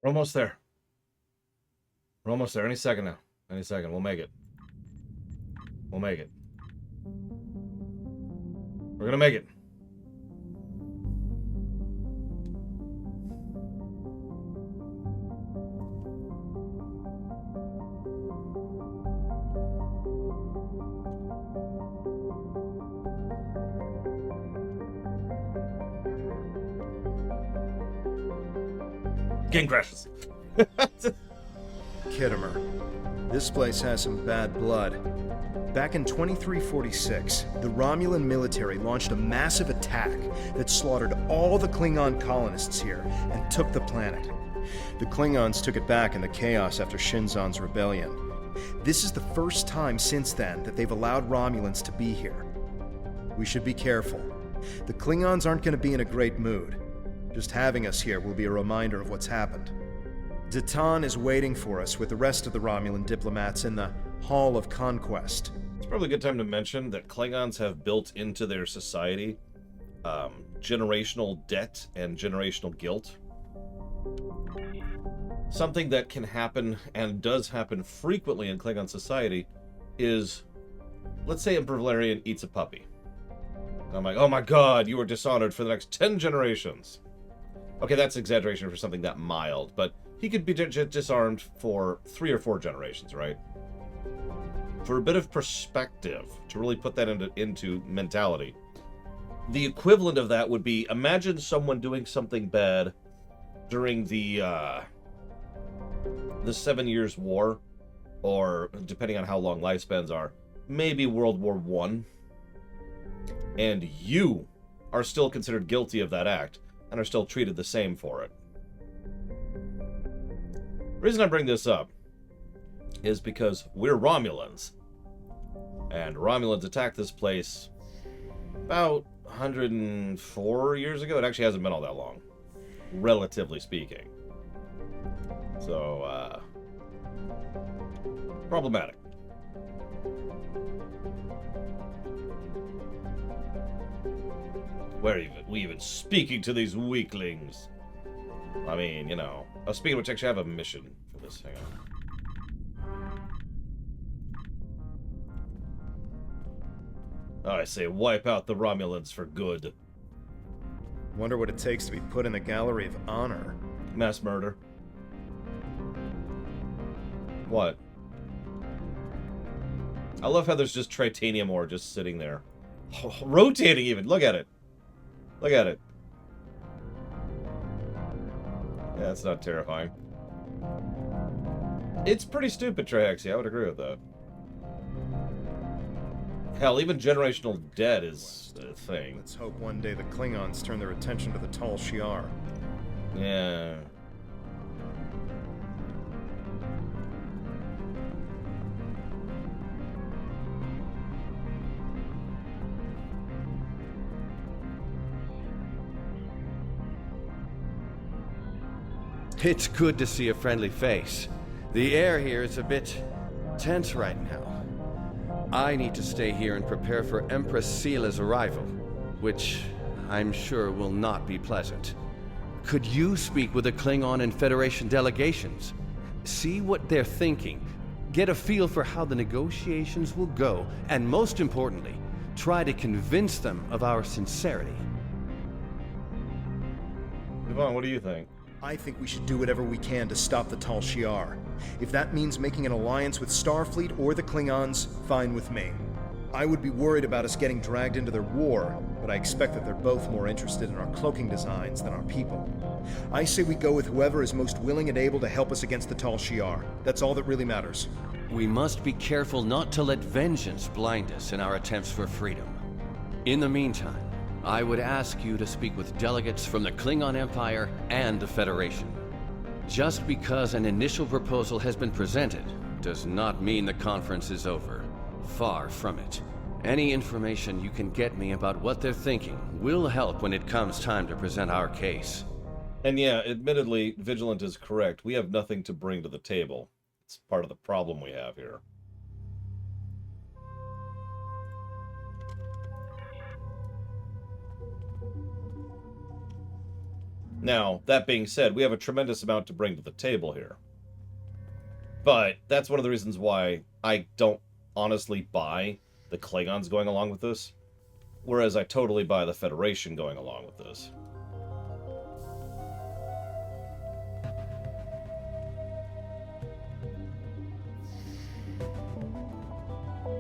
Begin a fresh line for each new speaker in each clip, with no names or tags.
We're almost there. We're almost there. Any second now. Any second. We'll make it. We'll make it. We're gonna make it. Game crashes.
Kittimer. This place has some bad blood. Back in 2346, the Romulan military launched a massive attack that slaughtered all the Klingon colonists here and took the planet. The Klingons took it back in the chaos after Shinzon's rebellion. This is the first time since then that they've allowed Romulans to be here. We should be careful. The Klingons aren't going to be in a great mood. Just having us here will be a reminder of what's happened. Zatan is waiting for us with the rest of the Romulan diplomats in the Hall of Conquest.
It's probably a good time to mention that Klingons have built into their society generational debt and generational guilt. Something that can happen and does happen frequently in Klingon society is, let's say Emperor Valerian eats a puppy. And I'm like, oh my god, you were dishonored for the next 10 generations. Okay, that's exaggeration for something that mild, but he could be disarmed for 3 or 4 generations, right? For a bit of perspective, to really put that into mentality, the equivalent of that would be, imagine someone doing something bad during the 7 Years' War, or depending on how long lifespans are, maybe World War I, and you are still considered guilty of that act, and are still treated the same for it. The reason I bring this up is because we're Romulans. And Romulans attacked this place about 104 years ago. It actually hasn't been all that long, relatively speaking. So, problematic. Where are we even speaking to these weaklings? I mean, you know. Oh, speaking of which, actually, I have a mission for this. Hang on. Oh, I say, wipe out the Romulans for good.
Wonder what it takes to be put in the Gallery of Honor.
Mass murder. What? I love how there's just titanium ore just sitting there. Rotating even. Look at it. Look at it. Yeah, that's not terrifying. It's pretty stupid, Trihexia. I would agree with that. Hell, even generational debt is a thing.
Let's hope one day the Klingons turn their attention to the Tal Shiar.
Yeah.
It's good to see a friendly face. The air here is a bit tense right now. I need to stay here and prepare for Empress Seela's arrival, which I'm sure will not be pleasant. Could you speak with the Klingon and Federation delegations? See what they're thinking, get a feel for how the negotiations will go, and most importantly, try to convince them of our sincerity.
Yvonne, what do you think?
I think we should do whatever we can to stop the Tal Shiar. If that means making an alliance with Starfleet or the Klingons, fine with me. I would be worried about us getting dragged into their war, but I expect that they're both more interested in our cloaking designs than our people. I say we go with whoever is most willing and able to help us against the Tal Shiar. That's all that really matters.
We must be careful not to let vengeance blind us in our attempts for freedom. In the meantime, I would ask you to speak with delegates from the Klingon Empire and the Federation. Just because an initial proposal has been presented does not mean the conference is over. Far from it. Any information you can get me about what they're thinking will help when it comes time to present our case.
And yeah, admittedly, Vigilant is correct. We have nothing to bring to the table. It's part of the problem we have here. Now, that being said, we have a tremendous amount to bring to the table here. But that's one of the reasons why I don't honestly buy the Klingons going along with this, whereas I totally buy the Federation going along with this.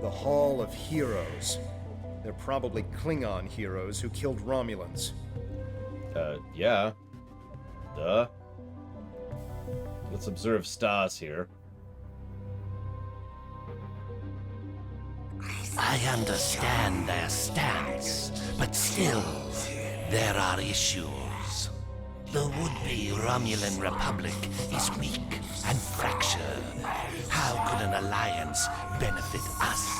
The Hall of Heroes. They're probably Klingon heroes who killed Romulans.
Yeah. Duh. Let's observe Stas here.
I understand their stance, but still, there are issues. The would-be Romulan Republic is weak and fractured. How could an alliance benefit us?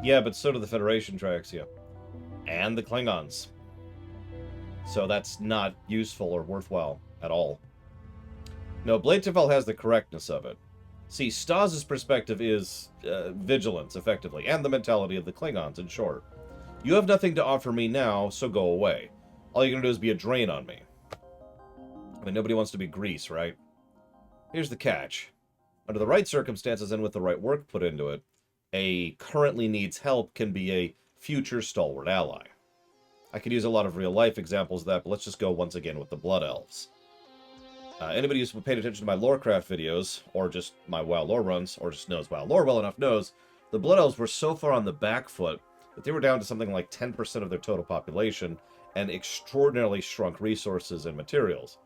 Yeah, but so do the Federation, Triaxia. And the Klingons. So that's not useful or worthwhile at all. No, Blatefell has the correctness of it. See, Stas' perspective is vigilance, effectively, and the mentality of the Klingons, in short. You have nothing to offer me now, so go away. All you're going to do is be a drain on me. I mean, nobody wants to be grease, right? Here's the catch. Under the right circumstances and with the right work put into it, a currently needs help can be a future stalwart ally. I could use a lot of real-life examples of that, but let's just go once again with the Blood Elves. Anybody who's paid attention to my Lorecraft videos, or just my WoW lore runs, or just knows WoW lore well enough knows, the Blood Elves were so far on the back foot that they were down to something like 10% of their total population, and extraordinarily shrunk resources and materials.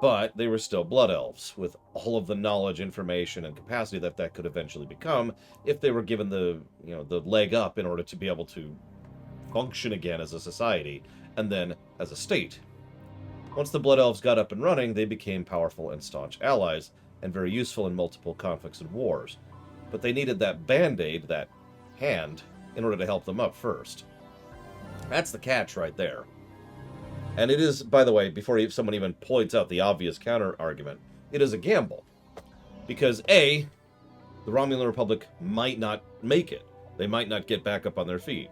But they were still Blood Elves, with all of the knowledge, information, and capacity that that could eventually become if they were given the, the leg up in order to be able to function again as a society, and then as a state. Once the Blood Elves got up and running, they became powerful and staunch allies, and very useful in multiple conflicts and wars. But they needed that band-aid, that hand, in order to help them up first. That's the catch right there. And it is, by the way, before someone even points out the obvious counter-argument, it is a gamble. Because A, the Romulan Republic might not make it. They might not get back up on their feet.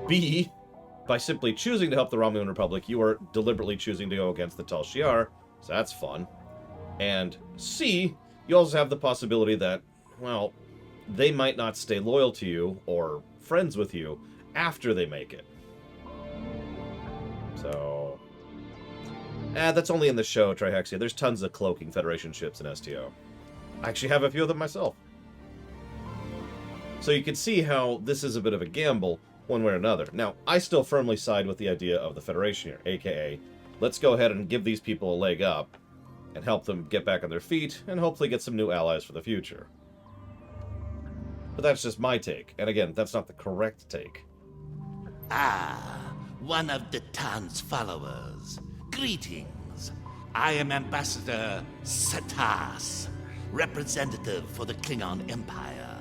B, by simply choosing to help the Romulan Republic, you are deliberately choosing to go against the Tal Shiar, so that's fun. And C, you also have the possibility that, well, they might not stay loyal to you or friends with you after they make it. So, that's only in the show, Trihexia. There's tons of cloaking Federation ships in STO. I actually have a few of them myself. So you can see how this is a bit of a gamble, one way or another. Now, I still firmly side with the idea of the Federation here, aka, let's go ahead and give these people a leg up, and help them get back on their feet, and hopefully get some new allies for the future. But that's just my take, and again, that's not the correct take.
Ah, one of the Tan's followers. Greetings. I am Ambassador Satas, representative for the Klingon Empire.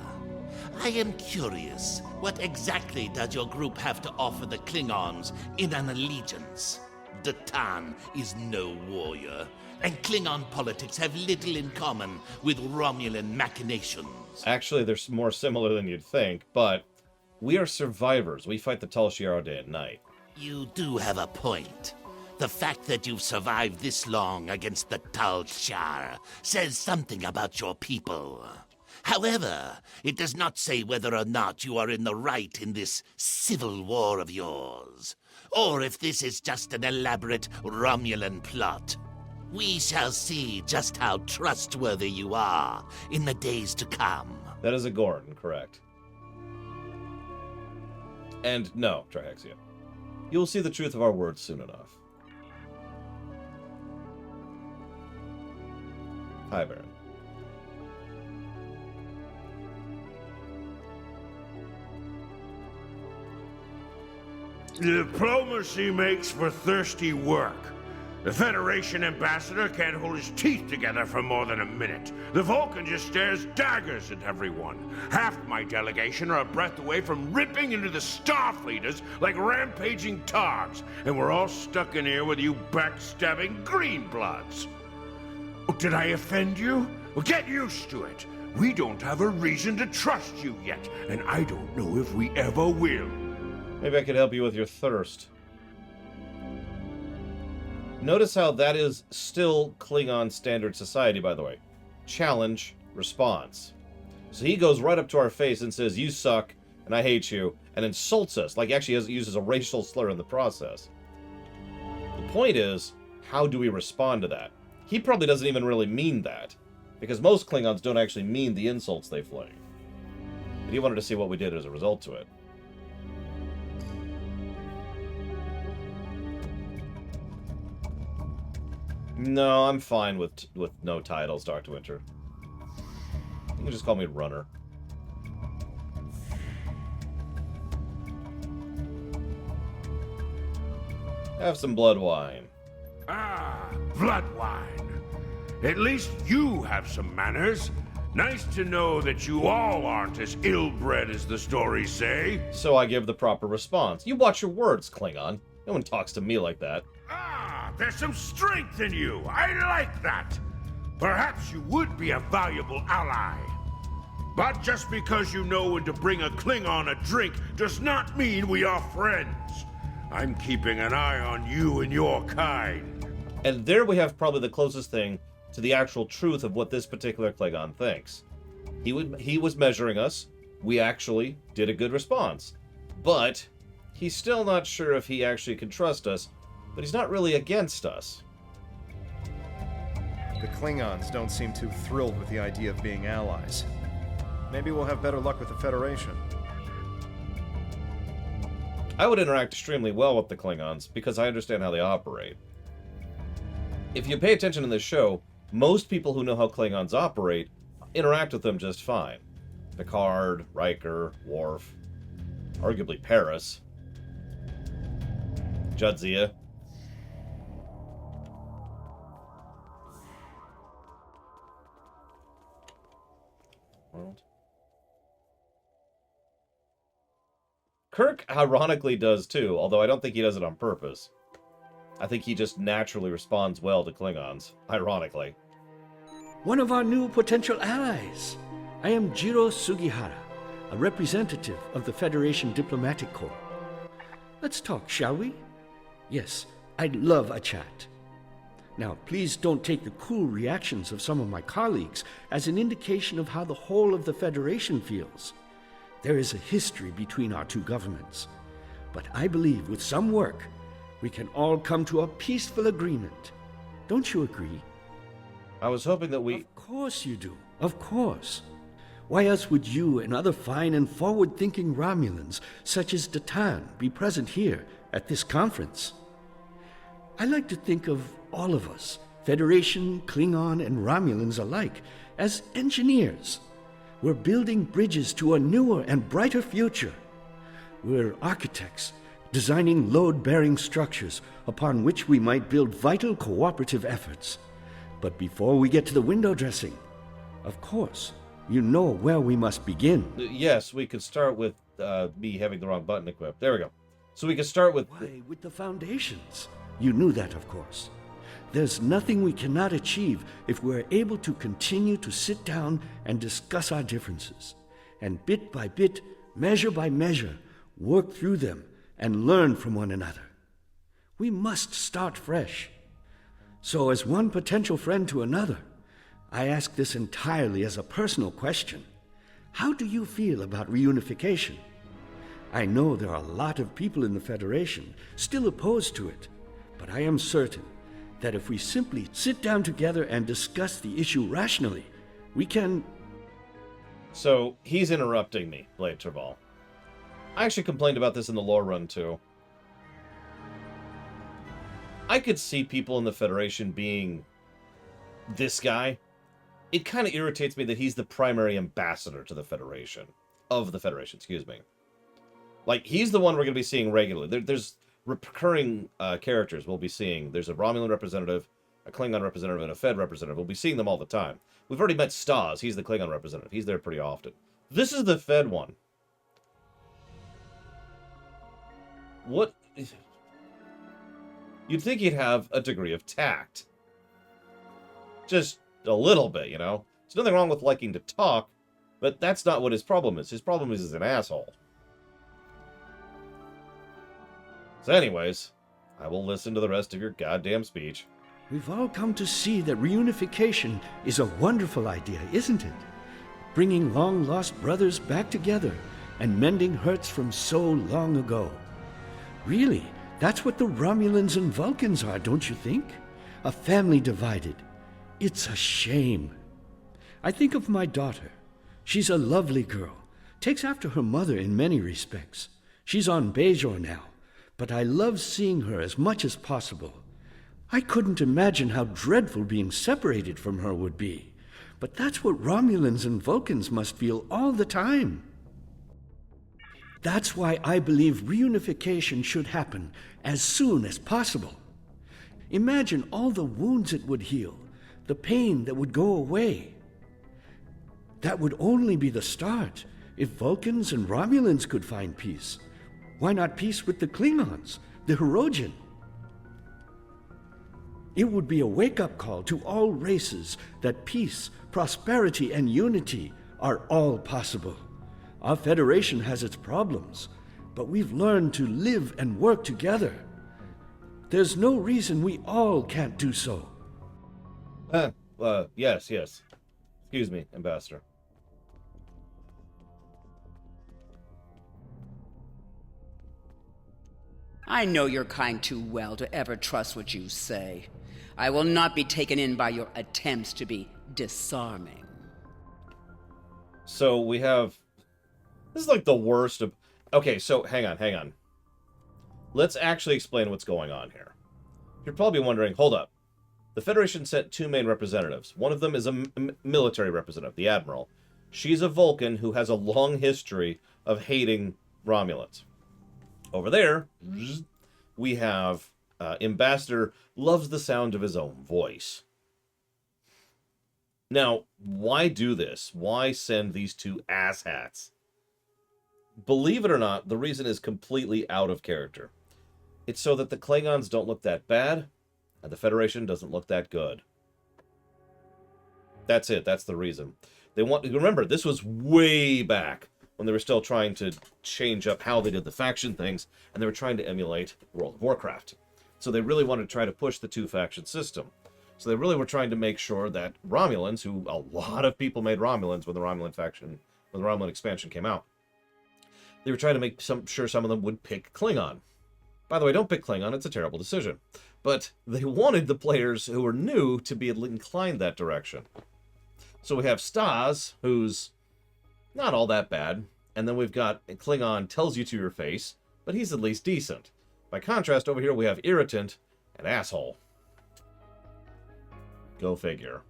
I am curious, what exactly does your group have to offer the Klingons in an allegiance? The Tan is no warrior, and Klingon politics have little in common with Romulan machinations.
Actually, they're more similar than you'd think, but we are survivors. We fight the Tal Shiar day and night.
You do have a point. The fact that you've survived this long against the Tal Shiar says something about your people. However, it does not say whether or not you are in the right in this civil war of yours, or if this is just an elaborate Romulan plot. We shall see just how trustworthy you are in the days to come.
That is a Gorn, correct. And no, Trihexia. You will see the truth of our words soon enough. Hi, Baron.
Diplomacy makes for thirsty work. The Federation ambassador can't hold his teeth together for more than a minute. The Vulcan just stares daggers at everyone. Half my delegation are a breath away from ripping into the Starfleeters like rampaging togs, and we're all stuck in here with you backstabbing greenbloods. Oh, did I offend you? Well, get used to it. We don't have a reason to trust you yet, and I don't know if we ever will.
Maybe I could help you with your thirst. Notice how that is still Klingon standard society, by the way. Challenge, response. So he goes right up to our face and says, "You suck, and I hate you," and insults us, like actually uses a racial slur in the process. The point is, how do we respond to that? He probably doesn't even really mean that, because most Klingons don't actually mean the insults they fling. But he wanted to see what we did as a result to it. No, I'm fine with no titles, Dr. Winter. You can just call me Runner. Have some blood wine.
Ah, blood wine. At least you have some manners. Nice to know that you all aren't as ill-bred as the stories say.
So I give the proper response. You watch your words, Klingon. No one talks to me like that.
Ah, there's some strength in you. I like that. Perhaps you would be a valuable ally. But just because you know when to bring a Klingon a drink does not mean we are friends. I'm keeping an eye on you and your kind.
And there we have probably the closest thing to the actual truth of what this particular Klingon thinks. He was measuring us. We actually did a good response. But he's still not sure if he actually can trust us, but he's not really against us.
The Klingons don't seem too thrilled with the idea of being allies. Maybe we'll have better luck with the Federation.
I would interact extremely well with the Klingons because I understand how they operate. If you pay attention in this show, most people who know how Klingons operate interact with them just fine. Picard, Riker, Worf, arguably Paris, Jadzia. World. Kirk ironically does too, although I don't think he does it on purpose. I think he just naturally responds well to Klingons, ironically.
One of our new potential allies. I am Jiro Sugihara, a representative of the Federation Diplomatic Corps. Let's talk, shall we? Yes, I'd love a chat. Now, please don't take the cool reactions of some of my colleagues as an indication of how the whole of the Federation feels. There is a history between our two governments. But I believe with some work, we can all come to a peaceful agreement. Don't you agree?
I was hoping that we...
Of course you do. Of course. Why else would you and other fine and forward-thinking Romulans, such as Datan, be present here at this conference? I like to think of all of us, Federation, Klingon, and Romulans alike, as engineers. We're building bridges to a newer and brighter future. We're architects, designing load-bearing structures upon which we might build vital cooperative efforts. But before we get to the window dressing, of course, you know where we must begin.
Yes, we could start with me having the wrong button equipped. There we go. So we could start with...
Why, with the foundations. You knew that, of course. There's nothing we cannot achieve if we're able to continue to sit down and discuss our differences, and bit by bit, measure by measure, work through them and learn from one another. We must start fresh. So as one potential friend to another, I ask this entirely as a personal question. How do you feel about reunification? I know there are a lot of people in the Federation still opposed to it, but I am certain that if we simply sit down together and discuss the issue rationally, we can...
So, he's interrupting me, Blade Traval. I actually complained about this in the lore run, too. I could see people in the Federation being this guy. It kind of irritates me that he's the primary ambassador to the Federation. Of the Federation, excuse me. Like, he's the one we're going to be seeing regularly. There's recurring characters we'll be seeing. There's a Romulan representative, a Klingon representative, and a Fed representative. We'll be seeing them all the time. We've already met Stas. He's the Klingon representative. He's there pretty often. This is the Fed one. What? You'd think he'd have a degree of tact. Just a little bit, you know? There's nothing wrong with liking to talk, but that's not what his problem is. His problem is he's an asshole. So anyways, I will listen to the rest of your goddamn speech.
We've all come to see that reunification is a wonderful idea, isn't it? Bringing long-lost brothers back together and mending hurts from so long ago. Really, that's what the Romulans and Vulcans are, don't you think? A family divided. It's a shame. I think of my daughter. She's a lovely girl. Takes after her mother in many respects. She's on Bajor now, but I love seeing her as much as possible. I couldn't imagine how dreadful being separated from her would be. But that's what Romulans and Vulcans must feel all the time. That's why I believe reunification should happen as soon as possible. Imagine all the wounds it would heal, the pain that would go away. That would only be the start. If Vulcans and Romulans could find peace, why not peace with the Klingons, the Hirogen? It would be a wake-up call to all races that peace, prosperity, and unity are all possible. Our Federation has its problems, but we've learned to live and work together. There's no reason we all can't do so.
Yes. Excuse me, Ambassador.
I know your kind too well to ever trust what you say. I will not be taken in by your attempts to be disarming.
So we have... This is like the worst of... Okay, so hang on. Let's actually explain what's going on here. You're probably wondering, hold up. The Federation sent two main representatives. One of them is a military representative, the Admiral. She's a Vulcan who has a long history of hating Romulans. Over there, we have Ambassador loves the sound of his own voice. Now, why do this? Why send these two asshats? Believe it or not, the reason is completely out of character. It's so that the Klingons don't look that bad, and the Federation doesn't look that good. That's it. That's the reason. They want... Remember, this was way back when they were still trying to change up how they did the faction things, and they were trying to emulate World of Warcraft. So they really wanted to try to push the two-faction system. So they really were trying to make sure that Romulans, who a lot of people made Romulans when the Romulan expansion came out, they were trying to make sure some of them would pick Klingon. By the way, don't pick Klingon, it's a terrible decision. But they wanted the players who were new to be inclined that direction. So we have Stas, who's not all that bad, and then we've got Klingon tells you to your face, but he's at least decent. By contrast, over here we have Irritant and Asshole. Go figure.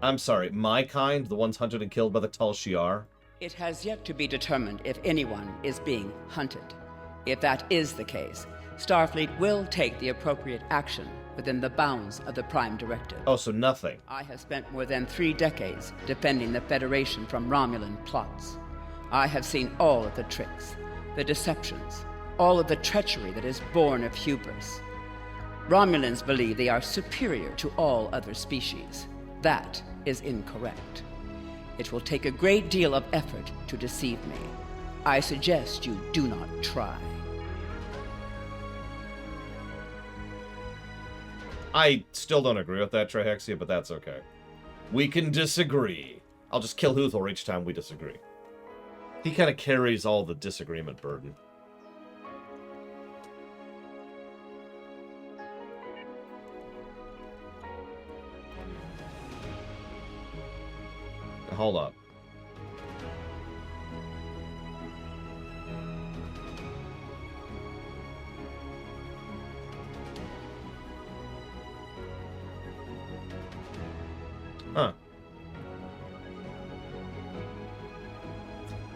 I'm sorry, my kind, the ones hunted and killed by the Tal Shiar?
It has yet to be determined if anyone is being hunted. If that is the case, Starfleet will take the appropriate action within the bounds of the Prime Directive.
Oh, so nothing.
I have spent more than 3 decades defending the Federation from Romulan plots. I have seen all of the tricks, the deceptions, all of the treachery that is born of hubris. Romulans believe they are superior to all other species. That is incorrect. It will take a great deal of effort to deceive me. I suggest you do not try.
I still don't agree with that, Trihexia, but that's okay. We can disagree. I'll just kill Huthor each time we disagree. He kind of carries all the disagreement burden. Hold up. Huh.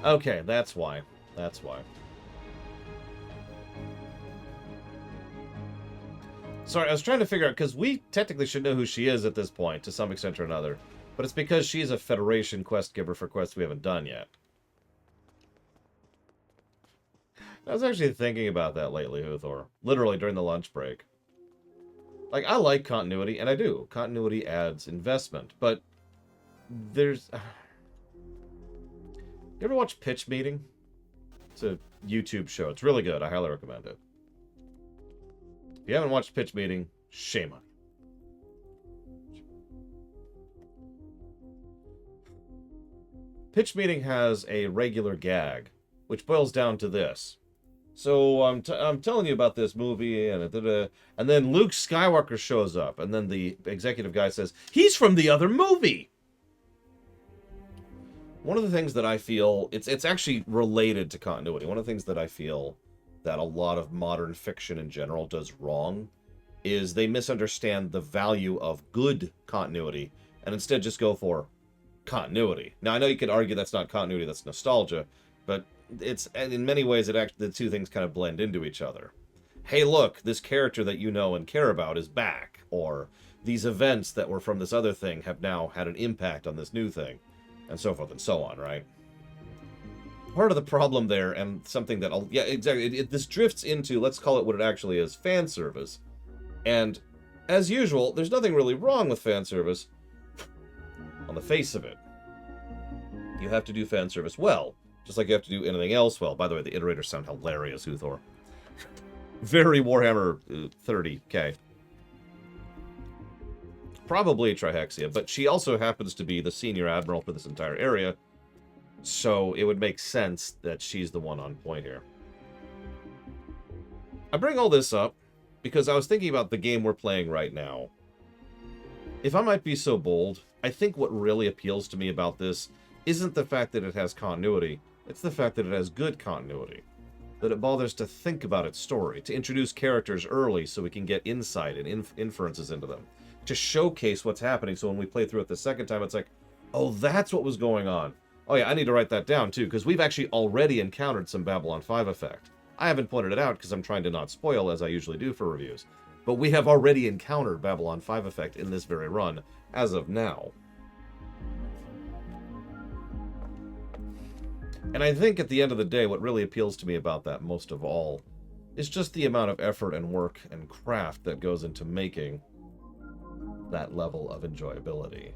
Okay, that's why. That's why. Sorry, I was trying to figure out, because we technically should know who she is at this point, to some extent or another. But it's because she's a Federation quest giver for quests we haven't done yet. I was actually thinking about that lately, Huthor. Literally during the lunch break. Like, I like continuity, and I do. Continuity adds investment, but there's... You ever watch Pitch Meeting? It's a YouTube show. It's really good. I highly recommend it. If you haven't watched Pitch Meeting, shame on you. Pitch Meeting has a regular gag, which boils down to this. So I'm telling you about this movie, and then Luke Skywalker shows up, and then the executive guy says, he's from the other movie! One of the things that I feel, it's actually related to continuity, one of the things that I feel that a lot of modern fiction in general does wrong is they misunderstand the value of good continuity, and instead just go for continuity. Now, I know you could argue that's not continuity, that's nostalgia, but it's, and in many ways, the two things kind of blend into each other. Hey, look, this character that you know and care about is back, or these events that were from this other thing have now had an impact on this new thing, and so forth and so on, right? Part of the problem there, and something that, yeah, exactly, this drifts into, let's call it what it actually is, fan service. And, as usual, there's nothing really wrong with fan service on the face of it. You have to do fan service well. Just like you have to do anything else well. By the way, the iterators sound hilarious, Uthor. Very Warhammer 30k. Probably Trihexia, but she also happens to be the senior admiral for this entire area, so it would make sense that she's the one on point here. I bring all this up because I was thinking about the game we're playing right now. If I might be so bold, I think what really appeals to me about this isn't the fact that it has continuity, it's the fact that it has good continuity. That it bothers to think about its story, to introduce characters early so we can get insight and inferences into them. To showcase what's happening so when we play through it the second time, it's like, oh, that's what was going on. Oh yeah, I need to write that down too, because we've actually already encountered some Babylon 5 effect. I haven't pointed it out because I'm trying to not spoil as I usually do for reviews. But we have already encountered Babylon 5 effect in this very run, as of now. And I think at the end of the day, what really appeals to me about that most of all is just the amount of effort and work and craft that goes into making that level of enjoyability.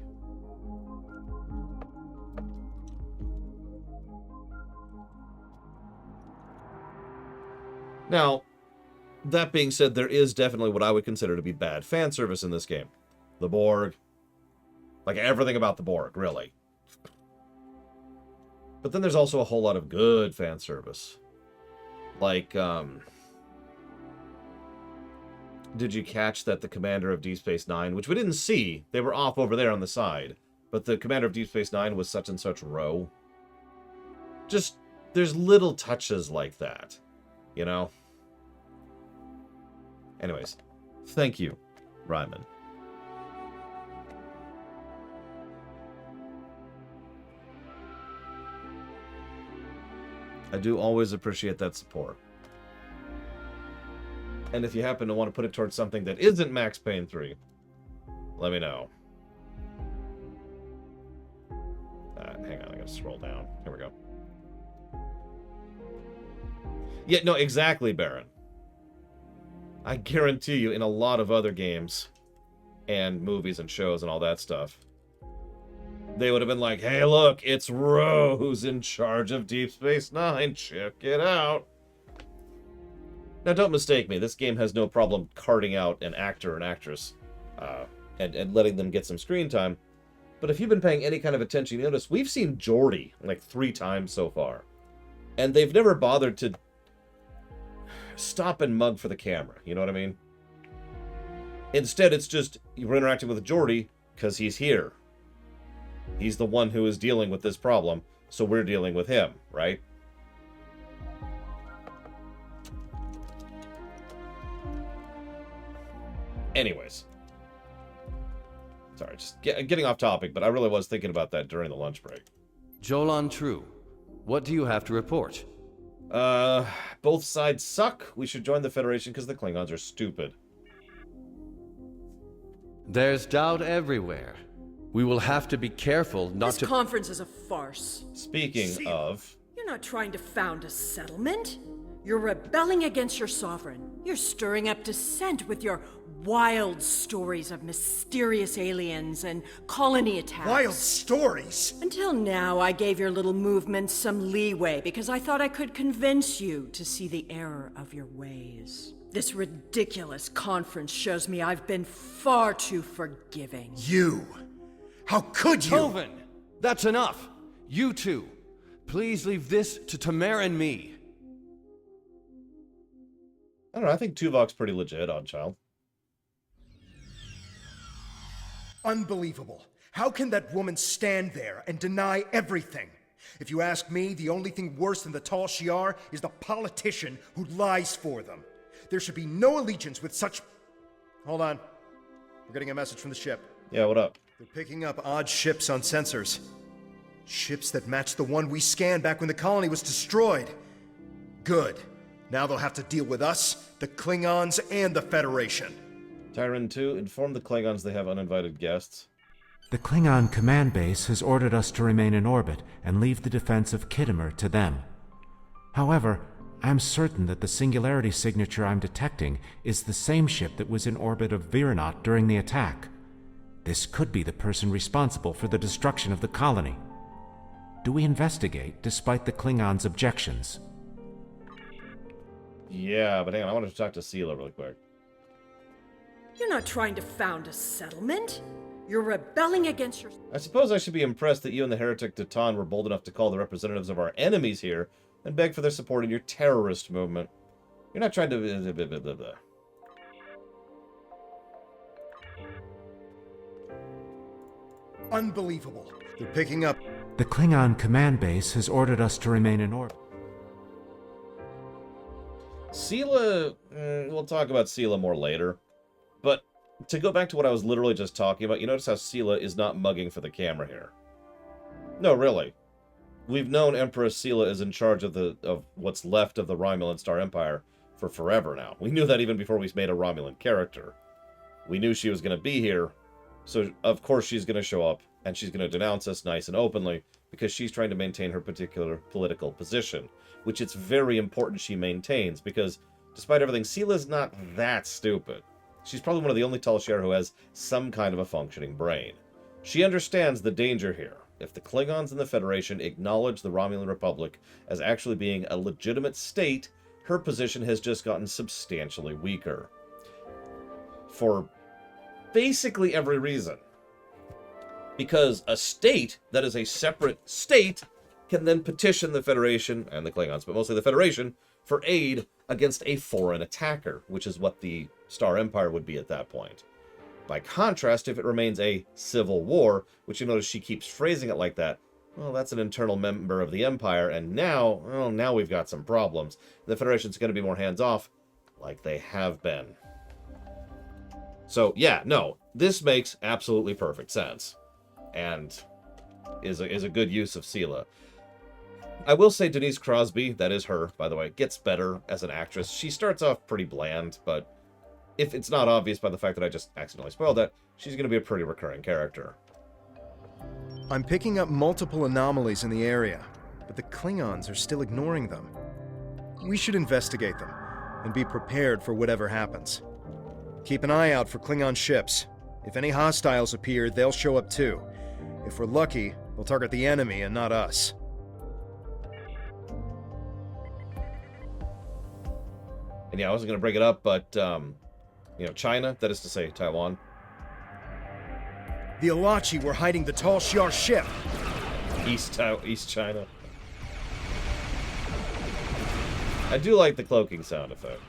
Now, that being said, there is definitely what I would consider to be bad fan service in this game. The Borg. Like everything about the Borg, really. But then there's also a whole lot of good fan service. Like, did you catch that the commander of Deep Space Nine, which we didn't see, they were off over there on the side, but the commander of Deep Space Nine was such and such row? Just, there's little touches like that, you know? Anyways, thank you, Ryman. I do always appreciate that support. And if you happen to want to put it towards something that isn't Max Payne 3, let me know. Hang on, I gotta scroll down. Here we go. Yeah, no, exactly, Baron. I guarantee you, in a lot of other games, and movies and shows and all that stuff, they would have been like, hey, look, it's Ro who's in charge of Deep Space Nine. Check it out. Now, don't mistake me. This game has no problem carting out an actor or an actress and letting them get some screen time. But if you've been paying any kind of attention, you notice we've seen Geordi like 3 times so far. And they've never bothered to stop and mug for the camera. You know what I mean? Instead, it's just you're interacting with Geordi because he's here. He's the one who is dealing with this problem, so we're dealing with him, right? Anyways. Sorry, just getting off topic, but I really was thinking about that during the lunch break.
Jolan True, what do you have to report?
Both sides suck. We should join the Federation because the Klingons are stupid.
There's doubt everywhere. We will have to be careful not to...
This conference is a farce.
Speaking of...
You're not trying to found a settlement. You're rebelling against your sovereign. You're stirring up dissent with your wild stories of mysterious aliens and colony attacks.
Wild stories?
Until now, I gave your little movement some leeway because I thought I could convince you to see the error of your ways. This ridiculous conference shows me I've been far too forgiving.
You? How could you?
Tovin! That's enough! You two, please leave this to Tamara and me.
I don't know, I think Tuvok's pretty legit, Oddchild.
Unbelievable. How can that woman stand there and deny everything? If you ask me, the only thing worse than the Tal Shiar is the politician who lies for them. There should be no allegiance with such... Hold on. We're getting a message from the ship.
Yeah, what up?
They're picking up odd ships on sensors. Ships that match the one we scanned back when the colony was destroyed. Good. Now they'll have to deal with us, the Klingons, and the Federation.
Tyron 2, inform the Klingons they have uninvited guests.
The Klingon command base has ordered us to remain in orbit and leave the defense of Khitomer to them. However, I am certain that the singularity signature I'm detecting is the same ship that was in orbit of Viranot during the attack. This could be the person responsible for the destruction of the colony. Do we investigate despite the Klingons' objections?
Yeah, but hang on, I wanted to talk to Sela really quick.
You're not trying to found a settlement. You're rebelling against your...
I suppose I should be impressed that you and the heretic Tatan were bold enough to call the representatives of our enemies here and beg for their support in your terrorist movement. You're not trying to... Blah, blah, blah, blah.
Unbelievable. They're picking up...
The Klingon command base has ordered us to remain in orbit.
Sela... we'll talk about Sela more later. But to go back to what I was literally just talking about, you notice how Sela is not mugging for the camera here. No, really. We've known Empress Sela is in charge of what's left of the Romulan Star Empire for forever now. We knew that even before we made a Romulan character. We knew she was going to be here, so of course she's going to show up, and she's going to denounce us nice and openly, because she's trying to maintain her particular political position, which it's very important she maintains, because despite everything, Sela's not that stupid. She's probably one of the only Tal Shiar who has some kind of a functioning brain. She understands the danger here. If the Klingons and the Federation acknowledge the Romulan Republic as actually being a legitimate state, her position has just gotten substantially weaker. For basically every reason. Because a state that is a separate state can then petition the Federation, and the Klingons, but mostly the Federation, for aid against a foreign attacker, which is what the Star Empire would be at that point. By contrast, if it remains a civil war, which you notice she keeps phrasing it like that, well, that's an internal member of the Empire, and now, well, now we've got some problems. The Federation's going to be more hands-off, like they have been. So, yeah, no, this makes absolutely perfect sense, and is a good use of Sela. I will say Denise Crosby, that is her, by the way, gets better as an actress. She starts off pretty bland, but if it's not obvious by the fact that I just accidentally spoiled that, she's going to be a pretty recurring character.
I'm picking up multiple anomalies in the area, but the Klingons are still ignoring them. We should investigate them, and be prepared for whatever happens. Keep an eye out for Klingon ships. If any hostiles appear, they'll show up too. If we're lucky, they'll target the enemy and not us.
And yeah, I wasn't going to bring it up, but, you know, China, that is to say, Taiwan.
The Alachi were hiding the Tal Shiar ship.
East China. I do like the cloaking sound effect.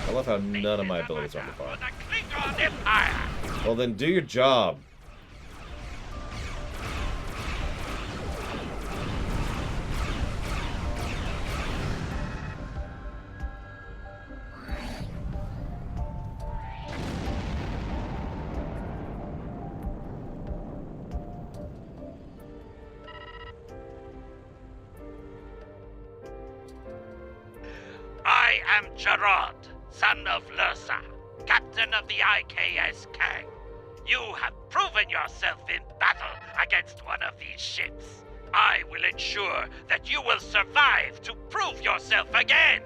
I love how none of my abilities are amplified. Well, then do your job.
I am Gerard, son of Lursa, captain of the IKS Kang. You have proven yourself in battle against one of these ships.
I will ensure that you will survive to prove yourself again.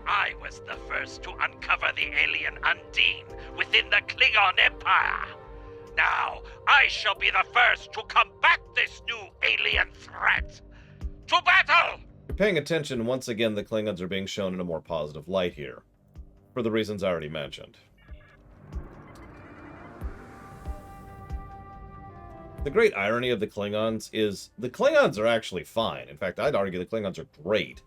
I was the first to uncover the alien Undine within the Klingon Empire. Now, I shall be the first to combat this new alien threat. To battle!
If you're paying attention, once again, the Klingons are being shown in a more positive light here, for the reasons I already mentioned. The great irony of the Klingons is the Klingons are actually fine. In fact, I'd argue the Klingons are great.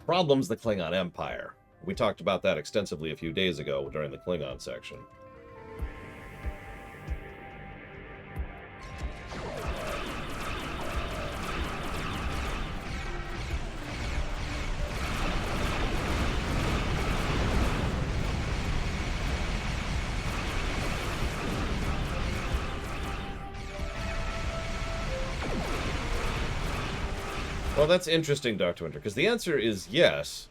Problem's the Klingon Empire. We talked about that extensively a few days ago during the Klingon section. Well, that's interesting, Dr. Winter, because the answer is yes,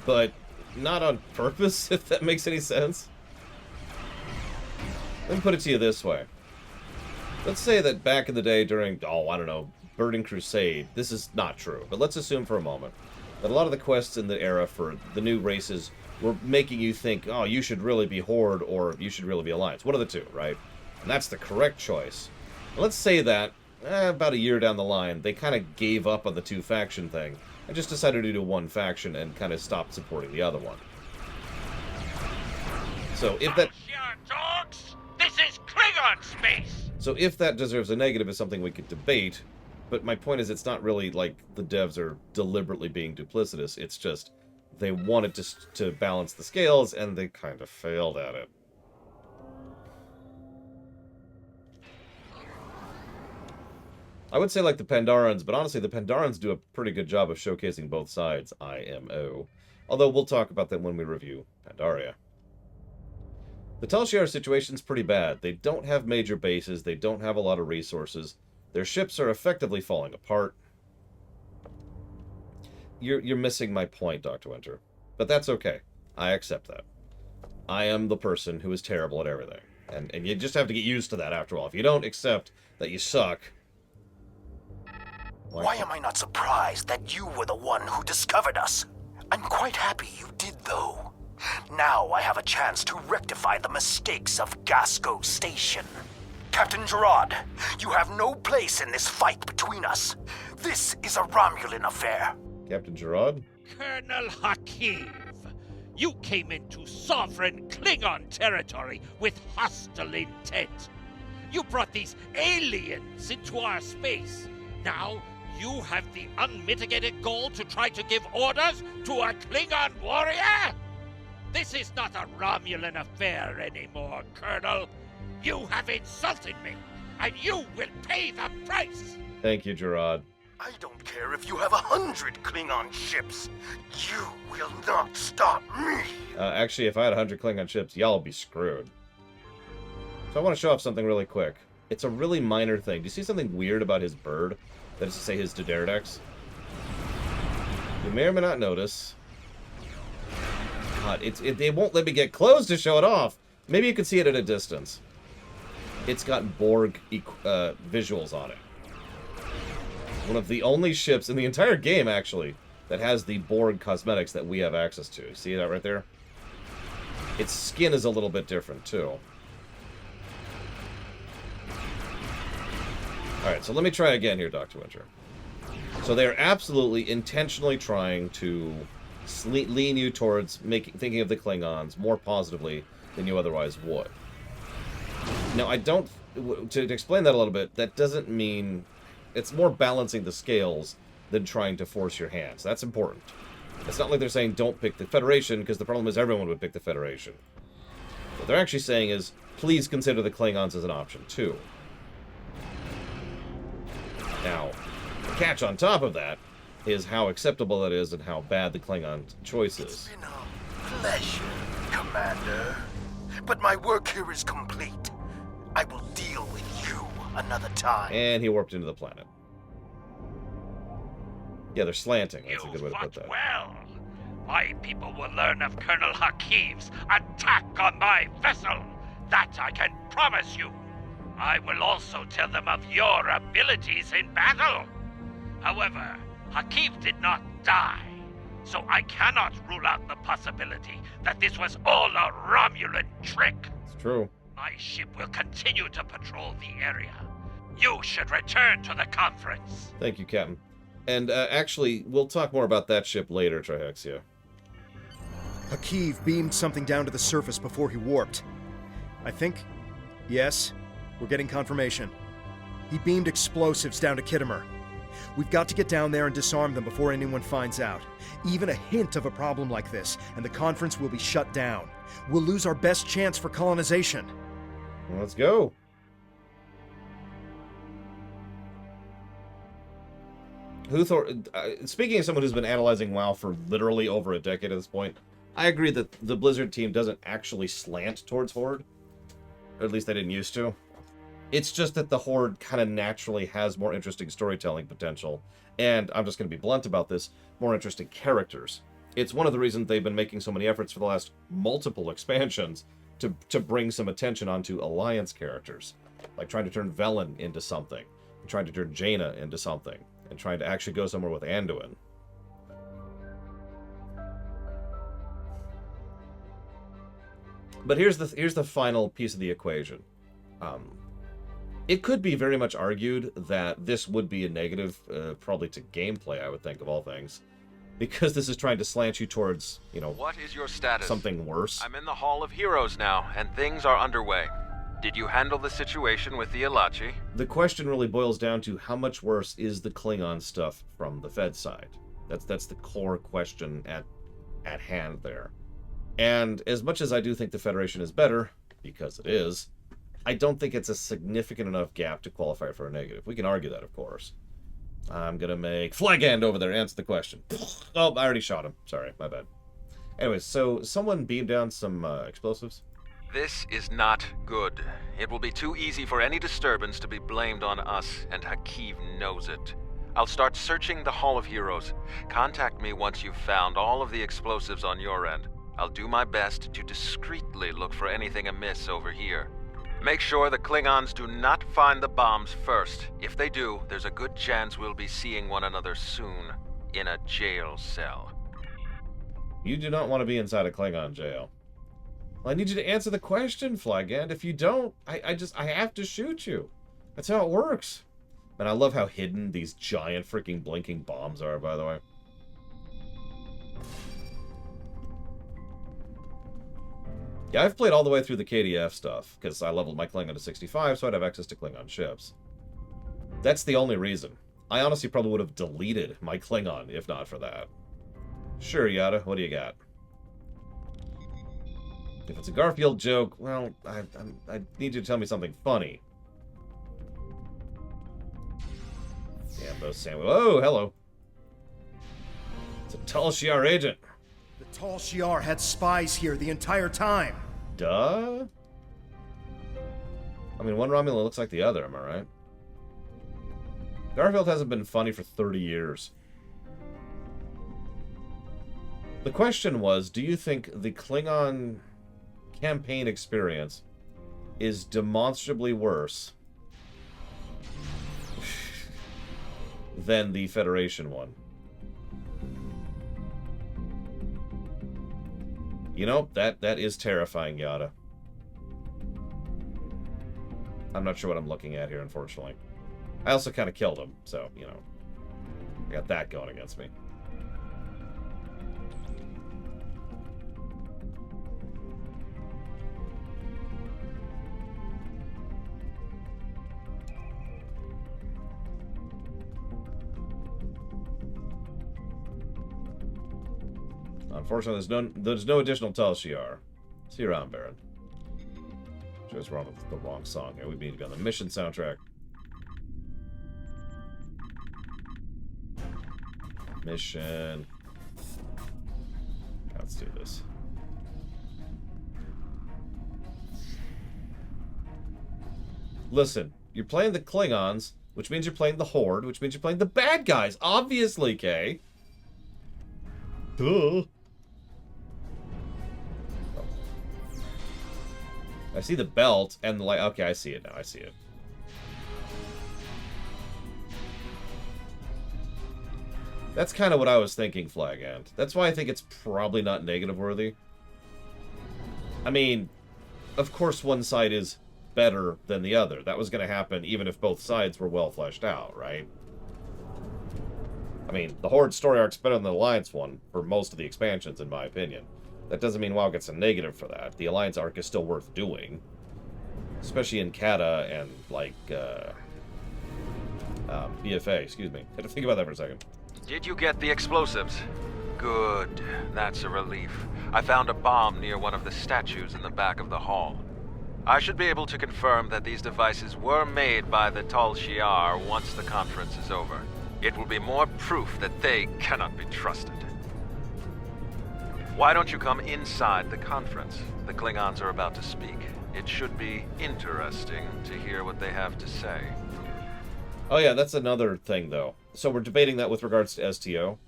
but not on purpose, if that makes any sense. Let me put it to you this way. Let's say that back in the day during, I don't know, Burning Crusade, this is not true, but let's assume for a moment that a lot of the quests in the era for the new races were making you think, oh, you should really be Horde or you should really be Alliance. One of the two, right? And that's the correct choice. And let's say that about a year down the line, they kind of gave up on the two-faction thing and just decided to do one faction and kind of stopped supporting the other one. So if that...
Dogs! This is Klingon space!
So if that deserves a negative is something we could debate, but my point is it's not really like the devs are deliberately being duplicitous, it's just they wanted to balance the scales and they kind of failed at it. I would say like the Pandorans, but honestly the Pandorans do a pretty good job of showcasing both sides, IMO. Although we'll talk about that when we review Pandaria. The Tal Shiar situation's pretty bad. They don't have major bases, they don't have a lot of resources, their ships are effectively falling apart. You're missing my point, Dr. Winter. But that's okay. I accept that. I am the person who is terrible at everything. And you just have to get used to that after all. If you don't accept that you suck...
Why am I not surprised that you were the one who discovered us? I'm quite happy you did, though. Now I have a chance to rectify the mistakes of Gasco Station. Captain Gerard, you have no place in this fight between us. This is a Romulan affair.
Captain Gerard?
Colonel Hakiv, you came into sovereign Klingon territory with hostile intent. You brought these aliens into our space. Now, you have the unmitigated goal to try to give orders to a Klingon warrior? This is not a Romulan affair anymore, Colonel. You have insulted me, and you will pay the price.
Thank you, Gerard.
I don't care if you have 100 Klingon ships. You will not stop me.
Actually, if I had 100 Klingon ships, y'all would be screwed. So I want to show off something really quick. It's a really minor thing. Do you see something weird about his bird? That is to say, his Dederdex. You may or may not notice. God, they won't let me get close to show it off. Maybe you can see it at a distance. It's got Borg visuals on it. One of the only ships in the entire game, actually, that has the Borg cosmetics that we have access to. See that right there? Its skin is a little bit different, too. Alright, so let me try again here, Dr. Winter. So they're absolutely intentionally trying to lean you towards thinking of the Klingons more positively than you otherwise would. Now, I don't... To explain that a little bit, that doesn't mean... It's more balancing the scales than trying to force your hands. That's important. It's not like they're saying don't pick the Federation, because the problem is everyone would pick the Federation. What they're actually saying is, please consider the Klingons as an option, too. Now, the catch on top of that is how acceptable it is and how bad the Klingon choice is.
It's been a pleasure, Commander. But my work here is complete. I will deal with you another time.
And he warped into the planet. Yeah, they're slanting. That's a good way to put that.
Well, my people will learn of Colonel Hakiv's attack on my vessel. That I can promise you. I will also tell them of your abilities in battle. However, Hakif did not die, so I cannot rule out the possibility that this was all a Romulan trick.
It's true.
My ship will continue to patrol the area. You should return to the conference.
Thank you, Captain. And actually, we'll talk more about that ship later, Trihexia.
Hakiv beamed something down to the surface before he warped. I think... Yes, we're getting confirmation. He beamed explosives down to Kittimer. We've got to get down there and disarm them before anyone finds out. Even a hint of a problem like this, and the conference will be shut down. We'll lose our best chance for colonization.
Well, let's go. Speaking as someone who's been analyzing WoW for literally over a decade at this point, I agree that the Blizzard team doesn't actually slant towards Horde. Or at least they didn't used to. It's just that the Horde kind of naturally has more interesting storytelling potential. And I'm just going to be blunt about this, more interesting characters. It's one of the reasons they've been making so many efforts for the last multiple expansions to bring some attention onto Alliance characters. Like trying to turn Velen into something. And trying to turn Jaina into something. And trying to actually go somewhere with Anduin. But here's the final piece of the equation. It could be very much argued that this would be a negative, probably to gameplay, I would think, of all things. Because this is trying to slant you towards,
What is your status?
Something worse.
I'm in the Hall of Heroes now, and things are underway. Did you handle the situation with the Elachi?
The question really boils down to how much worse is the Klingon stuff from the Fed side. That's the core question at hand there. And as much as I do think the Federation is better, because it is, I don't think it's a significant enough gap to qualify for a negative. We can argue that, of course. I'm going to make Flaghand over there answer the question. Oh, I already shot him. Sorry, my bad. Anyways, so someone beamed down some explosives.
This is not good. It will be too easy for any disturbance to be blamed on us, and Hakiv knows it. I'll start searching the Hall of Heroes. Contact me once you've found all of the explosives on your end. I'll do my best to discreetly look for anything amiss over here. Make sure the Klingons do not find the bombs first. If they do, there's a good chance we'll be seeing one another soon, in a jail cell.
You do not want to be inside a Klingon jail. Well, I need you to answer the question, Flaghand. If you don't, I have to shoot you. That's how it works. And I love how hidden these giant freaking blinking bombs are, by the way. Yeah, I've played all the way through the KDF stuff, because I leveled my Klingon to 65, so I'd have access to Klingon ships. That's the only reason. I honestly probably would have deleted my Klingon, if not for that. Sure, Yada, what do you got? If it's a Garfield joke, well, I need you to tell me something funny. Damn those sandwiches. Oh, hello. It's a Tal Shiar agent.
The Tal Shiar had spies here the entire time.
Duh? I mean, one Romulan looks like the other, am I right? Garfield hasn't been funny for 30 years. The question was, do you think the Klingon campaign experience is demonstrably worse than the Federation one? You know, that is terrifying, Yada. I'm not sure what I'm looking at here, unfortunately. I also kind of killed him, so, I got that going against me. Unfortunately, there's no additional Tal Shiar. See you around, Baron. Just wrong with the wrong song here. We need to be on the mission soundtrack. Mission. Let's do this. Listen, you're playing the Klingons, which means you're playing the Horde, which means you're playing the bad guys. Obviously, Kay. Duh. I see the belt and the light. Okay, I see it now. I see it. That's kind of what I was thinking, Flag Ant. That's why I think it's probably not negative worthy. I mean, of course one side is better than the other. That was going to happen even if both sides were well fleshed out, right? I mean, the Horde story arc's better than the Alliance one for most of the expansions, in my opinion. That doesn't mean WoW gets a negative for that. The Alliance arc is still worth doing. Especially in Kata and, like, BFA, excuse me. Had to think about that for a second.
Did you get the explosives? Good. That's a relief. I found a bomb near one of the statues in the back of the hall. I should be able to confirm that these devices were made by the Tal Shiar once the conference is over. It will be more proof that they cannot be trusted. Why don't you come inside the conference? The Klingons are about to speak. It should be interesting to hear what they have to say.
Oh yeah, that's another thing, though. So we're debating that with regards to STO,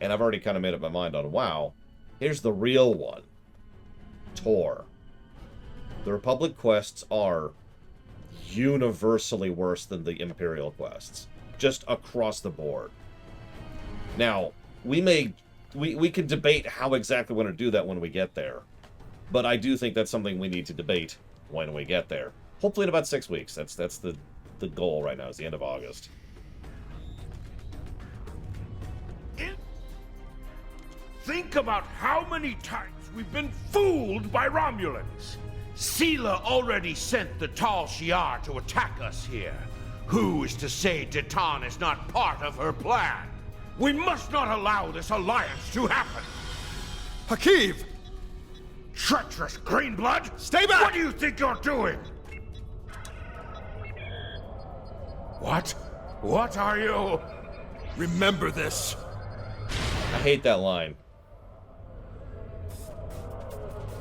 and I've already kind of made up my mind on WoW. Here's the real one. Tor. The Republic quests are universally worse than the Imperial quests. Just across the board. Now, we could debate how exactly we want to do that when we get there. But I do think that's something we need to debate when we get there. Hopefully in about 6 weeks. That's the goal right now, is the end of August.
Think about how many times we've been fooled by Romulans. Sela already sent the Tal Shiar to attack us here. Who is to say Detan is not part of her plan? We must not allow this alliance to happen.
Hakiv!
Treacherous Greenblood!
Stay back!
What do you think you're doing? What? What are you?
Remember this.
I hate that line.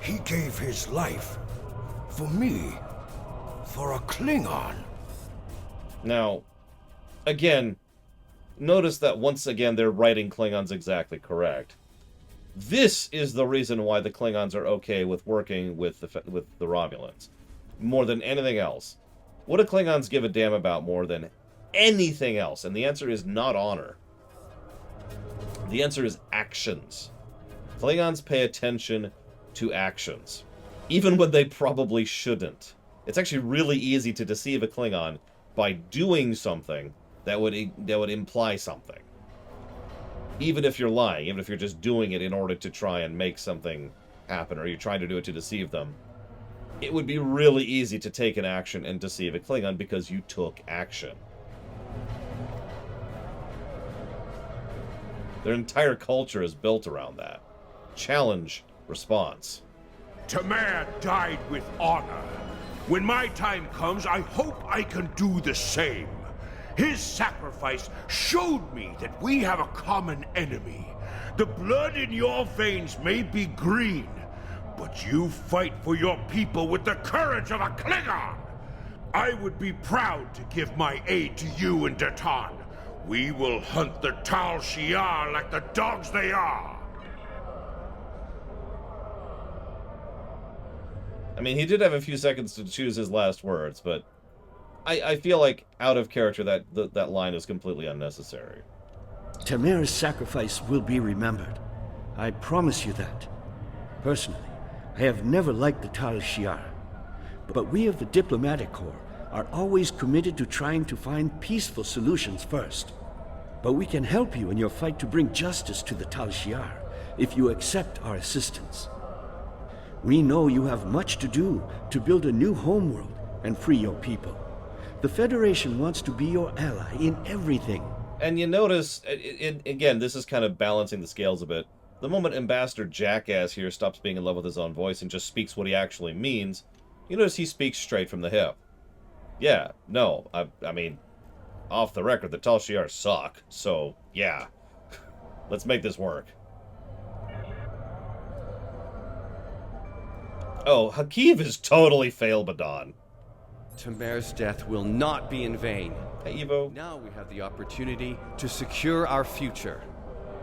He gave his life for me, for a Klingon.
Now, again, notice that once again they're writing Klingons exactly correct. This is the reason why the Klingons are okay with working with the Romulans, more than anything else. What do Klingons give a damn about more than anything else? And the answer is not honor. The answer is actions. Klingons pay attention to actions, even when they probably shouldn't. It's actually really easy to deceive a Klingon by doing something that would imply something. Even if you're lying, even if you're just doing it in order to try and make something happen, or you're trying to do it to deceive them, it would be really easy to take an action and deceive a Klingon because you took action. Their entire culture is built around that. Challenge, response.
Tamer died with honor. When my time comes, I hope I can do the same. His sacrifice showed me that we have a common enemy. The blood in your veins may be green, but you fight for your people with the courage of a Klingon. I would be proud to give my aid to you and Detan. We will hunt the Tal Shiar like the dogs they are.
I mean, he did have a few seconds to choose his last words, but I feel like, out of character, that line is completely unnecessary.
Tamer's sacrifice will be remembered. I promise you that. Personally, I have never liked the Tal Shiar, but we of the Diplomatic Corps are always committed to trying to find peaceful solutions first. But we can help you in your fight to bring justice to the Tal Shiar if you accept our assistance. We know you have much to do to build a new homeworld and free your people. The Federation wants to be your ally in everything.
And you notice, again, this is kind of balancing the scales a bit. The moment Ambassador Jackass here stops being in love with his own voice and just speaks what he actually means, you notice he speaks straight from the hip. Yeah, no, I mean, off the record, the Tal Shiar suck, so, yeah. Let's make this work. Oh, Hakiv is totally Failbadon.
Tamer's death will not be in vain.
Hey, Evo.
Now we have the opportunity to secure our future.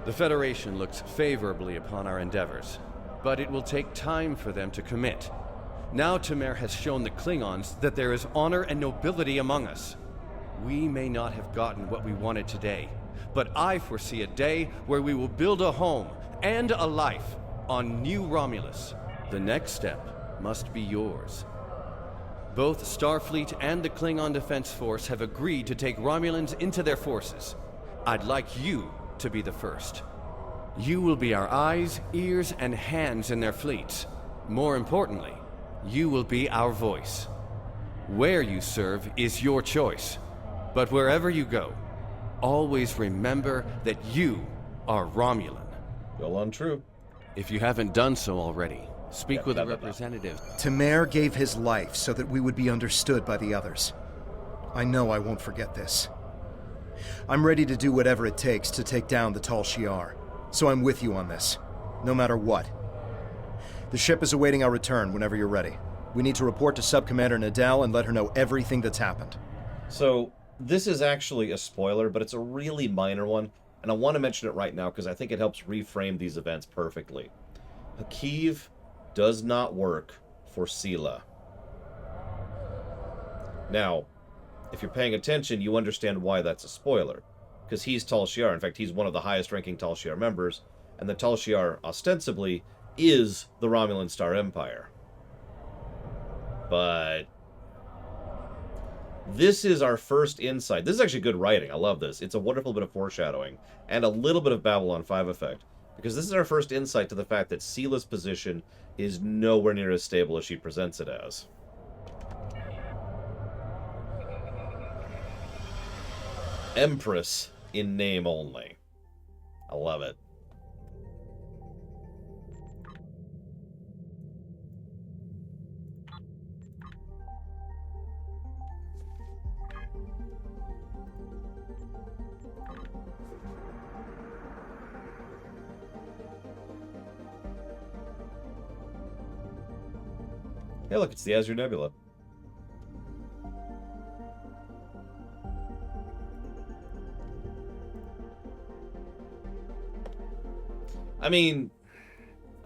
The Federation looks favorably upon our endeavors, but it will take time for them to commit. Now Tamer has shown the Klingons that there is honor and nobility among us. We may not have gotten what we wanted today, but I foresee a day where we will build a home and a life on New Romulus. The next step must be yours. Both Starfleet and the Klingon Defense Force have agreed to take Romulans into their forces. I'd like you to be the first. You will be our eyes, ears, and hands in their fleets. More importantly, you will be our voice. Where you serve is your choice. But wherever you go, always remember that you are Romulan.
Well on true.
If you haven't done so already, speak with a representative.
Tamer gave his life so that we would be understood by the others. I know I won't forget this. I'm ready to do whatever it takes to take down the Tal Shiar, so I'm with you on this, no matter what. The ship is awaiting our return whenever you're ready. We need to report to Subcommander Nadell and let her know everything that's happened.
So, this is actually a spoiler, but it's a really minor one, and I want to mention it right now because I think it helps reframe these events perfectly. Hakiv does not work for Sela. Now, if you're paying attention, you understand why that's a spoiler. Because he's Tal Shiar. In fact, he's one of the highest-ranking Tal Shiar members, and the Tal Shiar, ostensibly, is the Romulan Star Empire. But this is our first insight. This is actually good writing. I love this. It's a wonderful bit of foreshadowing and a little bit of Babylon 5 effect. Because this is our first insight to the fact that Sela's position is nowhere near as stable as she presents it as. Empress in name only. I love it. Hey, look, it's the Azure Nebula. I mean,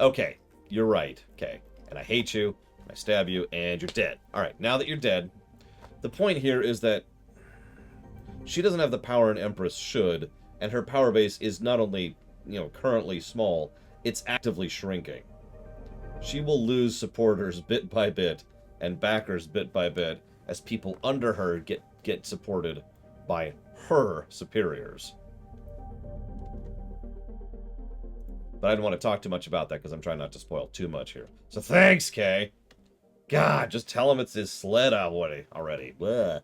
okay, you're right, okay. And I hate you, and I stab you, and you're dead. Alright, now that you're dead, the point here is that she doesn't have the power an Empress should, and her power base is not only, currently small, it's actively shrinking. She will lose supporters bit by bit, and backers bit by bit, as people under her get supported by her superiors. But I didn't want to talk too much about that because I'm trying not to spoil too much here. So thanks, Kay. God, just tell him it's his sled already. Blech.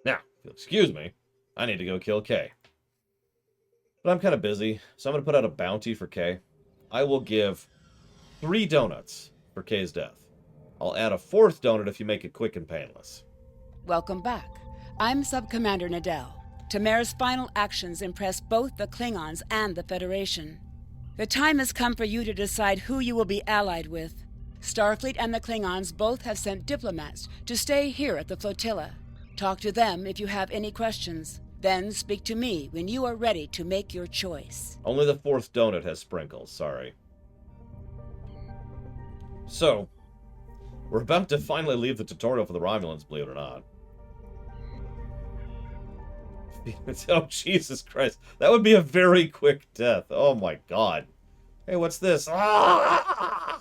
Now, if you'll excuse me, I need to go kill Kay. But I'm kind of busy, so I'm going to put out a bounty for Kay. I will give 3 donuts for Kay's death. I'll add a 4th donut if you make it quick and painless.
Welcome back. I'm Subcommander Nadell. Tamer's final actions impressed both the Klingons and the Federation. The time has come for you to decide who you will be allied with. Starfleet and the Klingons both have sent diplomats to stay here at the flotilla. Talk to them if you have any questions. Then speak to me when you are ready to make your choice.
Only the 4th donut has sprinkles, sorry. So, we're about to finally leave the tutorial for the Romulans, believe it or not. Oh, Jesus Christ. That would be a very quick death. Oh my god. Hey, what's this? Ahem.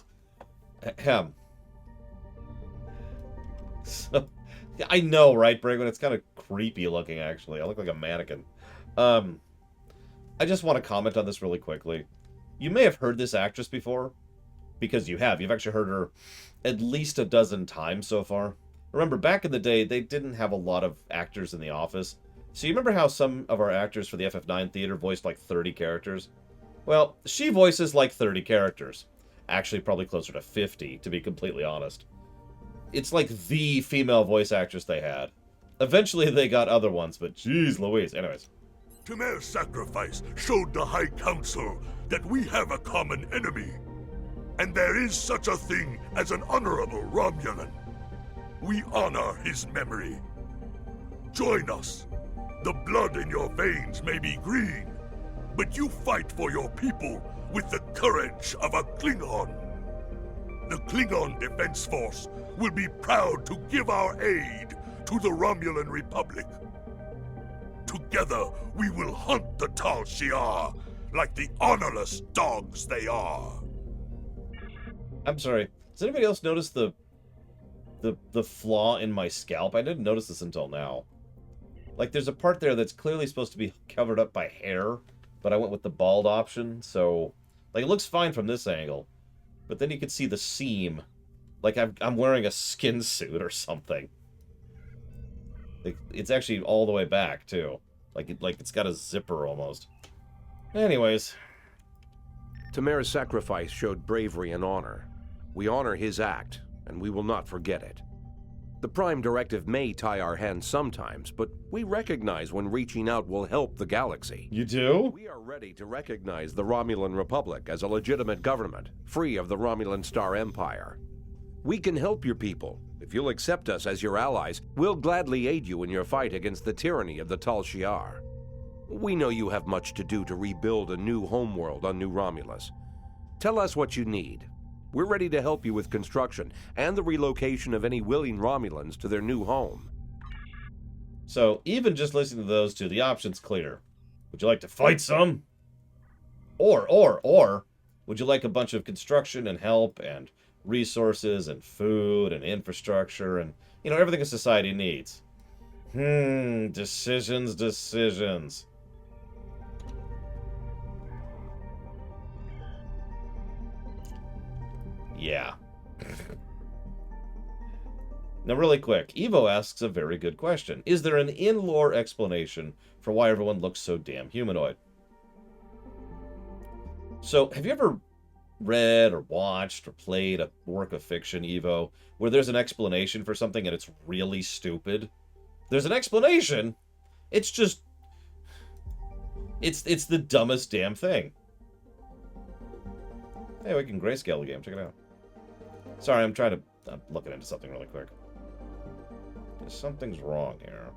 So, I know, right, Brigman? It's kind of creepy looking, actually. I look like a mannequin. I just want to comment on this really quickly. You may have heard this actress before, because you have. You've actually heard her at least a dozen times so far. Remember, back in the day, they didn't have a lot of actors in the office. So you remember how some of our actors for the FF9 theater voiced like 30 characters? Well, she voices like 30 characters. Actually, probably closer to 50, to be completely honest. It's like the female voice actress they had. Eventually, they got other ones, but geez Louise. Anyways.
Temer's sacrifice showed the High Council that we have a common enemy. And there is such a thing as an honorable Romulan. We honor his memory. Join us. The blood in your veins may be green, but you fight for your people with the courage of a Klingon. The Klingon Defense Force will be proud to give our aid to the Romulan Republic. Together, we will hunt the Tal Shiar like the honorless dogs they are.
I'm sorry. Does anybody else notice the flaw in my scalp? I didn't notice this until now. Like, there's a part there that's clearly supposed to be covered up by hair, but I went with the bald option, so... Like, it looks fine from this angle, but then you can see the seam. Like, I'm wearing a skin suit or something. Like, it's actually all the way back, too. Like it's got a zipper, almost. Anyways.
Temer's sacrifice showed bravery and honor. We honor his act, and we will not forget it. The Prime Directive may tie our hands sometimes, but we recognize when reaching out will help the galaxy.
You do?
We are ready to recognize the Romulan Republic as a legitimate government, free of the Romulan Star Empire. We can help your people. If you'll accept us as your allies, we'll gladly aid you in your fight against the tyranny of the Tal Shiar. We know you have much to do to rebuild a new homeworld on New Romulus. Tell us what you need. We're ready to help you with construction and the relocation of any willing Romulans to their new home.
So, even just listening to those two, the option's clear. Would you like to fight some? Or, would you like a bunch of construction and help and resources and food and infrastructure and, you know, everything a society needs? Decisions. Yeah. Now, really quick, Evo asks a very good question. Is there an in-lore explanation for why everyone looks so damn humanoid? So, have you ever read or watched or played a work of fiction, Evo, where there's an explanation for something and it's really stupid? There's an explanation. It's just... It's the dumbest damn thing. Hey, we can grayscale the game. Check it out. Sorry, I'm looking into something really quick. Something's wrong here.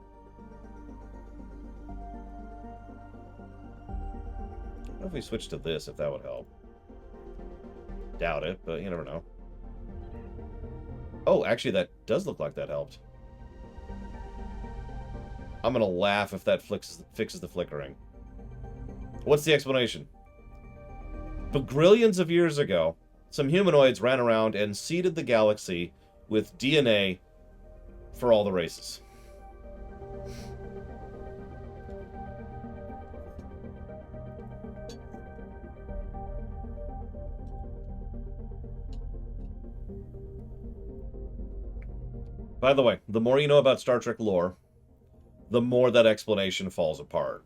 I don't know if we switch to this, if that would help. Doubt it, but you never know. Oh, actually, that does look like that helped. I'm gonna laugh if that fixes the flickering. What's the explanation? Bagrillions of years ago, some humanoids ran around and seeded the galaxy with DNA for all the races. By the way, the more you know about Star Trek lore, the more that explanation falls apart.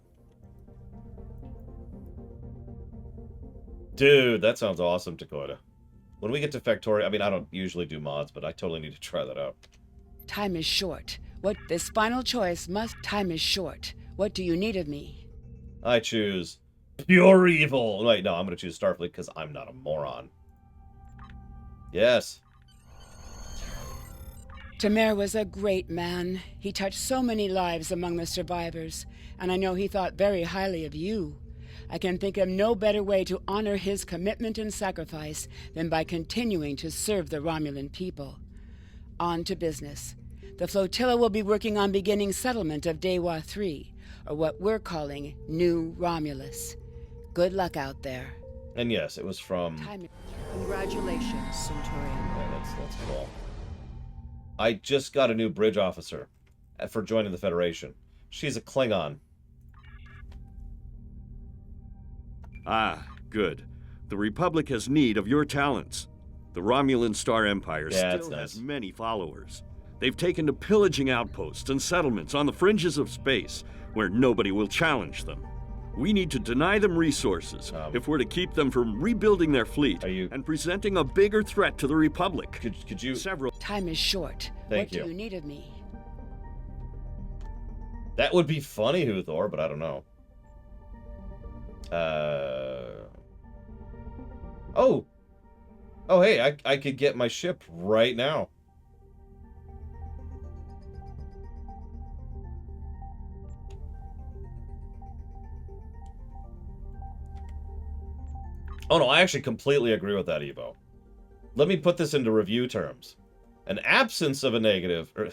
Dude, that sounds awesome, Dakota. When we get to Factoria, I mean, I don't usually do mods, but I totally need to try that out.
Time is short. This final choice must... Time is short. What do you need of me?
I choose pure evil. Wait, no, I'm going to choose Starfleet because I'm not a moron. Yes.
Temer was a great man. He touched so many lives among the survivors, and I know he thought very highly of you. I can think of no better way to honor his commitment and sacrifice than by continuing to serve the Romulan people. On to business. The flotilla will be working on beginning settlement of Dewa 3, or what we're calling New Romulus. Good luck out there.
And yes, it was from...
Congratulations, Centurion.
Yeah, that's cool. I just got a new bridge officer for joining the Federation. She's a Klingon.
Ah, good. The Republic has need of your talents. The Romulan Star Empire still has many followers. They've taken to pillaging outposts and settlements on the fringes of space, where nobody will challenge them. We need to deny them resources if we're to keep them from rebuilding their fleet and presenting a bigger threat to the Republic.
Could you...
Time is short.
Thank
what
you.
do you need of me?
That would be funny, Huthor, but I don't know. Oh! Oh, hey, I could get my ship right now. Oh, no, I actually completely agree with that, Evo. Let me put this into review terms. An absence of a negative, an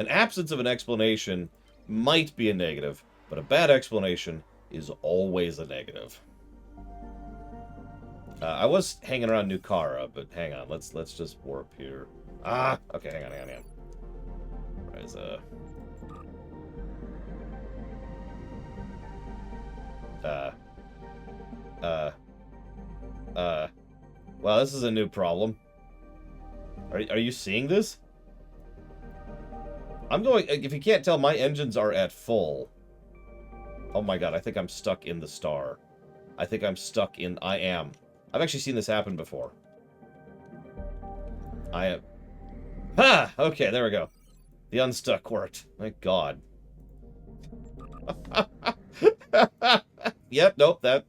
absence of an explanation might be a negative, but a bad explanation is always a negative. I was hanging around New Kara, but hang on, let's just warp here. Ah, okay, hang on. Where's well, this is a new problem. Are you seeing this? I'm going, if you can't tell, my engines are at full. Oh my god, I think I'm stuck in the star. I am. I've actually seen this happen before. I am. Ha! Okay, there we go. The unstuck worked. Thank God. Yep, nope, that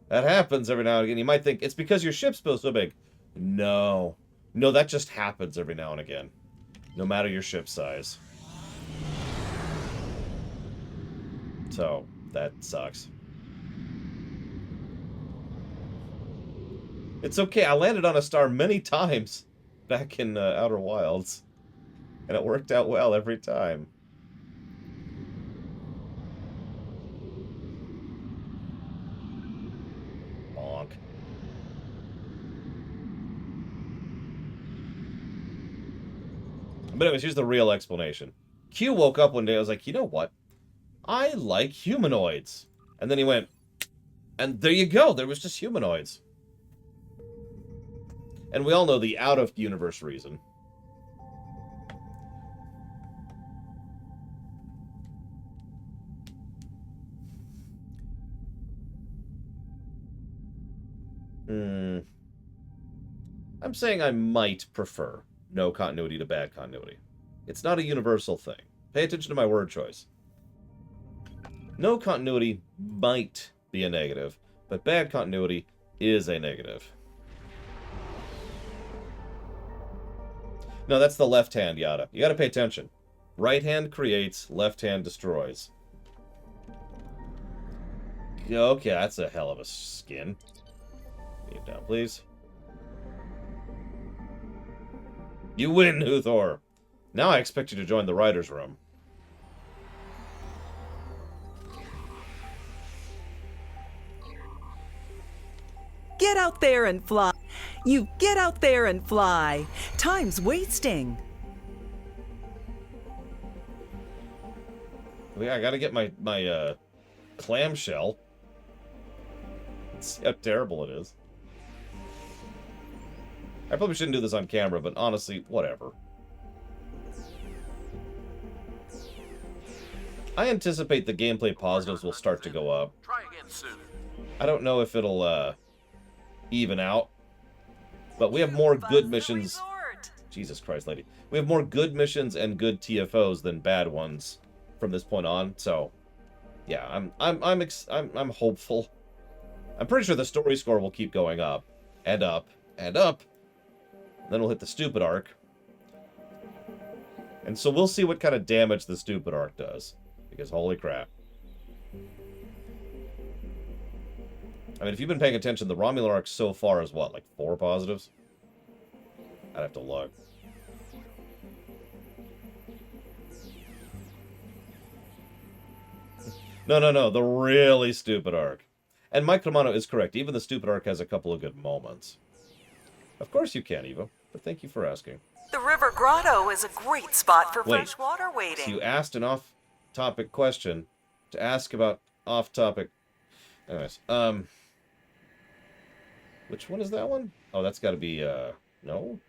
happens every now and again. You might think, it's because your ship's so big. No. No, that just happens every now and again. No matter your ship size. So, that sucks. It's okay, I landed on a star many times back in Outer Wilds. And it worked out well every time. Bonk. But anyways, here's the real explanation. Q woke up one day, I was like, you know what? I like humanoids. And then he went, and there you go, there was just humanoids. And we all know the out-of-universe reason. I'm saying I might prefer no continuity to bad continuity. It's not a universal thing. Pay attention to my word choice. No continuity might be a negative, but bad continuity is a negative. No, that's the left hand yada. You gotta pay attention. Right hand creates, left hand destroys. Okay, that's a hell of a skin. Get it down, please. You win, Huthor! Now I expect you to join the writer's room.
Get out there and fly. You get out there and fly. Time's wasting.
I gotta get my clamshell. See how terrible it is. I probably shouldn't do this on camera, but honestly, whatever. I anticipate the gameplay positives will start to go up.
Try again soon.
I don't know if it'll even out, but we have more good missions. Jesus Christ, lady. We have more good missions and good TFOs than bad ones from this point on. So, yeah, I'm hopeful. I'm pretty sure the story score will keep going up and up and up. Then we'll hit the stupid arc. And so we'll see what kind of damage the stupid arc does. Because holy crap. I mean, if you've been paying attention, the Romulan arc so far is what, like 4 positives? I'd have to look. No, the really stupid arc. And Mike Romano is correct. Even the stupid arc has a couple of good moments. Of course you can, Eva, but thank you for asking.
The River Grotto is a great spot for fresh water waiting.
So you asked an off-topic question to ask about off-topic... Anyways, which one is that one? Oh, that's got to be, no?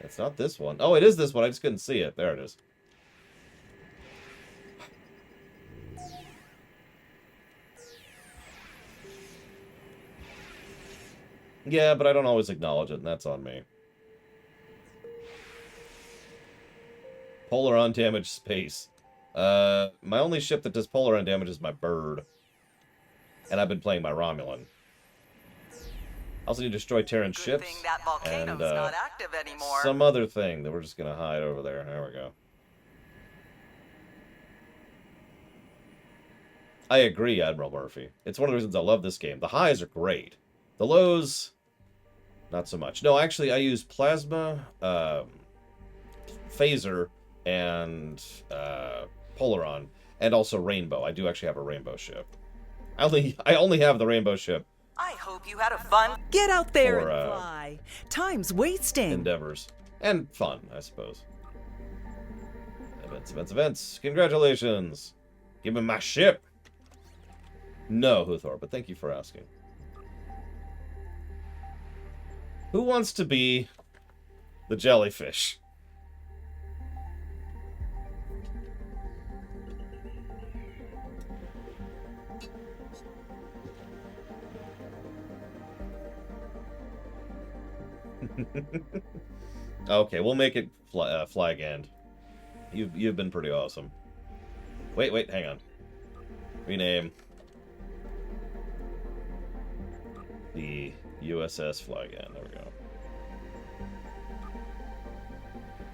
It's not this one. Oh, it is this one. I just couldn't see it. There it is. Yeah, but I don't always acknowledge it, and that's on me. Polar undamaged space. My only ship that does polar undamage is my bird. And I've been playing my Romulan. I also need to destroy Terran ships.
Thing that volcano's
and
not active anymore.
some other thing that we're just gonna hide over there. There we go. I agree, Admiral Murphy. It's one of the reasons I love this game. The highs are great. The lows, not so much. No, actually, I use Plasma, Phaser, and Polaron, and also Rainbow. I do actually have a Rainbow ship. I only have the Rainbow ship.
I hope you had a fun. Get out there
For,
and fly. Time's wasting.
Endeavors. And fun, I suppose. Events, events, events. Congratulations. Give me my ship. No, Huthor, but thank you for asking. Who wants to be the jellyfish? Okay, we'll make it Flag End. You've been pretty awesome. Wait, hang on. Rename the USS Flag End. There we go.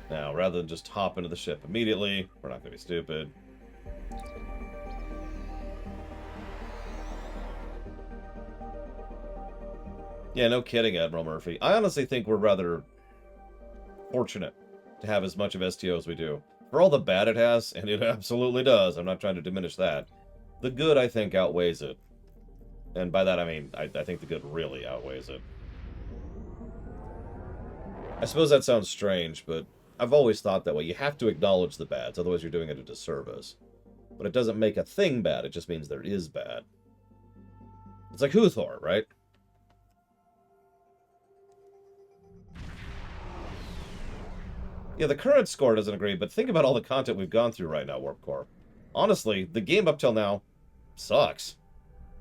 Now, rather than just hop into the ship immediately, we're not going to be stupid. Yeah, no kidding, Admiral Murphy. I honestly think we're rather fortunate to have as much of STO as we do. For all the bad it has, and it absolutely does, I'm not trying to diminish that, the good, I think, outweighs it. And by that, I mean, I think the good really outweighs it. I suppose that sounds strange, but I've always thought that way. You have to acknowledge the bads, otherwise you're doing it a disservice. But it doesn't make a thing bad, it just means there is bad. It's like Huthor, right? Yeah, the current score doesn't agree, but think about all the content we've gone through right now, Warp Core. Honestly, the game up till now sucks.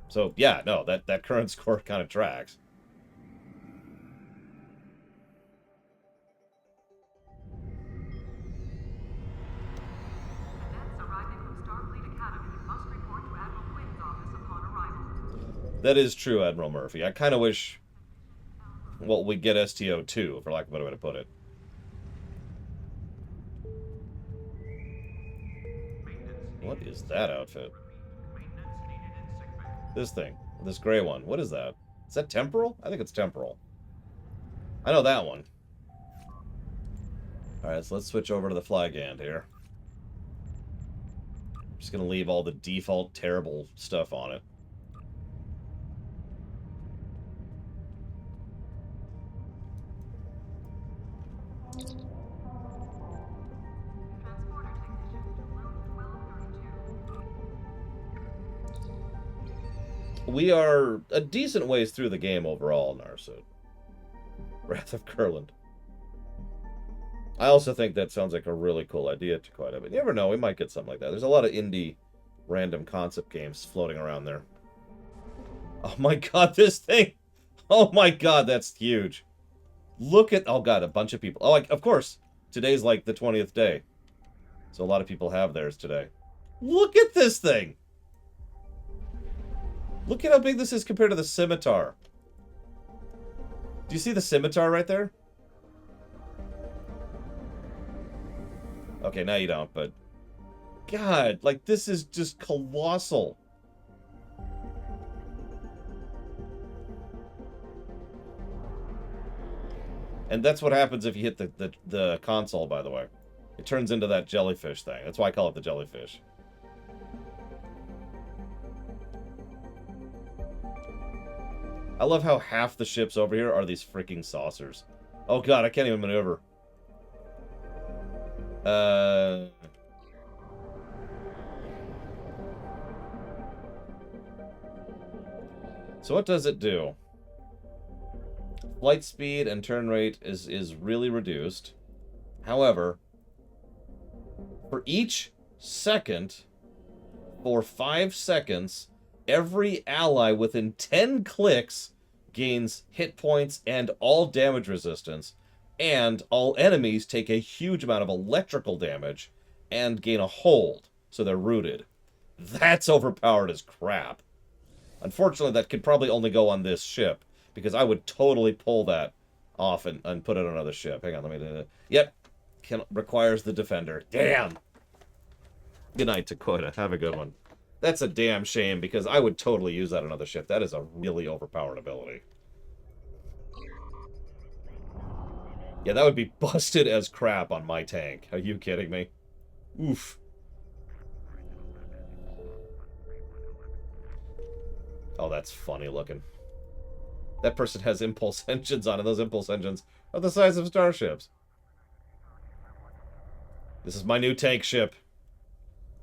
So, yeah, no, that current score kind of tracks. That is true, Admiral Murphy. I kind of wish, well, we'd get STO2, for lack of a better way to put it. What is that outfit? This thing. This gray one. What is that? Is that temporal? I think it's temporal. I know that one. Alright, so let's switch over to the Flag End here. Just gonna leave all the default terrible stuff on it. We are a decent ways through the game overall, Narset. Wrath of Kurland. I also think that sounds like a really cool idea to quite a bit. You never know, we might get something like that. There's a lot of indie random concept games floating around there. Oh my god, this thing! Oh my god, that's huge. Look at... Oh god, a bunch of people. Oh, like, of course, today's like the 20th day. So a lot of people have theirs today. Look at this thing! Look at how big this is compared to the scimitar. Do you see the scimitar right there? Okay, now you don't, but... God, like, this is just colossal. And that's what happens if you hit the console, by the way. It turns into that jellyfish thing. That's why I call it the jellyfish. I love how half the ships over here are these freaking saucers. Oh god, I can't even maneuver. So what does it do? Flight speed and turn rate is really reduced. However, for each second, for 5 seconds, every ally within 10 clicks gains hit points and all damage resistance, and all enemies take a huge amount of electrical damage and gain a hold, so they're rooted. That's overpowered as crap. Unfortunately, that could probably only go on this ship, because I would totally pull that off and put it on another ship. Hang on, let me do that. Yep. Requires the defender. Damn! Good night, Takoida. Have a good one. That's a damn shame, because I would totally use that on another ship. That is a really overpowered ability. Yeah, that would be busted as crap on my tank. Are you kidding me? Oof. Oh, that's funny looking. That person has impulse engines on, and those impulse engines are the size of starships. This is my new tank ship.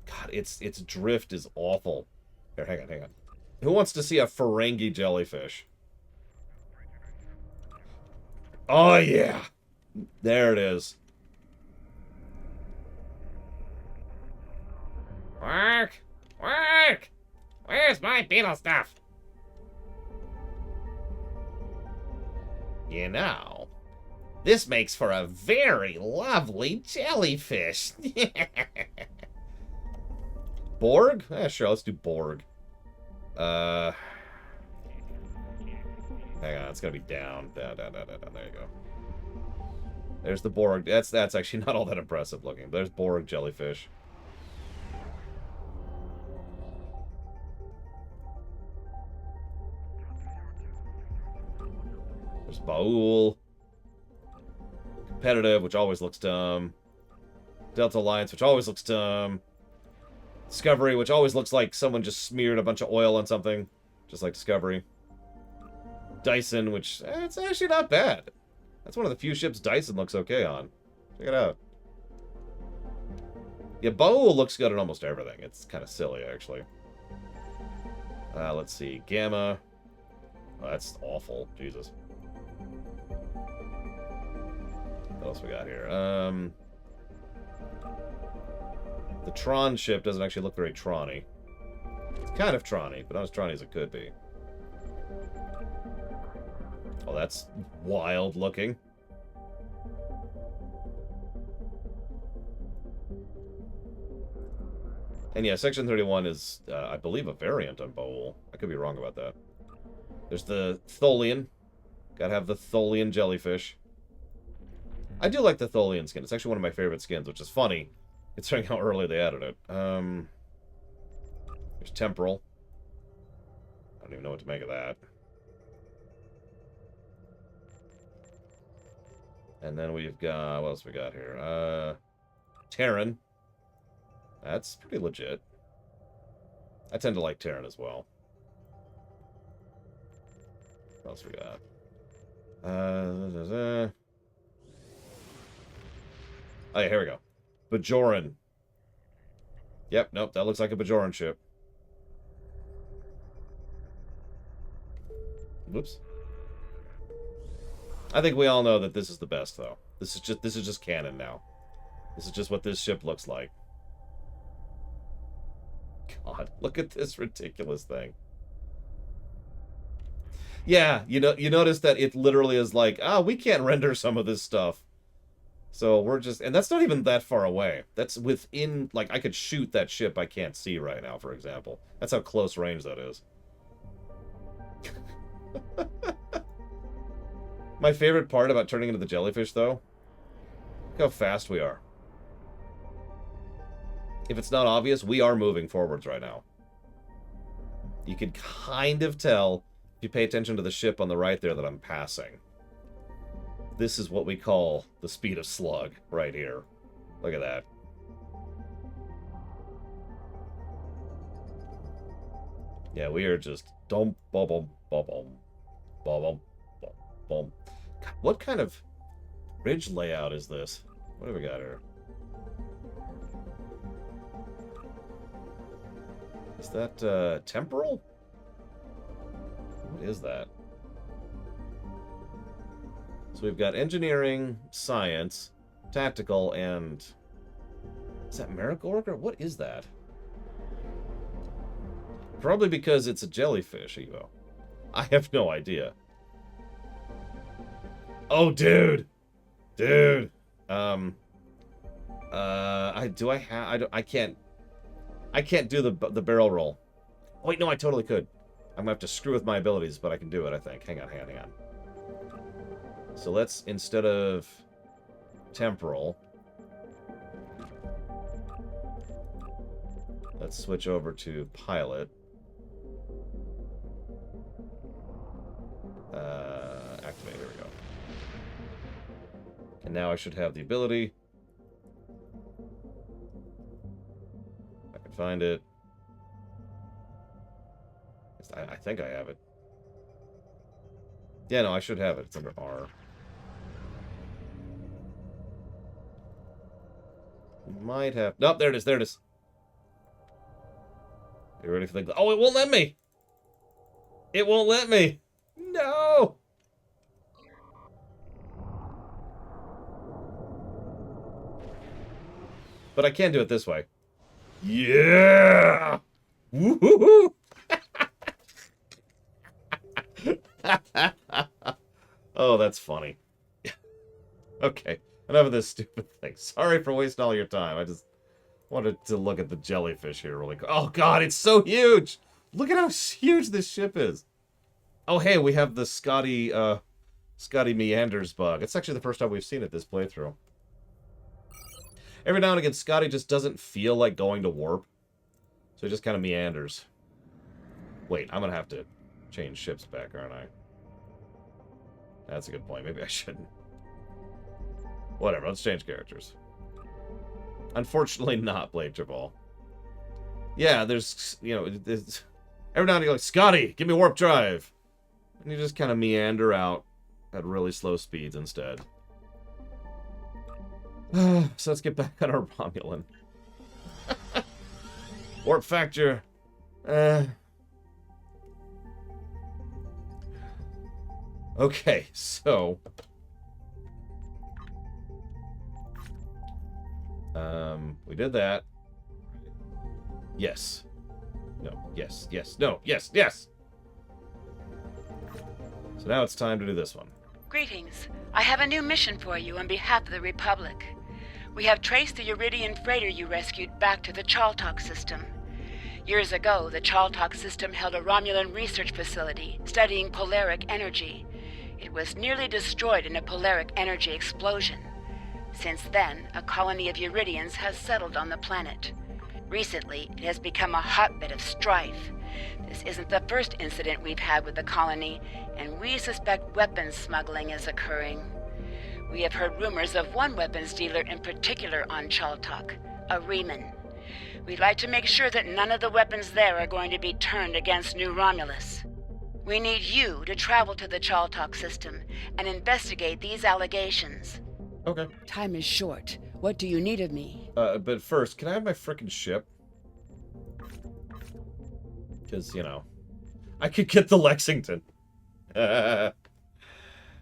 God, its drift is awful. Here, hang on. Who wants to see a Ferengi jellyfish? Oh, yeah. There it is. Work! Work! Where's my beetle stuff? You know, this makes for a very lovely jellyfish. Borg? Yeah, sure, let's do Borg. Hang on, it's gonna be down. Down. There you go. There's the Borg. That's actually not all that impressive looking. There's Borg jellyfish. There's Baul. Competitive, which always looks dumb. Delta Alliance, which always looks dumb. Discovery, which always looks like someone just smeared a bunch of oil on something. Just like Discovery. Dyson, which, it's actually not bad. That's one of the few ships Dyson looks okay on. Check it out. Yeah, Baul looks good on almost everything. It's kind of silly, actually. Let's see. Gamma. Oh, that's awful. Jesus. What else we got here? The Tron ship doesn't actually look very Tron-y. It's kind of Tron-y, but not as Tron-y as it could be. Oh, that's wild looking. And yeah, Section 31 is, I believe, a variant on Baul. I could be wrong about that. There's the Tholian. Gotta have the Tholian jellyfish. I do like the Tholian skin. It's actually one of my favorite skins, which is funny, considering how early they added it. There's Temporal. I don't even know what to make of that. And then we've got... what else we got here? Terran. That's pretty legit. I tend to like Terran as well. What else we got? Oh, yeah, here we go. Bajoran. Yep, nope, that looks like a Bajoran ship. Whoops. I think we all know that this is the best, though. This is just canon now. This is just what this ship looks like. God, look at this ridiculous thing. Yeah, you notice that it literally is like, we can't render some of this stuff. So we're just, and that's not even that far away. That's within, like, I could shoot that ship I can't see right now, for example. That's how close range that is. My favorite part about turning into the jellyfish, though, look how fast we are. If it's not obvious, we are moving forwards right now. You can kind of tell, if you pay attention to the ship on the right there, that I'm passing. This is what we call the speed of slug, right here. Look at that. Yeah, we are just dum bum bum bum bum bum bum. What kind of ridge layout is this? What do we got here? Is that temporal? What is that? So we've got engineering, science, tactical, and... is that Merigorg? What is that? Probably because it's a jellyfish, Evo. I have no idea. Oh, dude. Dude. I can't do the barrel roll. Oh, wait, no, I totally could. I'm gonna have to screw with my abilities, but I can do it, I think. Hang on. So let's, instead of temporal, let's switch over to pilot. Activate, here we go. And now I should have the ability. I can find it. I think I have it. Yeah, no, I should have it. It's under R. Might have... Nope, there it is, there it is. You ready for the... Oh, it won't let me! It won't let me! No! But I can do it this way. Yeah! Woohoo! Oh, that's funny. Okay, enough of this stupid thing. Sorry for wasting all your time. I just wanted to look at the jellyfish here really quick. Oh god, it's so huge! Look at how huge this ship is. Oh hey, we have the Scotty meanders bug. It's actually the first time we've seen it this playthrough. Every now and again, Scotty just doesn't feel like going to warp. So he just kind of meanders. Wait, I'm gonna have to change ships back, aren't I? That's a good point. Maybe I shouldn't. Whatever, let's change characters. Unfortunately not Blade Tribal. Yeah, there's, you know, every now and then you're like, Scotty, give me warp drive. And you just kind of meander out at really slow speeds instead. So let's get back on our Romulan. Warp factor. Okay, so... we did that. Yes. No. Yes. Yes. No. Yes. Yes! So now it's time to do this one.
Greetings. I have a new mission for you on behalf of the Republic. We have traced the Uridian freighter you rescued back to the Chaltok system. Years ago, the Chaltok system held a Romulan research facility studying polaric energy. It was nearly destroyed in a polaric energy explosion. Since then, a colony of Uridians has settled on the planet. Recently, it has become a hotbed of strife. This isn't the first incident we've had with the colony, and we suspect weapons smuggling is occurring. We have heard rumors of one weapons dealer in particular on Chaltok, a Reman. We'd like to make sure that none of the weapons there are going to be turned against New Romulus. We need you to travel to the Chaltok system and investigate these allegations.
Okay.
Time is short. What do you need of me?
But first, can I have my frickin' ship? Because, you know, I could get the Lexington.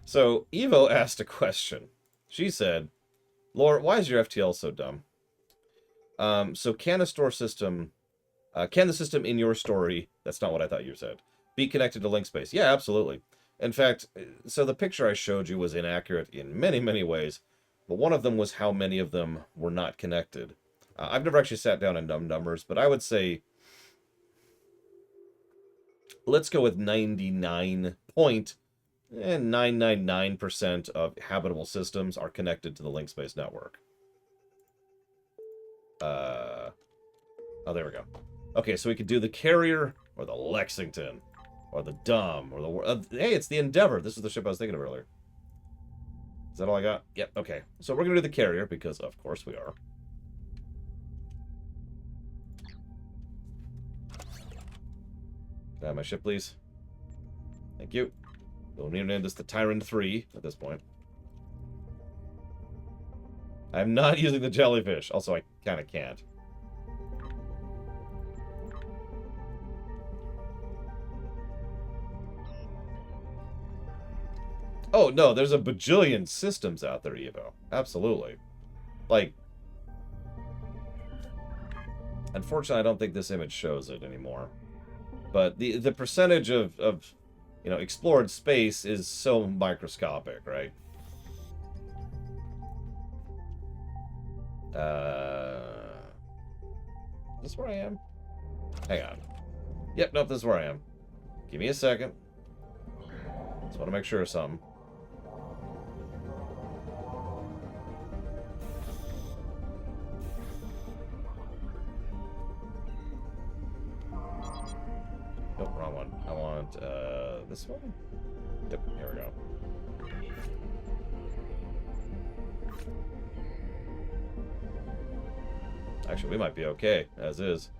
So, Evo asked a question. She said, Lore, why is your FTL so dumb? So can the system in your story, that's not what I thought you said, be connected to link space? Yeah, absolutely. In fact, so the picture I showed you was inaccurate in many, many ways, but one of them was how many of them were not connected. I've never actually sat down and done numbers, but I would say, let's go with 99.999% of habitable systems are connected to the link space network. Oh, there we go. Okay, so we could do the Carrier, or the Lexington, or the Dumb, or the... hey, it's the Endeavor. This is the ship I was thinking of earlier. Is that all I got? Yep, okay. So we're going to do the Carrier, because of course we are. Can I have my ship, please? Thank you. We'll name this the Tyrant 3 at this point. I'm not using the jellyfish. Also, I kind of can't. Oh, no, there's a bajillion systems out there, Evo. Absolutely. Like, unfortunately, I don't think this image shows it anymore. But the percentage of you know, explored space is so microscopic, right? Is this where I am? Hang on. Yep, nope, this is where I am. Give me a second. Just want to make sure of something. Nope, wrong one. I want, this one? Yep, here we go. Actually, we might be okay, as is.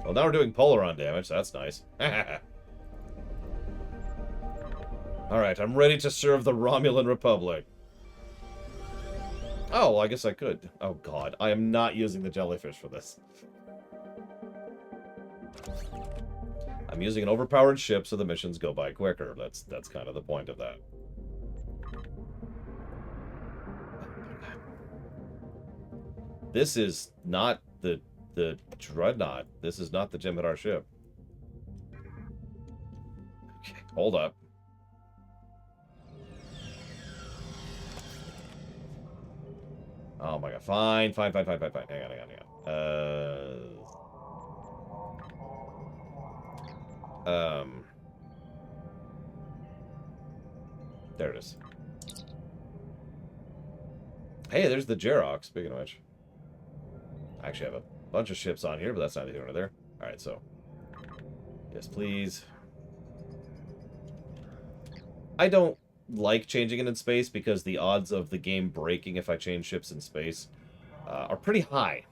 Well, now we're doing Polaron damage, so that's nice. Alright, I'm ready to serve the Romulan Republic. Oh, well, I guess I could. Oh, God. I am not using the jellyfish for this. I'm using an overpowered ship so the missions go by quicker. That's kind of the point of that. This is not the Dreadnought. This is not the Gemini ship. Okay, hold up. Oh my god. Fine. Hang on. There it is. Hey, there's the Jarok, speaking of which. I actually have a bunch of ships on here, but that's neither here nor there. Alright, so. Yes, please. I don't like changing it in space because the odds of the game breaking if I change ships in space are pretty high.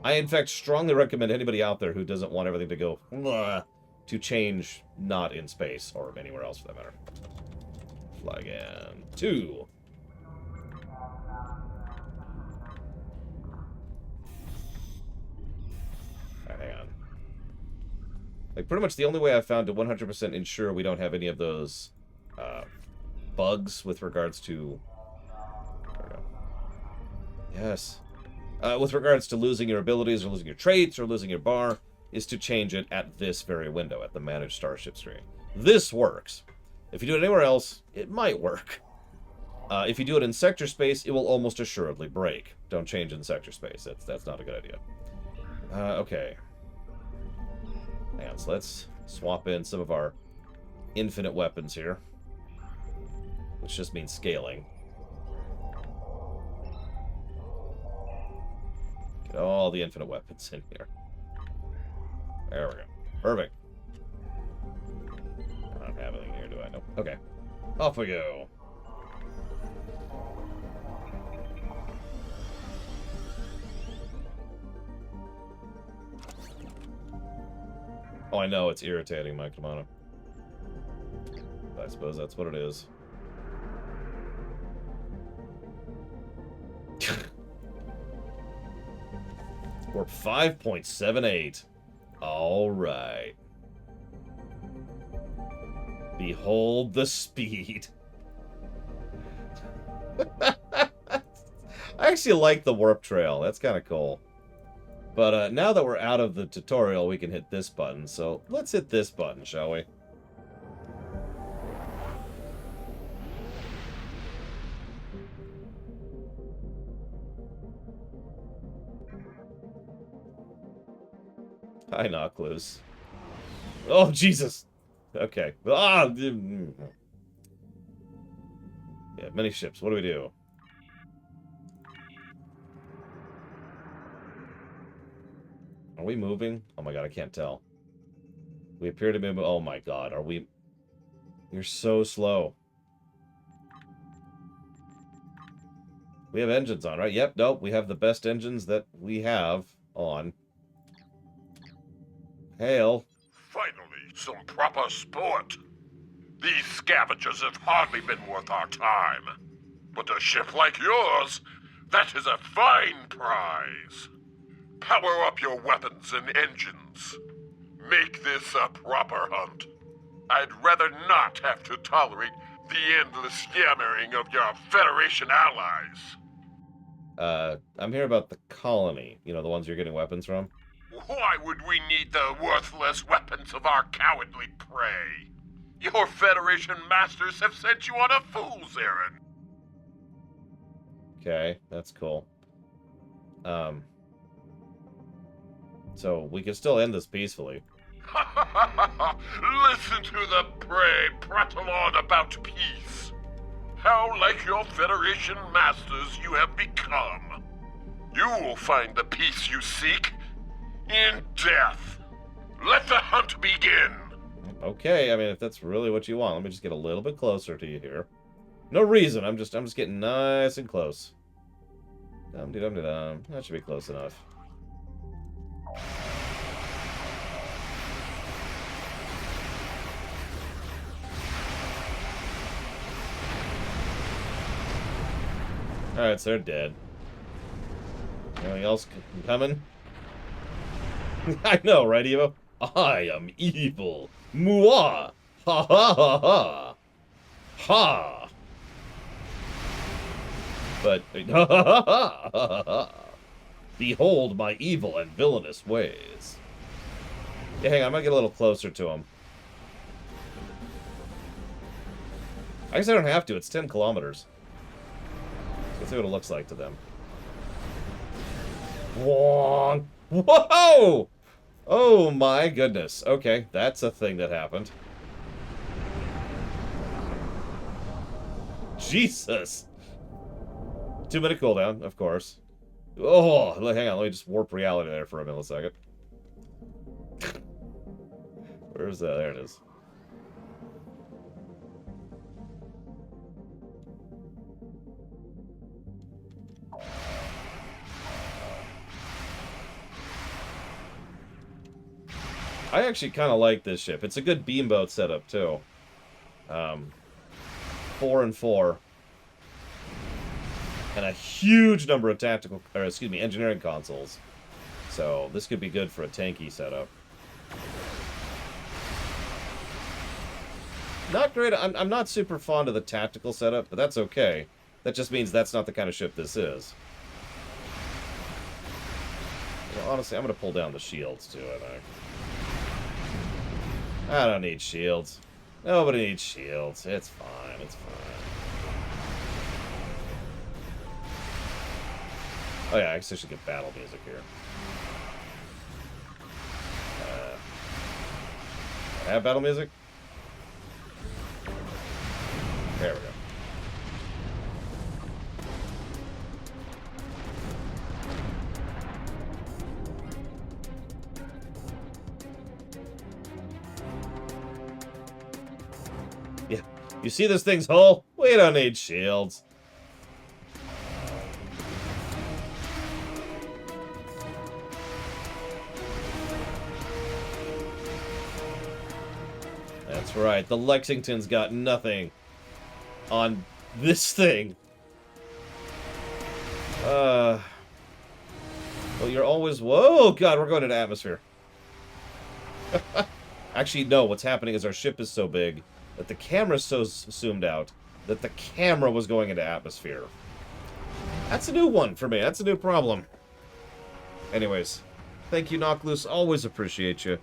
I, in fact, strongly recommend anybody out there who doesn't want everything to go to change not in space, or anywhere else for that matter. Flag in 2. Hang on. Like, pretty much the only way I've found to 100% ensure we don't have any of those bugs with regards to... There we go. Yes. With regards to losing your abilities or losing your traits or losing your bar is to change it at this very window, at the Manage Starship screen. This works. If you do it anywhere else, it might work. If you do it in sector space, it will almost assuredly break. Don't change in sector space. That's not a good idea. Okay. Hang on, so let's swap in some of our infinite weapons here. Which just means scaling. Get all the infinite weapons in here. There we go. Perfect. I don't have anything here, do I? Nope. Okay. Off we go. Oh, I know, it's irritating, Mike Romano. But I suppose that's what it is. We're 5.78. Alright. Behold the speed. I actually like the warp trail. That's kind of cool. But now that we're out of the tutorial, we can hit this button. So let's hit this button, shall we? Hi, Knockloose. Oh, Jesus! Okay. Ah! Yeah, many ships. What do we do? Are we moving? Oh my god, I can't tell. We appear to be... Oh my god, are we... You're so slow. We have engines on, right? Yep, nope, we have the best engines that we have on. Hail.
Finally, some proper sport. These scavengers have hardly been worth our time. But a ship like yours, that is a fine prize. Power up your weapons and engines. Make this a proper hunt. I'd rather not have to tolerate the endless yammering of your Federation allies.
I'm here about the colony. You know, the ones you're getting weapons from?
Why would we need the worthless weapons of our cowardly prey? Your Federation masters have sent you on a fool's errand.
Okay, that's cool. So we can still end this peacefully.
Listen to the prey prattle on about peace. How like your Federation masters you have become. You will find the peace you seek in death. Let the hunt begin.
Okay, I mean, if that's really what you want, let me just get a little bit closer to you here. No reason, I'm just getting nice and close. Dum-de-dum-de-dum. That should be close enough. Alright, so they're dead. Anything else coming? I know, right, Evo? I am evil. Mwah! Ha ha ha ha! Ha! But, ha ha ha ha ha ha! Behold my evil and villainous ways. Yeah, hang on, I'm gonna get a little closer to him. I guess I don't have to, it's 10 kilometers. Let's see what it looks like to them. Whoa! Whoa! Oh my goodness. Okay, that's a thing that happened. Jesus! 2-minute cooldown, of course. Oh, hang on, let me just warp reality there for a millisecond. Where's that? There it is. I actually kind of like this ship. It's a good beamboat setup, too. 4 and 4. And a huge number of tactical, or excuse me, engineering consoles. So this could be good for a tanky setup. Not great. I'm not super fond of the tactical setup, but that's okay. That just means that's not the kind of ship this is. Well, honestly, I'm going to pull down the shields, too, I think. I don't need shields. Nobody needs shields. It's fine. It's fine. Oh yeah, I guess I should get battle music here. I have battle music? There we go. Yeah, you see this thing's hull? We don't need shields. That's right, the Lexington's got nothing on this thing. Well, you're always... Whoa, God, we're going into atmosphere. Actually, no, what's happening is our ship is so big that the camera's so zoomed out that the camera was going into atmosphere. That's a new one for me. That's a new problem. Anyways, thank you, Knockloose. Always appreciate you.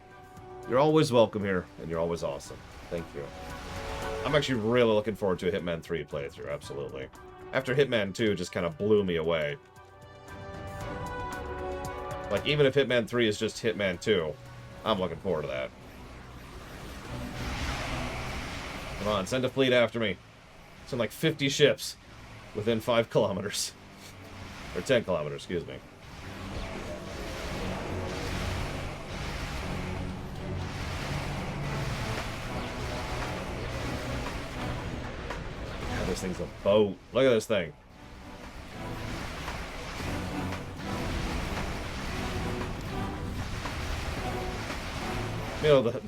You're always welcome here, and you're always awesome. Thank you. I'm actually really looking forward to a Hitman 3 playthrough, absolutely. After Hitman 2 just kind of blew me away. Like, even if Hitman 3 is just Hitman 2, I'm looking forward to that. Come on, send a fleet after me. Send like 50 ships within 5 kilometers. Or 10 kilometers, excuse me. God, this thing's a boat. Look at this thing. You know,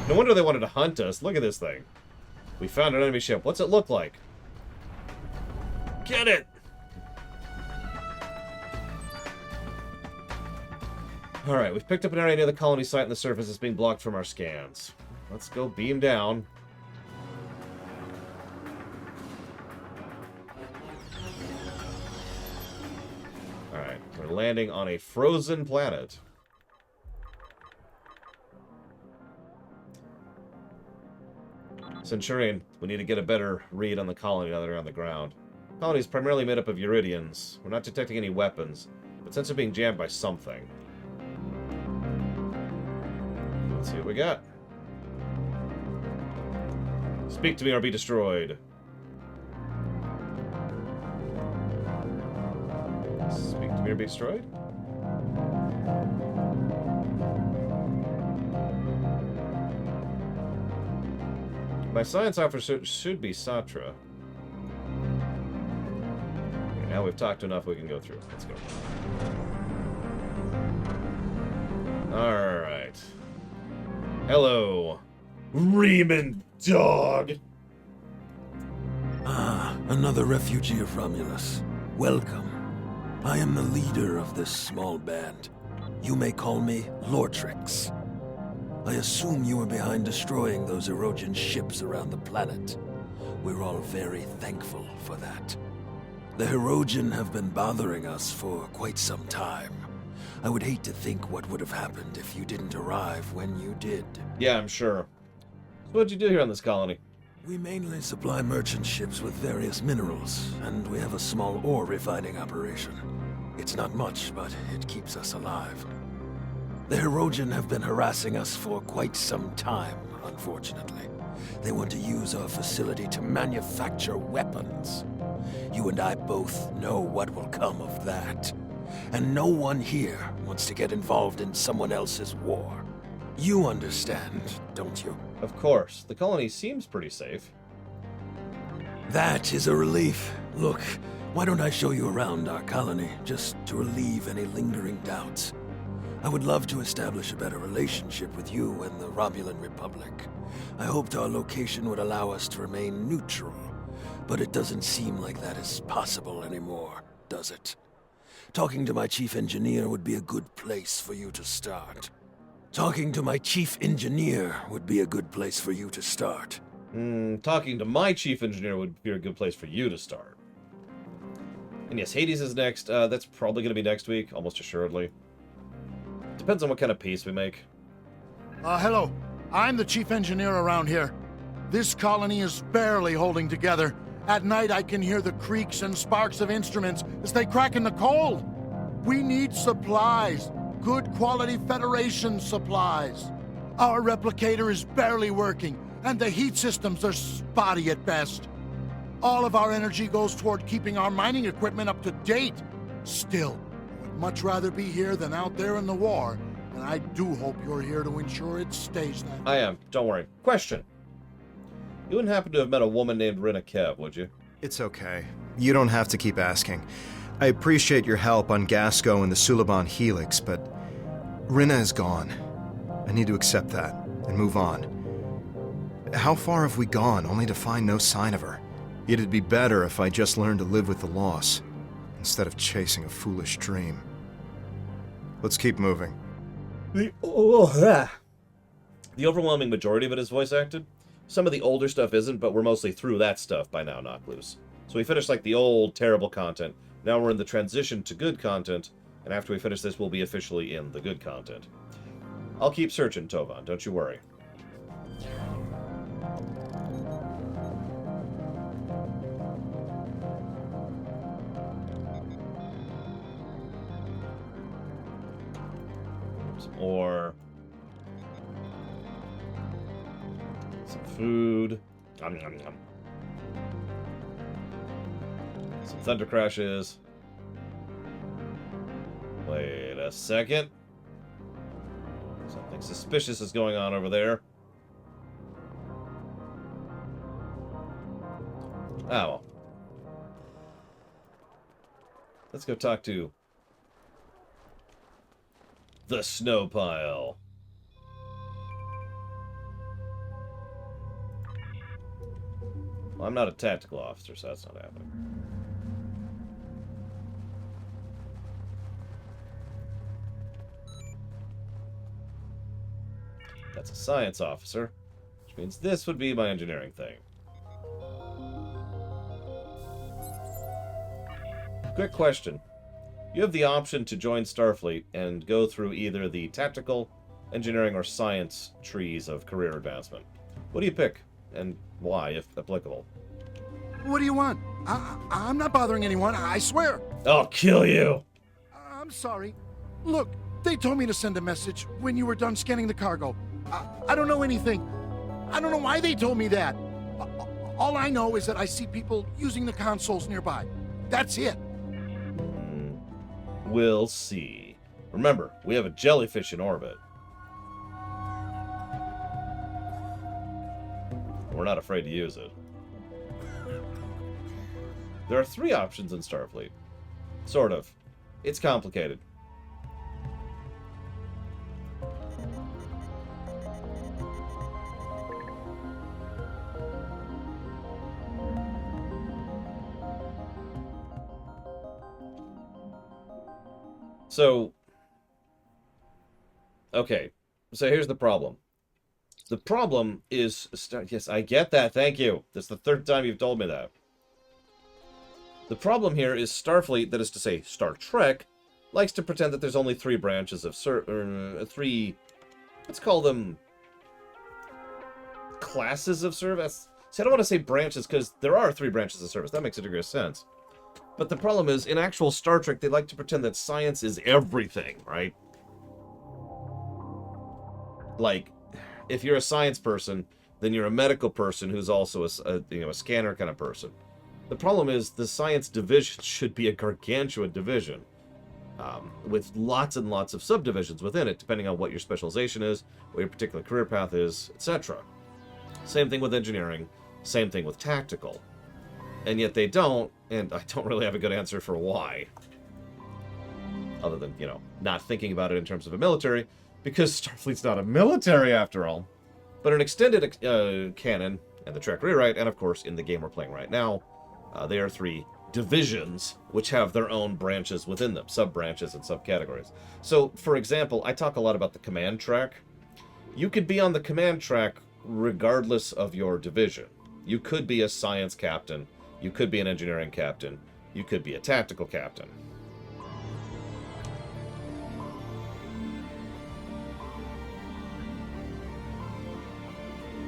no wonder they wanted to hunt us. Look at this thing. We found an enemy ship. What's it look like? Get it! Alright, we've picked up an area near the colony site, and the surface is being blocked from our scans. Let's go beam down. Alright, we're landing on a frozen planet. Centurion, we need to get a better read on the colony now that they're on the ground. The colony is primarily made up of Uridians. We're not detecting any weapons, but sense they're being jammed by something. Let's see what we got. Speak to me or be destroyed. Speak to me or be destroyed? My science officer should be Satra. Okay, now we've talked enough, we can go through. Let's go. Alright. Hello, Riemann dog.
Ah, another refugee of Romulus. Welcome. I am the leader of this small band. You may call me Lortrix. I assume you were behind destroying those Erogen ships around the planet. We're all very thankful for that. The Erogen have been bothering us for quite some time. I would hate to think what would have happened if you didn't arrive when you did.
Yeah, I'm sure. So what'd you do here on this colony?
We mainly supply merchant ships with various minerals, and we have a small ore refining operation. It's not much, but it keeps us alive. The Erogen have been harassing us for quite some time, unfortunately. They want to use our facility to manufacture weapons. You and I both know what will come of that. And no one here wants to get involved in someone else's war. You understand, don't you?
Of course. The colony seems pretty safe.
That is a relief. Look, why don't I show you around our colony, just to relieve any lingering doubts? I would love to establish a better relationship with you and the Romulan Republic. I hoped our location would allow us to remain neutral, but it doesn't seem like that is possible anymore, does it? Talking to my chief engineer would be a good place for you to start. Talking to my chief engineer would be a good place for you to start.
Talking to my chief engineer would be a good place for you to start. And yes, Hades is next. That's probably going to be next week, almost assuredly. Depends on what kind of peace we make.
Hello. I'm the chief engineer around here. This colony is barely holding together. At night I can hear the creaks and sparks of instruments as they crack in the cold. We need supplies. Good quality Federation supplies. Our replicator is barely working, and the heat systems are spotty at best. All of our energy goes toward keeping our mining equipment up to date. Still, I would much rather be here than out there in the war, and I do hope you're here to ensure it stays that way.
I am. Don't worry. Question. You wouldn't happen to have met a woman named Rina Kev, would you?
It's okay. You don't have to keep asking. I appreciate your help on Gasco and the Suliban Helix, but Rina is gone. I need to accept that and move on. How far have we gone only to find no sign of her? It'd be better if I just learned to live with the loss, instead of chasing a foolish dream. Let's keep moving.
The overwhelming majority of it is voice acted. Some of the older stuff isn't, but we're mostly through that stuff by now, Knock Loose. So we finished like the old, terrible content. Now we're in the transition to good content, and after we finish this, we'll be officially in the good content. I'll keep searching, Tovan, don't you worry. Some ore. Some food. Nom, nom, nom. Some thunder crashes. Wait a second. Something suspicious is going on over there. Oh, well. Let's go talk to the snow pile. Well, I'm not a tactical officer, so that's not happening. That's a science officer, which means this would be my engineering thing. Quick question. You have the option to join Starfleet and go through either the tactical, engineering, or science trees of career advancement. What do you pick? And Why, if applicable?
What do you want? I'm not bothering anyone, I swear.
I'll kill you!
I'm sorry. Look, they told me to send a message when you were done scanning the cargo. I don't know anything. I don't know why they told me that. All I know is that I see people using the consoles nearby. That's it.
We'll see. Remember, we have a jellyfish in orbit. We're not afraid to use it. There are 3 options in Starfleet. Sort of. It's complicated. So, okay. So here's the problem. The problem is... Yes, I get that. Thank you. That's the 3rd time you've told me that. The problem here is Starfleet, that is to say, Star Trek, likes to pretend that there's only 3 branches of 3... Let's call them... classes of service? See, I don't want to say branches, because there are 3 branches of service. That makes a degree of sense. But the problem is, in actual Star Trek, they like to pretend that science is everything, right? Like, if you're a science person, then you're a medical person who's also a scanner kind of person. The problem is, the science division should be a gargantuan division, with lots and lots of subdivisions within it, depending on what your specialization is, what your particular career path is, etc. Same thing with engineering, same thing with tactical. And yet they don't, and I don't really have a good answer for why. Other than, you know, not thinking about it in terms of a military, because Starfleet's not a military after all. But an extended canon, and the Trek rewrite, and of course in the game we're playing right now, they are 3 divisions, which have their own branches within them, sub-branches and subcategories. So, for example, I talk a lot about the command track. You could be on the command track regardless of your division. You could be a science captain, you could be an engineering captain, you could be a tactical captain.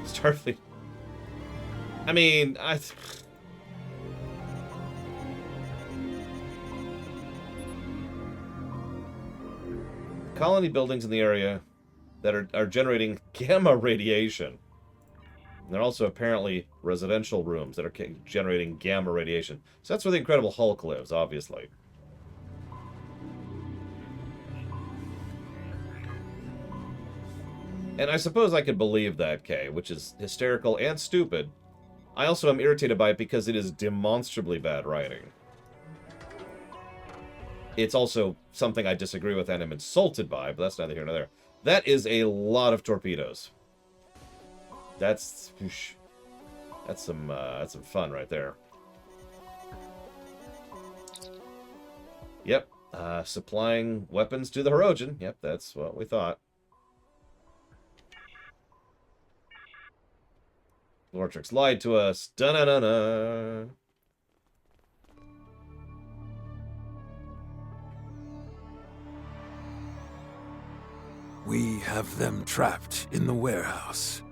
Starfleet. I mean, colony buildings in the area that are generating gamma radiation. And they're also apparently residential rooms that are generating gamma radiation. So that's where the Incredible Hulk lives, obviously. And I suppose I could believe that, Kay, which is hysterical and stupid. I also am irritated by it because it is demonstrably bad writing. It's also something I disagree with and am insulted by, but that's neither here nor there. That is a lot of torpedoes. That's some fun right there. Yep, supplying weapons to the Hirogen. Yep, that's what we thought. Lortrix lied to us. Da-na-na-na.
We have them trapped in the warehouse.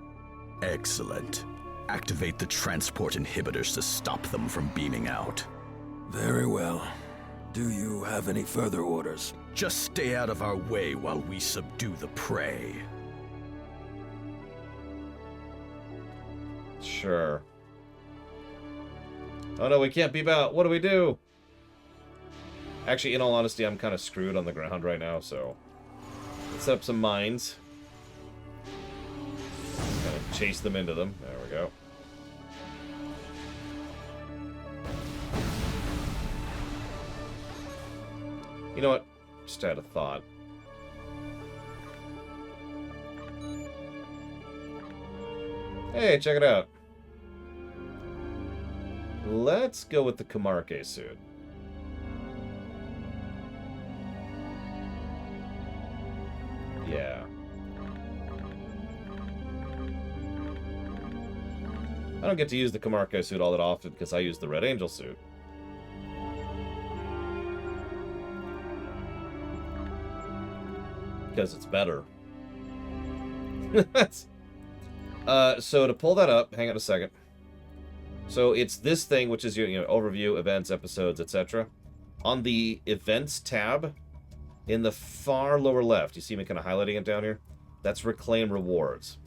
Excellent. Activate the transport inhibitors to stop them from beaming out.
Very well. Do you have any further orders?
Just stay out of our way while we subdue the prey.
Sure. Oh no, we can't beam out. What do we do? Actually, in all honesty, I'm kind of screwed on the ground right now, so... Let's set up some mines. Kind of chase them into them. There we go. You know what? Just had a thought. Hey, check it out. Let's go with the Camarque suit. Yeah. I don't get to use the Camarque suit all that often because I use the Red Angel suit. Because it's better. So to pull that up, hang on a second. So it's this thing, which is your overview, events, episodes, etc. On the events tab, in the far lower left, you see me kind of highlighting it down here? That's reclaim rewards.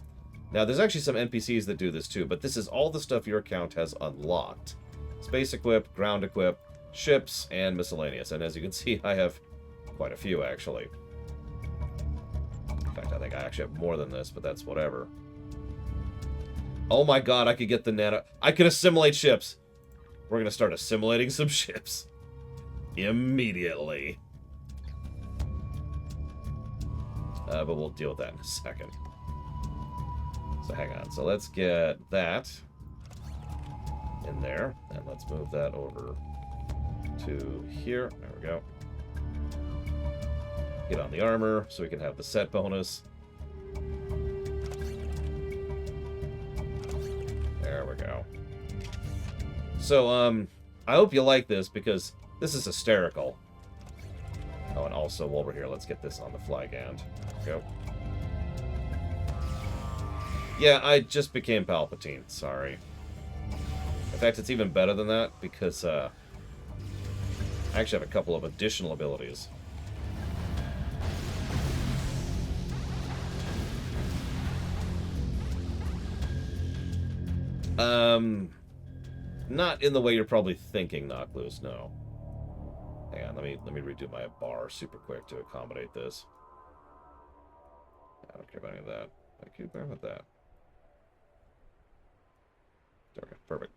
Now, there's actually some NPCs that do this too, but this is all the stuff your account has unlocked. Space equip, ground equip, ships, and miscellaneous. And as you can see, I have quite a few, actually. In fact, I think I actually have more than this, but that's whatever. Oh my god, I could get the nano... I could assimilate ships! We're gonna start assimilating some ships. Immediately. But we'll deal with that in a second. So hang on. So let's get that in there. And let's move that over to here. There we go. Get on the armor so we can have the set bonus. There we go. So, I hope you like this because this is hysterical. Oh, and also, while we're here, let's get this on the Flygand. Go. Yeah, I just became Palpatine. Sorry. In fact, it's even better than that because, I actually have a couple of additional abilities. Not in the way you're probably thinking, Knock Loose, no. Hang on, let me redo my bar super quick to accommodate this. I don't care about any of that. I keep going with that. There we go, perfect.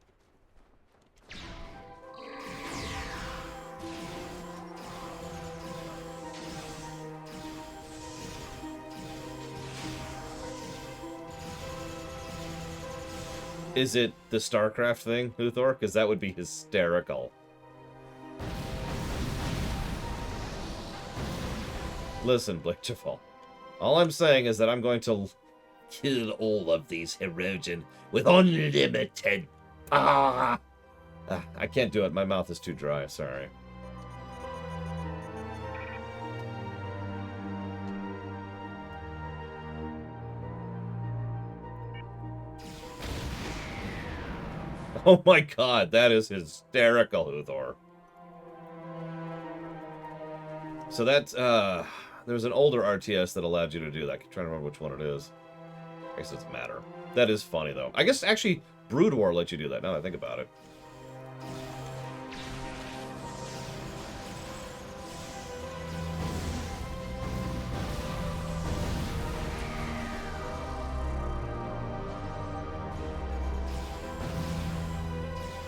Is it the StarCraft thing, Luthor? Because that would be hysterical. Listen, Blake Jafal. All I'm saying is that I'm going to kill all of these Herodian with unlimited power. I can't do it. My mouth is too dry. Sorry. Oh my god, that is hysterical, Luthor. So that's, there's an older RTS that allowed you to do that. I'm trying to remember which one it is. I guess it doesn't matter. That is funny, though. I guess, actually, Brood War let you do that, now that I think about it.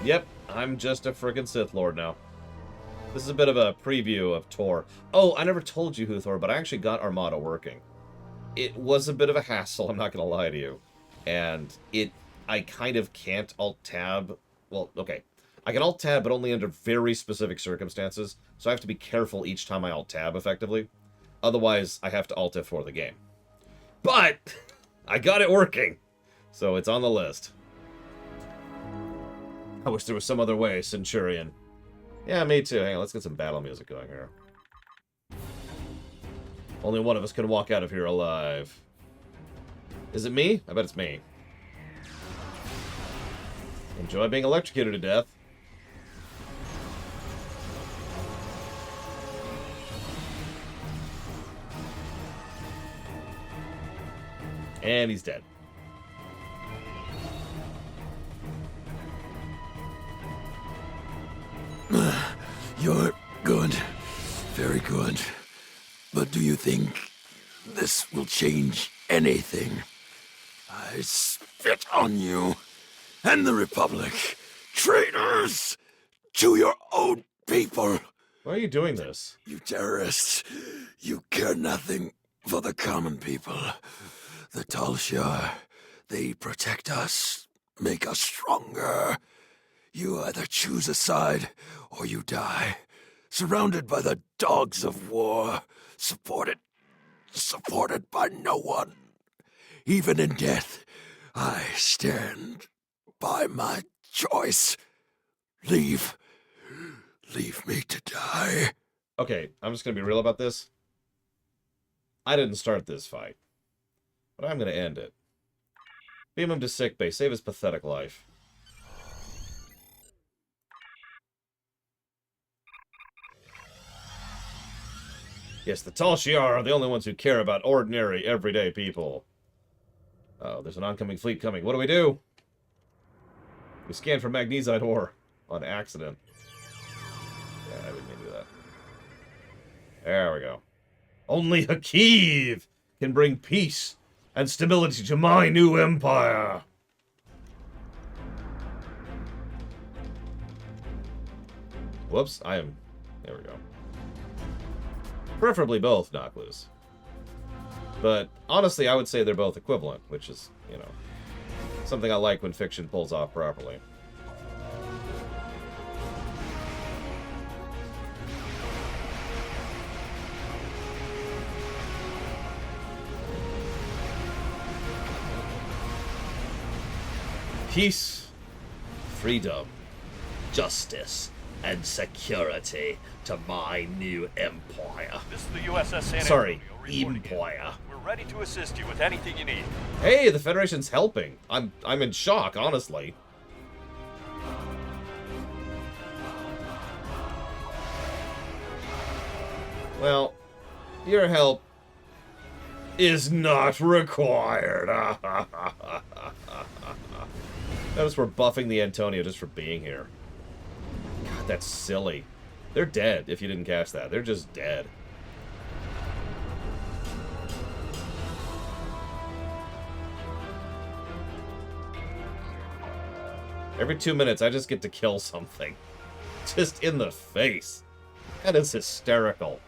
Yep, I'm just a frickin' Sith Lord now. This is a bit of a preview of Tor. Oh, I never told you, Huthor, but I actually got Armada working. It was a bit of a hassle, I'm not going to lie to you. And I kind of can't Alt-Tab. Well, okay. I can Alt-Tab, but only under very specific circumstances. So I have to be careful each time I Alt-Tab, effectively. Otherwise, I have to Alt F4 the game. But I got it working. So it's on the list. I wish there was some other way, Centurion. Yeah, me too. Hang on, let's get some battle music going here. Only one of us can walk out of here alive. Is it me? I bet it's me. Enjoy being electrocuted to death. And he's dead.
You're good. Very good. But do you think this will change anything? I spit on you and the Republic. Traitors to your own people.
Why are you doing this?
You terrorists. You care nothing for the common people. The Talshar, they protect us, make us stronger. You either choose a side, or you die. Surrounded by the dogs of war. Supported by no one. Even in death, I stand by my choice. Leave me to die.
Okay, I'm just gonna be real about this. I didn't start this fight. But I'm gonna end it. Beam him to sickbay, save his pathetic life. Yes, the Tal Shiar are the only ones who care about ordinary, everyday people. Oh, there's an oncoming fleet coming. What do? We scan for magnesite ore on accident. Yeah, I didn't mean to do that. There we go. Only Hakiv can bring peace and stability to my new empire. Whoops, there we go. Preferably both, knock loose. But honestly, I would say they're both equivalent, which is, you know, something I like when fiction pulls off properly. Peace, freedom, justice, and security to my new empire.
This is the USS San
Sorry,
Antonio,
empire.
We're ready to assist you with anything you need.
Hey, the Federation's helping. I'm in shock, honestly. Well, your help is not required. Notice we're buffing the Antonio just for being here. God, that's silly. They're dead, if you didn't catch that. They're just dead. Every 2 minutes, I just get to kill something. Just in the face. That is hysterical.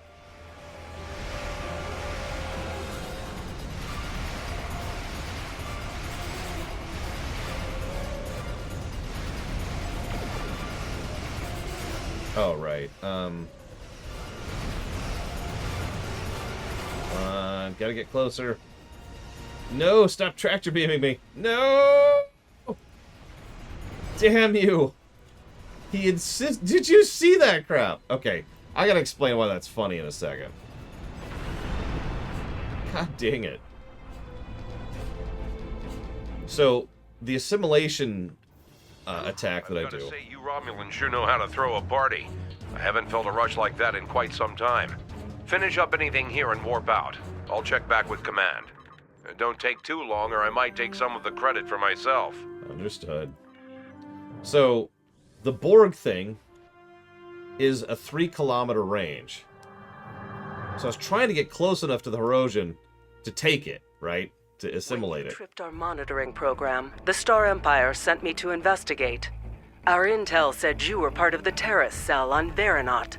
Oh, right. Gotta get closer. No, stop tractor beaming me. No! Damn you. He insists. Did you see that crap? Okay, I gotta explain why that's funny in a second. God dang it. So, the assimilation attack that I do.
Say, you Romulans sure know how to throw a party. I haven't felt a rush like that in quite some time. Finish up anything here and warp out. I'll check back with command. Don't take too long or I might take some of the credit for myself.
Understood. So, the Borg thing is a 3-kilometer range. So I was trying to get close enough to the Herosian to take it, right? To assimilate it.
Tripped our monitoring program. The Star Empire sent me to investigate. Our intel said you were part of the terrorist cell on Veranot,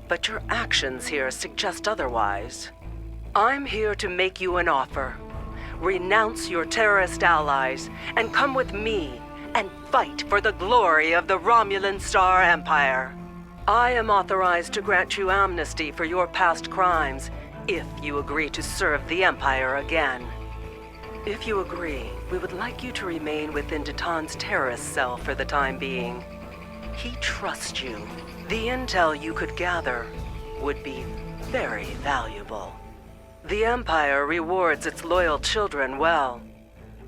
but your actions here suggest otherwise. I'm here to make you an offer. Renounce your terrorist allies and come with me and fight for the glory of the Romulan Star Empire. I am authorized to grant you amnesty for your past crimes if you agree to serve the Empire again. If you agree, we would like you to remain within Datan's terrorist cell for the time being. He trusts you. The intel you could gather would be very valuable. The Empire rewards its loyal children well,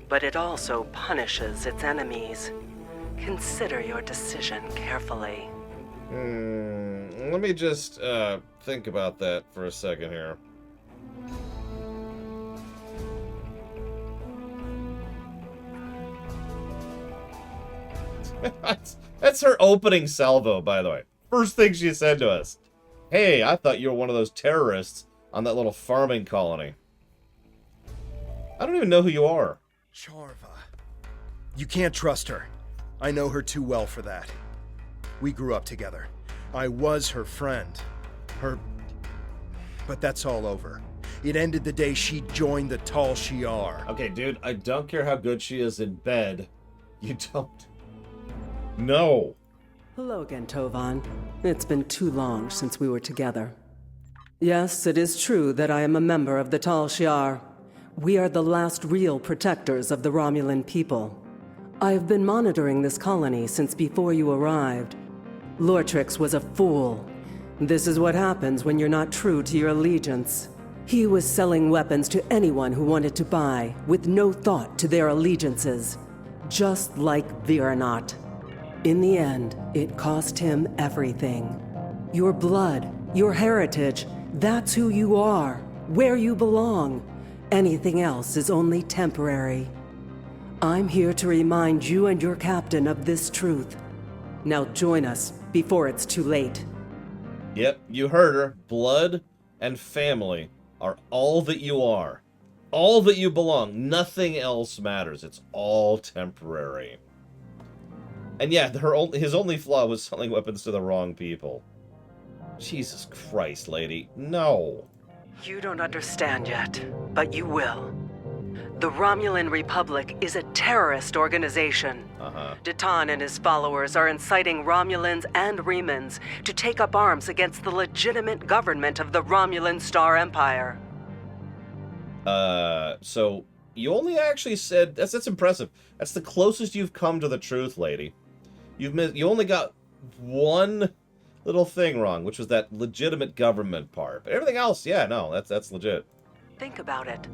but it also punishes its enemies. Consider your decision carefully.
Let me just think about that for a second here. That's her opening salvo, by the way. First thing she said to us. Hey, I thought you were one of those terrorists on that little farming colony. I don't even know who you are.
Charva. You can't trust her. I know her too well for that. We grew up together. I was her friend. But that's all over. It ended the day she joined the Tal Shiar.
Okay, dude, I don't care how good she is in bed. You don't. No.
Hello again, Tovan. It's been too long since we were together. Yes, it is true that I am a member of the Tal Shiar. We are the last real protectors of the Romulan people. I have been monitoring this colony since before you arrived. Lortrix was a fool. This is what happens when you're not true to your allegiance. He was selling weapons to anyone who wanted to buy, with no thought to their allegiances. Just like Veranot. In the end, it cost him everything. Your blood, your heritage, That's who you are, where you belong. Anything else is only temporary. I'm here to remind you and your captain of this truth. Now join us before it's too late.
Yep, you heard her. Blood and family are all that you are. All that you belong. Nothing else matters. It's all temporary. And yeah, his only flaw was selling weapons to the wrong people. Jesus Christ, lady. No.
You don't understand yet, but you will. The Romulan Republic is a terrorist organization. Datan and his followers are inciting Romulans and Remans to take up arms against the legitimate government of the Romulan Star Empire.
So you only actually said that's impressive. That's the closest you've come to the truth, lady. You only got one little thing wrong, which was that legitimate government part. But everything else, yeah, no, that's legit.
Think about it.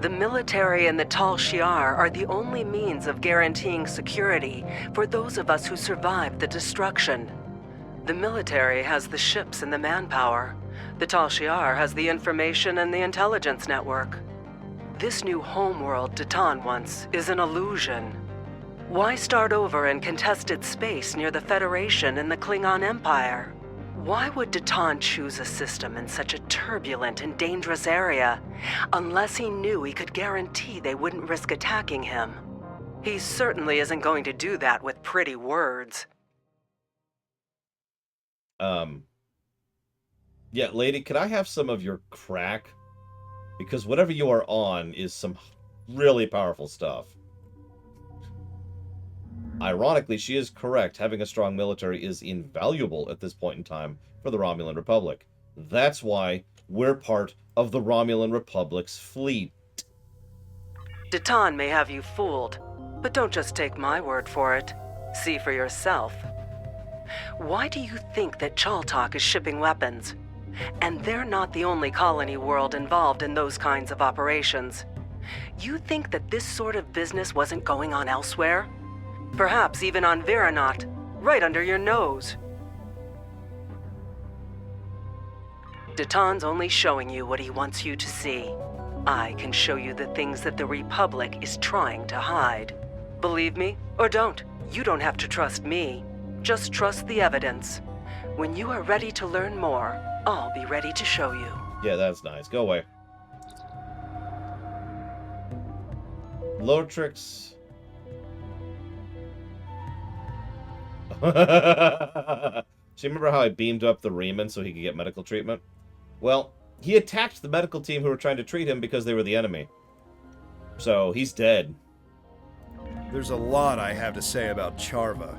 The military and the Tal Shiar are the only means of guaranteeing security for those of us who survived the destruction. The military has the ships and the manpower. The Tal Shiar has the information and the intelligence network. This new homeworld Datan wants is an illusion. Why start over in contested space near the Federation and the Klingon Empire? Why would Datan choose a system in such a turbulent and dangerous area, unless he knew he could guarantee they wouldn't risk attacking him? He certainly isn't going to do that with pretty words.
Yeah, lady, could I have some of your crack? Because whatever you are on is some really powerful stuff. Ironically, she is correct. Having a strong military is invaluable at this point in time for the Romulan Republic. That's why we're part of the Romulan Republic's fleet.
Datan may have you fooled, but don't just take my word for it. See for yourself. Why do you think that Chaltok is shipping weapons? And they're not the only colony world involved in those kinds of operations. You think that this sort of business wasn't going on elsewhere? Perhaps even on Veranot, right under your nose. Datan's only showing you what he wants you to see. I can show you the things that the Republic is trying to hide. Believe me, or don't. You don't have to trust me. Just trust the evidence. When you are ready to learn more, I'll be ready to show you.
Yeah, that's nice. Go away. Lotrix. So you remember how I beamed up the Reman so he could get medical treatment? Well, he attacked the medical team who were trying to treat him because they were the enemy. So he's dead.
There's a lot I have to say about Charva.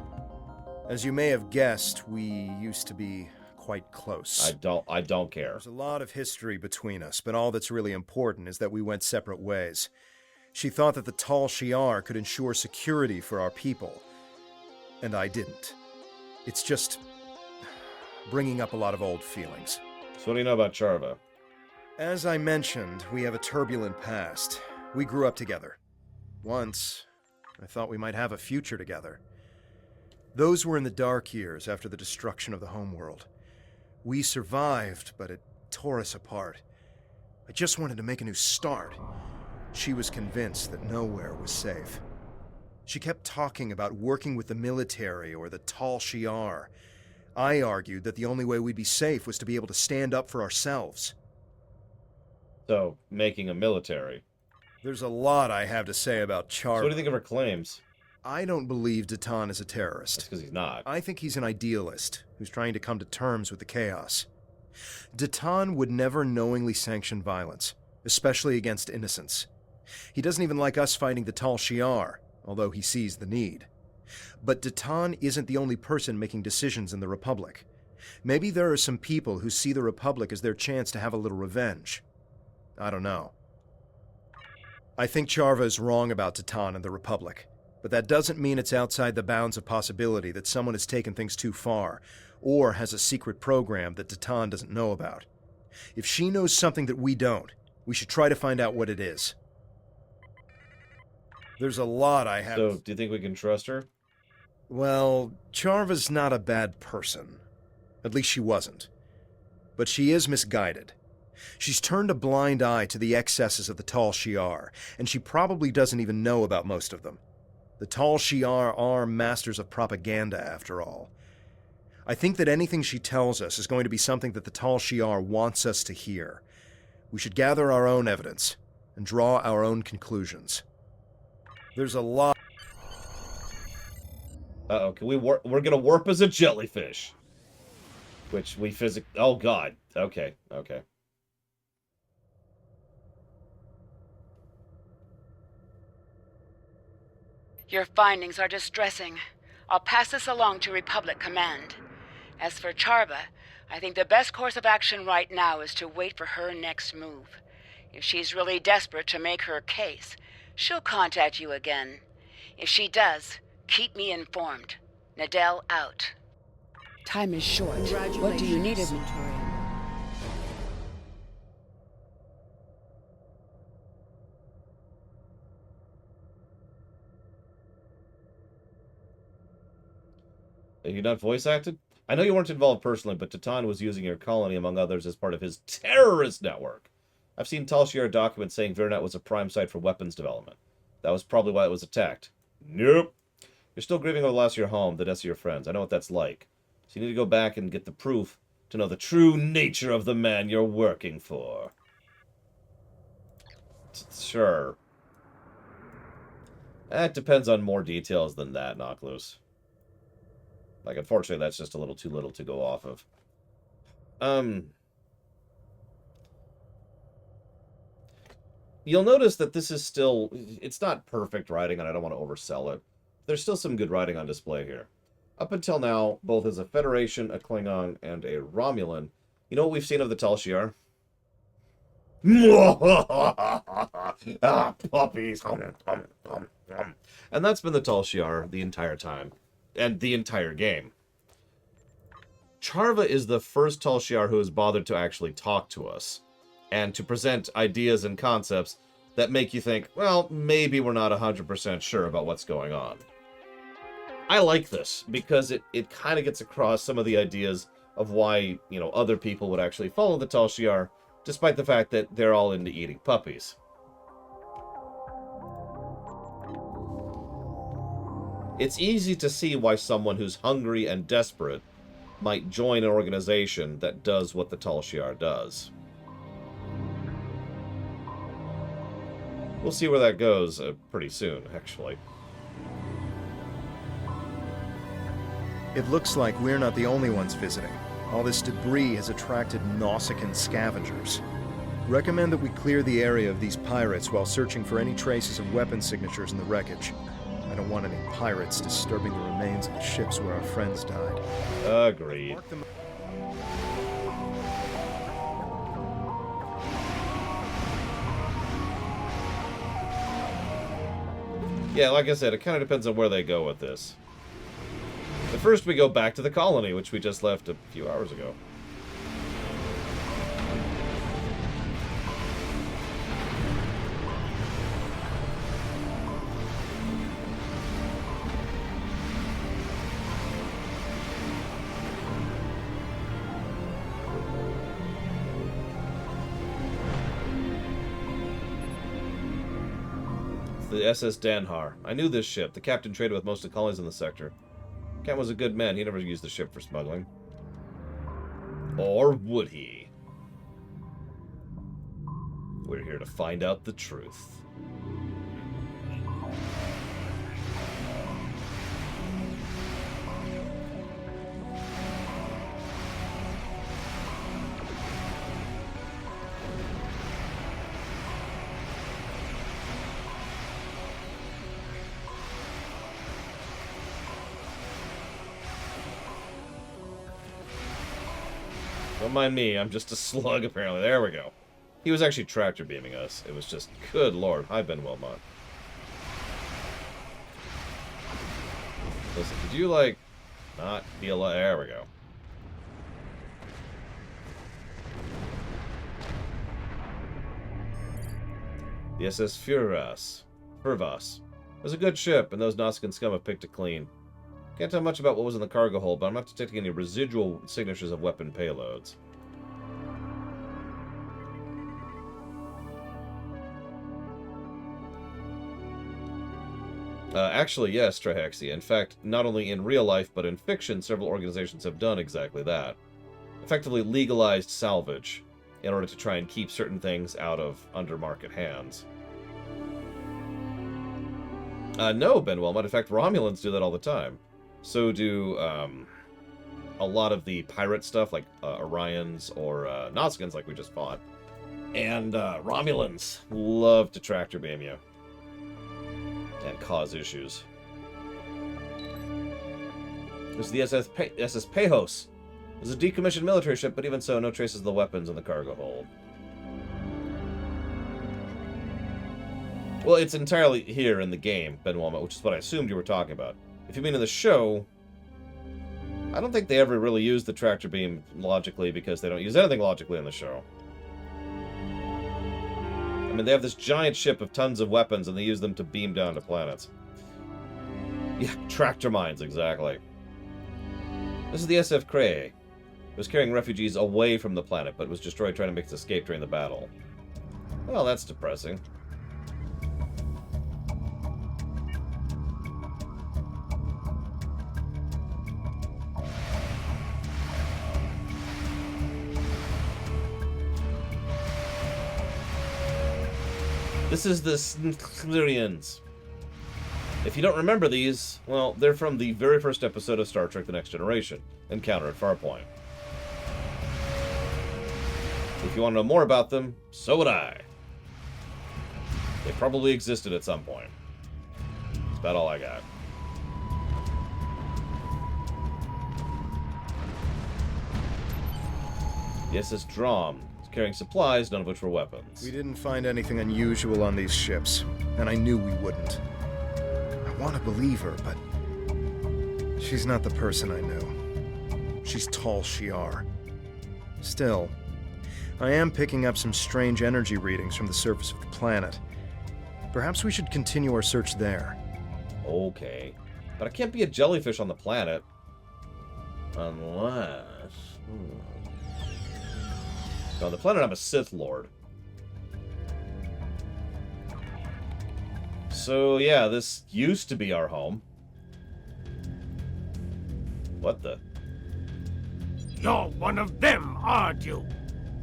As you may have guessed, we used to be quite close.
I don't care.
There's a lot of history between us, but all that's really important is that we went separate ways. She thought that the Tal Shiar could ensure security for our people, and I didn't. It's just bringing up a lot of old feelings.
So what do you know about Charva?
As I mentioned, we have a turbulent past. We grew up together. Once, I thought we might have a future together. Those were in the dark years after the destruction of the homeworld. We survived, but it tore us apart. I just wanted to make a new start. She was convinced that nowhere was safe. She kept talking about working with the military or the Tal Shiar. I argued that the only way we'd be safe was to be able to stand up for ourselves.
So, making a military.
There's a lot I have to say about Charva.
So what do you think of her claims?
I don't believe Datan is a terrorist.
That's because he's not.
I think he's an idealist who's trying to come to terms with the chaos. Datan would never knowingly sanction violence, especially against innocents. He doesn't even like us fighting the Tal Shiar, although he sees the need. But Datan isn't the only person making decisions in the Republic. Maybe there are some people who see the Republic as their chance to have a little revenge. I don't know. I think Charva is wrong about Datan and the Republic. But that doesn't mean it's outside the bounds of possibility that someone has taken things too far, or has a secret program that Datan doesn't know about. If she knows something that we don't, we should try to find out what it is. There's a lot I have...
So, do you think we can trust her?
Well, Charva's not a bad person. At least she wasn't. But she is misguided, She's turned a blind eye to the excesses of the Tal Shiar, and she probably doesn't even know about most of them. The Tal Shiar are masters of propaganda, after all. I think that anything she tells us is going to be something that the Tal Shiar wants us to hear. We should gather our own evidence and draw our own conclusions. There's a lot...
Uh-oh, can we warp? We're gonna warp as a jellyfish. Which we oh god. Okay, okay.
Your findings are distressing. I'll pass this along to Republic Command. As for Charva, I think the best course of action right now is to wait for her next move. If she's really desperate to make her case, she'll contact you again. If she does, keep me informed. Nadell out.
Time is short. What do you need of me?
Are you not voice acted? I know you weren't involved personally, but Tatan was using your colony, among others, as part of his terrorist network. I've seen Tal Shiar documents saying Vernat was a prime site for weapons development. That was probably why it was attacked. Nope. You're still grieving over the loss of your home, the deaths of your friends. I know what that's like. So you need to go back and get the proof to know the true nature of the man you're working for. Sure. That depends on more details than that, Knockloose. Like, unfortunately, that's just a little too little to go off of. You'll notice that this is still... It's not perfect writing, and I don't want to oversell it. There's still some good writing on display here. Up until now, both as a Federation, a Klingon, and a Romulan, you know what we've seen of the Tal Shiar? Ah, puppies. And that's been the Tal Shiar the entire time. And the entire game. Charva is the first Tal Shiar who has bothered to actually talk to us. And to present ideas and concepts that make you think, well, maybe we're not 100% sure about what's going on. I like this, because it kind of gets across some of the ideas of why, you know, other people would actually follow the Tal Shiar, despite the fact that they're all into eating puppies. It's easy to see why someone who's hungry and desperate might join an organization that does what the Tal Shiar does. We'll see where that goes pretty soon, actually.
It looks like we're not the only ones visiting. All this debris has attracted Nausicaan scavengers. Recommend that we clear the area of these pirates while searching for any traces of weapon signatures in the wreckage. I don't want any pirates disturbing the remains of the ships where our friends died.
Agreed. Yeah, like I said, it kind of depends on where they go with this. But first we go back to the colony, which we just left a few hours ago. The SS Danhar. I knew this ship. The captain traded with most of the colonies in the sector. Captain was a good man. He never used the ship for smuggling. Or would he? We're here to find out the truth. Don't mind me, I'm just a slug, apparently. There we go. He was actually tractor beaming us. It was just, good lord. Hi, Ben Wilmot. Listen, did you, like, not feel like... There we go. The SS Furvas. It was a good ship, and those Nausicaan scum have picked it clean. Can't tell much about what was in the cargo hold, but I'm not detecting any residual signatures of weapon payloads. Actually, yes, Trihexia. In fact, not only in real life, but in fiction, several organizations have done exactly that. Effectively legalized salvage in order to try and keep certain things out of undermarket hands. No, Benwell. In fact, Romulans do that all the time. So do a lot of the pirate stuff, like Orions or Noskins, like we just fought. And Romulans love to tractor beam you. And cause issues. This is the SS Pejos. It's a decommissioned military ship, but even so, no traces of the weapons in the cargo hold. Well, it's entirely here in the game, Ben Walmart, which is what I assumed you were talking about. If you mean in the show, I don't think they ever really use the tractor beam logically, because they don't use anything logically in the show. I mean, they have this giant ship of tons of weapons, and they use them to beam down to planets. Yeah, tractor mines, exactly. This is the SF Cray. It was carrying refugees away from the planet, but was destroyed trying to make its escape during the battle. Well, that's depressing. This is the Snklerians. If you don't remember these, well, they're from the very first episode of Star Trek The Next Generation, Encounter at Farpoint. If you want to know more about them, so would I. They probably existed at some point. That's about all I got. The SS Drom. Carrying supplies, none of which were weapons.
We didn't find anything unusual on these ships, and I knew we wouldn't. I want to believe her, but she's not the person I know. She's tall Shi'ar. Still, I am picking up some strange energy readings from the surface of the planet. Perhaps we should continue our search there.
Okay. But I can't be a jellyfish on the planet. Unless... On the planet, I'm a Sith Lord. So, yeah, this used to be our home. What the?
You're one of them, aren't you?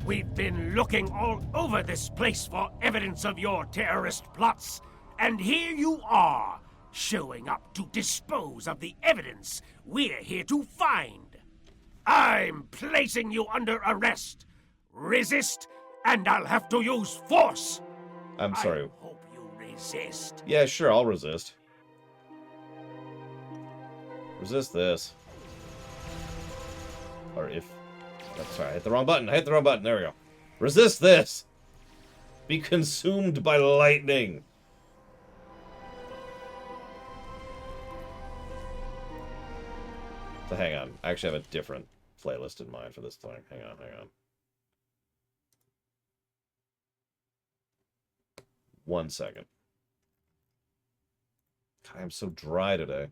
We've been looking all over this place for evidence of your terrorist plots, and here you are, showing up to dispose of the evidence we're here to find. I'm placing you under arrest. Resist, and I'll have to use force.
I'm sorry.
I hope you resist.
Yeah, sure, I'll resist. Resist this. Or if... I'm sorry, I hit the wrong button. I hit the wrong button. There we go. Resist this. Be consumed by lightning. So hang on. I actually have a different playlist in mind for this thing. Hang on. 1 second. God, I'm so dry today.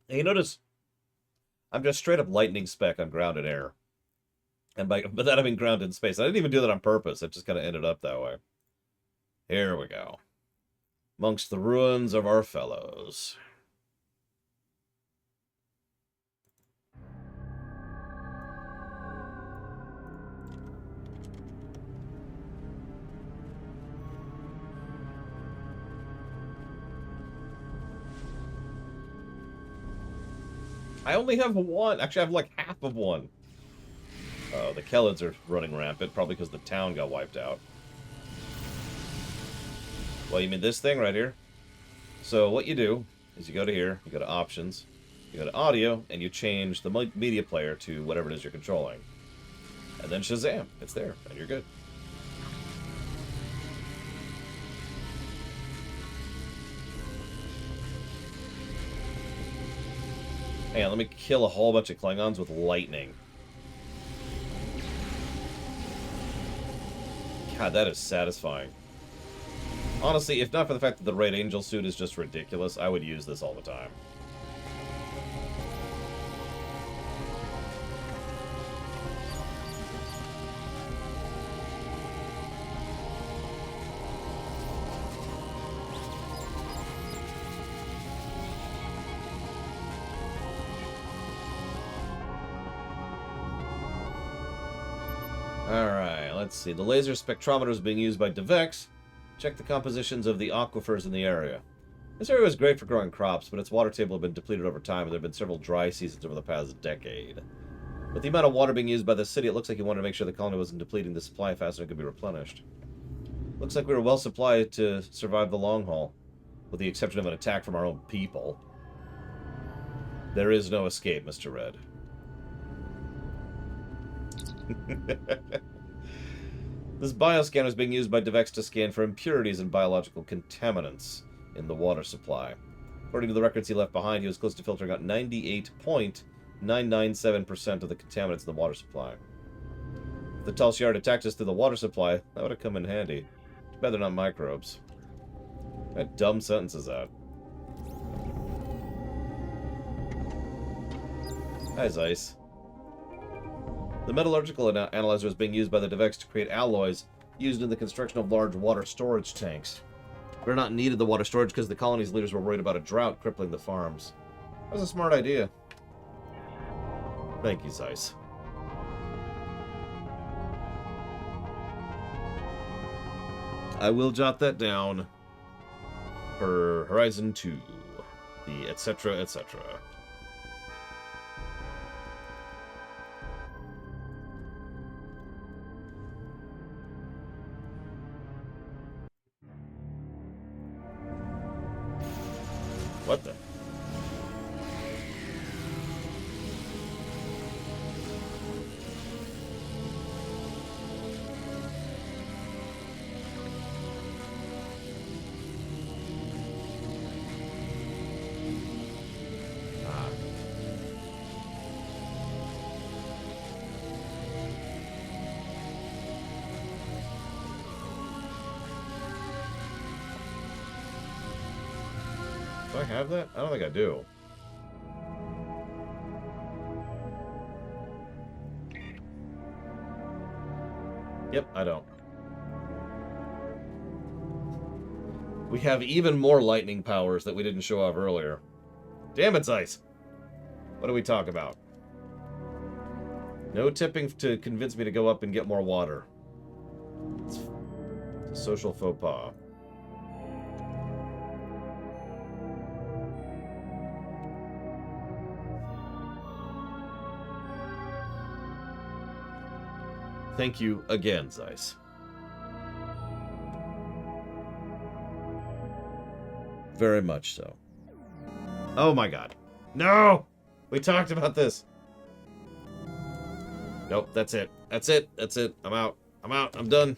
And you notice, I'm just straight up lightning spec on grounded air. And by that I mean grounded in space. I didn't even do that on purpose. It just kind of ended up that way. Here we go. Amongst the ruins of our fellows. I only have one. Actually, I have like half of one. Oh, the Kellids are running rampant, probably because the town got wiped out. Well, you mean this thing right here? So what you do is you go to here, you go to Options, you go to Audio, and you change the media player to whatever it is you're controlling. And then Shazam, it's there, and you're good. Hang on, let me kill a whole bunch of Klingons with lightning. God, that is satisfying. Honestly, if not for the fact that the Red Angel suit is just ridiculous, I would use this all the time. Alright, let's see. The laser spectrometer is being used by Devex. Check the compositions of the aquifers in the area. This area was great for growing crops, but its water table had been depleted over time, and there have been several dry seasons over the past decade. With the amount of water being used by the city, it looks like he wanted to make sure the colony wasn't depleting the supply faster than it could be replenished. Looks like we were well supplied to survive the long haul, with the exception of an attack from our own people. There is no escape, Mr. Red. This bioscanner is being used by Devex to scan for impurities and biological contaminants in the water supply. According to the records he left behind, he was close to filtering out 98.997% of the contaminants in the water supply. If the Tal'Shar had attacked us through the water supply, that would have come in handy. Too bad they're not microbes. That dumb sentence is that. Hi, Zeiss. The metallurgical analyzer is being used by the Devex to create alloys used in the construction of large water storage tanks. We're not needed the water storage because the colony's leaders were worried about a drought crippling the farms. That was a smart idea. Thank you, Zeiss. I will jot that down for Horizon 2. The etc. etc. What the? Do I have that? I don't think I do. Yep, I don't. We have even more lightning powers that we didn't show off earlier. Damn it, Zeiss! What do we talk about? No tipping to convince me to go up and get more water. It's a social faux pas. Thank you again, Zeiss. Very much so. Oh my god. No! We talked about this. Nope, that's it. That's it. That's it. I'm out. I'm out. I'm done.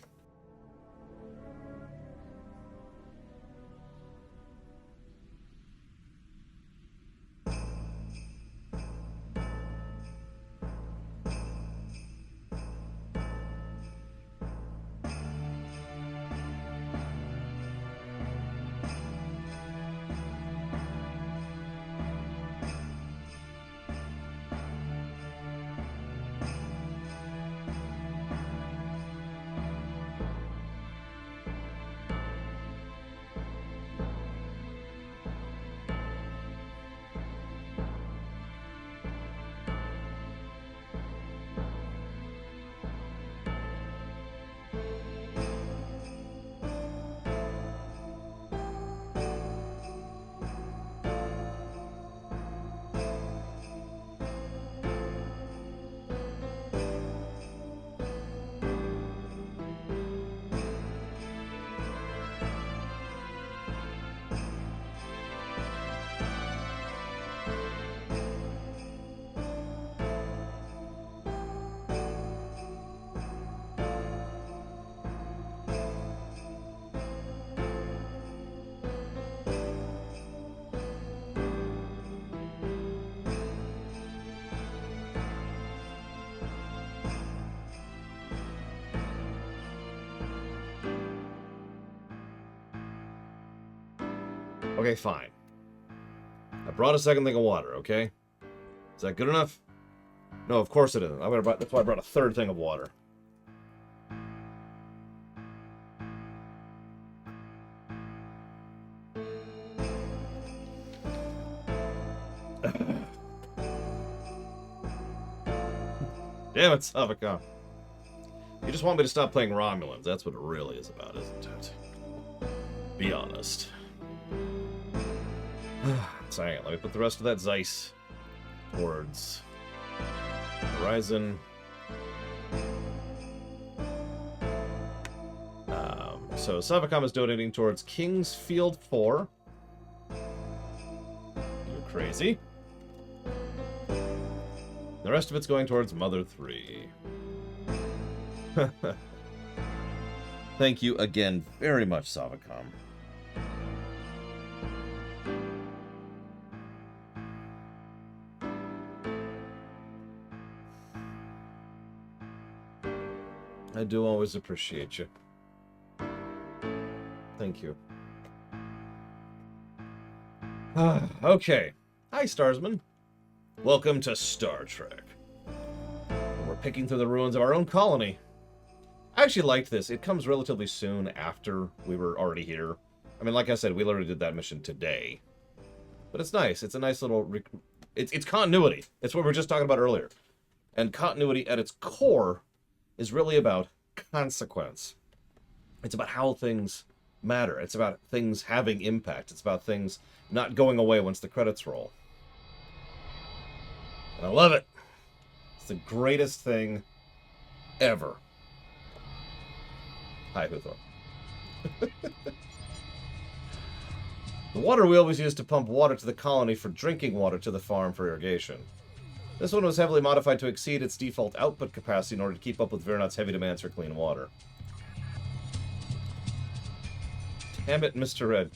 Okay, fine. I brought a second thing of water, okay? Is that good enough? No, of course it isn't. That's why I brought a third thing of water. Damn it, Savaka. You just want me to stop playing Romulans. That's what it really is about, isn't it? Be honest. So hang on, let me put the rest of that Zeiss towards Horizon. So Savacom is donating towards King's Field 4. You're crazy. The rest of it's going towards Mother 3. Thank you again very much, Savacom. I do always appreciate you. Thank you. Okay. Hi, Starsman. Welcome to Star Trek. We're picking through the ruins of our own colony. I actually liked this. It comes relatively soon after we were already here. I mean, like I said, we literally did that mission today. But it's nice. It's a nice little... It's continuity. It's what we were just talking about earlier. And continuity at its core is really about consequence. It's about how things matter. It's about things having impact. It's about things not going away once the credits roll. And I love it. It's the greatest thing ever. Hi, Huthor. The water wheel was used to pump water to the colony for drinking water to the farm for irrigation. This one was heavily modified to exceed its default output capacity in order to keep up with Veronat's heavy demands for clean water. Damn it, Mr. Red.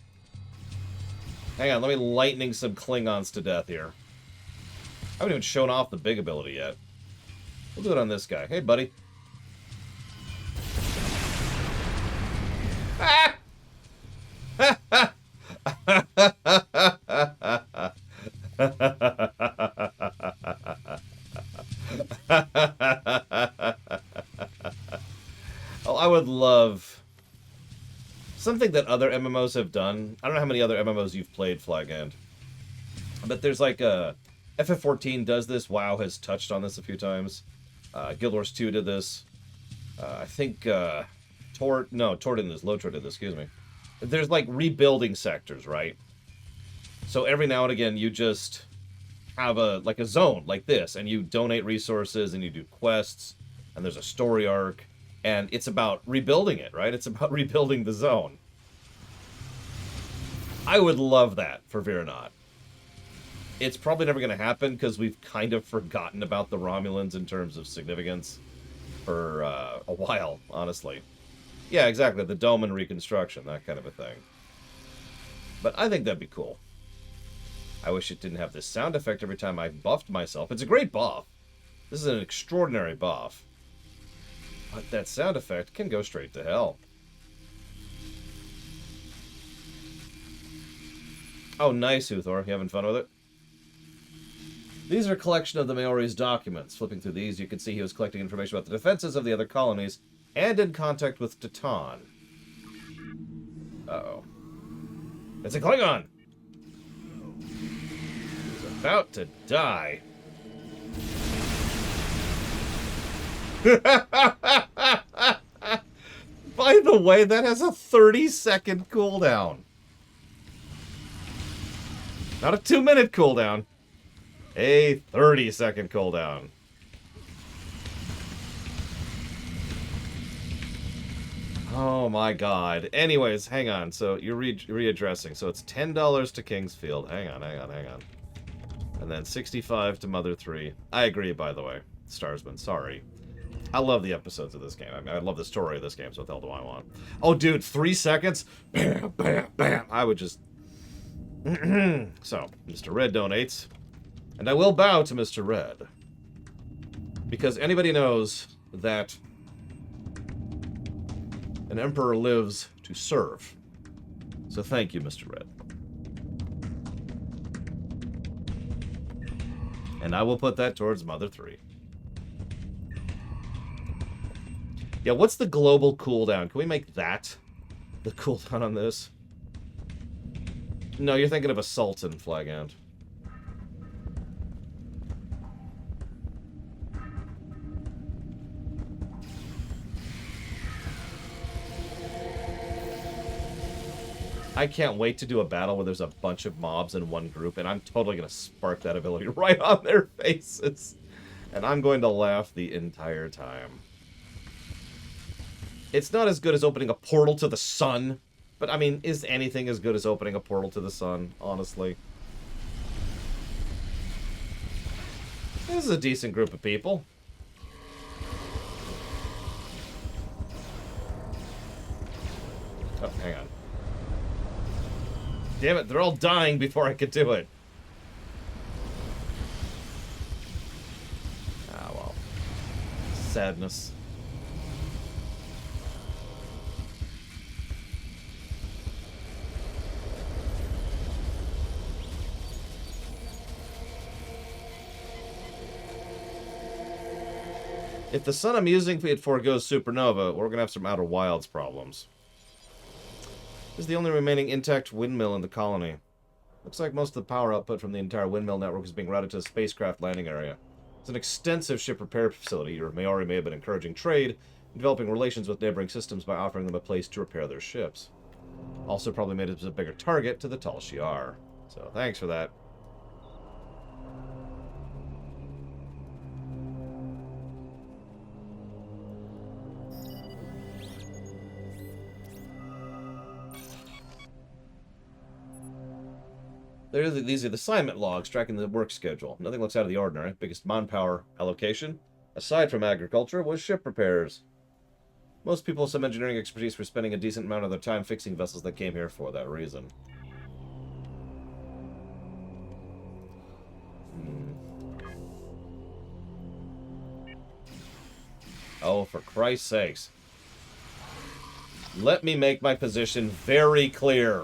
Hang on, let me lightning some Klingons to death here. I haven't even shown off the big ability yet. We'll do it on this guy. Hey, buddy. Ah! Oh, I would love something that other MMOs have done. I don't know how many other MMOs you've played, Flagend, but there's like a FF14 does this. WoW has touched on this a few times. Guild Wars 2 did this. I think Tor didn't this. LOTRO did this. Excuse me. There's like rebuilding sectors, right? So every now and again, you just have a zone like this, and you donate resources, and you do quests, and there's a story arc, and it's about rebuilding it, right? It's about rebuilding the zone. I would love that for Veronat. It's probably never going to happen because we've kind of forgotten about the Romulans in terms of significance for a while, honestly. Yeah, exactly. The dome and reconstruction, that kind of a thing. But I think that'd be cool. I wish it didn't have this sound effect every time I buffed myself. It's a great buff. This is an extraordinary buff. But that sound effect can go straight to hell. Oh, nice, Huthor. You having fun with it? These are a collection of the Maori's documents. Flipping through these, you can see he was collecting information about the defenses of the other colonies and in contact with Titan. Uh-oh. It's a Klingon! He's about to die. By the way, that has a 30-second cooldown. Not a 2-minute cooldown. A 30-second cooldown. Oh my god. Anyways, hang on. So you're readdressing. So it's $10 to Kingsfield. Hang on. And then $65 to Mother 3. I agree, by the way. Starsman, sorry. I love the episodes of this game. I mean, I love the story of this game, so what the hell do I want? Oh, dude, 3 seconds? Bam, bam, bam. I would just... So, Mr. Red donates. And I will bow to Mr. Red. Because anybody knows that an emperor lives to serve. So thank you, Mr. Red. And I will put that towards Mother 3. Yeah, what's the global cooldown? Can we make that the cooldown on this? No, you're thinking of a Sultan, Flaghound. I can't wait to do a battle where there's a bunch of mobs in one group, and I'm totally going to spark that ability right on their faces. And I'm going to laugh the entire time. It's not as good as opening a portal to the sun, but I mean, is anything as good as opening a portal to the sun, honestly? This is a decent group of people. Oh, hang on. Damn it, they're all dying before I could do it. Ah, well. Sadness. If the sun I'm using foregoes supernova, we're going to have some Outer Wilds problems. This is the only remaining intact windmill in the colony. Looks like most of the power output from the entire windmill network is being routed to the spacecraft landing area. It's an extensive ship repair facility. Your Maori may have been encouraging trade, developing relations with neighboring systems by offering them a place to repair their ships. Also probably made it a bigger target to the Tal Shiar. So thanks for that. These are the assignment logs tracking the work schedule. Nothing looks out of the ordinary. Biggest manpower allocation, aside from agriculture, was ship repairs. Most people with some engineering expertise were spending a decent amount of their time fixing vessels that came here for that reason. Oh, for Christ's sakes. Let me make my position very clear.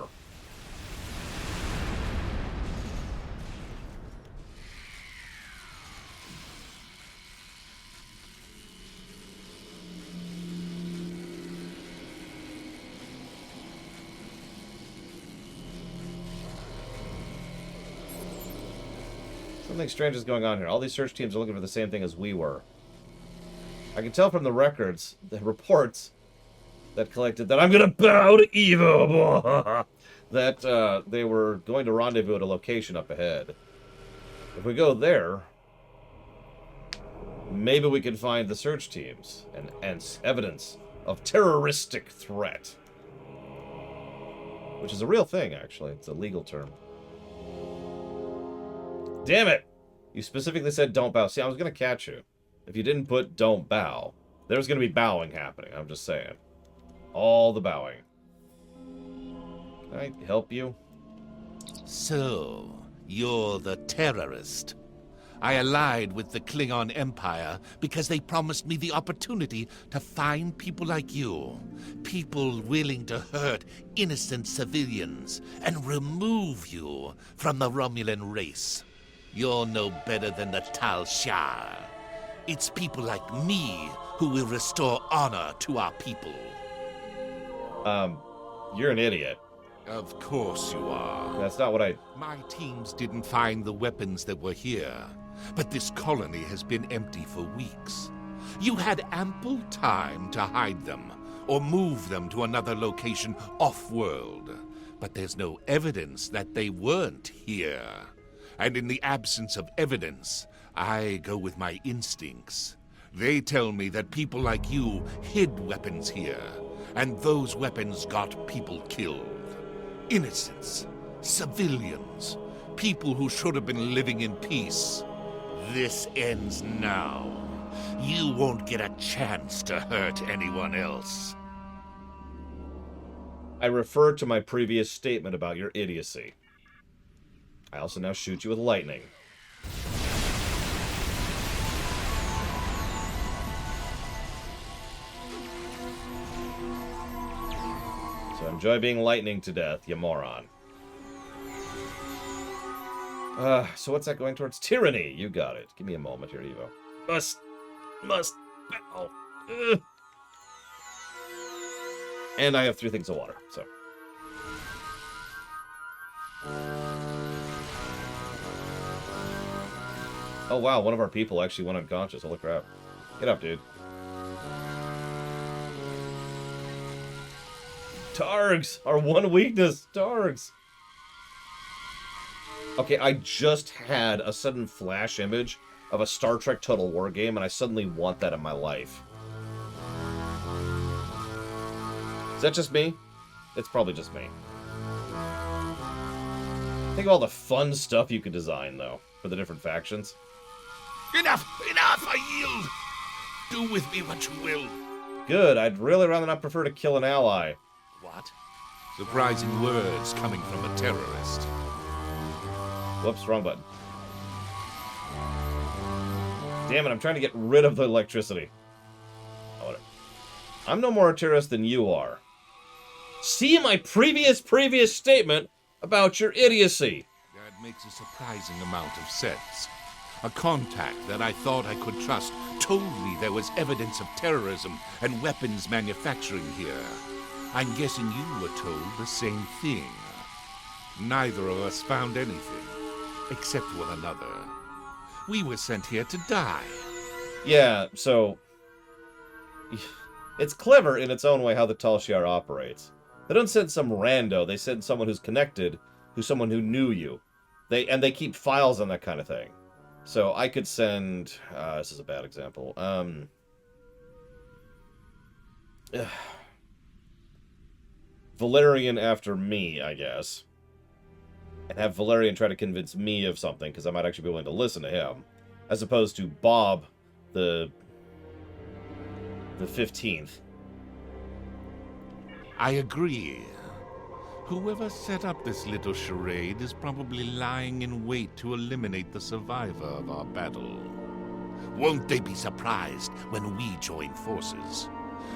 Something strange is going on here. All these search teams are looking for the same thing as we were. I can tell from the records, the reports that collected, that I'm gonna bow to evil, that they were going to rendezvous at a location up ahead. If we go there, maybe we can find the search teams and evidence of terroristic threat. Which is a real thing, actually. It's a legal term. Damn it! You specifically said don't bow. See, I was going to catch you. If you didn't put don't bow, there's going to be bowing happening. I'm just saying. All the bowing. Can I help you?
So, you're the terrorist. I allied with the Klingon Empire because they promised me the opportunity to find people like you. People willing to hurt innocent civilians and remove you from the Romulan race. You're no better than the Tal Shiar. It's people like me who will restore honor to our people.
You're an idiot.
Of course you are.
That's not what I...
My teams didn't find the weapons that were here, but this colony has been empty for weeks. You had ample time to hide them, or move them to another location off-world. But there's no evidence that they weren't here. And in the absence of evidence, I go with my instincts. They tell me that people like you hid weapons here, and those weapons got people killed. Innocents, civilians, people who should have been living in peace. This ends now. You won't get a chance to hurt anyone else.
I refer to my previous statement about your idiocy. I also now shoot you with lightning. So enjoy being lightning to death, you moron. So what's that going towards? Tyranny! You got it. Give me a moment here, Evo. Must bow. And I have 3 things of water, so. Oh wow, one of our people actually went unconscious. Holy crap. Get up, dude. Targs! Our one weakness! Targs! Okay, I just had a sudden flash image of a Star Trek Total War game, and I suddenly want that in my life. Is that just me? It's probably just me. Think of all the fun stuff you could design, though, for the different factions.
Enough! Enough! I yield! Do with me what you will.
Good. I'd really rather not prefer to kill an ally.
What? Surprising words coming from a terrorist.
Whoops, wrong button. Damn it, I'm trying to get rid of the electricity. Oh, I'm no more a terrorist than you are. See my previous statement about your idiocy.
That makes a surprising amount of sense. A contact that I thought I could trust told me there was evidence of terrorism and weapons manufacturing here. I'm guessing you were told the same thing. Neither of us found anything, except one another. We were sent here to die.
Yeah, so... It's clever in its own way how the Tal Shiar operates. They don't send some rando, they send someone who's connected, who's someone who knew you. They keep files on that kind of thing. So I could send... this is a bad example. Valerian after me, I guess. And have Valerian try to convince me of something, because I might actually be willing to listen to him. As opposed to Bob, the 15th.
I agree. Whoever set up this little charade is probably lying in wait to eliminate the survivor of our battle. Won't they be surprised when we join forces?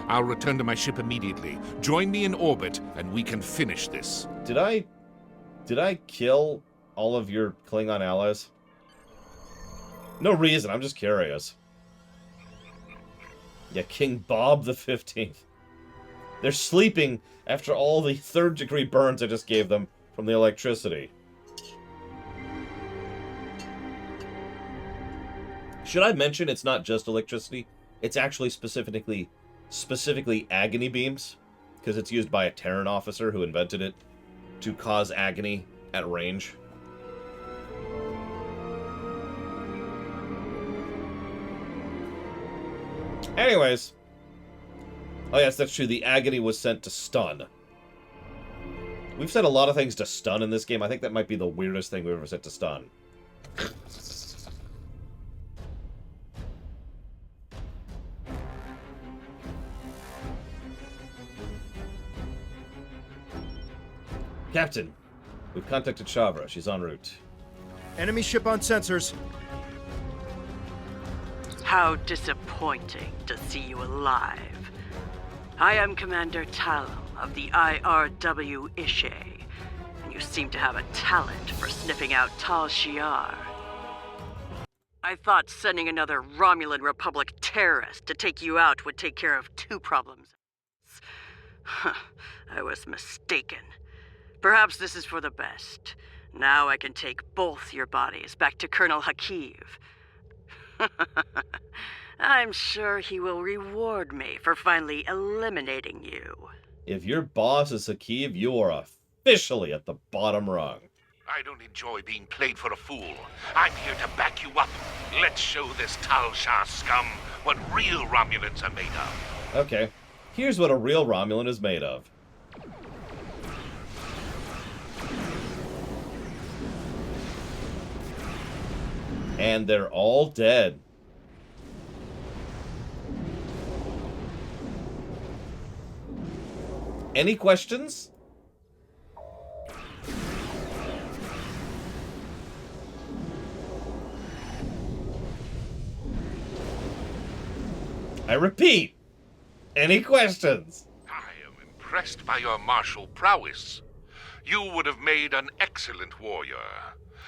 I'll return to my ship immediately. Join me in orbit, and we can finish this.
Did I kill all of your Klingon allies? No reason, I'm just curious. Yeah, King Bob the 15th. They're sleeping after all the third-degree burns I just gave them from the electricity. Should I mention it's not just electricity? It's actually specifically agony beams, because it's used by a Terran officer who invented it to cause agony at range. Anyways. Oh yes, that's true. The agony was sent to stun. We've said a lot of things to stun in this game. I think that might be the weirdest thing we've ever said to stun. Captain, we've contacted Shavra. She's en route.
Enemy ship on sensors.
How disappointing to see you alive. I am Commander Talum of the IRW Ishay, and you seem to have a talent for sniffing out Tal Shiar. I thought sending another Romulan Republic terrorist to take you out would take care of two problems. I was mistaken. Perhaps this is for the best. Now I can take both your bodies back to Colonel Hakiv. I'm sure he will reward me for finally eliminating you.
If your boss is Hakiv, you are officially at the bottom rung.
I don't enjoy being played for a fool. I'm here to back you up. Let's show this Tal Shiar scum what real Romulans are made of.
Okay. Here's what a real Romulan is made of. And they're all dead. Any questions? I repeat, any questions?
I am impressed by your martial prowess. You would have made an excellent warrior.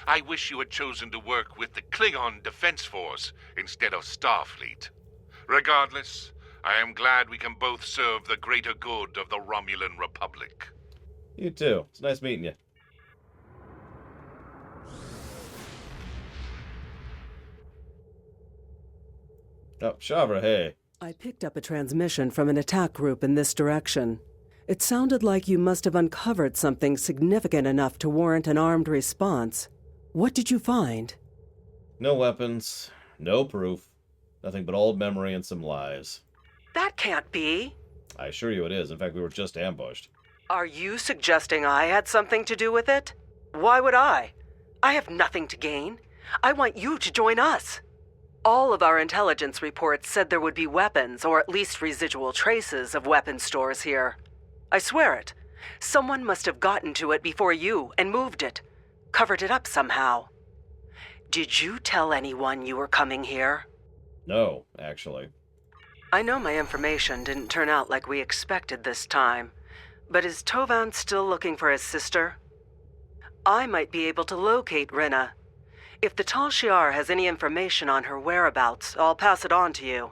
I wish you had chosen to work with the Klingon Defense Force instead of Starfleet. Regardless, I am glad we can both serve the greater good of the Romulan Republic.
You too. It's nice meeting you. Oh, Shavra, hey.
I picked up a transmission from an attack group in this direction. It sounded like you must have uncovered something significant enough to warrant an armed response. What did you find?
No weapons, no proof, nothing but old memory and some lies.
That can't be.
I assure you it is. In fact, we were just ambushed.
Are you suggesting I had something to do with it? Why would I? I have nothing to gain. I want you to join us. All of our intelligence reports said there would be weapons, or at least residual traces of weapon stores here. I swear it. Someone must have gotten to it before you and moved it. Covered it up somehow. Did you tell anyone you were coming here?
No, actually.
I know my information didn't turn out like we expected this time, but is Tovan still looking for his sister? I might be able to locate Rinna. If the Tal Shiar has any information on her whereabouts, I'll pass it on to you.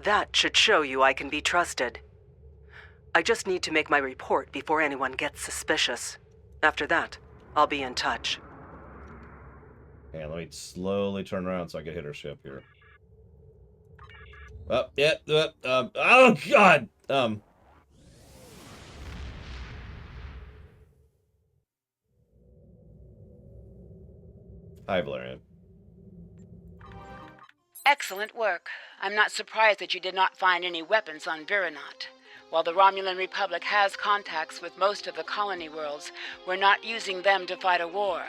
That should show you I can be trusted. I just need to make my report before anyone gets suspicious. After that, I'll be in touch.
Okay, let me slowly turn around so I can hit her ship here. Oh, yeah, oh, God! Hi, Valerian.
Excellent work. I'm not surprised that you did not find any weapons on Viranot. While the Romulan Republic has contacts with most of the colony worlds, we're not using them to fight a war.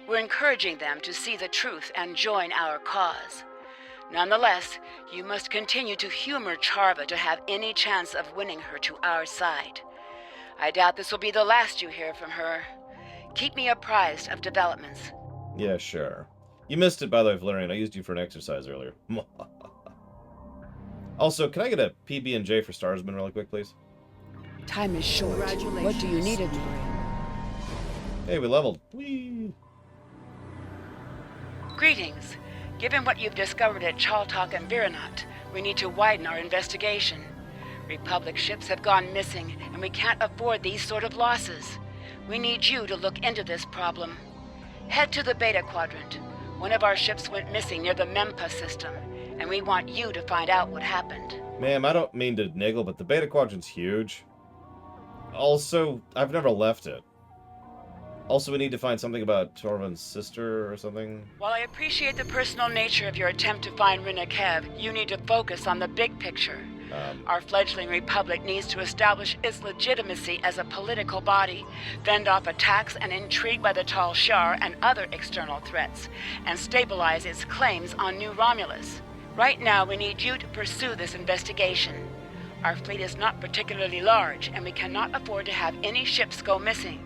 We're encouraging them to see the truth and join our cause. Nonetheless, you must continue to humor Charva to have any chance of winning her to our side. I doubt this will be the last you hear from her. Keep me apprised of developments.
Yeah, sure. You missed it, by the way, Valerian. I used you for an exercise earlier. Also, can I get a PB&J for Starsman really quick, please?
Time is short. What do you need of me?
Hey, we leveled. Whee!
Greetings. Given what you've discovered at Chaltok and Viranot, we need to widen our investigation. Republic ships have gone missing, and we can't afford these sort of losses. We need you to look into this problem. Head to the Beta Quadrant. One of our ships went missing near the Mempa system, and we want you to find out what happened.
Ma'am, I don't mean to niggle, but the Beta Quadrant's huge. Also, I've never left it. Also, we need to find something about Torvin's sister or something.
While I appreciate the personal nature of your attempt to find Rinna Kev, you need to focus on the big picture. Our fledgling republic needs to establish its legitimacy as a political body, fend off attacks and intrigue by the Tal Shiar and other external threats, and stabilize its claims on New Romulus. Right now, we need you to pursue this investigation. Our fleet is not particularly large, and we cannot afford to have any ships go missing.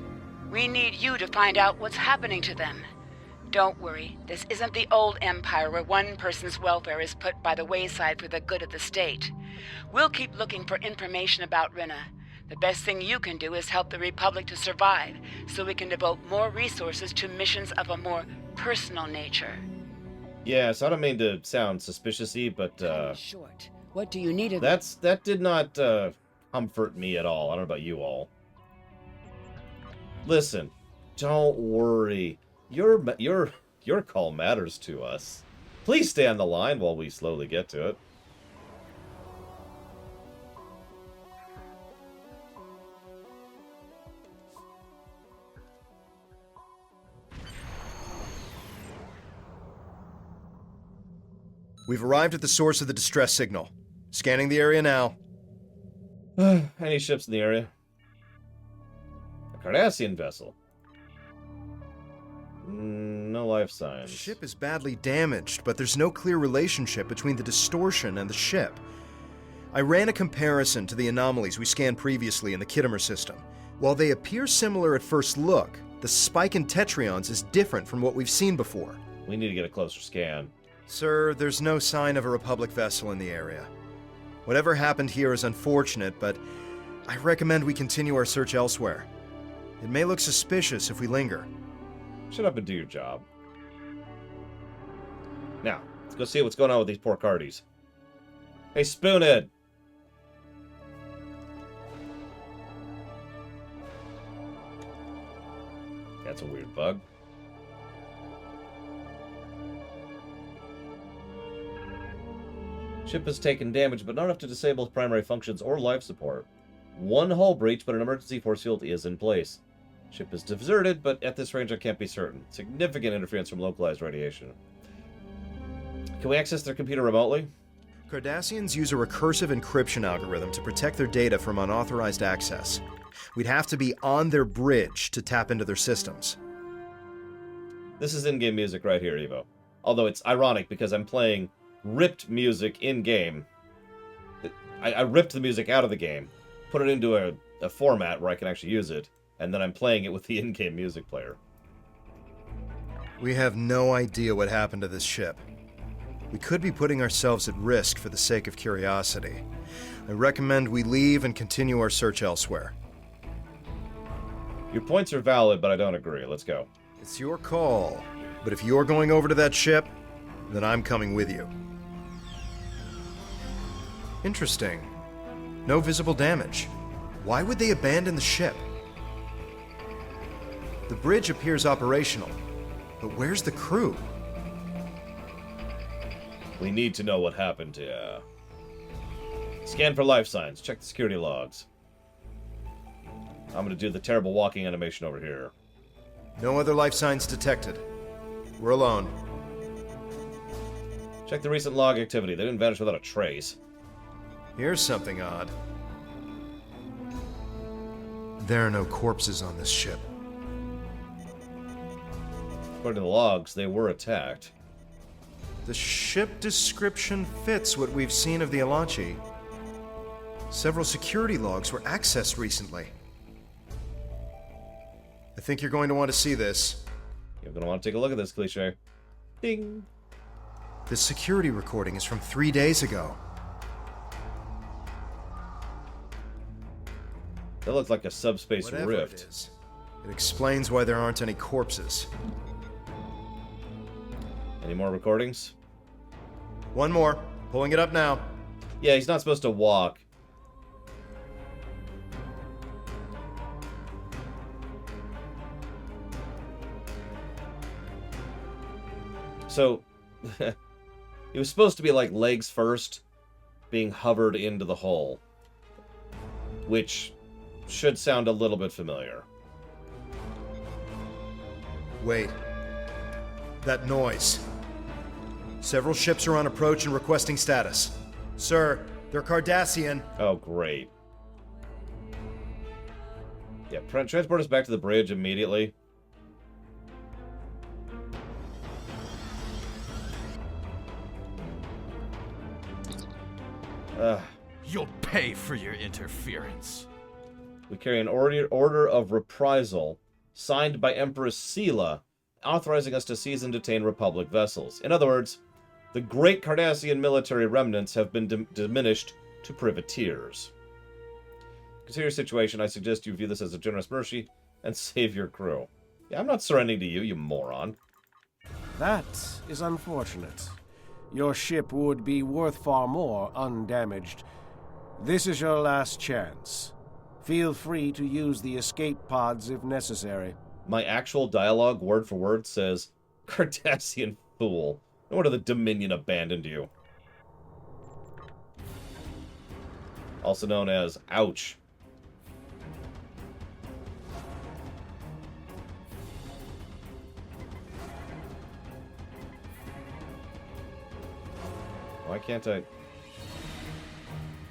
We need you to find out what's happening to them. Don't worry, this isn't the old empire where one person's welfare is put by the wayside for the good of the state. We'll keep looking for information about Rinna. The best thing you can do is help the Republic to survive, so we can devote more resources to missions of a more personal nature.
Yes, I don't mean to sound suspicious-y, but,
Short. What do you need of
that did not, comfort me at all. I don't know about you all. Listen, don't worry. Your call matters to us. Please stay on the line while we slowly get to it.
We've arrived at the source of the distress signal. Scanning the area now.
Any ships in the area? A Cardassian vessel. No life signs.
The ship is badly damaged, but there's no clear relationship between the distortion and the ship. I ran a comparison to the anomalies we scanned previously in the Kittimer system. While they appear similar at first look, the spike in tetrions is different from what we've seen before.
We need to get a closer scan.
Sir, there's no sign of a Republic vessel in the area. Whatever happened here is unfortunate, but I recommend we continue our search elsewhere. It may look suspicious if we linger.
Shut up and do your job. Now, let's go see what's going on with these poor Cardis. Hey, Spoonhead! That's a weird bug. Ship has taken damage, but not enough to disable primary functions or life support. One hull breach, but an emergency force field is in place. Ship is deserted, but at this range I can't be certain. Significant interference from localized radiation. Can we access their computer remotely?
Cardassians use a recursive encryption algorithm to protect their data from unauthorized access. We'd have to be on their bridge to tap into their systems.
This is in-game music right here, Evo. Although it's ironic because I'm playing ripped music in-game. I ripped the music out of the game, put it into a format where I can actually use it, and then I'm playing it with the in-game music player.
We have no idea what happened to this ship. We could be putting ourselves at risk for the sake of curiosity. I recommend we leave and continue our search elsewhere.
Your points are valid, but I don't agree. Let's go.
It's your call, but if you're going over to that ship, then I'm coming with you. Interesting. No visible damage. Why would they abandon the ship? The bridge appears operational, but where's the crew?
We need to know what happened here. Scan for life signs. Check the security logs. I'm going to do the terrible walking animation over here.
No other life signs detected. We're alone.
Check the recent log activity. They didn't vanish without a trace.
Here's something odd. There are no corpses on this ship.
According to the logs, they were attacked.
The ship description fits what we've seen of the Alachi. Several security logs were accessed recently. I think you're going to want to see this.
You're going to want to take a look at this, Cliché. Ding!
This security recording is from 3 days ago.
That looks like a subspace
Whatever
rift.
It explains why there aren't any corpses.
Any more recordings?
One more. Pulling it up now.
Yeah, he's not supposed to walk. So, it was supposed to be like legs first, being hovered into the hole. Which should sound a little bit familiar.
Wait. That noise. Several ships are on approach and requesting status. Sir, they're Cardassian.
Oh, great. Yeah, transport us back to the bridge immediately.
You'll pay for your interference.
We carry an order of reprisal signed by Empress Sela, authorizing us to seize and detain Republic vessels. In other words, the great Cardassian military remnants have been diminished to privateers. Consider your situation. I suggest you view this as a generous mercy and save your crew. Yeah, I'm not surrendering to you, you moron.
That is unfortunate. Your ship would be worth far more undamaged. This is your last chance. Feel free to use the escape pods if necessary.
My actual dialogue, word for word, says, Cardassian fool. No wonder the Dominion abandoned you. Also known as ouch. Why can't I...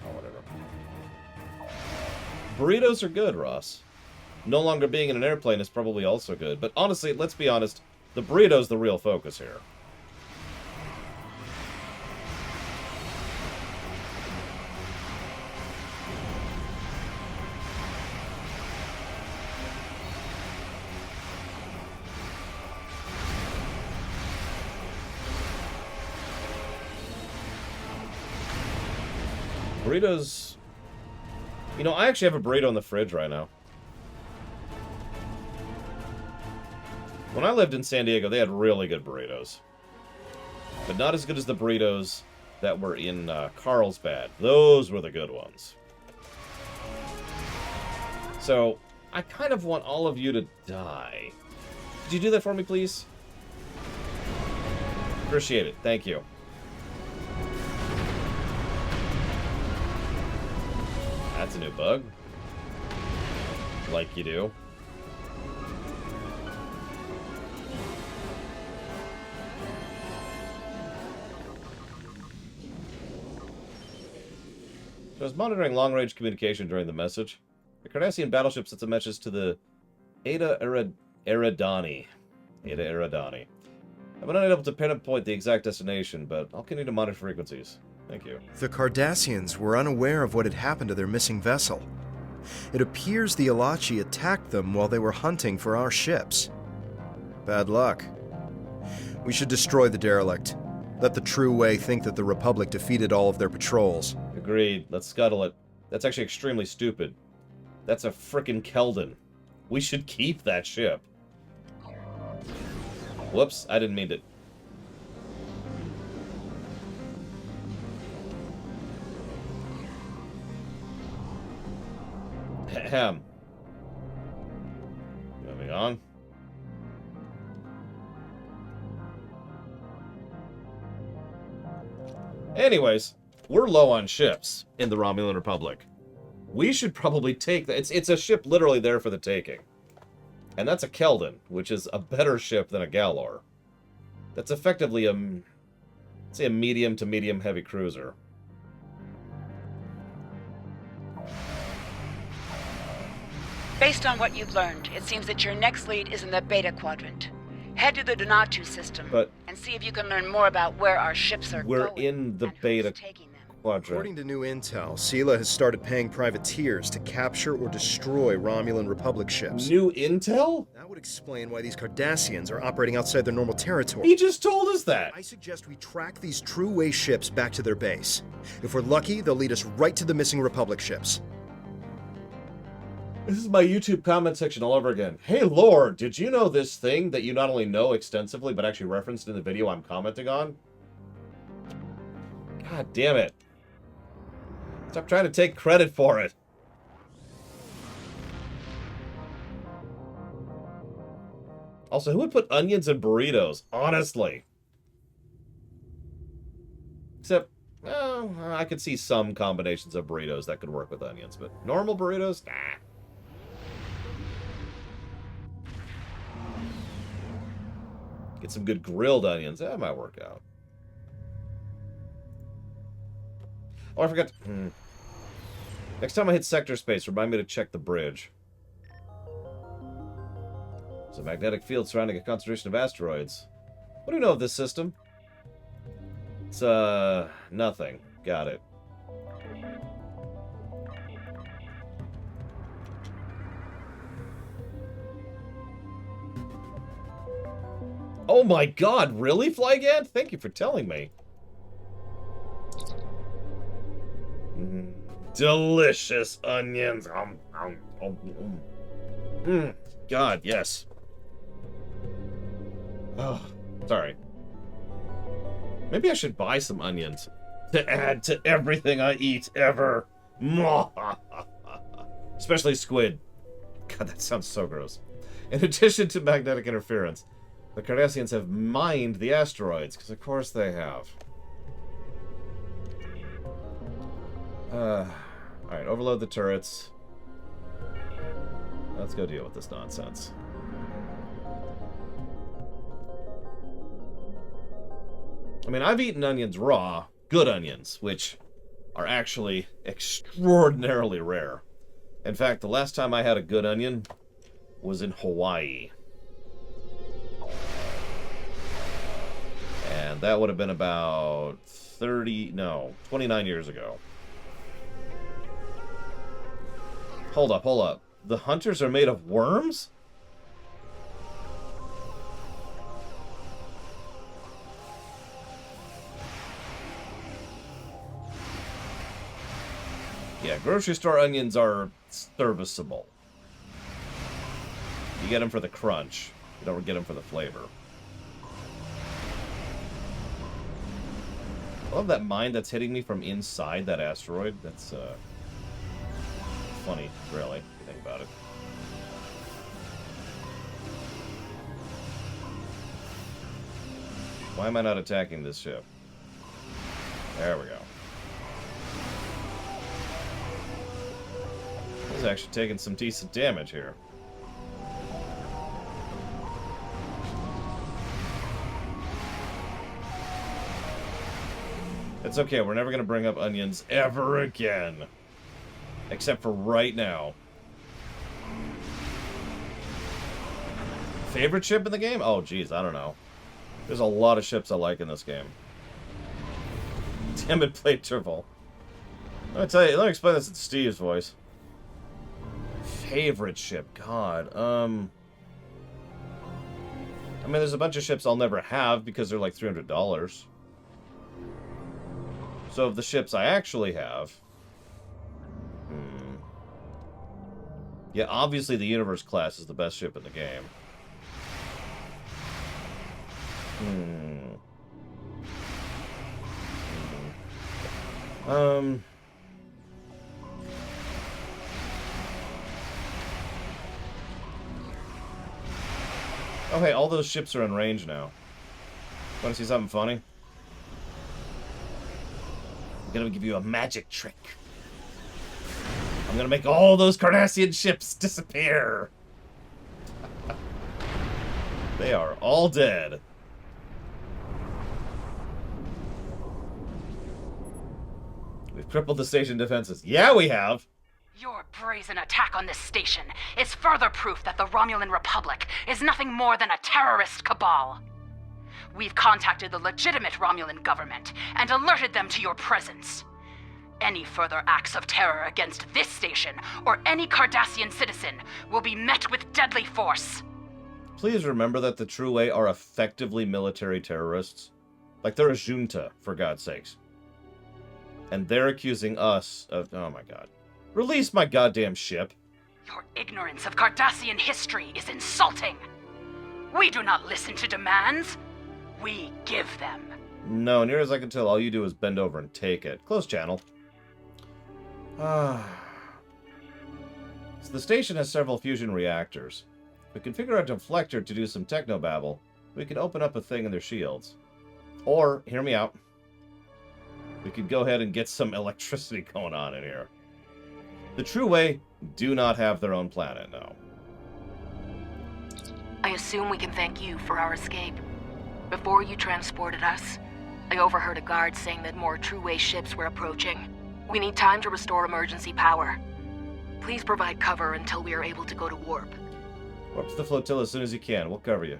Oh, whatever. Burritos are good, Ross. No longer being in an airplane is probably also good. But honestly, let's be honest, the burrito's the real focus here. Burritos... You know, I actually have a burrito in the fridge right now. When I lived in San Diego, they had really good burritos. But not as good as the burritos that were in Carlsbad. Those were the good ones. So, I kind of want all of you to die. Could you do that for me, please? Appreciate it. Thank you. That's a new bug. Like you do. So I was monitoring long-range communication during the message. The Cardassian battleship sends a message to the Ada Eridani. Ada Eridani. I've been unable to pinpoint the exact destination, but I'll continue to monitor frequencies. Thank you.
The Cardassians were unaware of what had happened to their missing vessel. It appears the Alachi attacked them while they were hunting for our ships. Bad luck. We should destroy the derelict. Let the True Way think that the Republic defeated all of their patrols.
Agreed. Let's scuttle it. That's actually extremely stupid. That's a frickin' Keldon. We should keep that ship. Whoops, I didn't mean to... Ahem. Moving on. Anyways, we're low on ships in the Romulan Republic. We should probably take that. It's a ship literally there for the taking. And that's a Keldon, which is a better ship than a Galor. That's effectively say a medium to medium heavy cruiser.
Based on what you've learned, it seems that your next lead is in the Beta Quadrant. Head to the Donatu system and see if you can learn more about where our ships are going.
We're in the Beta Quadrant.
According to new intel, Sela has started paying privateers to capture or destroy Romulan Republic ships.
New intel?
That would explain why these Cardassians are operating outside their normal territory.
He just told us that.
I suggest we track these True Way ships back to their base. If we're lucky, they'll lead us right to the missing Republic ships.
This is my YouTube comment section all over again. Hey, Lord, did you know this thing that you not only know extensively, but actually referenced in the video I'm commenting on? God damn it. Stop trying to take credit for it. Also, who would put onions in burritos? Honestly. Except, well, I could see some combinations of burritos that could work with onions, but normal burritos? Nah. Get some good grilled onions. That might work out. Oh, I forgot. Next time I hit sector space, remind me to check the bridge. There's a magnetic field surrounding a concentration of asteroids. What do you know of this system? It's, nothing. Got it. Oh my god, really, Flygad? Thank you for telling me. Delicious onions. God, yes. Oh, sorry. Maybe I should buy some onions to add to everything I eat ever. Especially squid. God, that sounds so gross. In addition to magnetic interference, the Cardassians have mined the asteroids, because of course they have. Alright, overload the turrets. Let's go deal with this nonsense. I mean, I've eaten onions raw, good onions, which are actually extraordinarily rare. In fact, the last time I had a good onion was in Hawaii. And that would have been about 29 years ago. Hold up. The hunters are made of worms? Yeah, grocery store onions are serviceable. You get them for the crunch. You don't get them for the flavor. I love that mine that's hitting me from inside that asteroid. That's, funny, really, if you think about it. Why am I not attacking this ship? There we go. He's actually taking some decent damage here. It's okay, we're never going to bring up onions ever again. Except for right now. Favorite ship in the game? Oh, geez, I don't know. There's a lot of ships I like in this game. Damn it, plate triple. Let me tell you, let me explain this in Steve's voice. Favorite ship, God. I mean, there's a bunch of ships I'll never have because they're like $300. So of the ships I actually have... Yeah, obviously the Universe class is the best ship in the game. Oh, hey, all those ships are in range now. Want to see something funny? I'm gonna give you a magic trick. I'm gonna make all those Cardassian ships disappear. They are all dead. We've crippled the station defenses. Yeah, we have.
Your brazen attack on this station is further proof that the Romulan Republic is nothing more than a terrorist cabal. We've contacted the legitimate Romulan government and alerted them to your presence. Any further acts of terror against this station or any Cardassian citizen will be met with deadly force.
Please remember that the True Way are effectively military terrorists. Like, they're a junta, for God's sakes. And they're accusing us of... Oh my god. Release my goddamn ship.
Your ignorance of Cardassian history is insulting. We do not listen to demands. We give them.
No, near as I can tell, all you do is bend over and take it. Close channel. So the station has several fusion reactors. We can figure out a deflector to do some technobabble. We can open up a thing in their shields. Or, hear me out, we could go ahead and get some electricity going on in here. The True Way do not have their own planet, no.
I assume we can thank you for our escape. Before you transported us, I overheard a guard saying that more True Way ships were approaching. We need time to restore emergency power. Please provide cover until we are able to go to warp.
Warp to the flotilla as soon as you can. We'll cover you.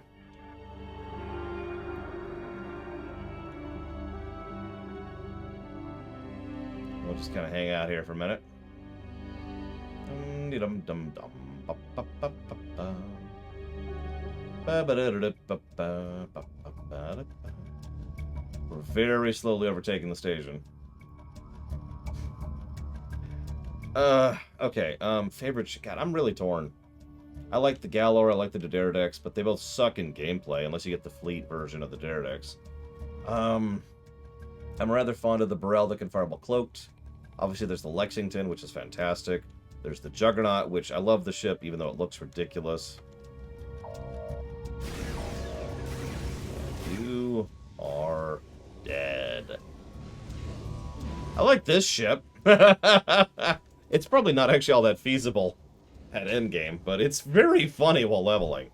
We'll just kind of hang out here for a minute. We're very slowly overtaking the station. Okay, favorite... God, I'm really torn. I like the Galor, I like the Daredeks, but they both suck in gameplay, unless you get the fleet version of the Daredeks. I'm rather fond of the Burrell, the Confiable Cloaked. Obviously, there's the Lexington, which is fantastic. There's the Juggernaut, which I love the ship, even though it looks ridiculous. You are dead. I like this ship. It's probably not actually all that feasible at endgame, but it's very funny while leveling.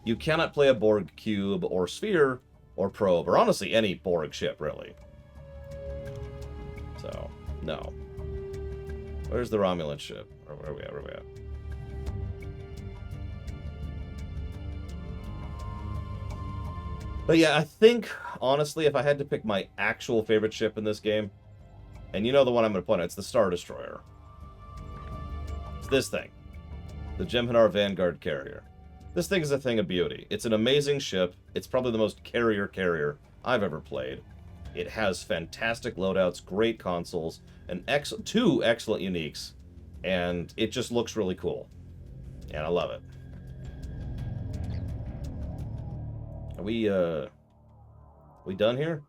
You cannot play a Borg cube or sphere or probe, or honestly any Borg ship, really. So, no. Where's the Romulan ship? Where are we at? Where are we at? But yeah, I think, honestly, if I had to pick my actual favorite ship in this game, and you know the one I'm going to point out, it's the Star Destroyer. It's this thing. The Gemini Vanguard carrier. This thing is a thing of beauty. It's an amazing ship. It's probably the most carrier I've ever played. It has fantastic loadouts, great consoles, and two excellent uniques, and it just looks really cool. And I love it. Are we done here?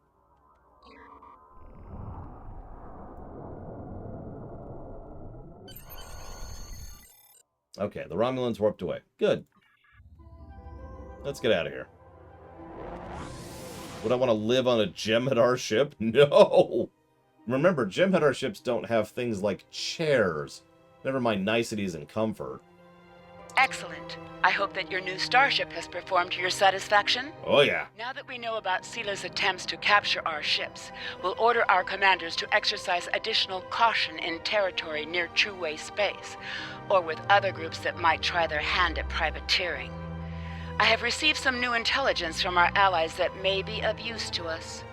Okay, the Romulans warped away. Good. Let's get out of here. Would I want to live on a Jem'Hadar ship? No! Remember, Jem'Hadar ships don't have things like chairs Never mind niceties and comfort.
Excellent. I hope that your new starship has performed to your satisfaction.
Oh, yeah.
Now that we know about Seela's attempts to capture our ships, we'll order our commanders to exercise additional caution in territory near True-Way space, or with other groups that might try their hand at privateering. I have received some new intelligence from our allies that may be of use to us.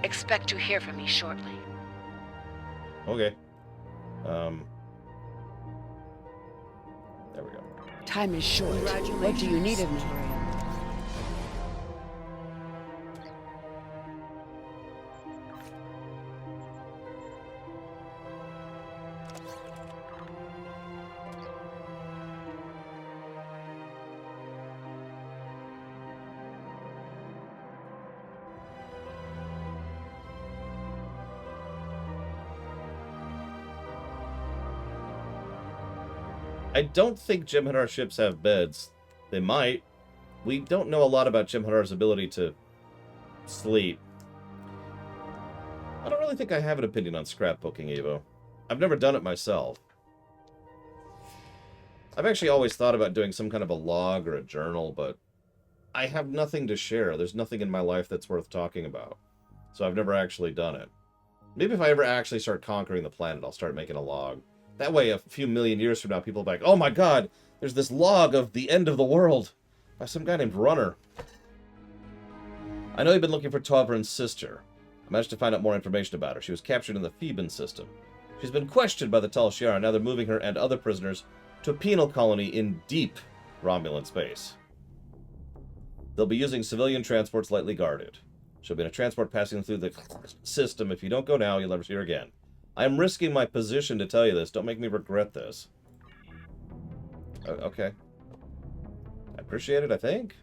Expect to hear from me shortly.
Okay. There we go.
Time is short. What do you need of me?
I don't think Jem'Hadar ships have beds. They might. We don't know a lot about Jem'Hadar's ability to sleep. I don't really think I have an opinion on scrapbooking, Evo. I've never done it myself. I've actually always thought about doing some kind of a log or a journal, but I have nothing to share. There's nothing in my life that's worth talking about. So I've never actually done it. Maybe if I ever actually start conquering the planet, I'll start making a log. That way, a few million years from now, people will be like, oh my god, there's this log of the end of the world by some guy named Runner. I know you've been looking for Tavrin's sister. I managed to find out more information about her. She was captured in the Theban system. She's been questioned by the Tal Shiar, and now they're moving her and other prisoners to a penal colony in deep Romulan space. They'll be using civilian transports lightly guarded. She'll be in a transport passing through the system. If you don't go now, you'll never see her again. I am risking my position to tell you this. Don't make me regret this. Okay. I appreciate it, I think.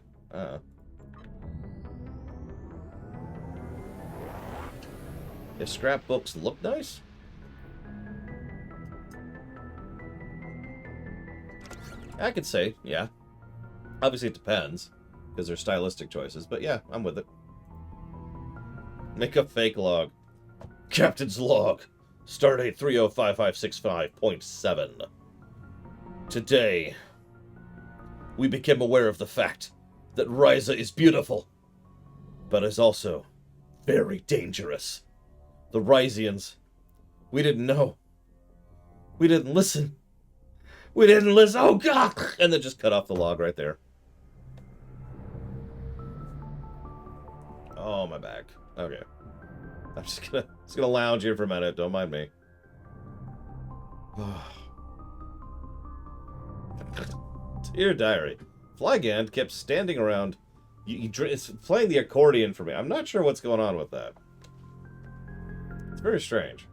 If scrapbooks look nice? I could say, yeah. Obviously it depends, because they're stylistic choices, but yeah, I'm with it. Make a fake log. Captain's log. Stardate 305565.7. Today, we became aware of the fact that Ryza is beautiful, but is also very dangerous. The Ryzians, we didn't know. We didn't listen. We didn't listen. Oh, God! And then just cut off the log right there. Oh, my back. Okay. I'm just gonna lounge here for a minute. Don't mind me. Dear diary, Flygand kept standing around. It's playing the accordion for me. I'm not sure what's going on with that. It's very strange.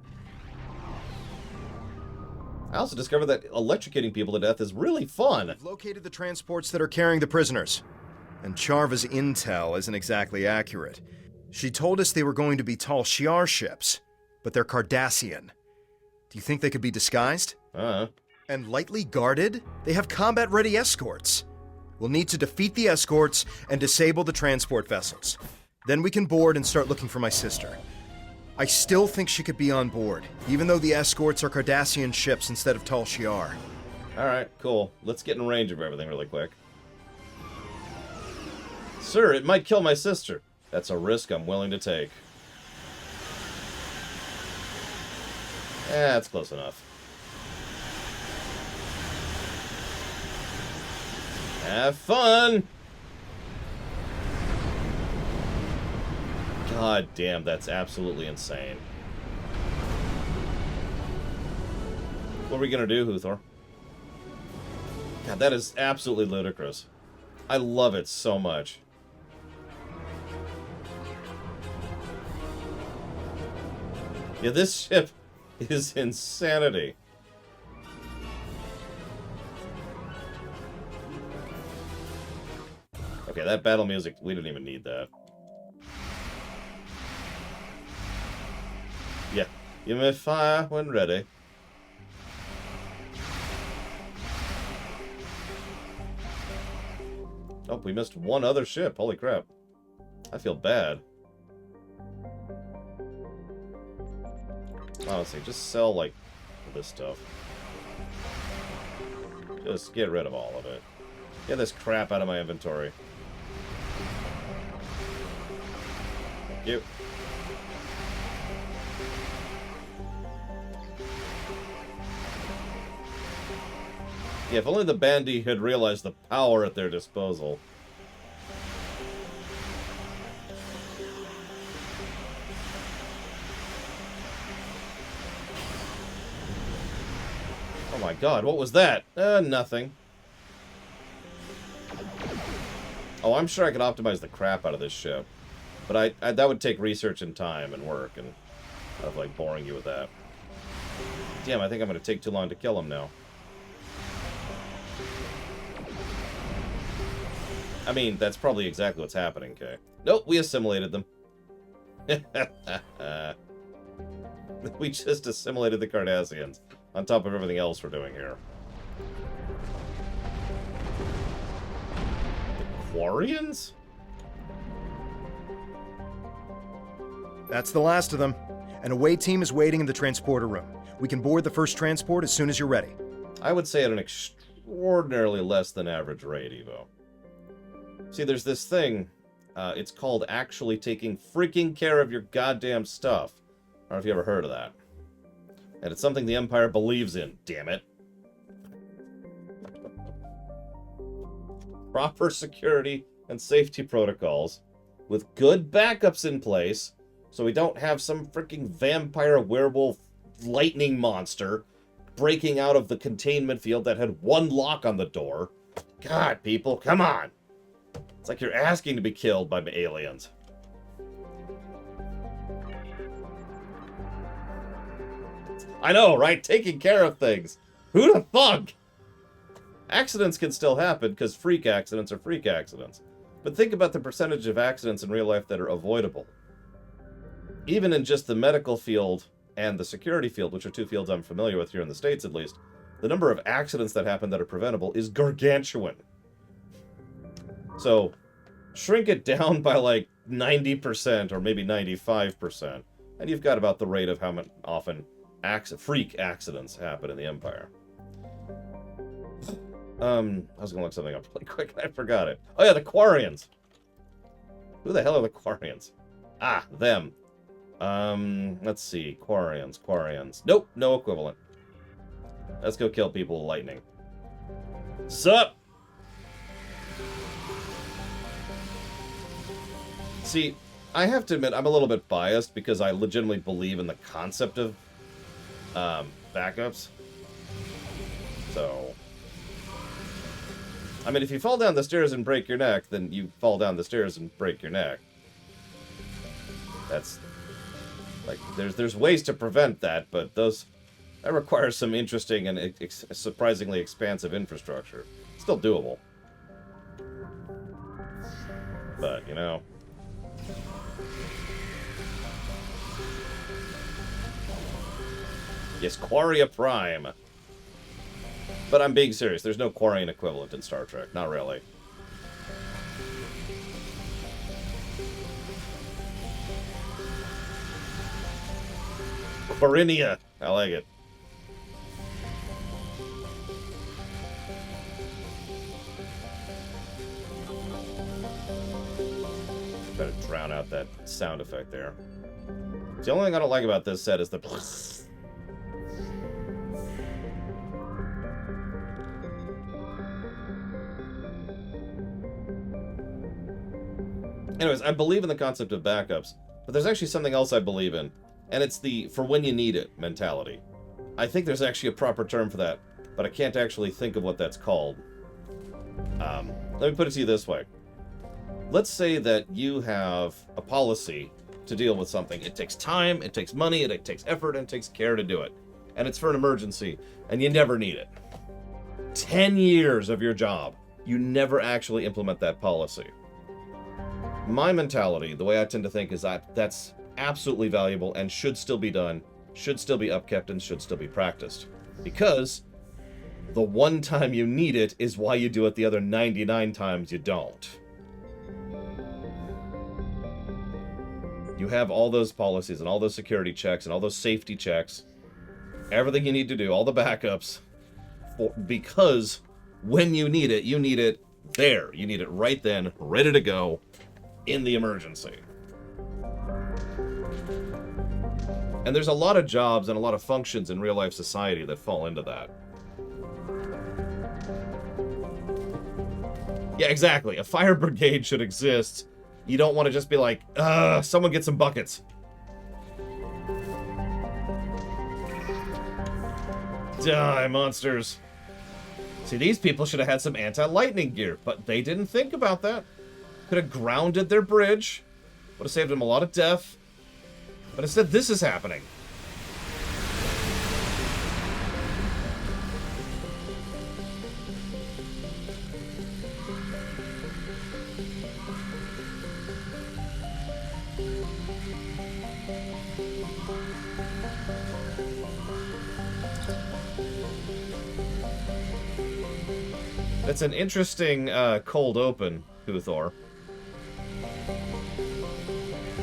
I also discovered that electrocuting people to death is really fun.
We've located the transports that are carrying the prisoners, and Charva's intel isn't exactly accurate. She told us they were going to be Tal Shiar ships, but they're Cardassian. Do you think they could be disguised? And lightly guarded? They have combat-ready escorts. We'll need to defeat the escorts and disable the transport vessels. Then we can board and start looking for my sister. I still think she could be on board, even though the escorts are Cardassian ships instead of Tal Shiar.
Alright, cool. Let's get in range of everything really quick. Sir, it might kill my sister. That's a risk I'm willing to take. That's close enough. Have fun! God damn, that's absolutely insane. What are we gonna do, Huthor? God, that is absolutely ludicrous. I love it so much. Yeah, this ship is insanity. Okay, that battle music, we didn't even need that. Yeah, you may fire when ready. Oh, we missed one other ship. Holy crap. I feel bad. Honestly, just sell, like, this stuff. Just get rid of all of it. Get this crap out of my inventory. Thank you. Yeah, if only the bandy had realized the power at their disposal. Oh my god, what was that? Nothing. Oh, I'm sure I could optimize the crap out of this ship. But that would take research and time and work, and I'd like boring you with that. Damn, I think I'm going to take too long to kill him now. I mean, that's probably exactly what's happening, okay? Nope, we assimilated them. We just assimilated the Cardassians, on top of everything else we're doing here. The Quarians?
That's the last of them. An away team is waiting in the transporter room. We can board the first transport as soon as you're ready.
I would say at an extraordinarily less than average rate, Evo. See, there's this thing, it's called actually taking freaking care of your goddamn stuff. I don't know if you ever heard of that. And it's something the Empire believes in, damn it. Proper security and safety protocols, with good backups in place, so we don't have some freaking vampire werewolf lightning monster breaking out of the containment field that had one lock on the door. God, people, come on! It's like you're asking to be killed by aliens. I know, right? Taking care of things. Who'd have thunk? Accidents can still happen, because freak accidents are freak accidents. But think about the percentage of accidents in real life that are avoidable. Even in just the medical field and the security field, which are two fields I'm familiar with here in the States at least, the number of accidents that happen that are preventable is gargantuan. So, shrink it down by like 90% or maybe 95%, and you've got about the rate of how often freak accidents happen in the Empire. I was gonna look something up really quick and I forgot it. Oh yeah, the Quarians. Who the hell are the Quarians? Ah, them. Let's see. Quarians. Nope, no equivalent. Let's go kill people with lightning. Sup? See, I have to admit, I'm a little bit biased because I legitimately believe in the concept of backups. So, I mean, if you fall down the stairs and break your neck, then you fall down the stairs and break your neck. That's, like, there's ways to prevent that, but that requires some interesting and surprisingly expansive infrastructure. Still doable. But, you know. Yes, Quaria Prime. But I'm being serious. There's no Quarian equivalent in Star Trek. Not really. Quarinia. I like it. Try to drown out that sound effect there. The only thing I don't like about this set is the... Anyways, I believe in the concept of backups, but there's actually something else I believe in, and it's the for when you need it mentality. I think there's actually a proper term for that, but I can't actually think of what that's called. Let me put it to you this way. Let's say that you have a policy to deal with something. It takes time, it takes money, it takes effort, and it takes care to do it. And it's for an emergency, and you never need it. 10 years of your job, you never actually implement that policy. My mentality, the way I tend to think, is that that's absolutely valuable and should still be done, should still be upkept, and should still be practiced. Because the one time you need it is why you do it the other 99 times you don't. You have all those policies and all those security checks and all those safety checks, everything you need to do, all the backups, because when you need it there. You need it right then, ready to go, in the emergency. And there's a lot of jobs and a lot of functions in real-life society that fall into that. Yeah, exactly. A fire brigade should exist. You don't want to just be like, someone get some buckets. Die, monsters. See, these people should have had some anti-lightning gear, but they didn't think about that. Could have grounded their bridge. Would have saved them a lot of death. But instead, this is happening. That's an interesting cold open, Uthor.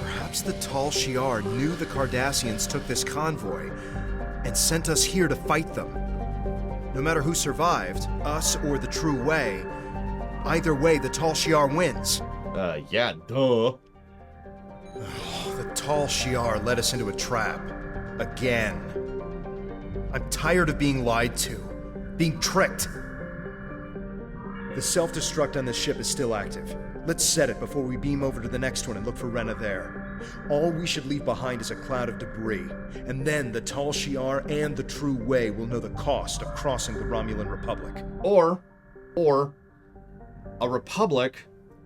Perhaps the Tal Shiar knew the Cardassians took this convoy and sent us here to fight them. No matter who survived, us or the True Way, either way, the Tal Shiar wins.
Yeah, duh.
The Tal Shiar led us into a trap. Again. I'm tired of being lied to. Being tricked. The self-destruct on this ship is still active. Let's set it before we beam over to the next one and look for Rena there. All we should leave behind is a cloud of debris, and then the Tal Shiar and the True Way will know the cost of crossing the Romulan Republic.
Or a Republic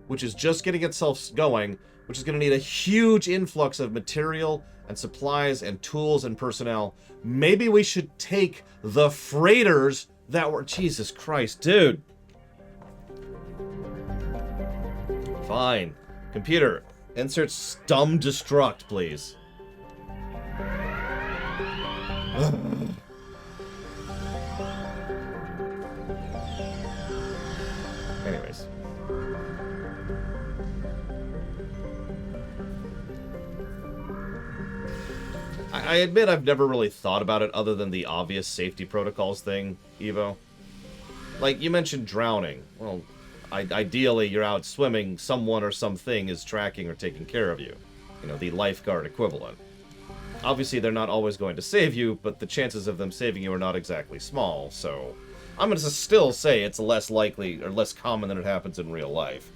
which is just getting itself going, which is going to need a huge influx of material and supplies and tools and personnel. Maybe we should take the freighters that were... Jesus Christ, dude. Fine. Computer, insert stum destruct, please. Anyways. I admit I've never really thought about it other than the obvious safety protocols thing, Evo. Like, you mentioned drowning. Well, ideally, you're out swimming, someone or something is tracking or taking care of you. You know, the lifeguard equivalent. Obviously, they're not always going to save you, but the chances of them saving you are not exactly small, so... I'm going to still say it's less likely, or less common than it happens in real life.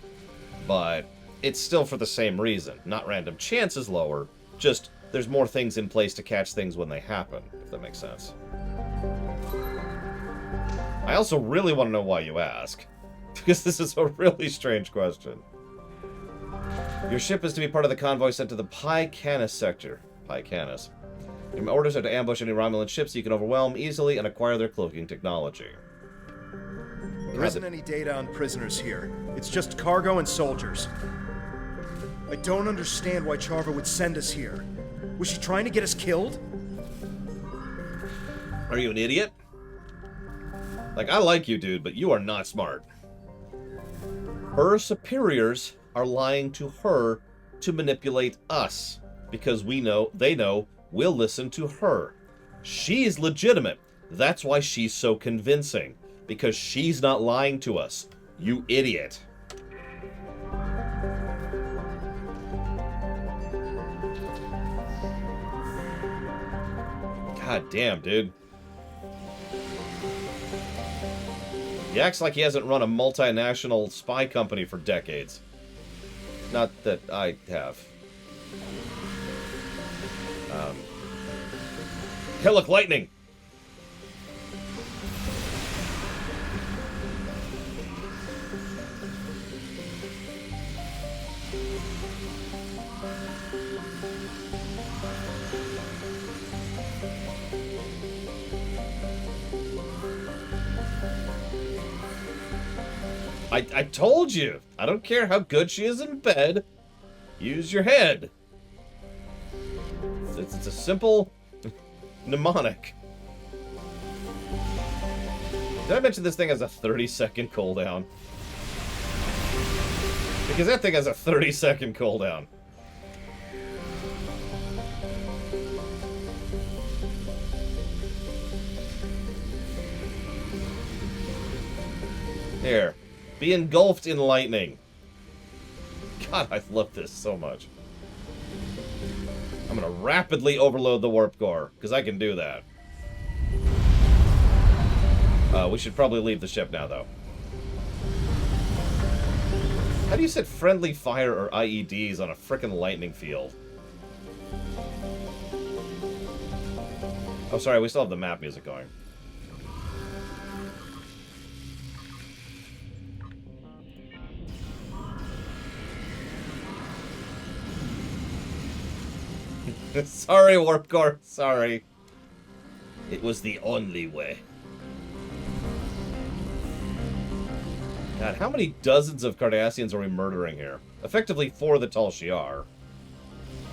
But it's still for the same reason. Not random chance is lower, just there's more things in place to catch things when they happen, if that makes sense. I also really want to know why you ask. Because this is a really strange question. Your ship is to be part of the convoy sent to the Pi Canis sector. Pi Canis. Your orders are to ambush any Romulan ships you can overwhelm easily and acquire their cloaking technology.
There isn't any data on prisoners here. It's just cargo and soldiers. I don't understand why Charva would send us here. Was she trying to get us killed?
Are you an idiot? Like, I like you, dude, but you are not smart. Her superiors are lying to her to manipulate us, because they know we'll listen to her. She's legitimate. That's why she's so convincing, because she's not lying to us. You idiot. God damn, dude. He acts like he hasn't run a multinational spy company for decades. Not that I have. Hey, look, lightning! I told you! I don't care how good she is in bed. Use your head. It's a simple mnemonic. Did I mention this thing has a 30-second cooldown? Because that thing has a 30-second cooldown. Here. Be engulfed in lightning. God, I love this so much. I'm gonna rapidly overload the warp core, because I can do that. We should probably leave the ship now, though. How do you set friendly fire or IEDs on a frickin' lightning field? Oh, sorry, we still have the map music going. Sorry, warp core. Sorry. It was the only way. God, how many dozens of Cardassians are we murdering here? Effectively 4 the Tal Shiar.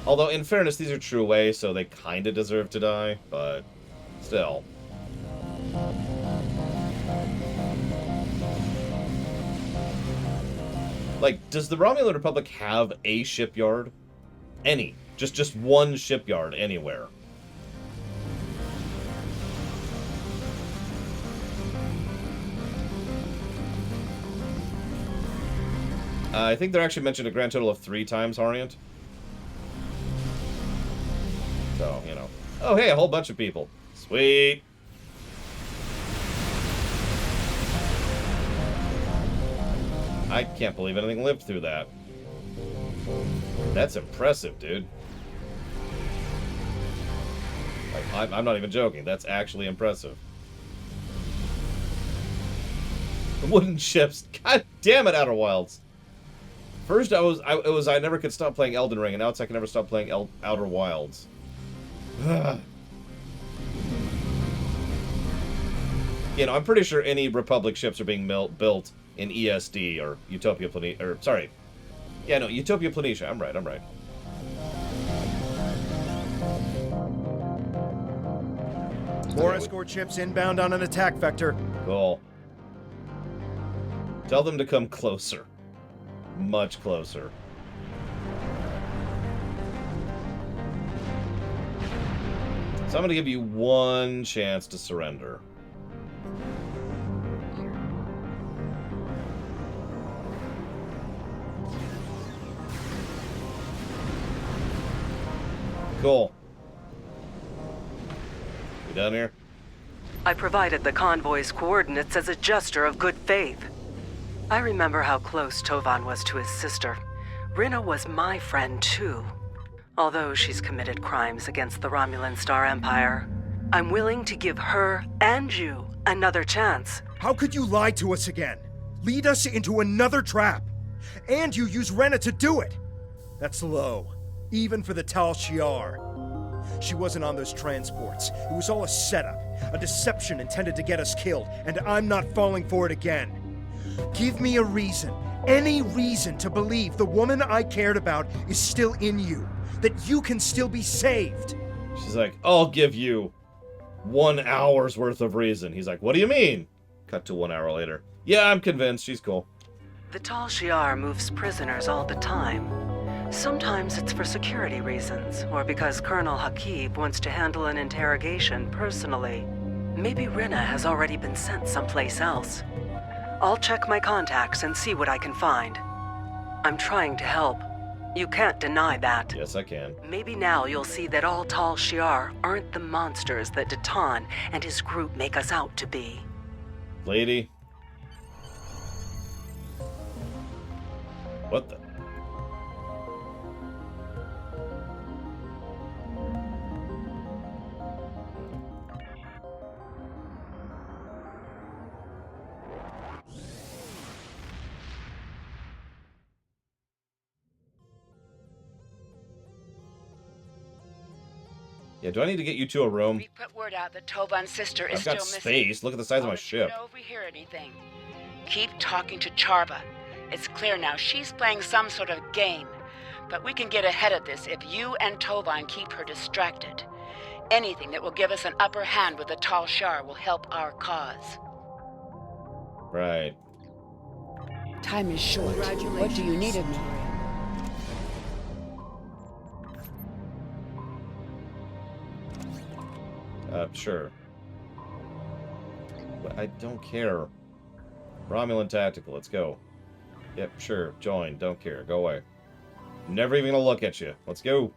Although, in fairness, these are true ways, so they kinda deserve to die, but still. Like, does the Romulan Republic have a shipyard? Any. Just one shipyard anywhere. I think they're actually mentioned a grand total of 3 times, Harriant. So, you know. Oh, hey, a whole bunch of people. Sweet. I can't believe anything lived through that. That's impressive, dude. Like, I'm not even joking. That's actually impressive. Wooden ships. God damn it, Outer Wilds. First, I never could stop playing Elden Ring, and now it's I can never stop playing Outer Wilds. Ugh. You know, I'm pretty sure any Republic ships are being built in ESD or Utopia Planitia, or sorry, yeah, no, Utopia Planitia. I'm right.
More escort ships inbound on an attack vector.
Cool. Tell them to come closer. Much closer. So I'm going to give you one chance to surrender. Cool. We done here?
I provided the convoy's coordinates as a gesture of good faith. I remember how close Tovan was to his sister. Rinna was my friend, too. Although she's committed crimes against the Romulan Star Empire, I'm willing to give her and you another chance.
How could you lie to us again? Lead us into another trap. And you use Rinna to do it. That's low, even for the Tal Shiar. She wasn't on those transports. It was all a setup, a deception intended to get us killed, and I'm not falling for it again. Give me a reason, any reason to believe the woman I cared about is still in you, that you can still be saved.
She's like, I'll give you 1 hour's worth of reason. He's like, what do you mean? Cut to 1 hour later. Yeah, I'm convinced. She's cool.
The Tal Shiar moves prisoners all the time. Sometimes it's for security reasons, or because Colonel Hakib wants to handle an interrogation personally. Maybe Rinna has already been sent someplace else. I'll check my contacts and see what I can find. I'm trying to help. You can't deny that.
Yes, I can.
Maybe now you'll see that all Tal Shiar aren't the monsters that Datan and his group make us out to be.
Lady. What the? Yeah, do I need to get you to a room?
We put word out that Tovan's sister is
I've got
still
space.
missing.
Look at the size of my
I'll
ship.
let you know if we hear anything. Keep talking to Charba. It's clear now she's playing some sort of game. But we can get ahead of this if you and Tovan keep her distracted. Anything that will give us an upper hand with the Tal Shiar will help our cause.
Right.
Time is short. What do you need of me?
Sure. But I don't care. Romulan Tactical, let's go. Yep, sure, join, don't care, go away. Never even gonna look at you. Let's go.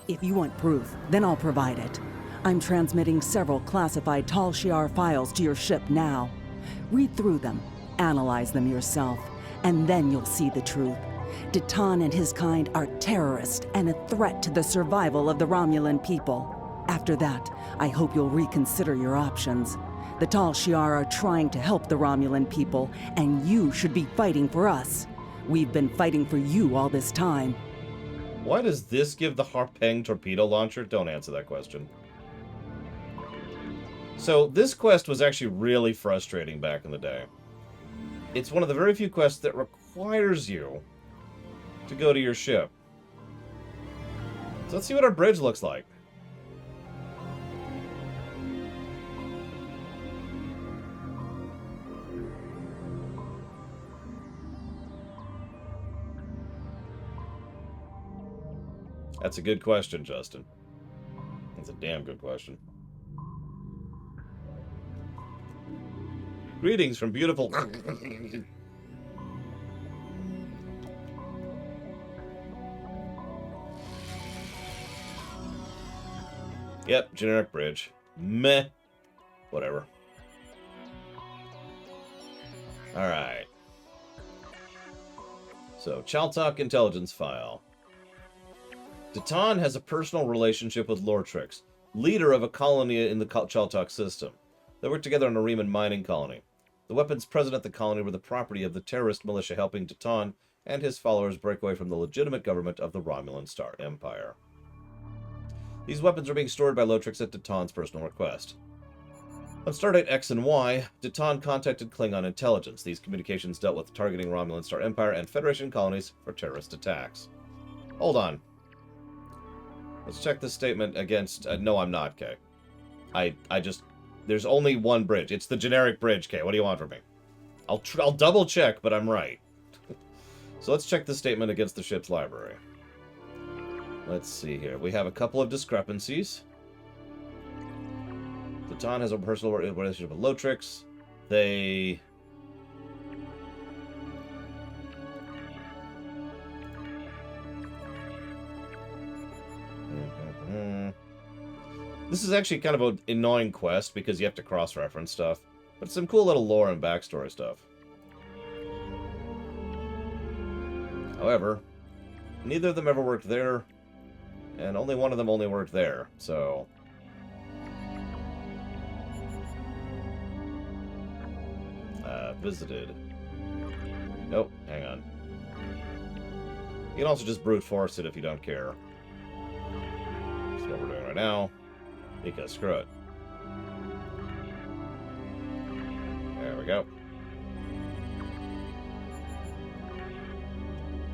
If you want proof, then I'll provide it. I'm transmitting several classified Tal Shiar files to your ship now. Read through them, analyze them yourself, and then you'll see the truth. Titan and his kind are terrorists and a threat to the survival of the Romulan people. After that, I hope you'll reconsider your options. The Tal Shiar are trying to help the Romulan people, and you should be fighting for us. We've been fighting for you all this time.
Why does this give the Harpeng torpedo launcher? Don't answer that question. So, this quest was actually really frustrating back in the day. It's one of the very few quests that requires you to go to your ship. So let's see what our bridge looks like. That's a good question, Justin. That's a damn good question. Greetings from beautiful... Yep, generic bridge. Meh. Whatever. Alright. So, Chaltok intelligence file. Titan has a personal relationship with Lortrix, leader of a colony in the Chaltok system. They work together on a Riemann mining colony. The weapons present at the colony were the property of the terrorist militia helping Titan and his followers break away from the legitimate government of the Romulan Star Empire. These weapons are being stored by Lortrix at Titan's personal request. On Stardate X and Y, Titan contacted Klingon intelligence. These communications dealt with targeting Romulan Star Empire and Federation colonies for terrorist attacks. Hold on. Let's check this statement against... no, I'm not, Kay. I just... There's only one bridge. It's the generic bridge, Kay. What do you want from me? I'll double check, but I'm right. So let's check this statement against the ship's library. Let's see here. We have a couple of discrepancies. Titan has a personal relationship with Lortrix. They... This is actually kind of an annoying quest because you have to cross-reference stuff. But some cool little lore and backstory stuff. However, neither of them ever worked there. And only one of them only worked there, so... visited. Nope, hang on. You can also just brute force it if you don't care. That's what we're doing right now. Because screw it. There we go.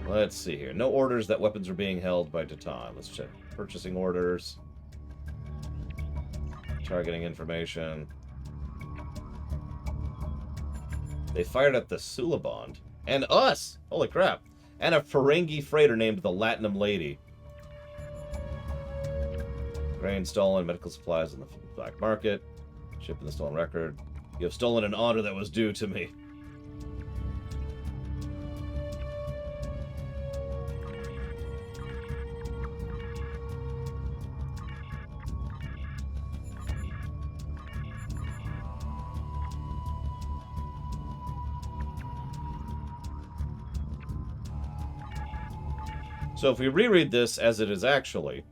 Let's see here. No orders that weapons are being held by Titan. Let's check. Purchasing orders. Targeting information. They fired at the Sulabond. And us! Holy crap. And a Ferengi freighter named the Latinum Lady. Grain stolen, medical supplies in the black market. Ship in the stolen record. You have stolen an honor that was due to me. So if we reread this as it is actually,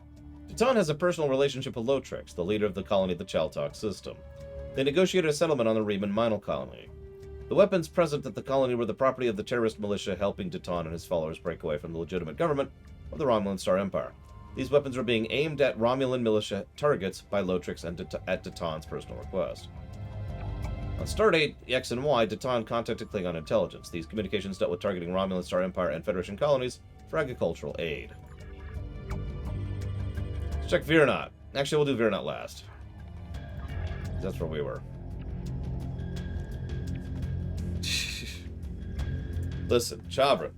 Titan has a personal relationship with Lortrix, the leader of the colony of the Chaltok system. They negotiated a settlement on the Riemann Minor colony. The weapons present at the colony were the property of the terrorist militia helping Titan and his followers break away from the legitimate government of the Romulan Star Empire. These weapons were being aimed at Romulan militia targets by Lortrix and at Titan's personal request. On Stardate X and Y, Titan contacted Klingon intelligence. These communications dealt with targeting Romulan Star Empire and Federation colonies for agricultural aid. Let's check Virenot. Actually, we'll do Virenot last. That's where we were. Listen, Chavra.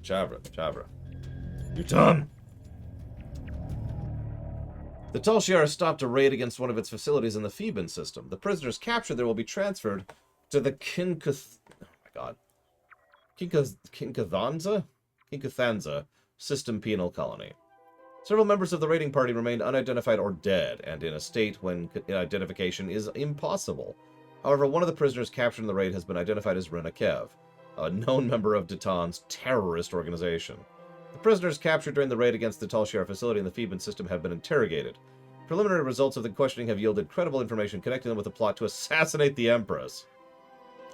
You're done. The Tal Shiar stopped a raid against one of its facilities in the Theban system. The prisoners captured there will be transferred to the God. Kinkathanza System Penal Colony. Several members of the raiding party remained unidentified or dead, and in a state when identification is impossible. However, one of the prisoners captured in the raid has been identified as Renakev, a known member of Datan's terrorist organization. The prisoners captured during the raid against the Talshiar facility in the Theban system have been interrogated. Preliminary results of the questioning have yielded credible information connecting them with a plot to assassinate the Empress.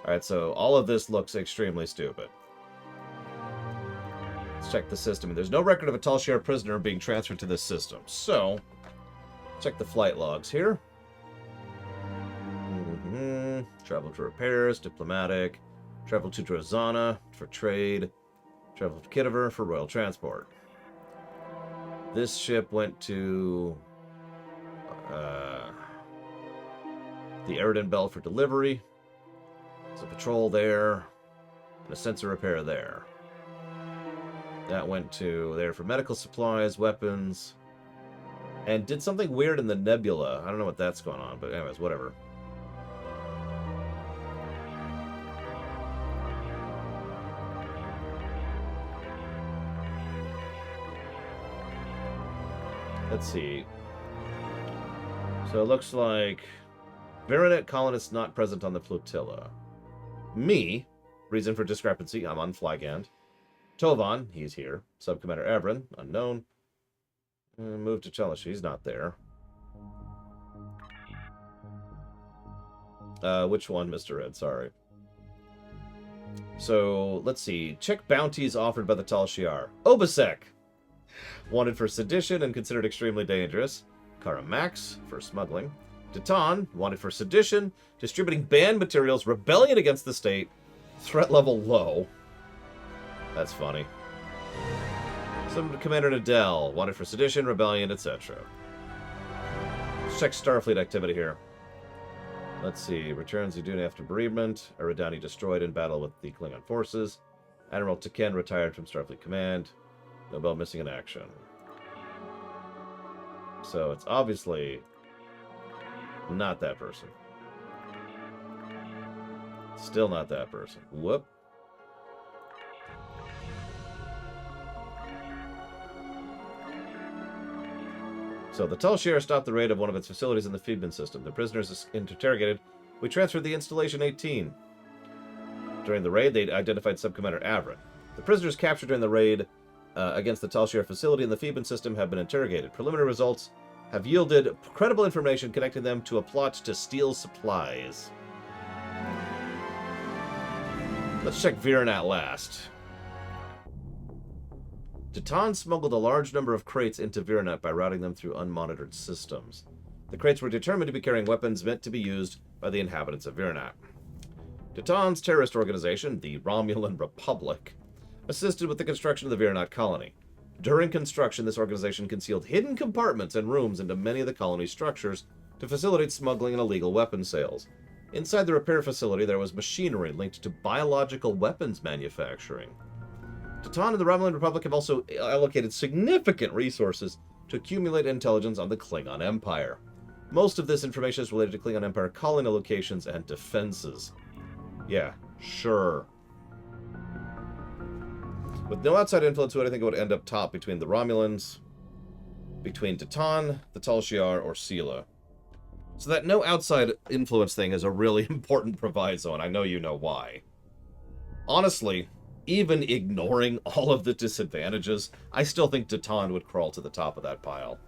Alright, so all of this looks extremely stupid. Let's check the system. There's no record of a Talshiar prisoner being transferred to this system. So, check the flight logs here. Travel to repairs, diplomatic. Travel to Drozana for trade. Travel to Kitaver for royal transport. This ship went to the Eridan Bell for delivery. There's a patrol there. And a sensor repair there. That went to there for medical supplies, weapons. And did something weird in the nebula. I don't know what that's going on, but anyways, whatever. Let's see. So it looks like Virinet colonists not present on the flotilla. Me, reason for discrepancy, I'm on Flygand. Tovan, he's here. Subcommander Evren, unknown. Move to Chelish, he's not there. Which one, Mr. Red? Sorry. So, let's see. Check bounties offered by the Tal Shiar. Obasek! Wanted for sedition and considered extremely dangerous. Karamax for smuggling. Datan, wanted for sedition, distributing banned materials, rebellion against the state, threat level low. That's funny. Some Commander Nadell, wanted for sedition, rebellion, etc. Let's check Starfleet activity here. Let's see. Returns Udune after bereavement. Eridani destroyed in battle with the Klingon forces. Admiral Taken retired from Starfleet Command. Nobel missing in action. So it's obviously not that person. Still not that person. Whoop. So the Tal Shiar stopped the raid of one of its facilities in the Theban system. The prisoners interrogated. We transferred the Installation 18. During the raid, they identified Subcommander Avrin. The prisoners captured during the raid against the Tal Shiar facility in the Theban system have been interrogated. Preliminary results have yielded credible information connecting them to a plot to steal supplies. Let's check Virenat last. Datan smuggled a large number of crates into Virenat by routing them through unmonitored systems. The crates were determined to be carrying weapons meant to be used by the inhabitants of Virenat. Datan's terrorist organization, the Romulan Republic, assisted with the construction of the Virenat colony. During construction, this organization concealed hidden compartments and rooms into many of the colony's structures to facilitate smuggling and illegal weapon sales. Inside the repair facility, there was machinery linked to biological weapons manufacturing. Datan and the Romulan Republic have also allocated significant resources to accumulate intelligence on the Klingon Empire. Most of this information is related to Klingon Empire colony locations and defenses. Yeah, sure. With no outside influence, who I think it would end up top between the Romulans, between Datan, the Tal Shiar, or Sela. So that no outside influence thing is a really important proviso, and I know you know why. Honestly, even ignoring all of the disadvantages, I still think Datan would crawl to the top of that pile.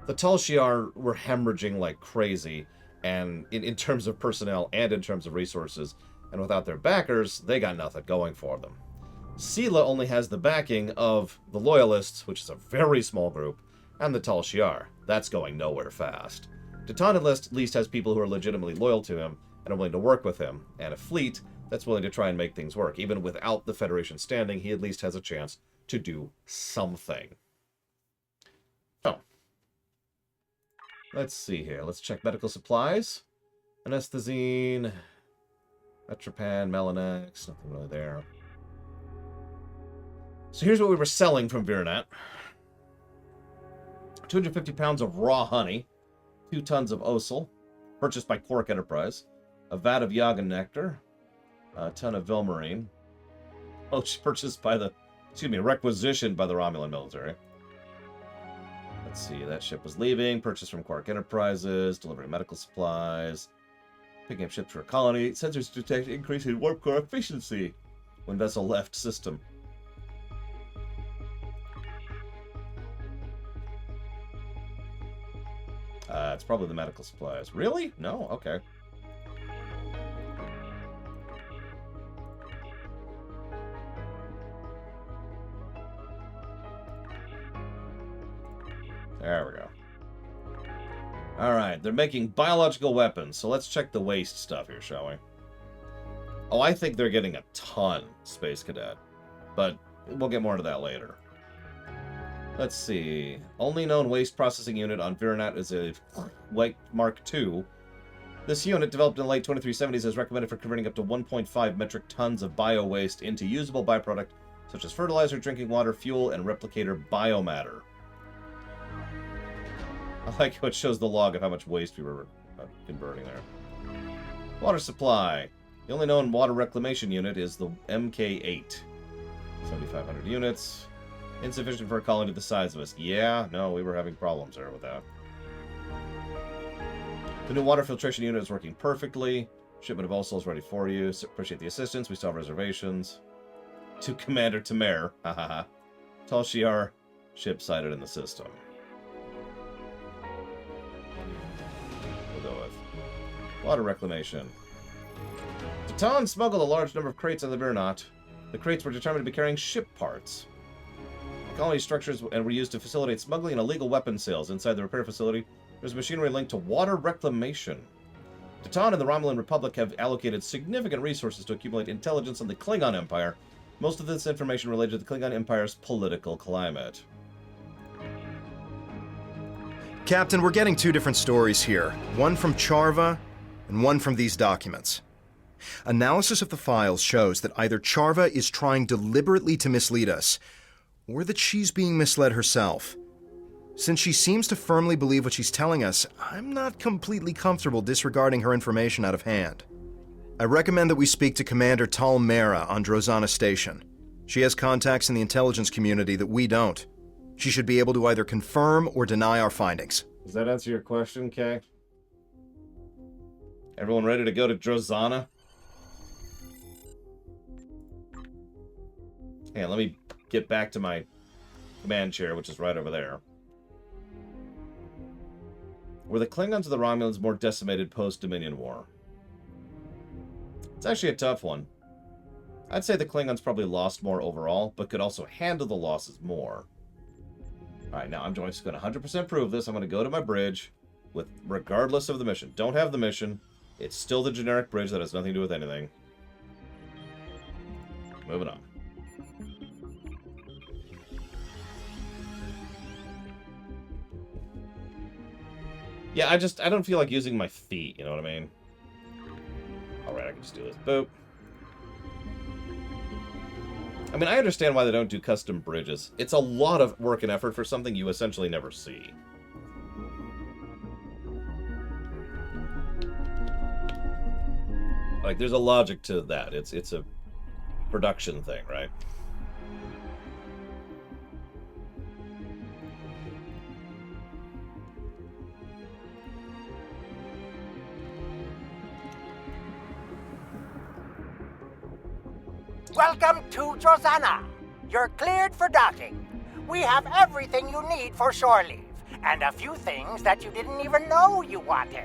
The Tal Shiar were hemorrhaging like crazy, and in terms of personnel and in terms of resources, and without their backers, they got nothing going for them. Sela only has the backing of the Loyalists, which is a very small group, and the Tal Shiar. That's going nowhere fast. Datan at least has people who are legitimately loyal to him and are willing to work with him, and a fleet that's willing to try and make things work. Even without the Federation standing, he at least has a chance to do something. Oh. Let's see here. Let's check medical supplies. Anesthetizine, Metropan, Melanax, nothing really there. So here's what we were selling from Virenat. 250 pounds of raw honey, 2 tons of osel, purchased by Quark Enterprise, a vat of Yagan nectar, A ton of Vilmarine. Oh, she's purchased by the... Excuse me, requisitioned by the Romulan military. Let's see, that ship was leaving. Purchased from Quark Enterprises. Delivering medical supplies. Picking up ships for a colony. Sensors detect increase in warp core efficiency when vessel left system. It's probably the medical supplies. Really? No? Okay. There we go. Alright, they're making biological weapons, so let's check the waste stuff here, shall we? Oh, I think they're getting a ton, Space Cadet. But we'll get more into that later. Let's see. Only known waste processing unit on Viranat is a White Mark II. This unit, developed in the late 2370s, is recommended for converting up to 1.5 metric tons of bio-waste into usable byproduct, such as fertilizer, drinking water, fuel, and replicator biomatter. I like how it shows the log of how much waste we were converting there. Water supply. The only known water reclamation unit is the MK8. 7,500 units. Insufficient for a colony the size of us. Yeah, no, we were having problems there with that. The new water filtration unit is working perfectly. Shipment of all souls ready for you. Appreciate the assistance. We still have reservations. To Commander Tamer. Hahaha. Tal Shiar. Ship sighted in the system. We'll go with water reclamation. Titan smuggled a large number of crates out of the Viranat. The crates were determined to be carrying ship parts. Colony structures and were used to facilitate smuggling and illegal weapon sales. Inside the repair facility, there's machinery linked to water reclamation. Titan and the Romulan Republic have allocated significant resources to accumulate intelligence on the Klingon Empire. Most of this information related to the Klingon Empire's political climate.
Captain, we're getting two different stories here. One from Charva, and one from these documents. Analysis of the files shows that either Charva is trying deliberately to mislead us, or that she's being misled herself. Since she seems to firmly believe what she's telling us, I'm not completely comfortable disregarding her information out of hand. I recommend that we speak to Commander Tal Mera on Drozana Station. She has contacts in the intelligence community that we don't. She should be able to either confirm or deny our findings.
Does that answer your question, Kay? Everyone ready to go to Drozana? Hey, let me get back to my command chair, which is right over there. Were the Klingons or the Romulans more decimated post-Dominion War? It's actually a tough one. I'd say the Klingons probably lost more overall, but could also handle the losses more. Alright, now I'm just going to 100% prove this. I'm going to go to my bridge, regardless of the mission. Don't have the mission. It's still the generic bridge that has nothing to do with anything. Moving on. Yeah, I don't feel like using my feet, you know what I mean? Alright, I can just do this. Boop. I mean, I understand why they don't do custom bridges. It's a lot of work and effort for something you essentially never see. Like, there's a logic to that. It's a production thing, right?
Welcome to Drozana. You're cleared for docking. We have everything you need for shore leave, and a few things that you didn't even know you wanted.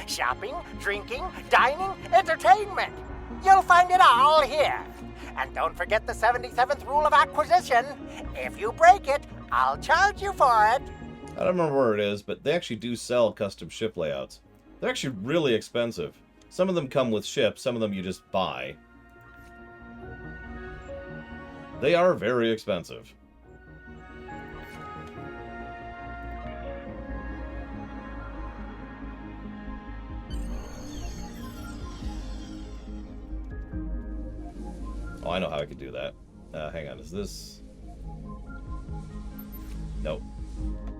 Shopping, drinking, dining, entertainment. You'll find it all here. And don't forget the 77th rule of acquisition. If you break it, I'll charge you for it.
I don't remember where it is, but they actually do sell custom ship layouts. They're actually really expensive. Some of them come with ships, some of them you just buy. They are very expensive. Oh, I know how I could do that. Hang on, is this... Nope.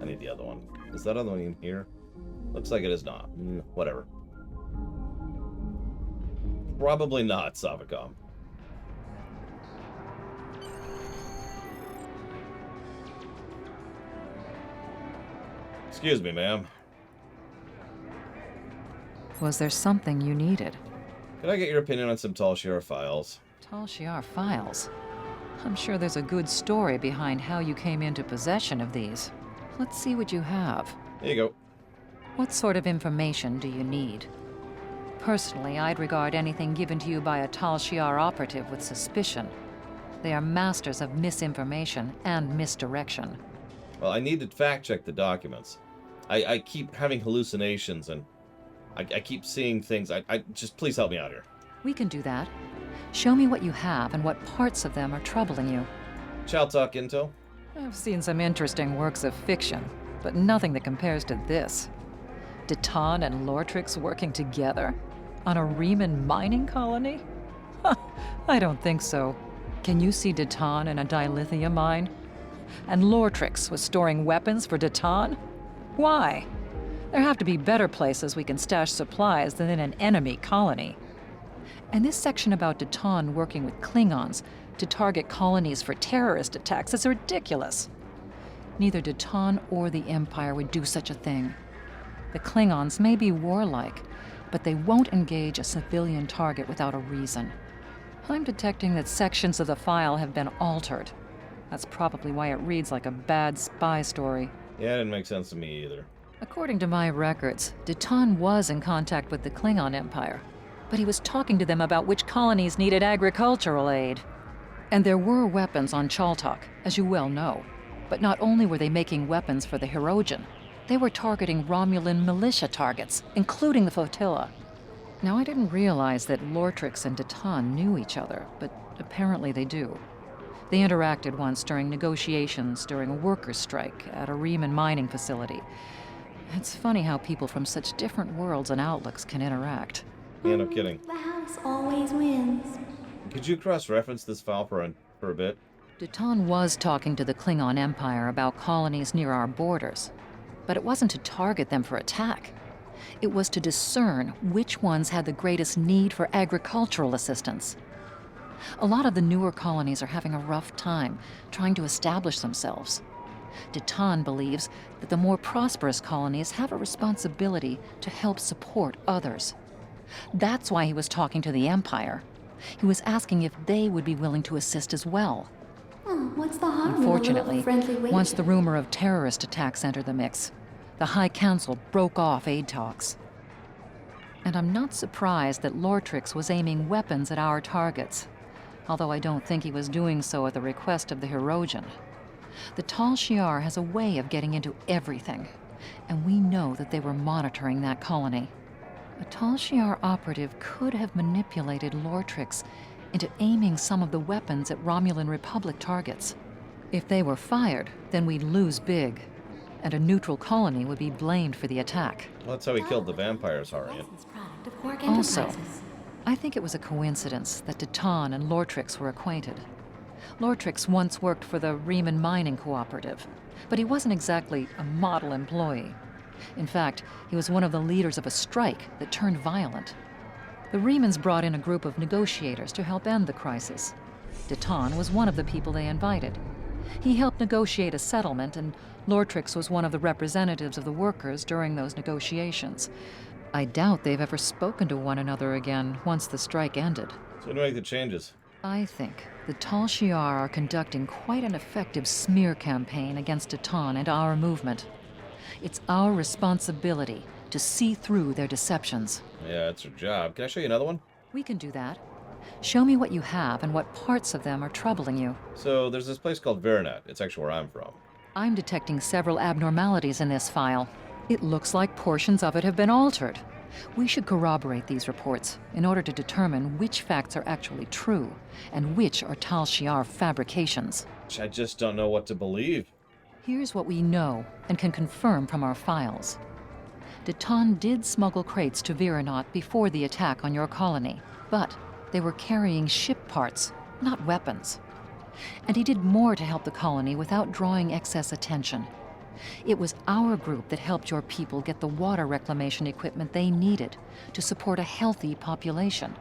I need the other one. Is that other one in here? Looks like it is not. Whatever. Probably not, Savacom. Excuse me, ma'am.
Was there something you needed?
Can I get your opinion on some Tal Shiar files?
Tal Shiar files? I'm sure there's a good story behind how you came into possession of these. Let's see what you have.
There you go.
What sort of information do you need? Personally, I'd regard anything given to you by a Tal Shiar operative with suspicion. They are masters of misinformation and misdirection.
Well, I need to fact-check the documents. I keep having hallucinations, and I keep seeing things. Just please help me out here.
We can do that. Show me what you have and what parts of them are troubling you.
Chaltalk intel?
I've seen some interesting works of fiction, but nothing that compares to this. Deton and Lortrix working together? On a Reman mining colony? I don't think so. Can you see Deton in a dilithium mine? And Lortrix was storing weapons for Deton? Why? There have to be better places we can stash supplies than in an enemy colony. And this section about Deton working with Klingons to target colonies for terrorist attacks is ridiculous. Neither Deton or the Empire would do such a thing. The Klingons may be warlike, but they won't engage a civilian target without a reason. I'm detecting that sections of the file have been altered. That's probably why it reads like a bad spy story.
Yeah, it didn't make sense to me either.
According to my records, Deton was in contact with the Klingon Empire, but he was talking to them about which colonies needed agricultural aid. And there were weapons on Chaltalk, as you well know. But not only were they making weapons for the Hirogen, they were targeting Romulan militia targets, including the flotilla. Now, I didn't realize that Lortrix and Deton knew each other, but apparently they do. They interacted once during negotiations during a workers' strike at a Reman mining facility. It's funny how people from such different worlds and outlooks can interact.
Yeah, no kidding.
The house always wins.
Could you cross-reference this file for a bit?
Deton was talking to the Klingon Empire about colonies near our borders, but it wasn't to target them for attack. It was to discern which ones had the greatest need for agricultural assistance. A lot of the newer colonies are having a rough time trying to establish themselves. Deton believes that the more prosperous colonies have a responsibility to help support others. That's why he was talking to the Empire. He was asking if they would be willing to assist as well.
Oh, what's the harm?
Unfortunately,
Friendly
once the rumor of terrorist attacks entered the mix, the High Council broke off aid talks. And I'm not surprised that Lortrix was aiming weapons at our targets, although I don't think he was doing so at the request of the Hirogen. The Tal Shiar has a way of getting into everything, and we know that they were monitoring that colony. A Tal Shiar operative could have manipulated Lortrix into aiming some of the weapons at Romulan Republic targets. If they were fired, then we'd lose big, and a neutral colony would be blamed for the attack.
Well, that's how he killed the vampires, Harian.
Also, I think it was a coincidence that Deton and Lortrix were acquainted. Lortrix once worked for the Reman Mining Cooperative, but he wasn't exactly a model employee. In fact, he was one of the leaders of a strike that turned violent. The Remans brought in a group of negotiators to help end the crisis. Deton was one of the people they invited. He helped negotiate a settlement, and Lortrix was one of the representatives of the workers during those negotiations. I doubt they've ever spoken to one another again once the strike ended.
So to make the changes.
I think the Tal Shiar are conducting quite an effective smear campaign against Deton and our movement. It's our responsibility to see through their deceptions.
Yeah, it's your job. Can I show you another one?
We can do that. Show me what you have and what parts of them are troubling you.
So there's this place called Veronat. It's actually where I'm from.
I'm detecting several abnormalities in this file. It looks like portions of it have been altered. We should corroborate these reports in order to determine which facts are actually true and which are Tal Shiar fabrications.
I just don't know what to believe.
Here's what we know and can confirm from our files. Deton did smuggle crates to Veronat before the attack on your colony, but they were carrying ship parts, not weapons. And he did more to help the colony without drawing excess attention. It was our group that helped your people get the water reclamation equipment they needed to support a healthy population.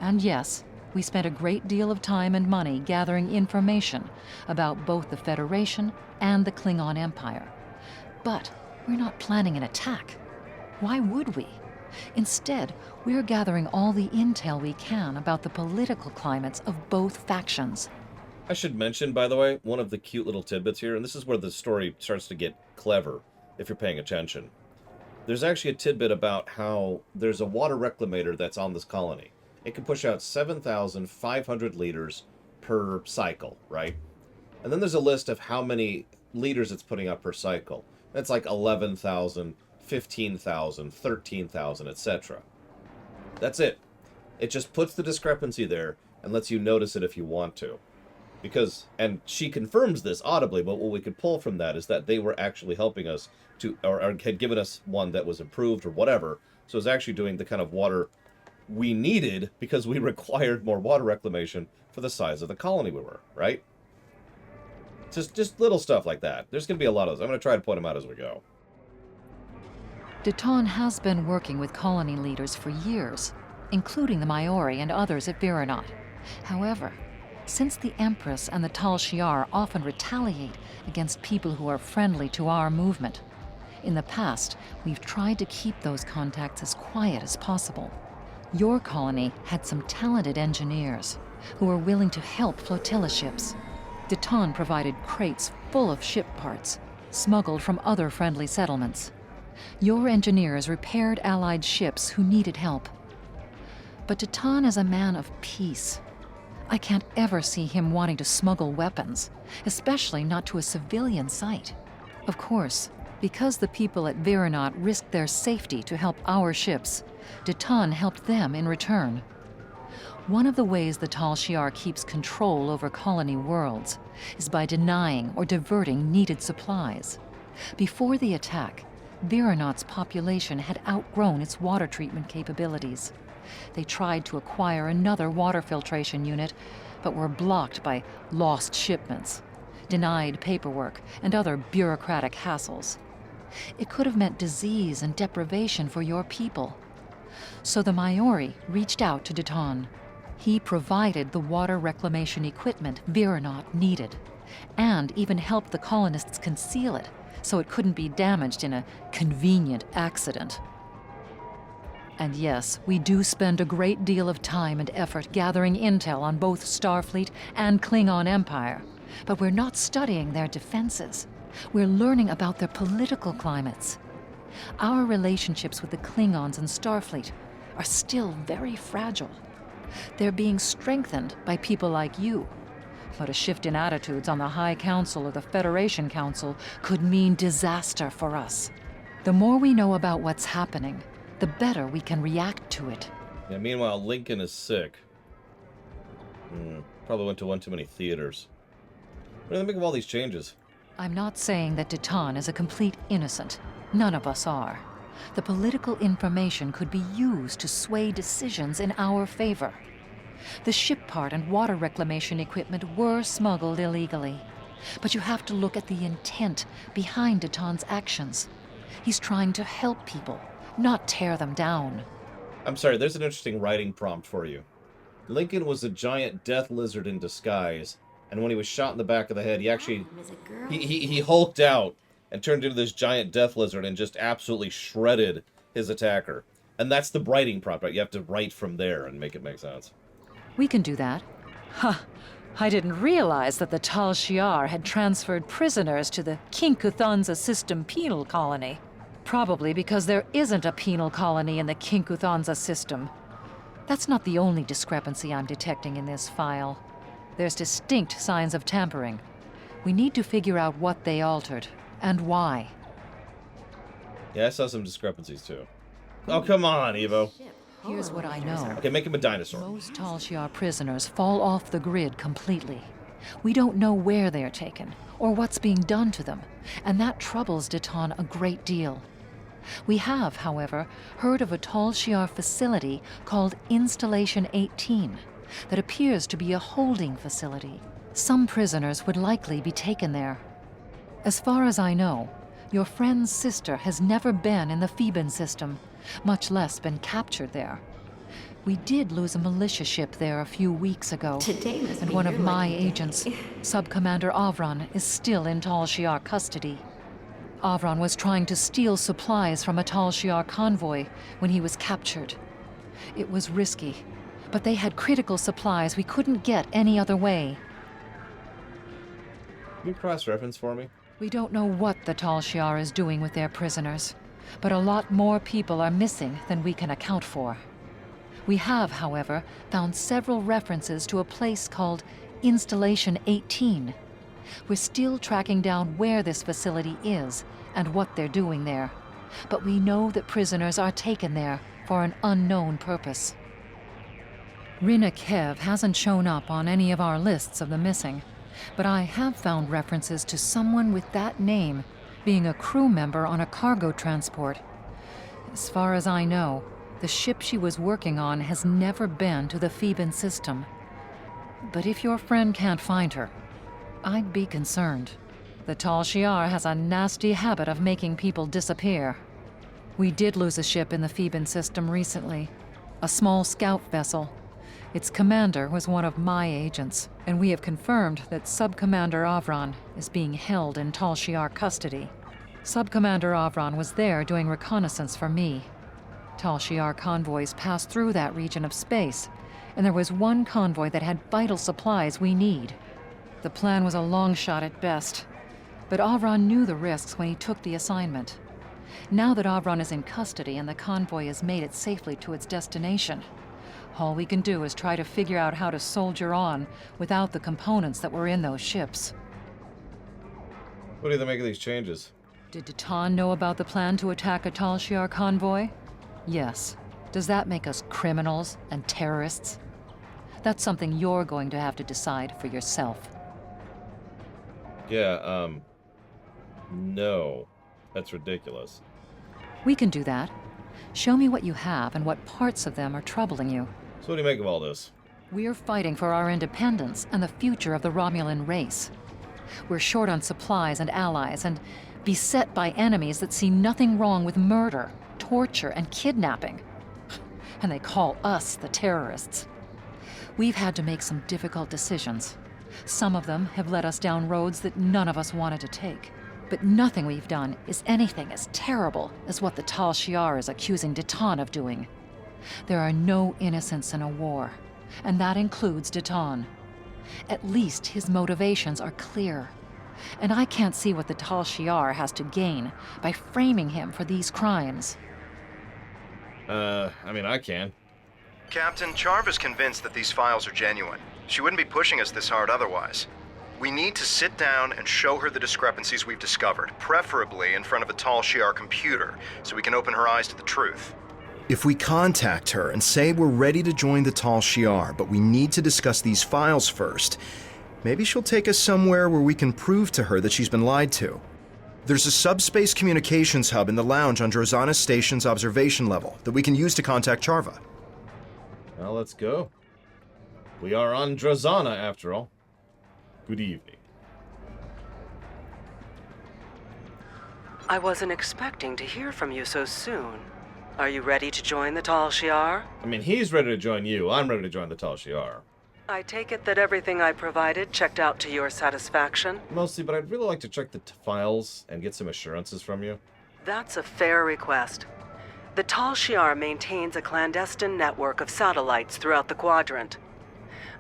And yes, we spent a great deal of time and money gathering information about both the Federation and the Klingon Empire. But we're not planning an attack. Why would we? Instead, we're gathering all the intel we can about the political climates of both factions.
I should mention, by the way, one of the cute little tidbits here, and this is where the story starts to get clever, if you're paying attention. There's actually a tidbit about how there's a water reclamator that's on this colony. It can push out 7,500 liters per cycle, right? And then there's a list of how many liters it's putting out per cycle. It's like 11,000, 15,000, 13,000, etc. That's it. It just puts the discrepancy there and lets you notice it if you want to. Because, and she confirms this audibly, but what we could pull from that is that they were actually helping us to, or had given us one that was improved or whatever. So it was actually doing the kind of water we needed because we required more water reclamation for the size of the colony we were, right? Just little stuff like that. There's going to be a lot of those. I'm going to try to point them out as we go.
Deton has been working with colony leaders for years, including the Maori and others at Viranot. However, since the Empress and the Tal Shiar often retaliate against people who are friendly to our movement, in the past, we've tried to keep those contacts as quiet as possible. Your colony had some talented engineers who were willing to help flotilla ships. Deton provided crates full of ship parts, smuggled from other friendly settlements. Your engineers repaired Allied ships who needed help. But Deton is a man of peace. I can't ever see him wanting to smuggle weapons, especially not to a civilian site. Of course, because the people at Viranot risked their safety to help our ships, Deton helped them in return. One of the ways the Tal Shiar keeps control over colony worlds is by denying or diverting needed supplies. Before the attack, Viranot's population had outgrown its water treatment capabilities. They tried to acquire another water filtration unit, but were blocked by lost shipments, denied paperwork, and other bureaucratic hassles. It could have meant disease and deprivation for your people. So the Maori reached out to Deton. He provided the water reclamation equipment Viranot needed, and even helped the colonists conceal it so it couldn't be damaged in a convenient accident. And yes, we do spend a great deal of time and effort gathering intel on both Starfleet and Klingon Empire, but we're not studying their defenses. We're learning about their political climates. Our relationships with the Klingons and Starfleet are still very fragile. They're being strengthened by people like you. But a shift in attitudes on the High Council or the Federation Council could mean disaster for us. The more we know about what's happening, the better we can react to it.
Yeah, meanwhile, Lincoln is sick. Probably went to one too many theaters. What do they think of all these changes?
I'm not saying that Deton is a complete innocent. None of us are. The political information could be used to sway decisions in our favor. The ship part and water reclamation equipment were smuggled illegally. But you have to look at the intent behind Deton's actions. He's trying to help people, not tear them down.
I'm sorry, there's an interesting writing prompt for you. Lincoln was a giant death lizard in disguise, and when he was shot in the back of the head, he actually... He hulked out and turned into this giant death lizard and just absolutely shredded his attacker. And that's the writing prompt, right? You have to write from there and make it make sense.
We can do that. Huh. I didn't realize that the Tal Shiar had transferred prisoners to the Kinkuthanza system penal colony. Probably because there isn't a penal colony in the Kinkuthanza system. That's not the only discrepancy I'm detecting in this file. There's distinct signs of tampering. We need to figure out what they altered, and why.
Yeah, I saw some discrepancies too. Oh, come on, Evo.
Here's what I know.
Okay, make him a dinosaur.
Most Tal Shiar prisoners fall off the grid completely. We don't know where they're taken, or what's being done to them, and that troubles Deton a great deal. We have, however, heard of a Tal Shiar facility called Installation 18 that appears to be a holding facility. Some prisoners would likely be taken there. As far as I know, your friend's sister has never been in the Theban system, much less been captured there. We did lose a militia ship there a few weeks ago.
Today must
and
be
one
your
of my
lucky day.
agents, Sub-Commander Avron, is still in Tal Shiar custody. Avron was trying to steal supplies from a Tal Shiar convoy when he was captured. It was risky, but they had critical supplies we couldn't get any other way.
Can you cross-reference for me?
We don't know what the Tal Shiar is doing with their prisoners, but a lot more people are missing than we can account for. We have, however, found several references to a place called Installation 18. We're still tracking down where this facility is and what they're doing there, but we know that prisoners are taken there for an unknown purpose. Rina Kev hasn't shown up on any of our lists of the missing, but I have found references to someone with that name being a crew member on a cargo transport. As far as I know, the ship she was working on has never been to the Theban system. But if your friend can't find her, I'd be concerned. The Tal Shiar has a nasty habit of making people disappear. We did lose a ship in the Theban system recently, a small scout vessel. Its commander was one of my agents, and we have confirmed that Sub-Commander Avron is being held in Tal Shiar custody. Sub-Commander Avron was there doing reconnaissance for me. Tal Shiar convoys pass through that region of space, and there was one convoy that had vital supplies we need. The plan was a long shot at best, but Avron knew the risks when he took the assignment. Now that Avron is in custody and the convoy has made it safely to its destination, all we can do is try to figure out how to soldier on without the components that were in those ships.
What do you make of these changes?
Did Datan know about the plan to attack a Tal Shiar convoy? Yes. Does that make us criminals and terrorists? That's something you're going to have to decide for yourself.
Yeah, no. That's ridiculous.
We can do that. Show me what you have and what parts of them are troubling you.
So what do you make of all this?
We're fighting for our independence and the future of the Romulan race. We're short on supplies and allies and beset by enemies that see nothing wrong with murder, torture, and kidnapping. And they call us the terrorists. We've had to make some difficult decisions. Some of them have led us down roads that none of us wanted to take. But nothing we've done is anything as terrible as what the Tal Shiar is accusing Datan of doing. There are no innocents in a war, and that includes Datan. At least his motivations are clear. And I can't see what the Tal Shiar has to gain by framing him for these crimes.
I can.
Captain, Charva's convinced that these files are genuine. She wouldn't be pushing us this hard otherwise. We need to sit down and show her the discrepancies we've discovered, preferably in front of a Tal Shiar computer, so we can open her eyes to the truth. If we contact her and say we're ready to join the Tal Shiar, but we need to discuss these files first, maybe she'll take us somewhere where we can prove to her that she's been lied to. There's a subspace communications hub in the lounge on Drozana Station's observation level that we can use to contact Charva.
Well, let's go. We are on Drozana, after all. Good evening.
I wasn't expecting to hear from you so soon. Are you ready to join the Tal Shiar?
He's ready to join you. I'm ready to join the Tal Shiar.
I take it that everything I provided checked out to your satisfaction?
Mostly, but I'd really like to check the files and get some assurances from you.
That's a fair request. The Tal Shiar maintains a clandestine network of satellites throughout the quadrant.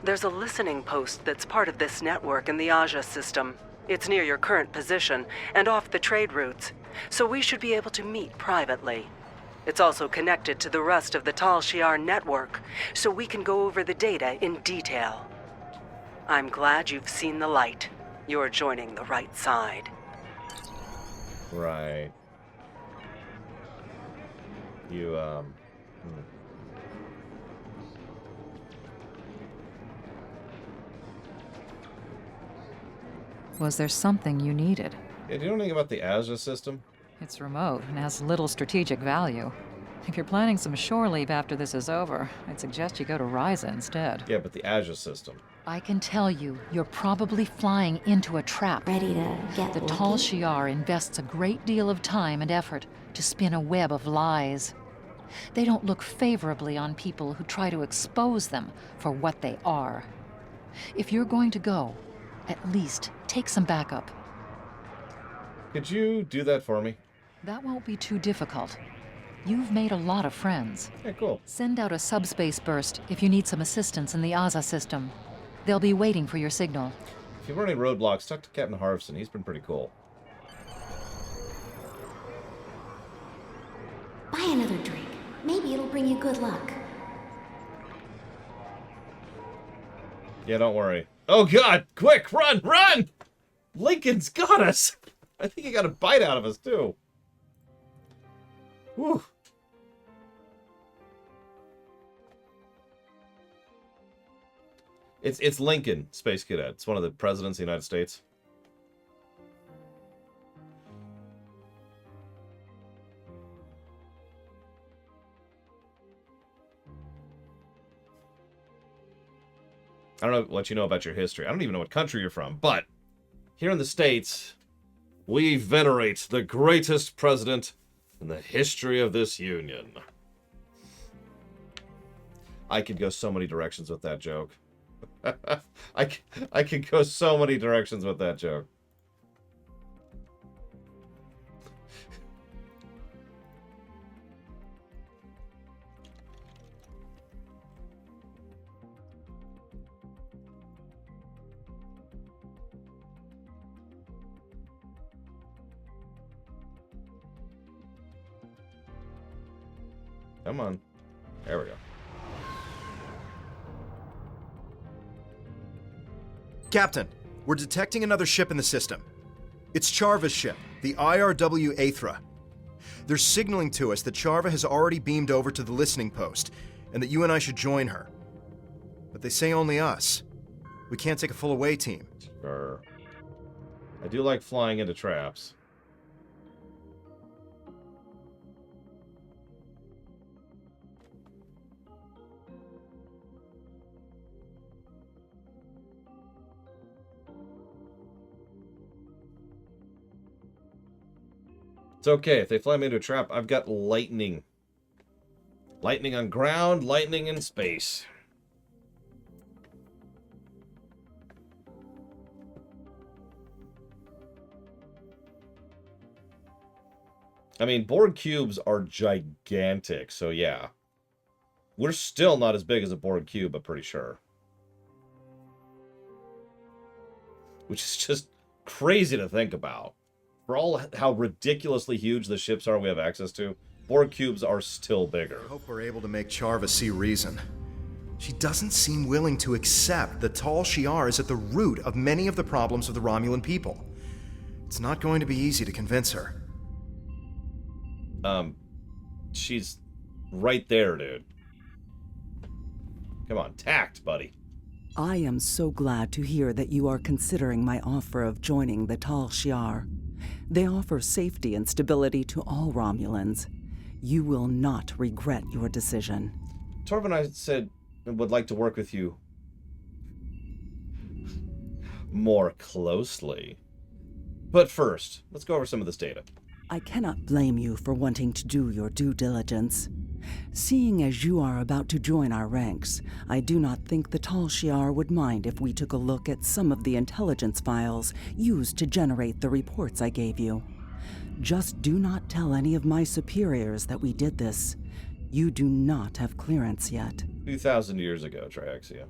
There's a listening post that's part of this network in the Aja system. It's near your current position and off the trade routes, so we should be able to meet privately. It's also connected to the rest of the Tal Shiar network, so we can go over the data in detail. I'm glad you've seen the light. You're joining the right side.
Right. You,
Was there something you needed?
Yeah, do you know anything about the Aja system?
It's remote and has little strategic value. If you're planning some shore leave after this is over, I'd suggest you go to Ryza instead.
Yeah, but the Aja system.
I can tell you, you're probably flying into a trap.
Ready to get
The
lucky?
Tal Shiar invests a great deal of time and effort to spin a web of lies. They don't look favorably on people who try to expose them for what they are. If you're going to go, at least take some backup.
Could you do that for me?
That won't be too difficult. You've made a lot of friends.
Yeah, cool.
Send out a subspace burst if you need some assistance in the Aza system. They'll be waiting for your signal.
If you're running roadblocks, talk to Captain Harvson. He's been pretty cool.
Buy another drink. Maybe it'll bring you good luck.
Yeah, don't worry. Oh god! Quick! Run! Run! Lincoln's got us! I think he got a bite out of us, too. Whew. It's Lincoln, Space Cadet. It's one of the presidents of the United States. I don't know what you know about your history. I don't even know what country you're from, but here in the States, we venerate the greatest president in the history of this union. I could go so many directions with that joke. I could go so many directions with that joke. Come on. There we go.
Captain, we're detecting another ship in the system. It's Charva's ship, the IRW Aethra. They're signaling to us that Charva has already beamed over to the listening post, and that you and I should join her. But they say only us. We can't take a full away team.
Sure. I do like flying into traps. It's okay. If they fly me into a trap, I've got lightning. Lightning on ground, lightning in space. I mean, Borg cubes are gigantic, so yeah. We're still not as big as a Borg cube, I'm pretty sure. Which is just crazy to think about. For all how ridiculously huge the ships are we have access to, Borg cubes are still bigger.
I hope we're able to make Charva see reason. She doesn't seem willing to accept that Tal Shiar is at the root of many of the problems of the Romulan people. It's not going to be easy to convince her.
She's right there, dude. Come on, tact, buddy.
I am so glad to hear that you are considering my offer of joining the Tal Shiar. They offer safety and stability to all Romulans. You will not regret your decision.
Torv and I said would like to work with you more closely. But first, let's go over some of this data.
I cannot blame you for wanting to do your due diligence. Seeing as you are about to join our ranks, I do not think the Tal Shiar would mind if we took a look at some of the intelligence files used to generate the reports I gave you. Just do not tell any of my superiors that we did this. You do not have clearance yet.
2,000 years ago, Triaxia.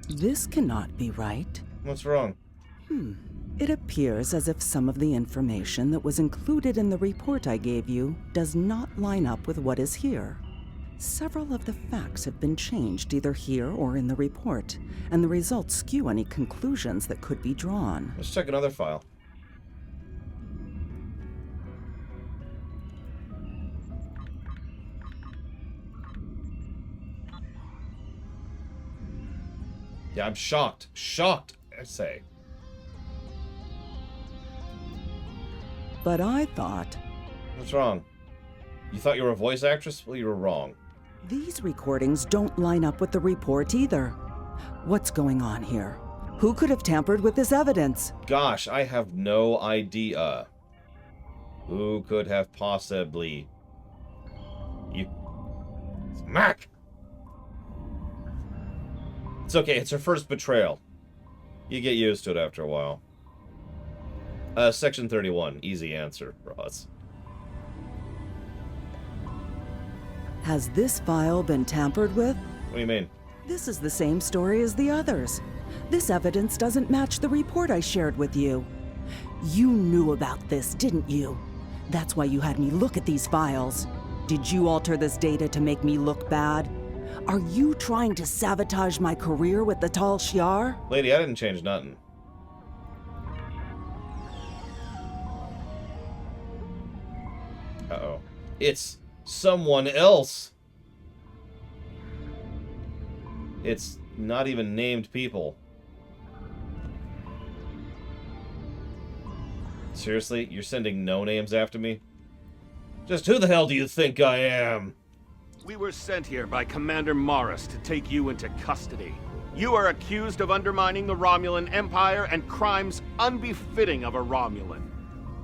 This cannot be right.
What's wrong?
It appears as if some of the information that was included in the report I gave you does not line up with what is here. Several of the facts have been changed either here or in the report, and the results skew any conclusions that could be drawn.
Let's check another file. Yeah, I'm shocked. Shocked, I say.
But I thought...
What's wrong? You thought you were a voice actress? Well, you were wrong.
These recordings don't line up with the report either. What's going on here? Who could have tampered with this evidence?
Gosh, I have no idea. Who could have possibly... You... Smack! It's okay, it's her first betrayal. You get used to it after a while. Section 31. Easy answer, Ross.
Has this file been tampered with?
What do you mean?
This is the same story as the others. This evidence doesn't match the report I shared with you. You knew about this, didn't you? That's why you had me look at these files. Did you alter this data to make me look bad? Are you trying to sabotage my career with the Tal Shiar?
Lady, I didn't change nothing. Uh-oh. It's someone else. It's not even named people. Seriously? You're sending no names after me? Just who the hell do you think I am?
We were sent here by Commander Morris to take you into custody. You are accused of undermining the Romulan Empire and crimes unbefitting of a Romulan.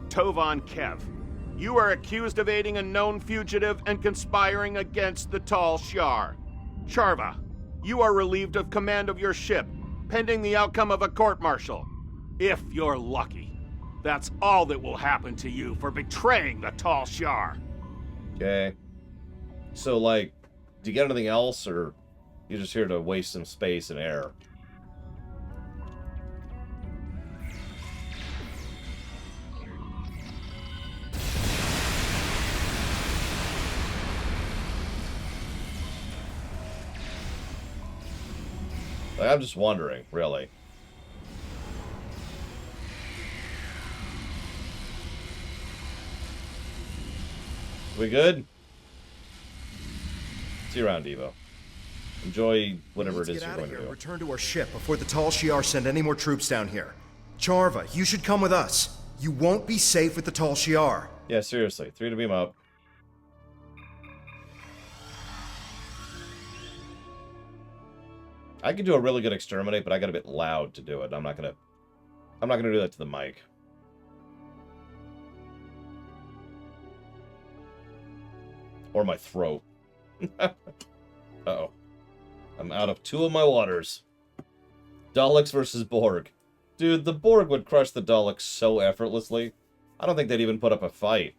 Tovan Kev, you are accused of aiding a known fugitive and conspiring against the Tal Shiar. Charva, you are relieved of command of your ship, pending the outcome of a court-martial. If you're lucky. That's all that will happen to you for betraying the Tal Shiar.
Okay. So, like, do you get anything else, or you're just here to waste some space and air? Like, I'm just wondering, really. We good? See you around, Devo. Enjoy whatever it is you're going to do.
Return to our ship before the Tal Shiar send any more troops down here. Charva, you should come with us. You won't be safe with the Tal Shiar.
Yeah, seriously. 3 to beam up. I could do a really good exterminate, but I got a bit loud to do it. I'm not gonna do that to the mic. Or my throat. Uh-oh. I'm out of 2 of my waters. Daleks versus Borg. Dude, the Borg would crush the Daleks so effortlessly. I don't think they'd even put up a fight.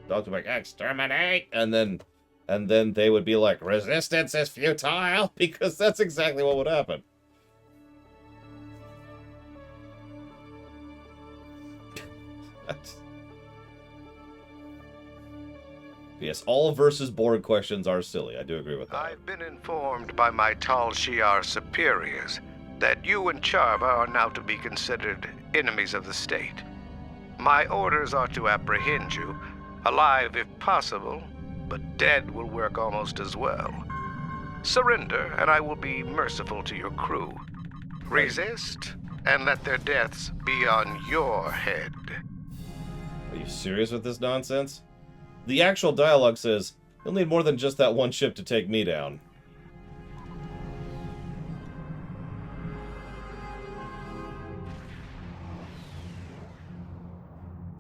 Daleks would be like, exterminate! And then they would be like, resistance is futile! Because that's exactly what would happen. Yes, all versus Borg questions are silly. I do agree with that.
I've been informed by my Tal Shiar superiors that you and Charva are now to be considered enemies of the state. My orders are to apprehend you, alive if possible, but dead will work almost as well. Surrender, and I will be merciful to your crew. Resist, and let their deaths be on your head.
Are you serious with this nonsense? The actual dialogue says, you'll need more than just that one ship to take me down.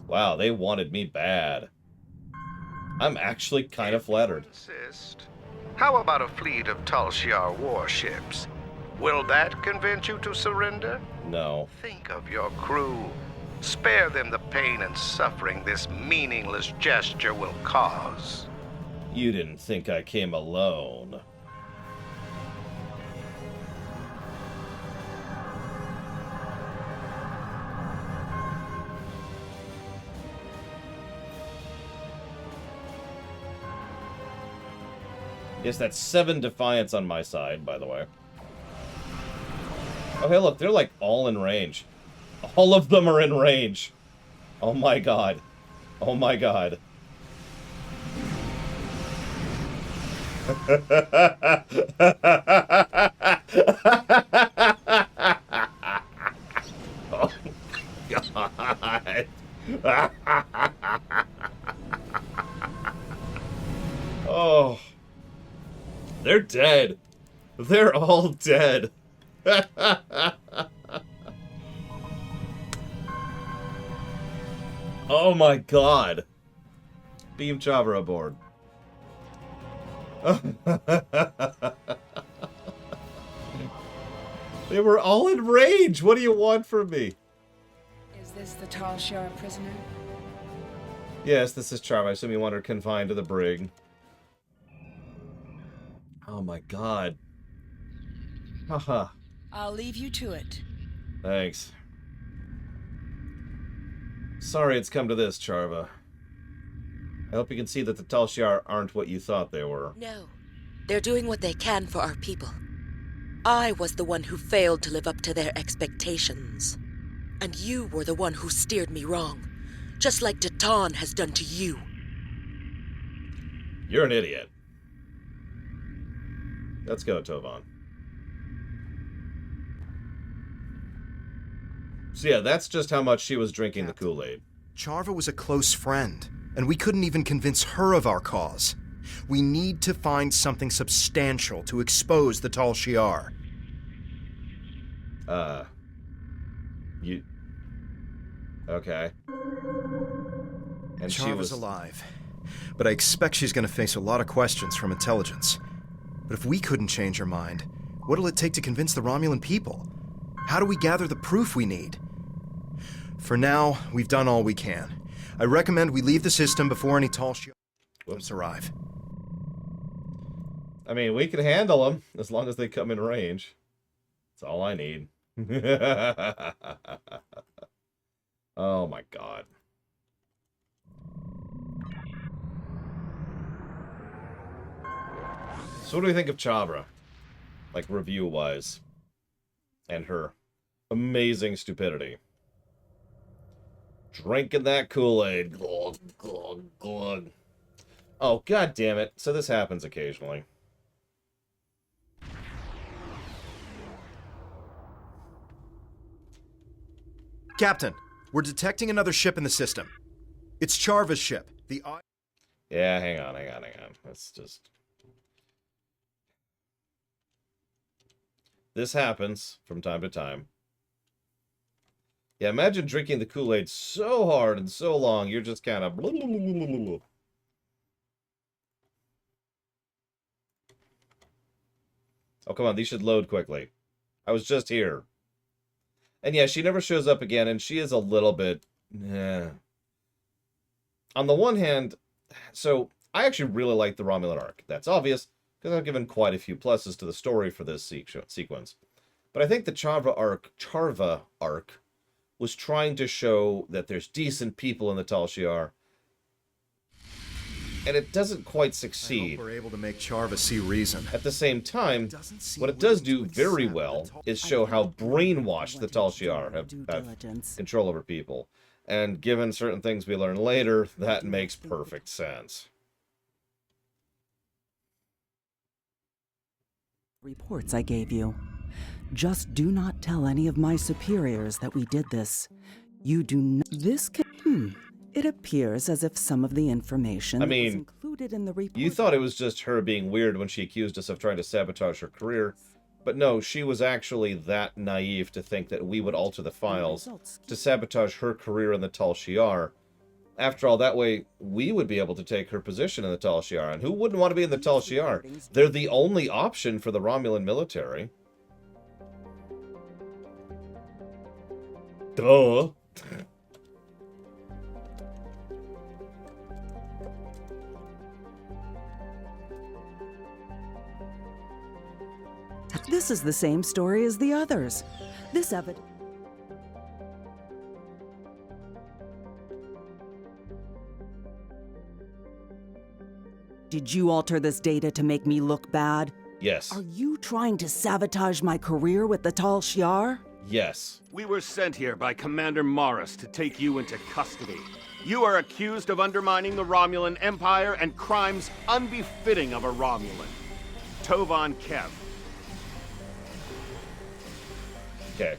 Wow, they wanted me bad. I'm actually kind of flattered.
How about a fleet of Tal Shiar warships? Will that convince you to surrender?
No.
Think of your crew. Spare them the pain and suffering this meaningless gesture will cause.
You didn't think I came alone. Yes, that's 7 defiance on my side, by the way. Oh, hey, look, they're like all in range. All of them are in range. Oh my god. Oh my god. Oh god. They're dead. They're all dead. Oh my god. Beam Chavra aboard. They were all in rage. What do you want from me?
Is this the Tal Shiar prisoner?
Yes, this is Charm. I assume you want her confined to the brig. Oh my god. Haha.
I'll leave you to it.
Thanks. Sorry it's come to this, Charva. I hope you can see that the Tal Shiar aren't what you thought they were.
No. They're doing what they can for our people. I was the one who failed to live up to their expectations. And you were the one who steered me wrong. Just like Datan has done to you.
You're an idiot. Let's go, Tovan. So yeah, that's just how much she was drinking the Kool-Aid.
Charva was a close friend, and we couldn't even convince her of our cause. We need to find something substantial to expose the Tal Shiar.
You... Okay. And she
Charva's
was
alive, but I expect she's going to face a lot of questions from intelligence. But if we couldn't change her mind, what'll it take to convince the Romulan people? How do we gather the proof we need? For now, we've done all we can. I recommend we leave the system before any Tal Shiar arrive.
I mean, we can handle them as long as they come in range. That's all I need. Oh my god. So what do we think of Chavra? Like, review-wise. And her amazing stupidity. Drinking that Kool-Aid. Glug, glug, glug. Oh, god damn it. So this happens occasionally.
Captain, we're detecting another ship in the system. It's Charva's ship.
Yeah, hang on. Let's just... This happens from time to time. Yeah, imagine drinking the Kool-Aid so hard and so long, you're just kind of... Oh, come on, these should load quickly. I was just here. And yeah, she never shows up again, and she is a little bit... On the one hand, so I actually really like the Romulan arc. That's obvious, because I've given quite a few pluses to the story for this sequence. But I think the Charva arc was trying to show that there's decent people in the Tal Shiar, and it doesn't quite succeed.
I hope we're able to make Charva see reason.
At the same time, what it does do very well is show how brainwashed the Tal Shiar have control over people. And given certain things we learn later, that makes perfect sense.
Reports I gave you. Just do not tell any of my superiors that we did this. You do not... This can... It appears as if some of the information
was
included in the report...
You thought it was just her being weird when she accused us of trying to sabotage her career. But no, she was actually that naive to think that we would alter the files to sabotage her career in the Tal Shiar. After all, that way, we would be able to take her position in the Tal Shiar. And who wouldn't want to be in the Tal Shiar? They're the only option for the Romulan military. Duh.
This is the same story as the others. This evidence... Did you alter this data to make me look bad?
Yes.
Are you trying to sabotage my career with the Tal Shiar?
Yes.
We were sent here by Commander Morris to take you into custody. You are accused of undermining the Romulan Empire and crimes unbefitting of a Romulan. Tovan Kev.
Okay,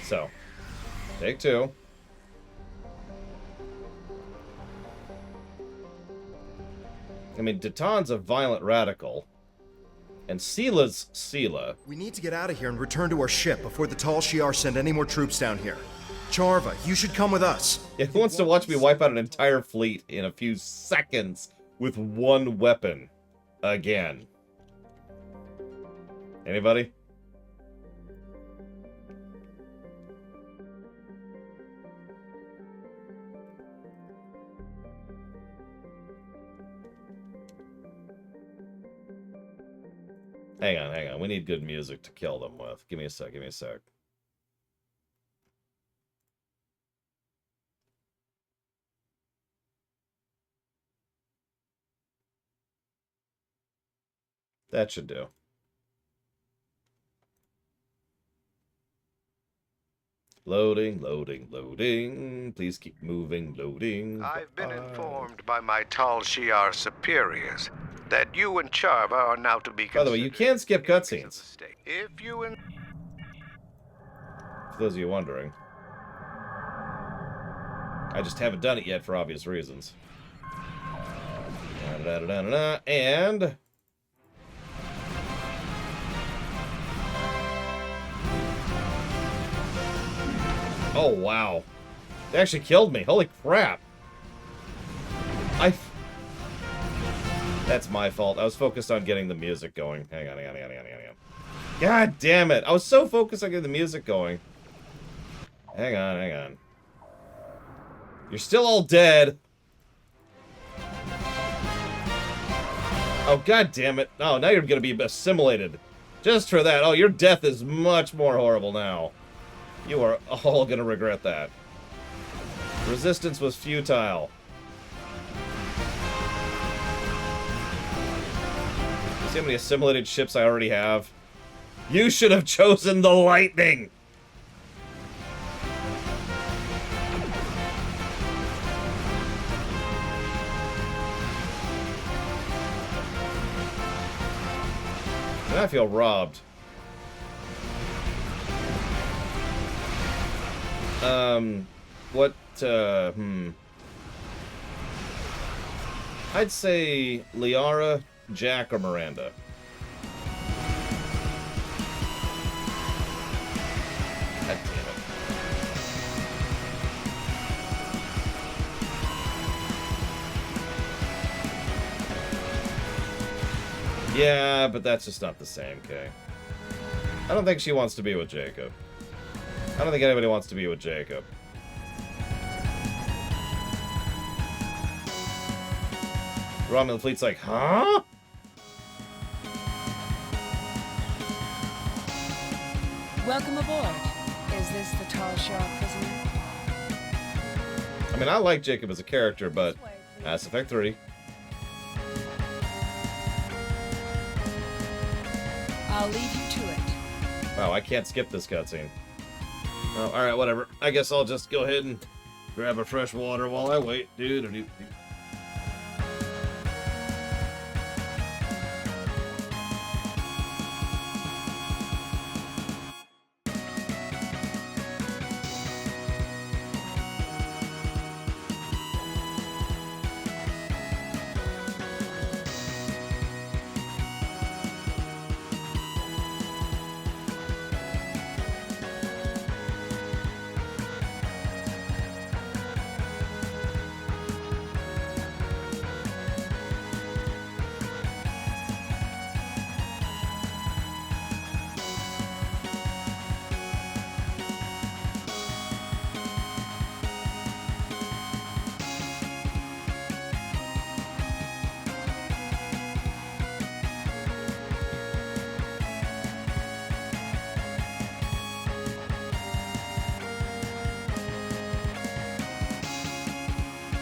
so, take two. I mean, Datan's a violent radical. And Seela's Seela.
We need to get out of here and return to our ship before the Tal Shiar send any more troops down here. Charva, you should come with us.
Yeah, who wants to watch me wipe out an entire fleet in a few seconds with one weapon? Again. Anybody? Hang on. We need good music to kill them with. Give me a sec. That should do. Loading. Please keep moving, loading.
I've been informed by my Tal Shiar superiors that you and Charva are now to be considered.
By the way, you can skip cutscenes.
If you and...
For those of you wondering. I just haven't done it yet for obvious reasons. And... Oh, wow. They actually killed me. Holy crap. That's my fault. I was focused on getting the music going. Hang on. God damn it. I was so focused on getting the music going. Hang on. You're still all dead. Oh, god damn it. Oh, now you're going to be assimilated. Just for that. Oh, your death is much more horrible now. You are all going to regret that. Resistance was futile. See how many assimilated ships I already have? You should have chosen the lightning! Now I feel robbed. I'd say Liara, Jack, or Miranda. God damn it. Yeah, but that's just not the same, Kay. I don't think she wants to be with Jacob. I don't think anybody wants to be with Jacob. Romulan fleet's like, huh?
Welcome aboard. Is this the Tal Shiar prisoner?
I mean, I like Jacob as a character, but Mass Effect 3.
I'll leave you to it.
Wow, I can't skip this cutscene. Oh, alright, whatever. I guess I'll just go ahead and grab a fresh water while I wait. Dude.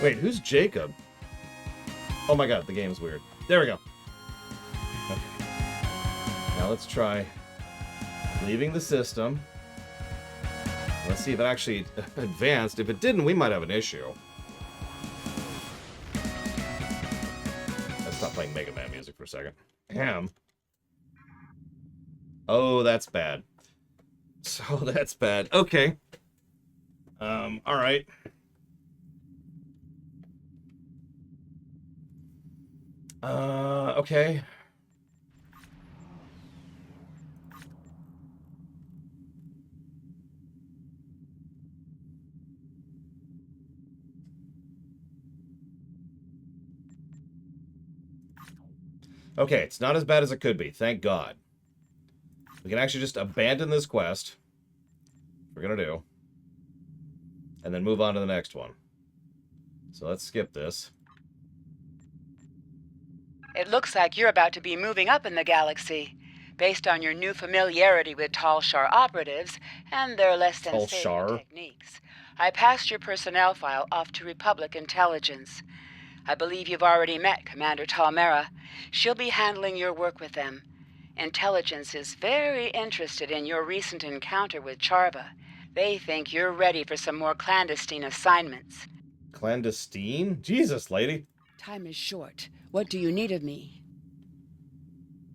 Wait, who's Jacob? Oh my god, the game's weird. There we go. Okay. Now let's try leaving the system. Let's see if it actually advanced. If it didn't, we might have an issue. Let's stop playing Mega Man music for a second. Damn. Oh, that's bad. So that's bad. Okay. Alright. Okay. Okay, it's not as bad as it could be, thank God. We can actually just abandon this quest. We're gonna do. And then move on to the next one. So let's skip this.
It looks like you're about to be moving up in the galaxy, based on your new familiarity with Talshar operatives and their less than
Talshar
techniques. I passed your personnel file off to Republic Intelligence. I believe you've already met Commander Talmera. She'll be handling your work with them. Intelligence is very interested in your recent encounter with Charva. They think you're ready for some more clandestine assignments.
Clandestine? Jesus, lady.
Time is short. What do you need of me?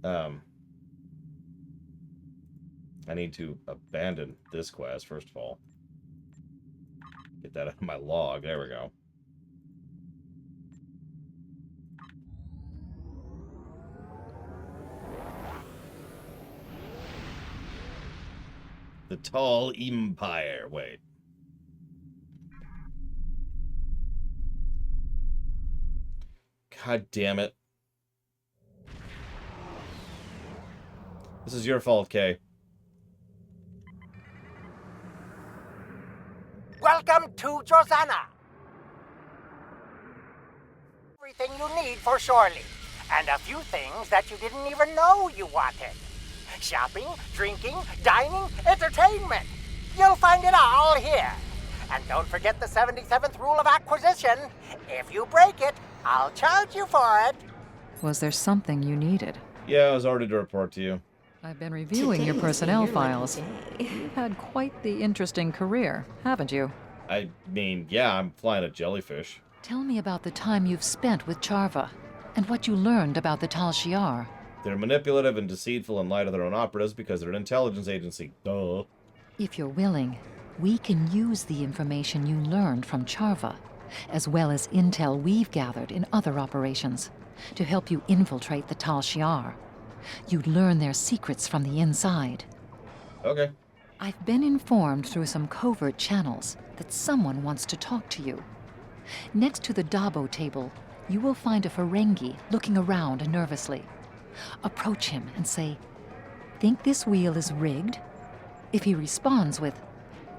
I need to abandon this quest, first of all. Get that out of my log. There we go. The Tall Empire. Wait. God damn it. This is your fault, Kay.
Welcome to Josana. Everything you need for shore leave, and a few things that you didn't even know you wanted. Shopping, drinking, dining, entertainment. You'll find it all here. And don't forget the 77th rule of acquisition. If you break it, I'll charge you for it.
Was there something you needed?
Yeah, I was already to report to you.
I've been reviewing your personnel files. You've had quite the interesting career, haven't you?
I mean, yeah, I'm flying a jellyfish.
Tell me about the time you've spent with Charva, and what you learned about the Tal Shiar.
They're manipulative and deceitful in light of their own operatives because they're an intelligence agency. Duh.
If you're willing, we can use the information you learned from Charva, as well as intel we've gathered in other operations, to help you infiltrate the Tal Shiar. You'd learn their secrets from the inside.
Okay.
I've been informed through some covert channels that someone wants to talk to you. Next to the Dabo table, you will find a Ferengi looking around nervously. Approach him and say, "Think this wheel is rigged?" If he responds with,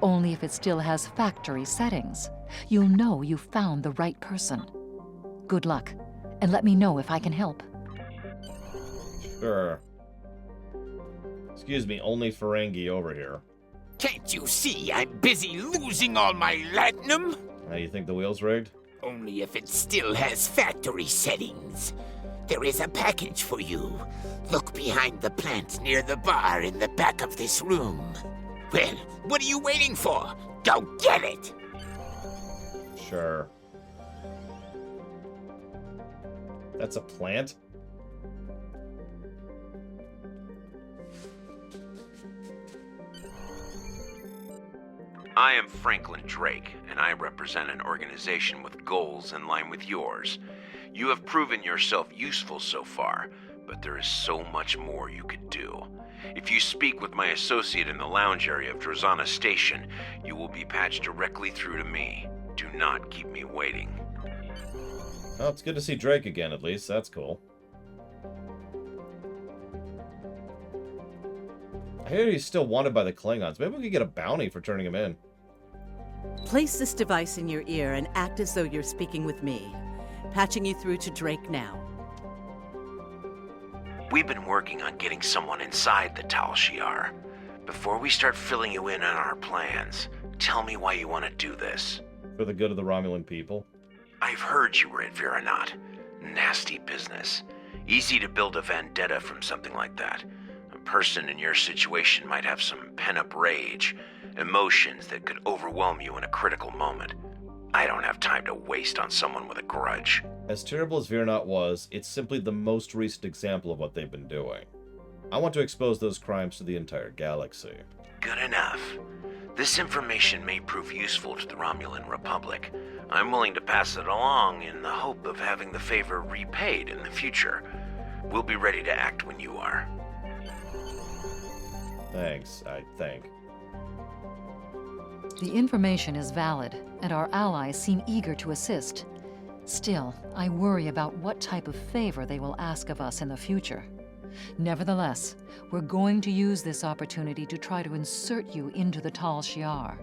"Only if it still has factory settings," you'll know you've found the right person. Good luck, and let me know if I can help.
Sure. Excuse me, only Ferengi over here.
Can't you see I'm busy losing all my latinum?
Now you think the wheel's rigged?
Only if it still has factory settings. There is a package for you. Look behind the plant near the bar in the back of this room. Well, what are you waiting for? Go get it!
Sure. That's a plant?
I am Franklin Drake, and I represent an organization with goals in line with yours. You have proven yourself useful so far, but there is so much more you could do. If you speak with my associate in the lounge area of Drozana Station, you will be patched directly through to me. Do not keep me waiting.
Well, it's good to see Drake again, at least. That's cool. I hear he's still wanted by the Klingons. Maybe we could get a bounty for turning him in.
Place this device in your ear and act as though you're speaking with me. Patching you through to Drake now.
We've been working on getting someone inside the Tal Shiar. Before we start filling you in on our plans, tell me why you want to do this.
For the good of the Romulan people.
I've heard you were at Veranot. Nasty business. Easy to build a vendetta from something like that. A person in your situation might have some pent-up rage, emotions that could overwhelm you in a critical moment. I don't have time to waste on someone with a grudge.
As terrible as Veranot was, it's simply the most recent example of what they've been doing. I want to expose those crimes to the entire galaxy.
Good enough. This information may prove useful to the Romulan Republic. I'm willing to pass it along in the hope of having the favor repaid in the future. We'll be ready to act when you are.
Thanks, I think.
The information is valid, and our allies seem eager to assist. Still, I worry about what type of favor they will ask of us in the future. Nevertheless, we're going to use this opportunity to try to insert you into the Tal Shiar.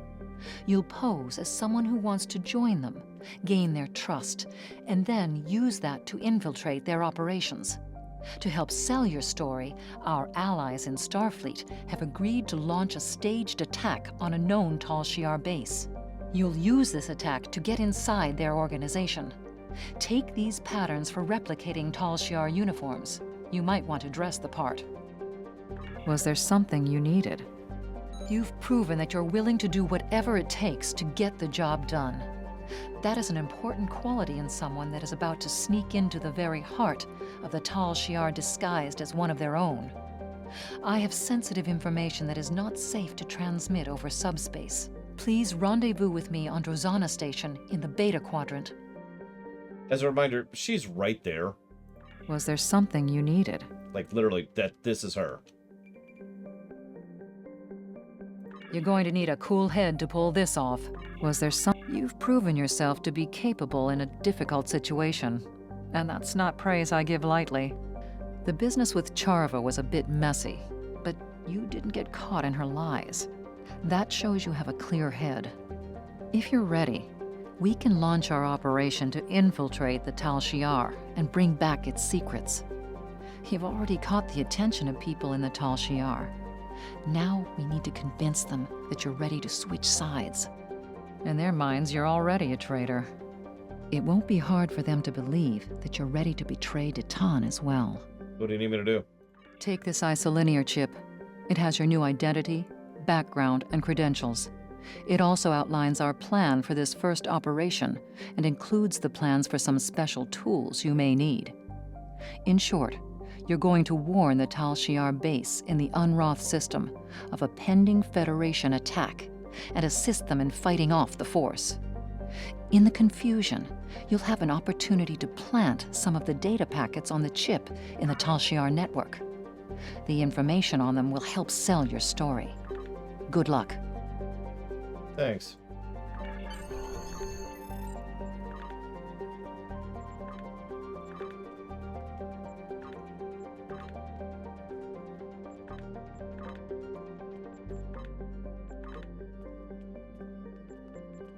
You'll pose as someone who wants to join them, gain their trust, and then use that to infiltrate their operations. To help sell your story, our allies in Starfleet have agreed to launch a staged attack on a known Tal Shiar base. You'll use this attack to get inside their organization. Take these patterns for replicating Tal Shiar uniforms. You might want to dress the part. Was there something you needed? You've proven that you're willing to do whatever it takes to get the job done. That is an important quality in someone that is about to sneak into the very heart of the Tal Shiar disguised as one of their own. I have sensitive information that is not safe to transmit over subspace. Please rendezvous with me on Drozana Station in the Beta Quadrant.
As a reminder, she's right there.
Was there something you needed?
Like, literally, this is her.
You're going to need a cool head to pull this off. Was there some... You've proven yourself to be capable in a difficult situation. And that's not praise I give lightly. The business with Charva was a bit messy, but you didn't get caught in her lies. That shows you have a clear head. If you're ready, we can launch our operation to infiltrate the Tal Shiar and bring back its secrets. You've already caught the attention of people in the Tal Shiar. Now we need to convince them that you're ready to switch sides. In their minds, you're already a traitor. It won't be hard for them to believe that you're ready to betray Deton as well.
What do you need me to do?
Take this isolinear chip. It has your new identity, background, and credentials. It also outlines our plan for this first operation and includes the plans for some special tools you may need. In short, you're going to warn the Tal Shiar base in the Unroth system of a pending Federation attack and assist them in fighting off the Force. In the confusion, you'll have an opportunity to plant some of the data packets on the chip in the Tal Shiar network. The information on them will help sell your story. Good luck.
Thanks.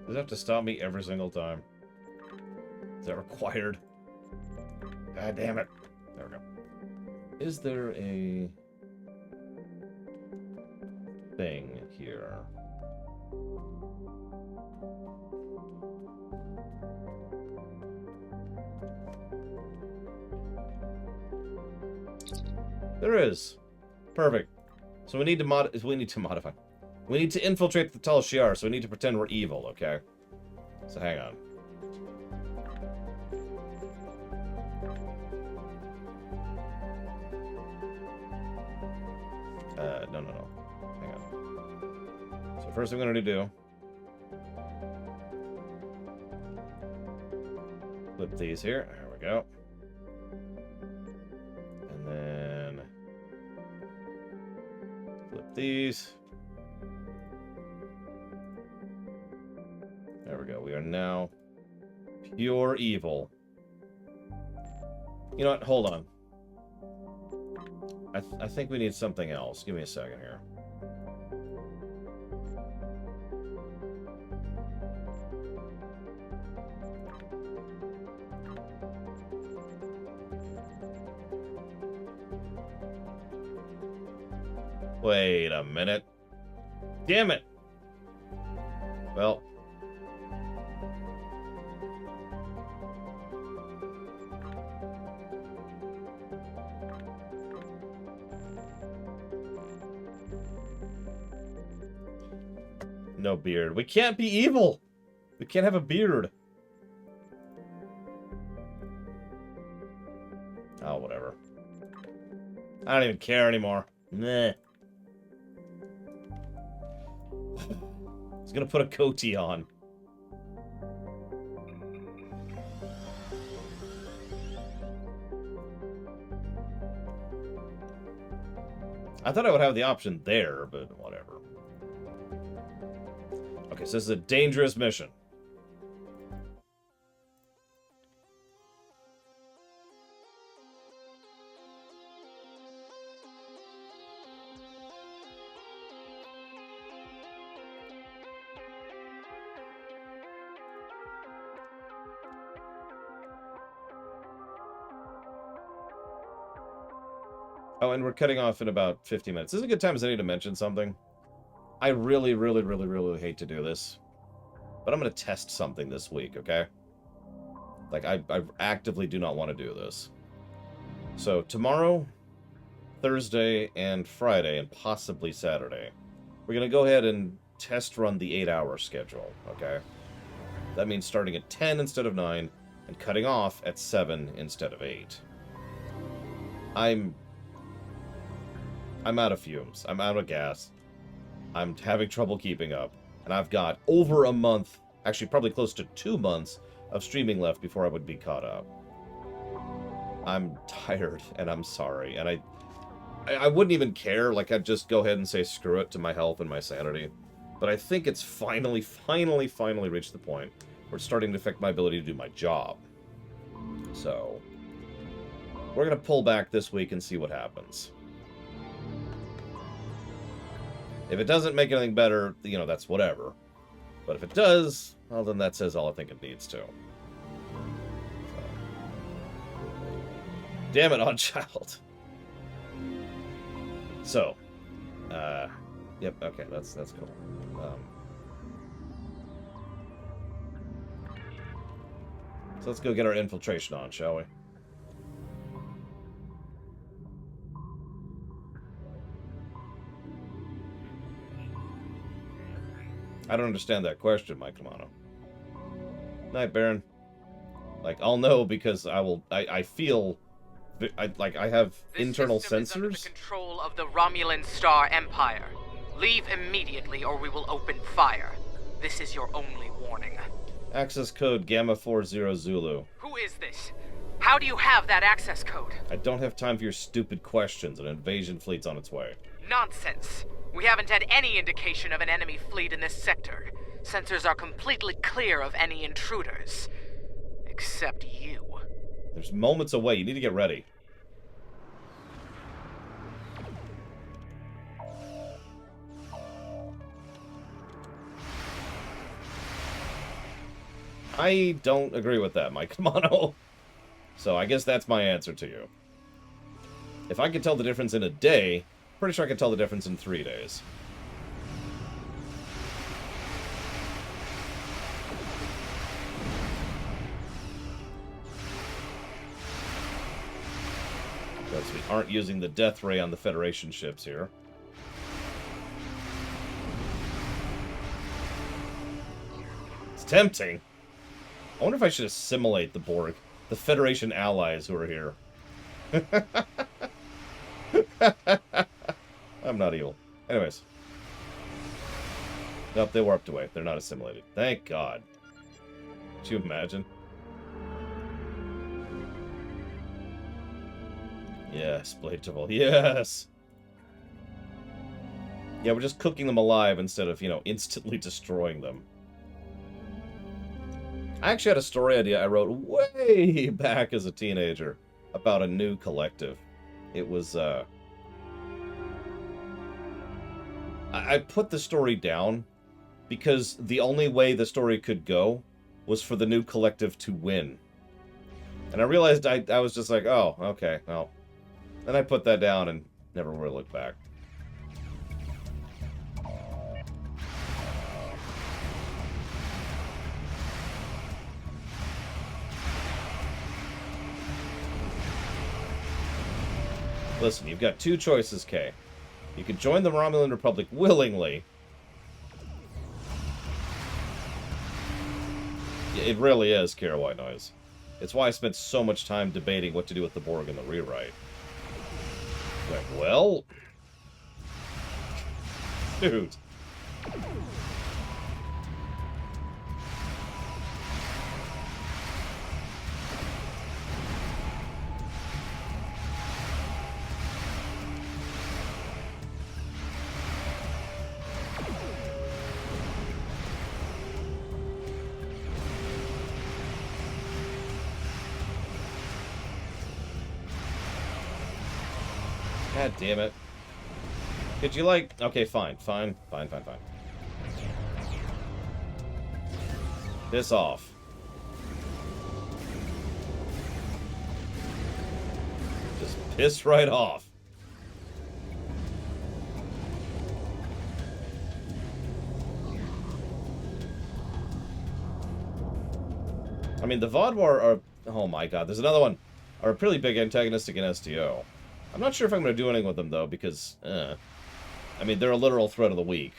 Does it have to stop me every single time? Is that required? God damn it. There we go. Is there a thing here? There is. Perfect. So we need to modify. We need to infiltrate the Tal Shiar, so we need to pretend we're evil, okay? So hang on. No. Hang on. So first I'm going to do... flip these here. There we go. And then... flip these. There we go. We are now pure evil. You know what? Hold on. I think we need something else. Give me a second here. Wait a minute. Damn it! Well... no beard. We can't be evil! We can't have a beard. Oh, whatever. I don't even care anymore. Meh. I was gonna put a coatee on. I thought I would have the option there, but whatever. Okay, so this is a dangerous mission. Oh, and we're cutting off in about 50 minutes. This is a good time as any to mention something. I really, really, really, really hate to do this, but I'm going to test something this week, okay? Like, I actively do not want to do this. So, tomorrow, Thursday, and Friday, and possibly Saturday, we're going to go ahead and test run the 8-hour schedule, okay? That means starting at 10 instead of 9, and cutting off at 7 instead of 8. I'm out of fumes. I'm out of gas. I'm having trouble keeping up. And I've got over a month, actually probably close to 2 months, of streaming left before I would be caught up. I'm tired, and I'm sorry. And I wouldn't even care. Like, I'd just go ahead and say screw it to my health and my sanity. But I think it's finally reached the point where it's starting to affect my ability to do my job. So, we're going to pull back this week and see what happens. If it doesn't make anything better, you know, that's whatever. But if it does, well, then that says all I think it needs to. So. Damn it, Untitled. So, yep, okay, that's cool. So let's go get our infiltration on, shall we? I don't understand that question, Mike Romano. Night, Baron. Like, I'll know because I feel... I have internal sensors.
Is under the control of the Romulan Star Empire. Leave immediately or we will open fire. This is your only warning.
Access code Gamma 40 Zulu.
Who is this? How do you have that access code?
I don't have time for your stupid questions. An invasion fleet's on its way.
Nonsense. We haven't had any indication of an enemy fleet in this sector. Sensors are completely clear of any intruders. Except you.
There's moments away. You need to get ready. I don't agree with that, Mike Mono. So I guess that's my answer to you. If I could tell the difference in a day, pretty sure I could tell the difference in 3 days. Because we aren't using the death ray on the Federation ships here. It's tempting. I wonder if I should assimilate the Borg, the Federation allies who are here. I'm not evil. Anyways. Nope, they warped away. They're not assimilated. Thank God. Could you imagine? Yes, Blade Devil. Yes! Yeah, we're just cooking them alive instead of, you know, instantly destroying them. I actually had a story idea I wrote way back as a teenager about a new collective. It was, I put the story down because the only way the story could go was for the new collective to win. And I realized I was just like, oh, okay, well. Then I put that down and never really looked back. Listen, you've got two choices, Kay. You can join the Romulan Republic willingly. It really is, Kara White Noise. It's why I spent so much time debating what to do with the Borg in the rewrite. Like, well... Dude. God damn it. Could you, like... Okay, fine. Piss off. Just piss right off. I mean, the Vaadwaur are... Oh my god, there's another one. Are a pretty big antagonistic in STO. I'm not sure if I'm going to do anything with them, though, because... I mean, they're a literal threat of the week.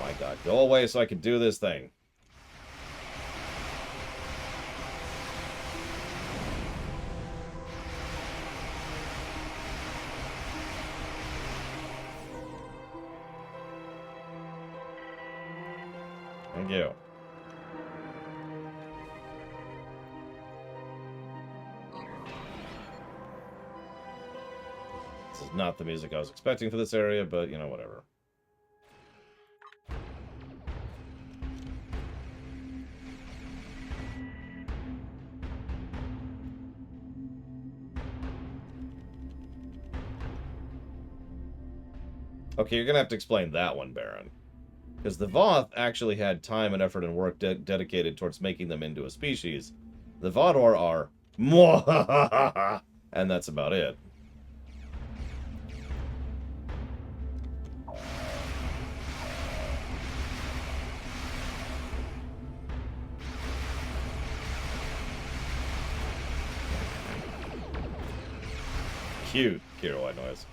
My god, go away so I can do this thing. Thank you. This is not the music I was expecting for this area, but, you know, whatever. Okay, you're gonna have to explain that one, Baron. Because the Voth actually had time and effort and work dedicated towards making them into a species. The Vaadwaur are... Mwahahaha! And that's about it. Cute Kiroi noise.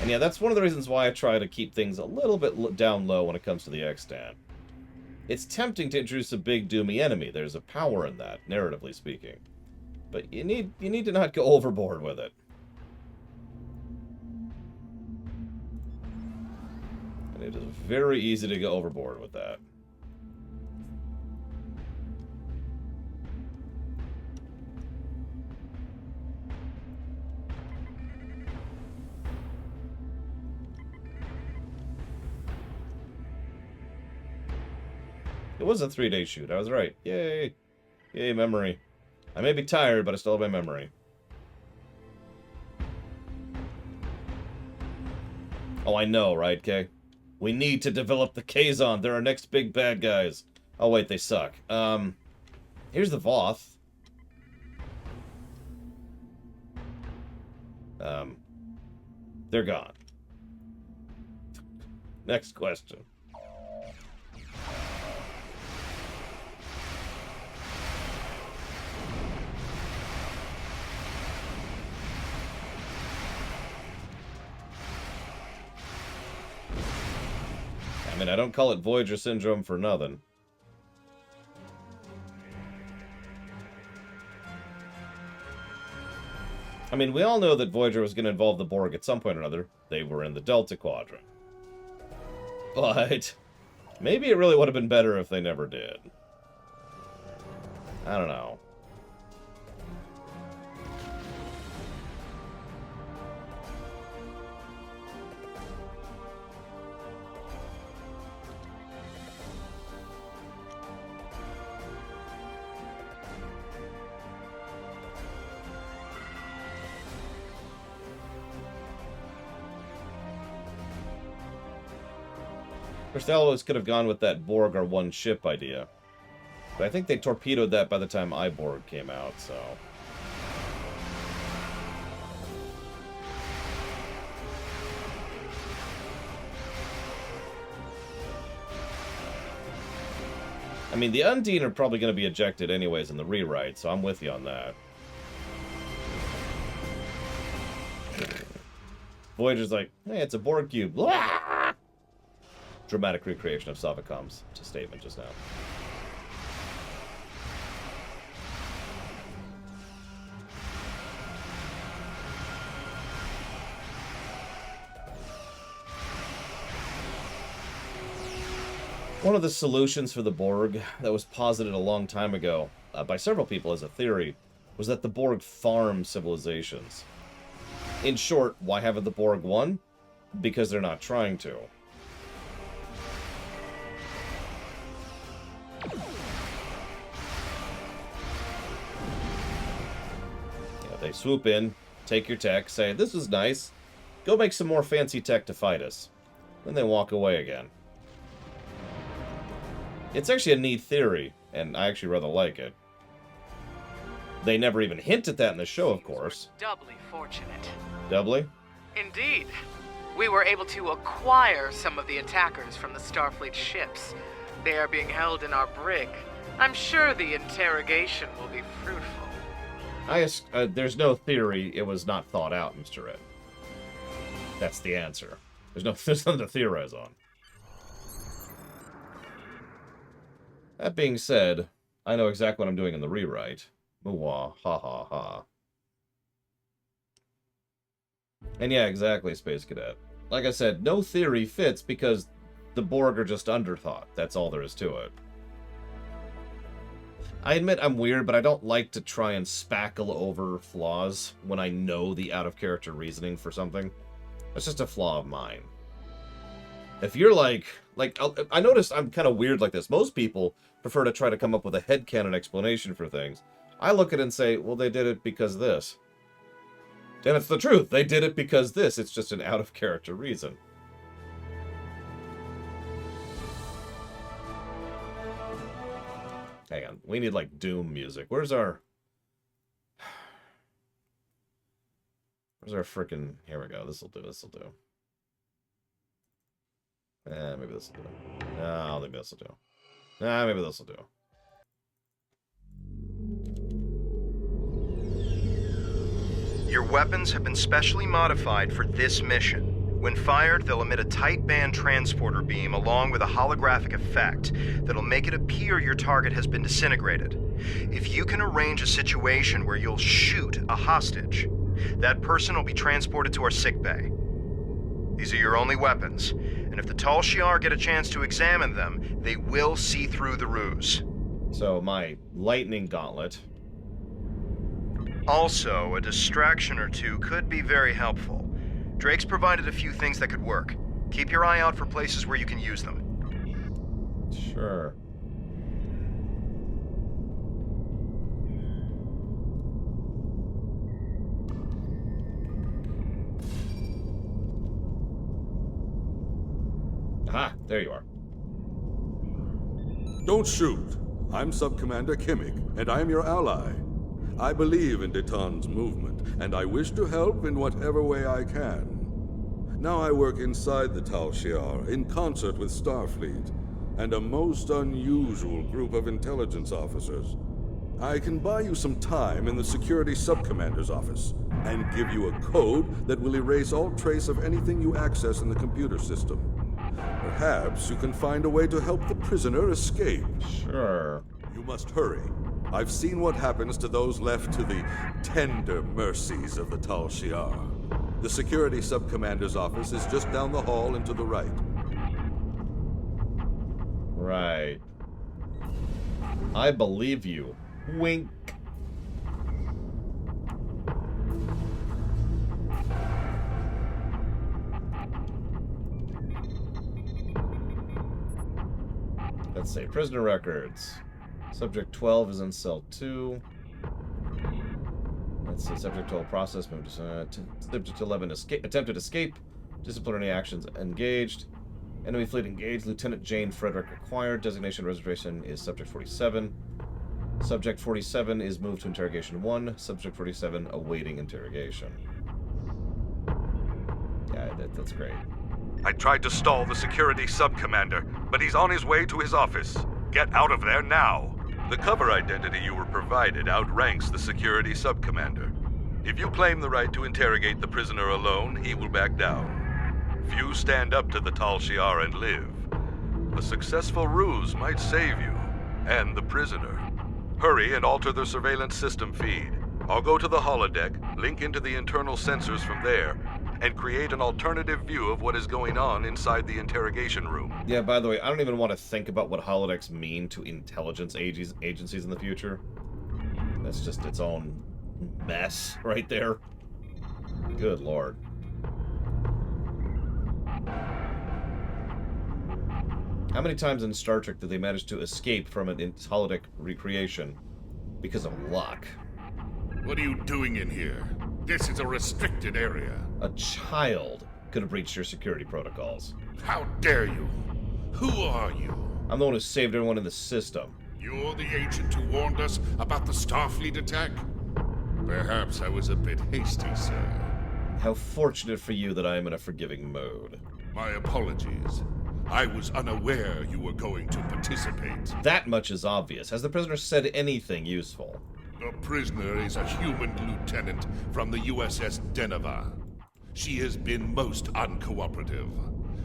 And yeah, that's one of the reasons why I try to keep things a little bit down low when it comes to the extant. It's tempting to introduce a big doomy enemy. There's a power in that, narratively speaking. But you need to not go overboard with it. And it is very easy to go overboard with that. It was a 3-day shoot. I was right. Yay. Yay, memory. I may be tired, but I still have my memory. Oh, I know, right, Kay? We need to develop the Kazon. They're our next big bad guys. Oh, wait, they suck. Here's the Voth. They're gone. Next question. I mean, I don't call it Voyager Syndrome for nothing. I mean, we all know that Voyager was going to involve the Borg at some point or another. They were in the Delta Quadrant. But maybe it really would have been better if they never did. I don't know. Costello could have gone with that Borg or one ship idea. But I think they torpedoed that by the time iBorg came out, so... I mean, the Undine are probably going to be ejected anyways in the rewrite, so I'm with you on that. Voyager's like, hey, it's a Borg cube. Blah! Dramatic recreation of Savacom's statement just now. One of the solutions for the Borg that was posited a long time ago by several people as a theory was that the Borg farm civilizations. In short, why haven't the Borg won? Because they're not trying to. They swoop in, take your tech, say, this is nice, go make some more fancy tech to fight us. Then they walk away again. It's actually a neat theory, and I actually rather like it. They never even hint at that in the show, of course.
Doubly fortunate.
Doubly?
Indeed. We were able to acquire some of the attackers from the Starfleet ships. They are being held in our brig. I'm sure the interrogation will be fruitful.
There's no theory it was not thought out, Mr. Ed. That's the answer. There's nothing to theorize on. That being said, I know exactly what I'm doing in the rewrite. Mwah, ha ha ha. And yeah, exactly, Space Cadet. Like I said, no theory fits because the Borg are just underthought. That's all there is to it. I admit I'm weird, but I don't like to try and spackle over flaws when I know the out-of-character reasoning for something. That's just a flaw of mine. If you're like I noticed I'm kind of weird like this. Most people prefer to try to come up with a headcanon explanation for things. I look at it and say, well, they did it because this. And it's the truth. They did it because this. It's just an out-of-character reason. Hang on. We need, like, Doom music. Where's our frickin'... Here we go. This'll do. Maybe this'll do. No, maybe this'll do. Maybe this'll do.
Your weapons have been specially modified for this mission. When fired, they'll emit a tight band transporter beam along with a holographic effect that'll make it appear your target has been disintegrated. If you can arrange a situation where you'll shoot a hostage, that person will be transported to our sickbay. These are your only weapons, and if the Tal Shiar get a chance to examine them, they will see through the ruse.
So my lightning gauntlet.
Also, a distraction or two could be very helpful. Drake's provided a few things that could work. Keep your eye out for places where you can use them.
Sure. Aha, there you are.
Don't shoot. I'm Sub-Commander Kimmich, and I'm your ally. I believe in Deton's movement, and I wish to help in whatever way I can. Now I work inside the Tal Shiar, in concert with Starfleet, and a most unusual group of intelligence officers. I can buy you some time in the Security Sub-Commander's office, and give you a code that will erase all trace of anything you access in the computer system. Perhaps you can find a way to help the prisoner escape.
Sure.
You must hurry. I've seen what happens to those left to the tender mercies of the Tal Shiar. The Security Sub-Commander's office is just down the hall and to the right.
Right. I believe you. Wink. Let's see. Prisoner records. Subject 12 is in cell 2. Let's see. Subject 12 process moved to subject 11 attempted escape. Disciplinary actions engaged. Enemy fleet engaged. Lieutenant Jane Frederick acquired. Designation reservation is Subject 47. Subject 47 is moved to Interrogation 1. Subject 47 awaiting interrogation. Yeah, that's great.
I tried to stall the Security Sub-Commander, but he's on his way to his office. Get out of there now! The cover identity you were provided outranks the Security Sub-Commander. If you claim the right to interrogate the prisoner alone, he will back down. Few stand up to the Tal Shiar and live. A successful ruse might save you, and the prisoner. Hurry and alter the surveillance system feed. I'll go to the holodeck, link into the internal sensors from there, and create an alternative view of what is going on inside the interrogation room.
Yeah, by the way, I don't even want to think about what holodecks mean to intelligence agencies in the future. That's just its own mess right there. Good lord. How many times in Star Trek did they manage to escape from an holodeck recreation because of luck?
What are you doing in here? This is a restricted area.
A child could have breached your security protocols.
How dare you? Who are you?
I'm the one who saved everyone in the system.
You're the agent who warned us about the Starfleet attack? Perhaps I was a bit hasty, sir.
How fortunate for you that I am in a forgiving mode.
My apologies. I was unaware you were going to participate.
That much is obvious. Has the prisoner said anything useful?
The prisoner is a human lieutenant from the USS Deneva. She has been most uncooperative,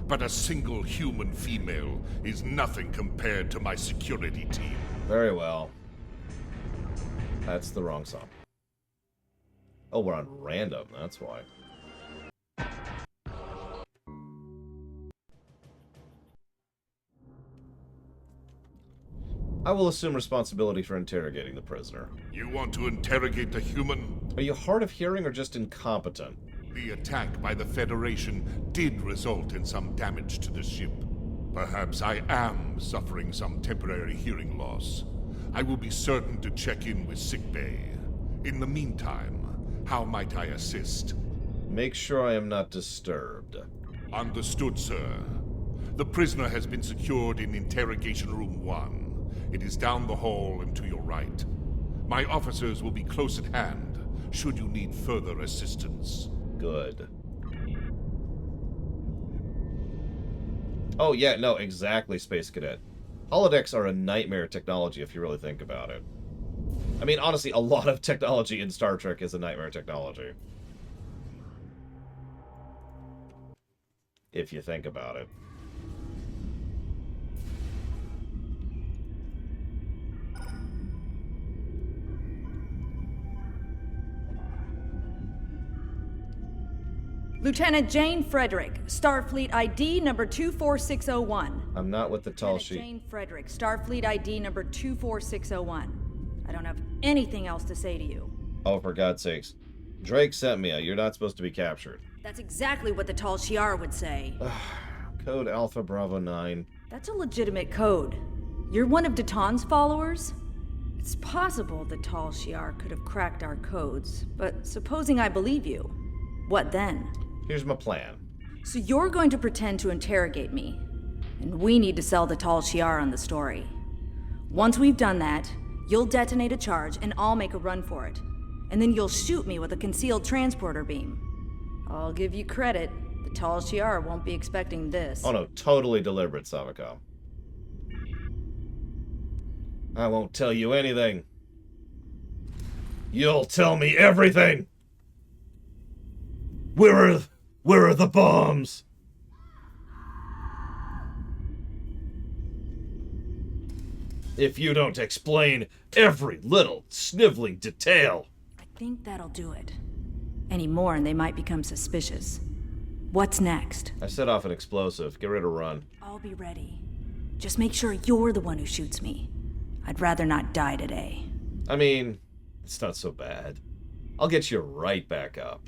but a single human female is nothing compared to my security team.
Very well. That's the wrong song. Oh, we're on random, that's why. I will assume responsibility for interrogating the prisoner.
You want to interrogate the human?
Are you hard of hearing or just incompetent?
The attack by the Federation did result in some damage to the ship. Perhaps I am suffering some temporary hearing loss. I will be certain to check in with sickbay. In the meantime, how might I assist?
Make sure I am not disturbed.
Understood, sir. The prisoner has been secured in Interrogation Room 1. It is down the hall and to your right. My officers will be close at hand, should you need further assistance.
Good. Oh yeah, no, exactly, Space Cadet. Holodecks are a nightmare technology if you really think about it. I mean, honestly, a lot of technology in Star Trek is a nightmare technology. If you think about it.
Lieutenant Jane Frederick, Starfleet ID number 24601.
I'm not with the tall sheet.
Jane Frederick, Starfleet ID number 24601. I don't have anything else to say to you.
Oh, for God's sakes. Drake sent me. You're not supposed to be captured.
That's exactly what the Tal Shiar would say.
Code Alpha Bravo 9.
That's a legitimate code. You're one of Daton's followers? It's possible the Tal Shiar could have cracked our codes, but supposing I believe you, what then?
Here's my plan.
So you're going to pretend to interrogate me, and we need to sell the Tal Shiar on the story. Once we've done that, you'll detonate a charge and I'll make a run for it. And then you'll shoot me with a concealed transporter beam. I'll give you credit. The Tal Shiar won't be expecting this.
Oh no, totally deliberate, Savako. I won't tell you anything. You'll tell me everything! Where are the bombs? If you don't explain every little sniveling detail.
I think that'll do it. Any more and they might become suspicious. What's next?
I set off an explosive. Get ready to run.
I'll be ready. Just make sure you're the one who shoots me. I'd rather not die today.
I mean, it's not so bad. I'll get you right back up.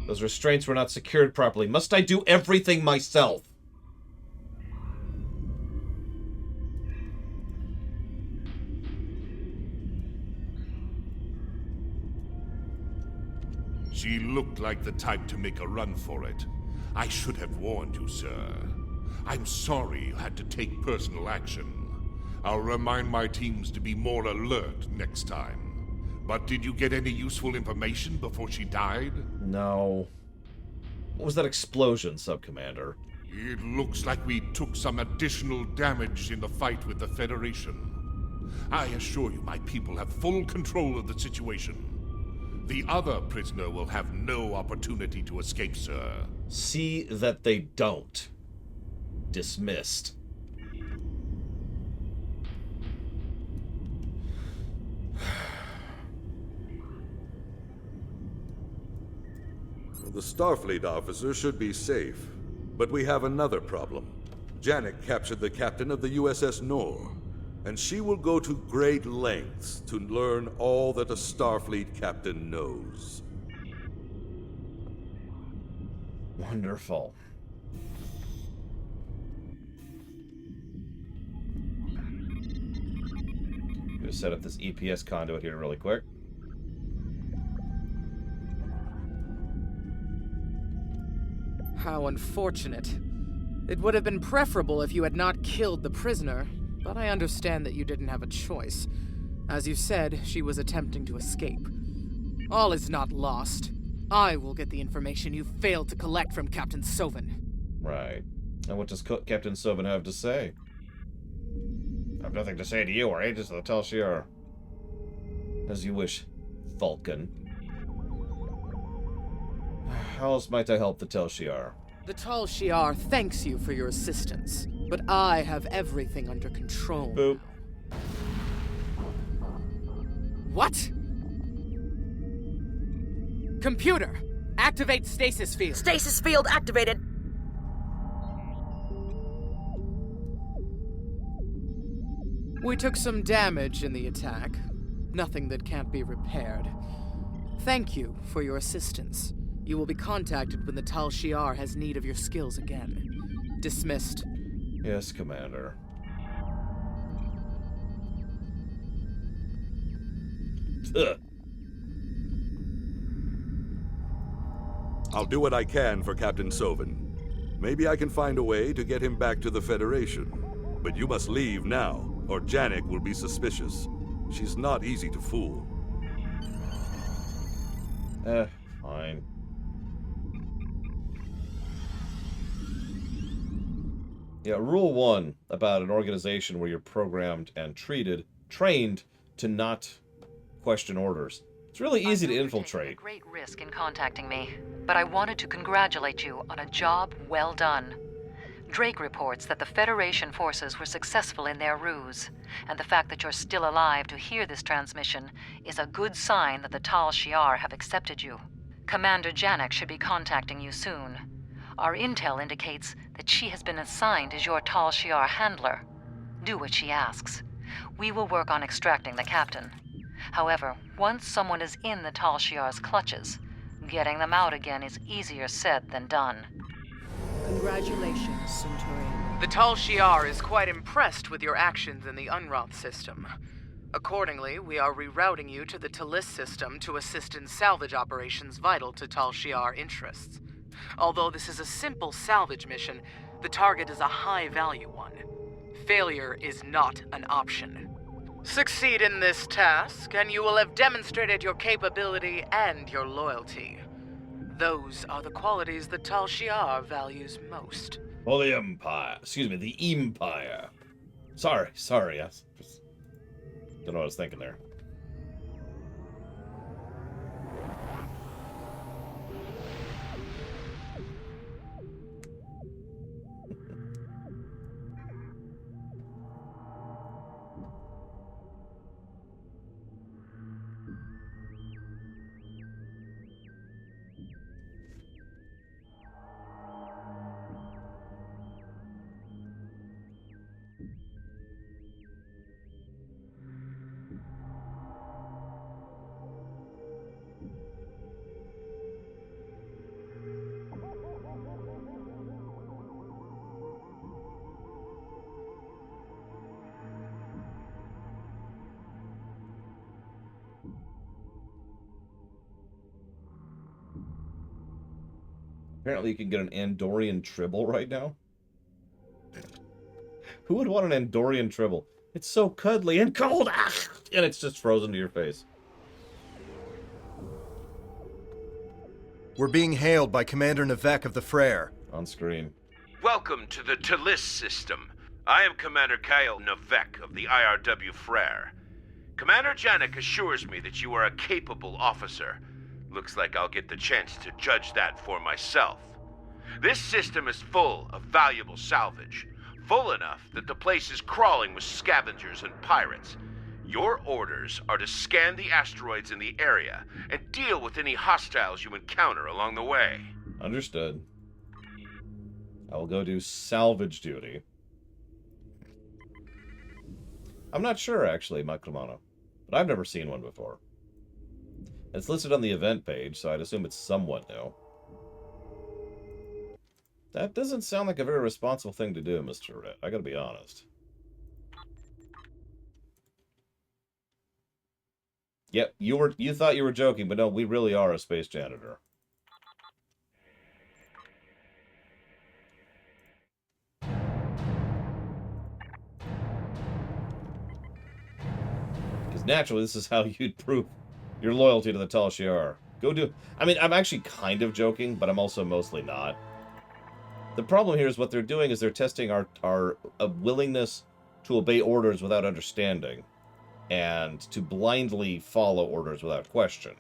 Those restraints were not secured properly. Must I do everything myself?
She looked like the type to make a run for it. I should have warned you, sir. I'm sorry you had to take personal action. I'll remind my teams to be more alert next time. But did you get any useful information before she died?
No. What was that explosion, Sub-Commander?
It looks like we took some additional damage in the fight with the Federation. I assure you my people have full control of the situation. The other prisoner will have no opportunity to escape, sir.
See that they don't. Dismissed.
The Starfleet officer should be safe, but we have another problem. Janek captured the captain of the USS Nor, and she will go to great lengths to learn all that a Starfleet captain knows.
Wonderful. Gonna set up this EPS conduit here really quick.
How unfortunate.
It would have been preferable if you had not killed the prisoner, but I understand that you didn't have a choice. As you said, she was attempting to escape. All is not lost. I will get the information you failed to collect from Captain Soven.
Right. And what does Captain Soven have to say? I have nothing to say to you. We're agents of the Tal Shiar. As you wish, Falcon. How else might I help the Tal Shiar?
The Tal Shiar thanks you for your assistance, but I have everything under control.
Boop.
What? Computer, activate stasis field.
Stasis field activated.
We took some damage in the attack. Nothing that can't be repaired. Thank you for your assistance. You will be contacted when the Tal Shiar has need of your skills again. Dismissed.
Yes, Commander. Ugh.
I'll do what I can for Captain Soven. Maybe I can find a way to get him back to the Federation. But you must leave now, or Janek will be suspicious. She's not easy to fool.
Fine. Yeah, Rule 1 about an organization where you're programmed and trained to not question orders. It's really easy to infiltrate.
Great risk in contacting me, but I wanted to congratulate you on a job well done. Drake reports that the Federation forces were successful in their ruse, and the fact that you're still alive to hear this transmission is a good sign that the Tal Shiar have accepted you. Commander Janek should be contacting you soon. Our intel indicates that she has been assigned as your Tal Shiar handler. Do what she asks. We will work on extracting the captain. However, once someone is in the Tal Shiar's clutches, getting them out again is easier said than done.
Congratulations, Centurion.
The Tal Shiar is quite impressed with your actions in the Unroth system. Accordingly, we are rerouting you to the Talis system to assist in salvage operations vital to Tal Shiar interests. Although this is a simple salvage mission, the target is a high-value one. Failure is not an option. Succeed in this task, and you will have demonstrated your capability and your loyalty. Those are the qualities that Tal Shiar values most.
Oh, the Empire. Excuse me, the Empire. Sorry. I just don't know what I was thinking there. Apparently you can get an Andorian Tribble right now. Who would want an Andorian Tribble? It's so cuddly and cold, and it's just frozen to your face.
We're being hailed by Commander Navek of the Frere.
On screen.
Welcome to the Talis system. I am Commander Kyle Navek of the IRW Frere. Commander Janek assures me that you are a capable officer. Looks like I'll get the chance to judge that for myself. This system is full of valuable salvage. Full enough that the place is crawling with scavengers and pirates. Your orders are to scan the asteroids in the area and deal with any hostiles you encounter along the way.
Understood. I will go do salvage duty. I'm not sure, actually, Macromano, but I've never seen one before. It's listed on the event page, so I'd assume it's somewhat new. That doesn't sound like a very responsible thing to do, Mr. Red. I gotta be honest. Yep, you thought you were joking, but no, we really are a space janitor. Because naturally, this is how you'd prove your loyalty to the Tal Shiar. Go do... I mean, I'm actually kind of joking, but I'm also mostly not. The problem here is what they're doing is they're testing our willingness to obey orders without understanding, and to blindly follow orders without question.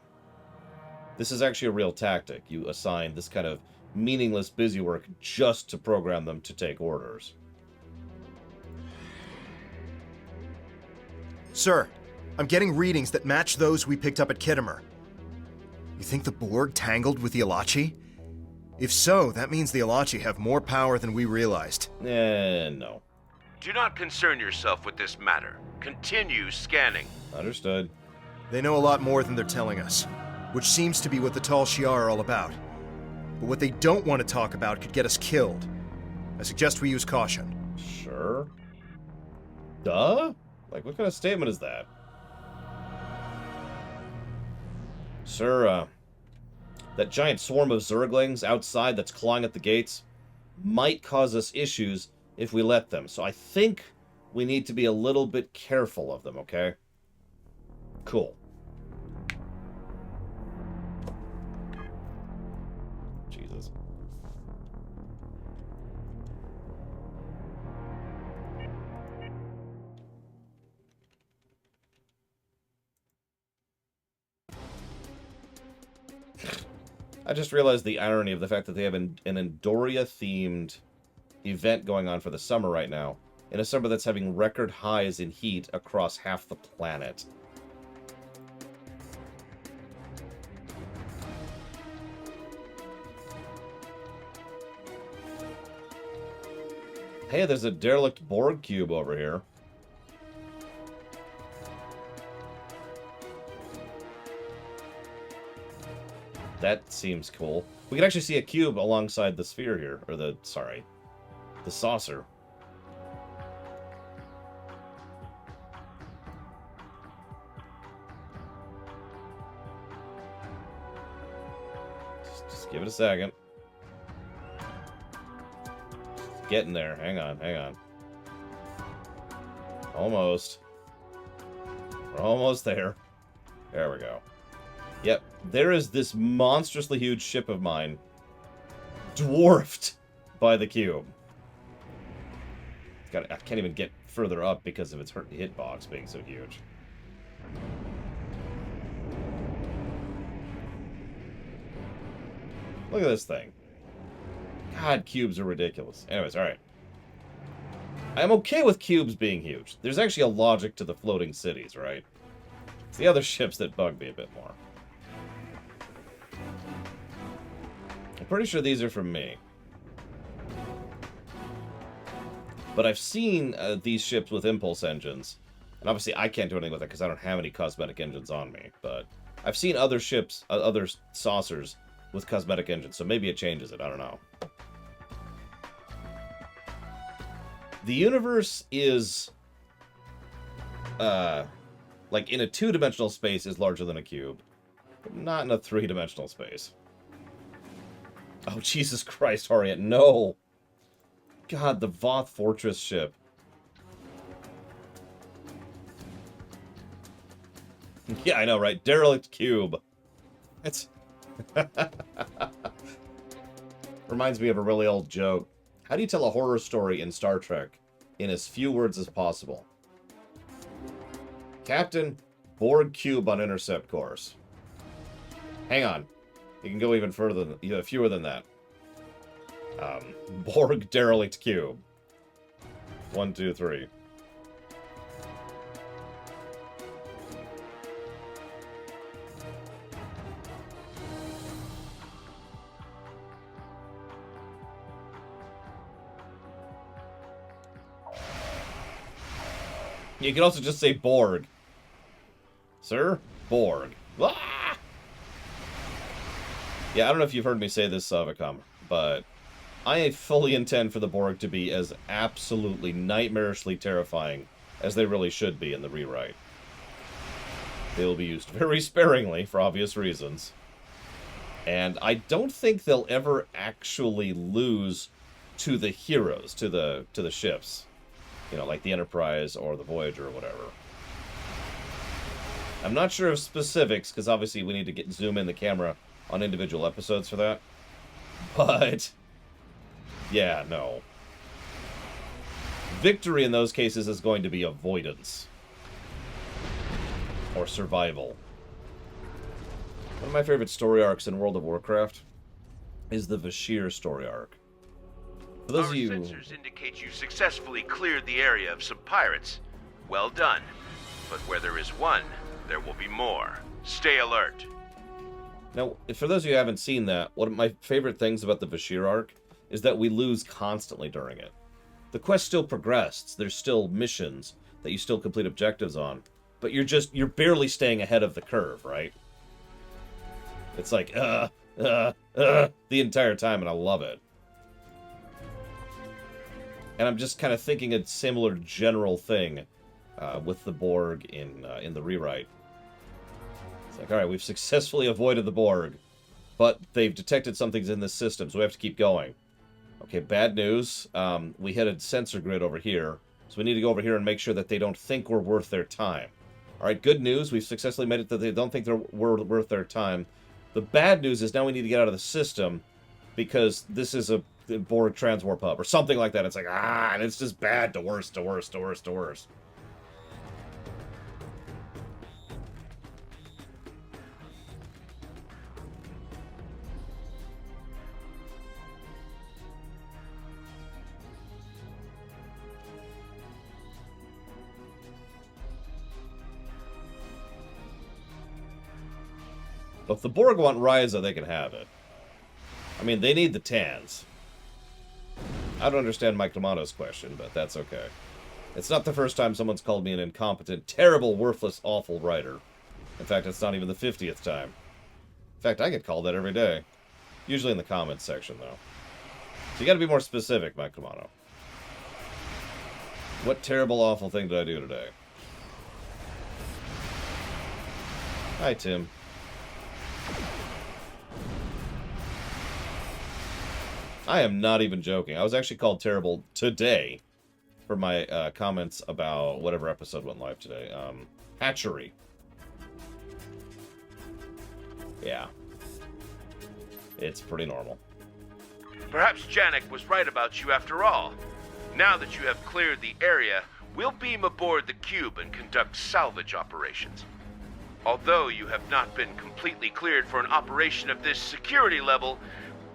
This is actually a real tactic. You assign this kind of meaningless busywork just to program them to take orders.
Sir, I'm getting readings that match those we picked up at Kittimer. You think the Borg tangled with the Alachi? If so, that means the Alachi have more power than we realized.
No.
Do not concern yourself with this matter. Continue scanning.
Understood.
They know a lot more than they're telling us, which seems to be what the Tal Shiar are all about. But what they don't want to talk about could get us killed. I suggest we use caution.
Sure. Duh? Like, what kind of statement is that? Sir, that giant swarm of Zerglings outside that's clawing at the gates might cause us issues if we let them. So I think we need to be a little bit careful of them, okay? Cool. Jesus. I just realized the irony of the fact that they have an Andoria-themed event going on for the summer right now, in a summer that's having record highs in heat across half the planet. Hey, there's a derelict Borg cube over here. That seems cool. We can actually see a cube alongside the sphere here, or the saucer. Just give it a second. It's getting there. Hang on. Almost. We're almost there. There we go. Yep, there is this monstrously huge ship of mine, dwarfed by the cube. I can't even get further up because of its hitbox being so huge. Look at this thing. God, cubes are ridiculous. Anyways, alright. I'm okay with cubes being huge. There's actually a logic to the floating cities, right? It's the other ships that bug me a bit more. I'm pretty sure these are from me. But I've seen these ships with impulse engines. And obviously I can't do anything with it because I don't have any cosmetic engines on me. But I've seen other ships, other saucers with cosmetic engines. So maybe it changes it. I don't know. The universe is... like in a two-dimensional space is larger than a cube. But not in a three-dimensional space. Oh, Jesus Christ, Harriet, no! God, the Voth Fortress ship. Yeah, I know, right? Derelict cube. It's... Reminds me of a really old joke. How do you tell a horror story in Star Trek in as few words as possible? Captain, Borg cube on intercept course. Hang on. You can go even further than, fewer than that. Borg derelict cube. 1, 2, 3. You can also just say Borg. Sir? Borg. Ah! Yeah, I don't know if you've heard me say this, Savicom, but I fully intend for the Borg to be as absolutely nightmarishly terrifying as they really should be in the rewrite. They will be used very sparingly, for obvious reasons. And I don't think they'll ever actually lose to the heroes, to the ships. You know, like the Enterprise or the Voyager or whatever. I'm not sure of specifics, because obviously we need to zoom in the camera on individual episodes for that. But, yeah, no. Victory in those cases is going to be avoidance. Or survival. One of my favorite story arcs in World of Warcraft is the Vashir story arc. For those
Our
of you...
sensors indicate you successfully cleared the area of some pirates. Well done. But where there is one, there will be more. Stay alert.
Now, for those of you who haven't seen that, one of my favorite things about the Vashir arc is that we lose constantly during it. The quest still progressed. There's still missions that you still complete objectives on. But you're barely staying ahead of the curve, right? It's like, the entire time, and I love it. And I'm just kind of thinking a similar general thing with the Borg in the rewrite. It's like, alright, we've successfully avoided the Borg, but they've detected something's in this system, so we have to keep going. Okay, bad news. We hit a sensor grid over here, so we need to go over here and make sure that they don't think we're worth their time. Alright, good news. We've successfully made it that they don't think we're worth their time. The bad news is now we need to get out of the system because this is a Borg transwarp hub or something like that. It's like, and it's just bad to worse, to worse, to worse, to worse. But if the Borg want Ryza, they can have it. I mean, they need the Tans. I don't understand Mike D'Amato's question, but that's okay. It's not the first time someone's called me an incompetent, terrible, worthless, awful writer. In fact, it's not even the 50th time. In fact, I get called that every day. Usually in the comments section, though. So you gotta be more specific, Mike D'Amato. What terrible, awful thing did I do today? Hi, Tim. I am not even joking. I was actually called terrible today for my comments about whatever episode went live today. Hatchery. Yeah. It's pretty normal.
Perhaps Janek was right about you after all. Now that you have cleared the area, we'll beam aboard the cube and conduct salvage operations. Although you have not been completely cleared for an operation of this security level,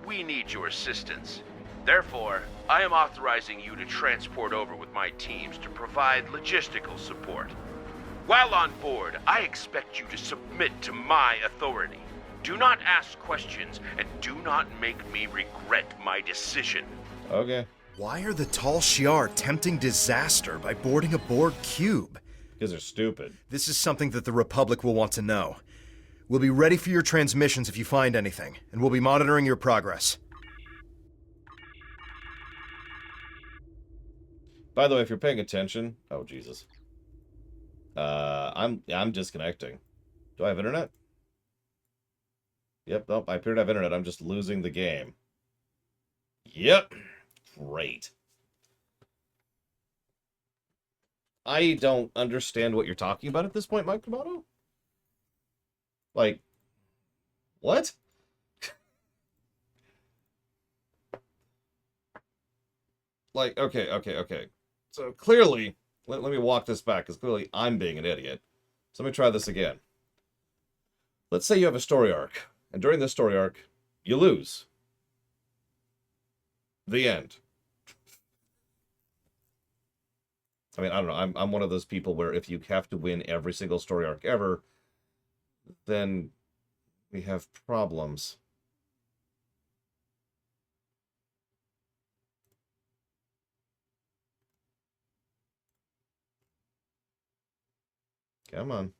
we need your assistance. Therefore, I am authorizing you to transport over with my teams to provide logistical support. While on board, I expect you to submit to my authority. Do not ask questions, and do not make me regret my decision.
Okay.
Why are the Tal Shiar tempting disaster by boarding a Borg cube?
Because they're stupid.
This is something that the Republic will want to know. We'll be ready for your transmissions if you find anything, and we'll be monitoring your progress.
By the way, if you're paying attention... Oh, Jesus. I'm disconnecting. Do I have internet? Yep, nope, I appear to have internet. I'm just losing the game. Yep. Great. I don't understand what you're talking about at this point, Mike D'Amato. Like, what? Like, okay. So clearly, let me walk this back, because clearly I'm being an idiot. So let me try this again. Let's say you have a story arc, and during this story arc, you lose. The end. I mean, I don't know. I'm one of those people where if you have to win every single story arc ever, then we have problems. Come on.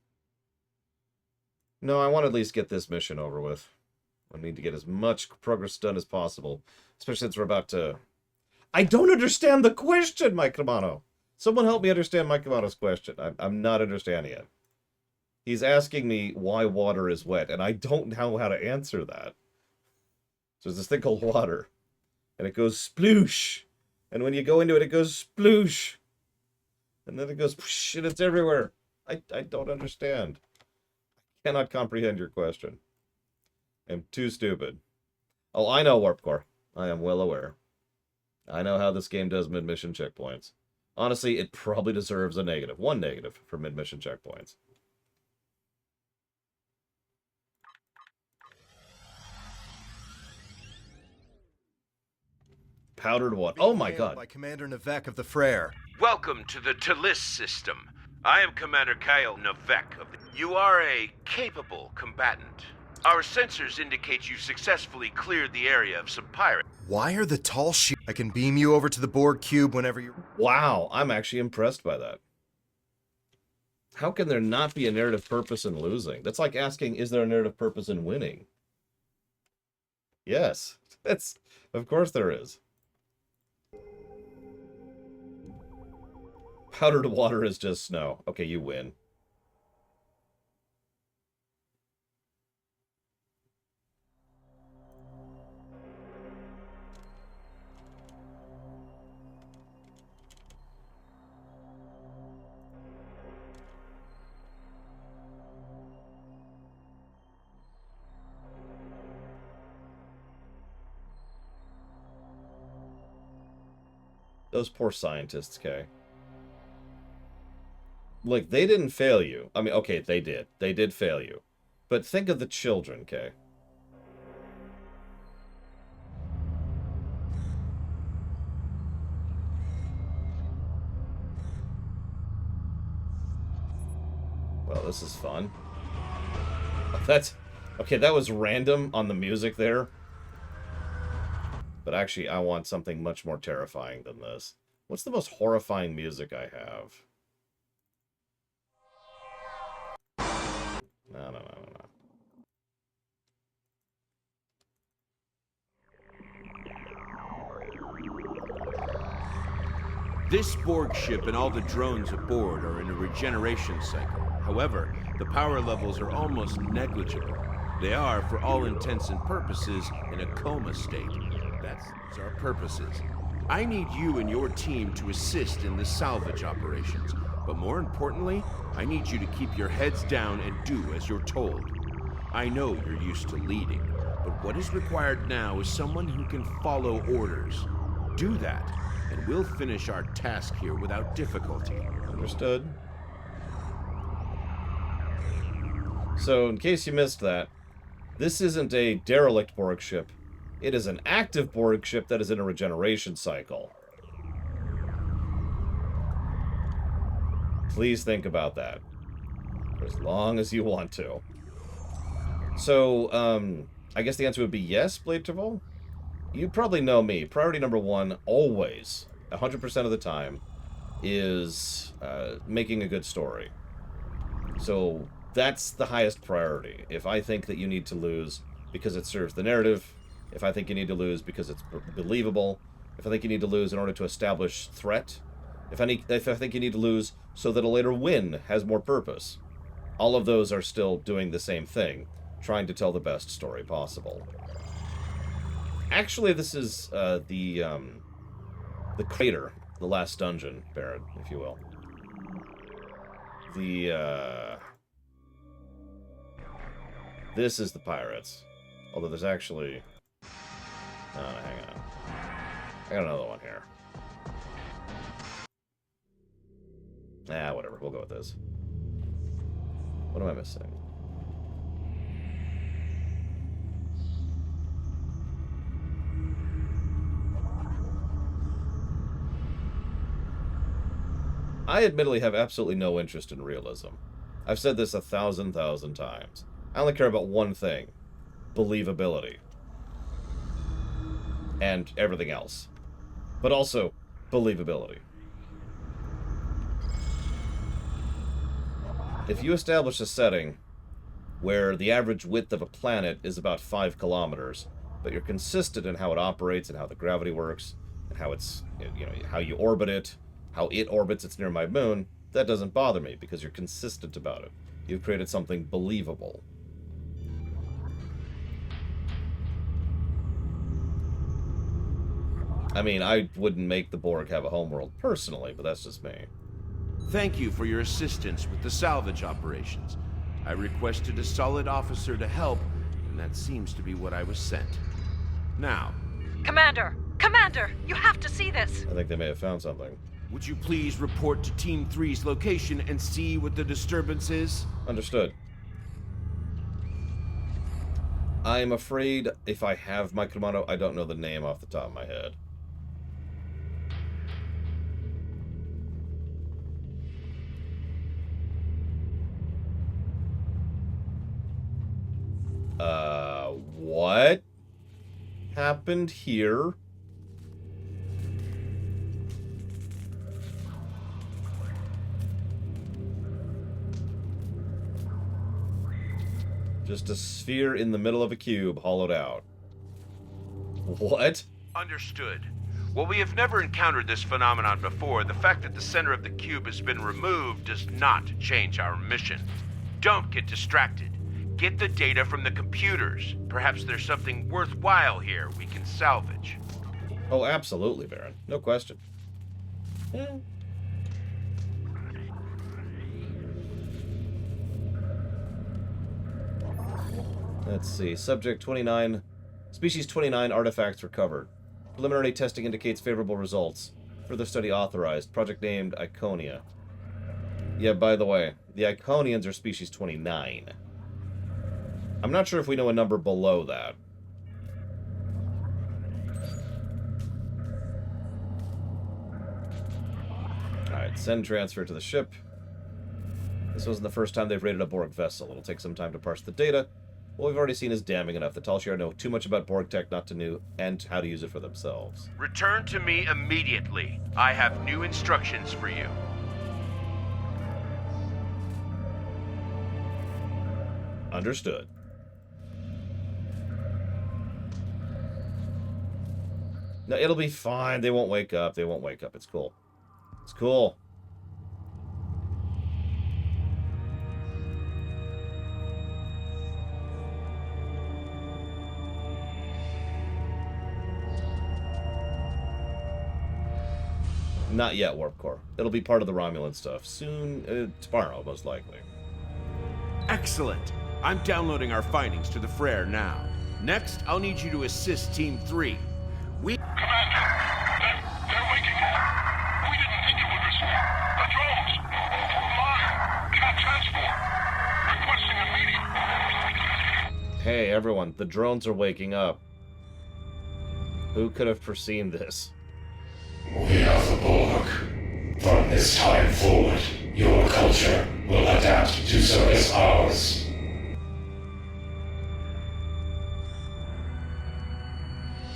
No, I want to at least get this mission over with. I need to get as much progress done as possible. Especially since we're about to... I don't understand the question, Mike D'Amato. Someone help me understand Mike D'Amato's question. I'm not understanding it. He's asking me why water is wet, and I don't know how to answer that. So there's this thing called water. And it goes sploosh. And when you go into it, it goes sploosh. And then it goes whoosh, and it's everywhere. I don't understand. cannot comprehend your question. I'm too stupid. Oh, I know, Warp Core. I am well aware. I know how this game does mid-mission checkpoints. Honestly, it probably deserves a negative. 1 negative for mid-mission checkpoints. Powdered water. Oh my god.
By Commander Navek of the Frere.
Welcome to the Talis system. I am Commander Kyle Navek of the... You are a capable combatant. Our sensors indicate you successfully cleared the area of some pirates.
Why are the Tall Shiar? I can beam you over to the Borg cube whenever you...
Wow, I'm actually impressed by that. How can there not be a narrative purpose in losing? That's like asking, is there a narrative purpose in winning? Yes, that's... Of course there is. Powdered water is just snow. Okay, you win. Those poor scientists, Kay. Like, they didn't fail you. I mean, okay, they did. They did fail you. But think of the children, Kay. Well, this is fun. That's... Okay, that was random on the music there. But actually, I want something much more terrifying than this. What's the most horrifying music I have? No.
This Borg ship and all the drones aboard are in a regeneration cycle. However, the power levels are almost negligible. They are, for all intents and purposes, in a coma state. That's our purposes. I need you and your team to assist in the salvage operations. But more importantly, I need you to keep your heads down and do as you're told. I know you're used to leading, but what is required now is someone who can follow orders. Do that, and we'll finish our task here without difficulty.
Understood. So, in case you missed that, this isn't a derelict Borg ship. It is an active Borg ship that is in a regeneration cycle. Please think about that. For as long as you want to. So, I guess the answer would be yes, Blade Travol? You probably know me. Priority number 1, always, 100% of the time, is making a good story. So, that's the highest priority. If I think that you need to lose because it serves the narrative, if I think you need to lose because it's believable, if I think you need to lose in order to establish threat, if I think you need to lose so that a later win has more purpose, all of those are still doing the same thing, trying to tell the best story possible. Actually, this is the crater, the last dungeon, Barrett, if you will. This is the pirates. Although there's actually... Oh, hang on. I got another one here. Nah, whatever. We'll go with this. What am I missing? I admittedly have absolutely no interest in realism. I've said this 1,000 times. I only care about one thing. Believability. And everything else. But also, believability. If you establish a setting where the average width of a planet is about 5 kilometers, but you're consistent in how it operates and how the gravity works, and how it's, how you orbit it, how it orbits its nearby moon, that doesn't bother me because you're consistent about it. You've created something believable. I mean, I wouldn't make the Borg have a homeworld personally, but that's just me.
Thank you for your assistance with the salvage operations.
I requested a solid officer to help, and that seems to be what I was sent. Now...
Commander! Commander! You have to see this!
I think they may have found something.
Would you please report to Team 3's location and see what the disturbance is?
Understood. I'm afraid if I have my commando, I don't know the name off the top of my head. What happened here? Just a sphere in the middle of a cube, hollowed out. What?
Understood. While we have never encountered this phenomenon before, the fact that the center of the cube has been removed does not change our mission. Don't get distracted. Get the data from the computers. Perhaps there's something worthwhile here we can salvage.
Oh, absolutely, Baron. No question. Let's see. Subject 29. Species 29 artifacts recovered. Preliminary testing indicates favorable results. Further study authorized. Project named Iconia. Yeah, by the way, the Iconians are species 29. I'm not sure if we know a number below that. Alright, send transfer to the ship. This wasn't the first time they've raided a Borg vessel. It'll take some time to parse the data. What we've already seen is damning enough. The Tal Shiar know too much about Borg tech not to know and how to use it for themselves.
Return to me immediately. I have new instructions for you.
Understood. No, it'll be fine. They won't wake up. They won't wake up. It's cool. It's cool. Not yet, Warp Core. It'll be part of the Romulan stuff. Soon, tomorrow, most likely.
Excellent. I'm downloading our findings to the Frere now. Next, I'll need you to assist Team 3. We...
Commander, they're waking up. We didn't think you would respond. The drones! Fire! Cat transport! Requesting immediate...
Hey, everyone. The drones are waking up. Who could have foreseen this?
We are the Borg. From this time forward, your culture will adapt to service ours.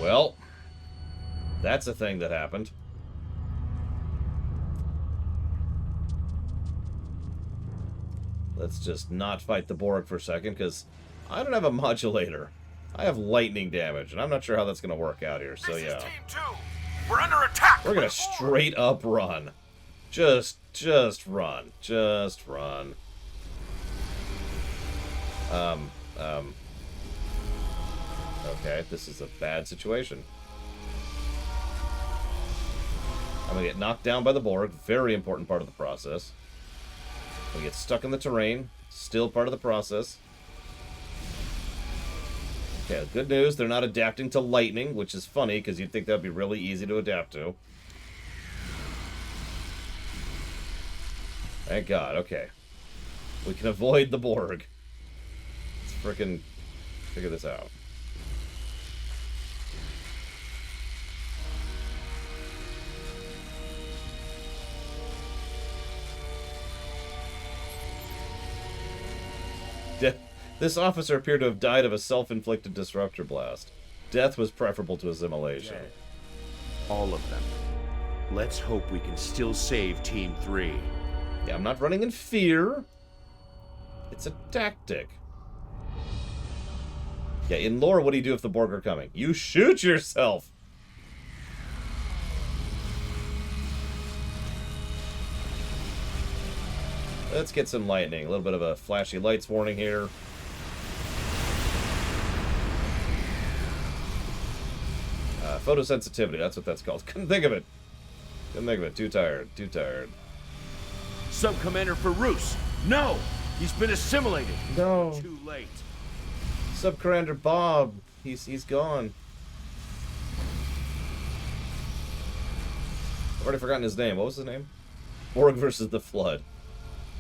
Well, that's a thing that happened. Let's just not fight the Borg for a second, because I don't have a modulator. I have lightning damage, and I'm not sure how that's going to work out here, so yeah.
Team 2. We're under attack!
We're going to straight up run. Just run. Just run. Okay, this is a bad situation. I'm gonna get knocked down by the Borg, very important part of the process. I'm gonna get stuck in the terrain, still part of the process. Okay, good news, they're not adapting to lightning, which is funny, because you'd think that would be really easy to adapt to. Thank God, okay. We can avoid the Borg. Let's frickin' figure this out. This officer appeared to have died of a self-inflicted disruptor blast. Death was preferable to assimilation.
All of them. Let's hope we can still save Team 3.
Yeah, I'm not running in fear. It's a tactic. Yeah, in lore, what do you do if the Borg are coming? You shoot yourself! Let's get some lightning. A little bit of a flashy lights warning here. Photosensitivity, that's what that's called. Couldn't think of it. Couldn't think of it. Too tired. Too tired.
Sub-Commander Farouz, no!
He's been assimilated.
No.
Too late.
Sub-Commander Bob. He's gone. I've already forgotten his name. What was his name? Borg versus the Flood.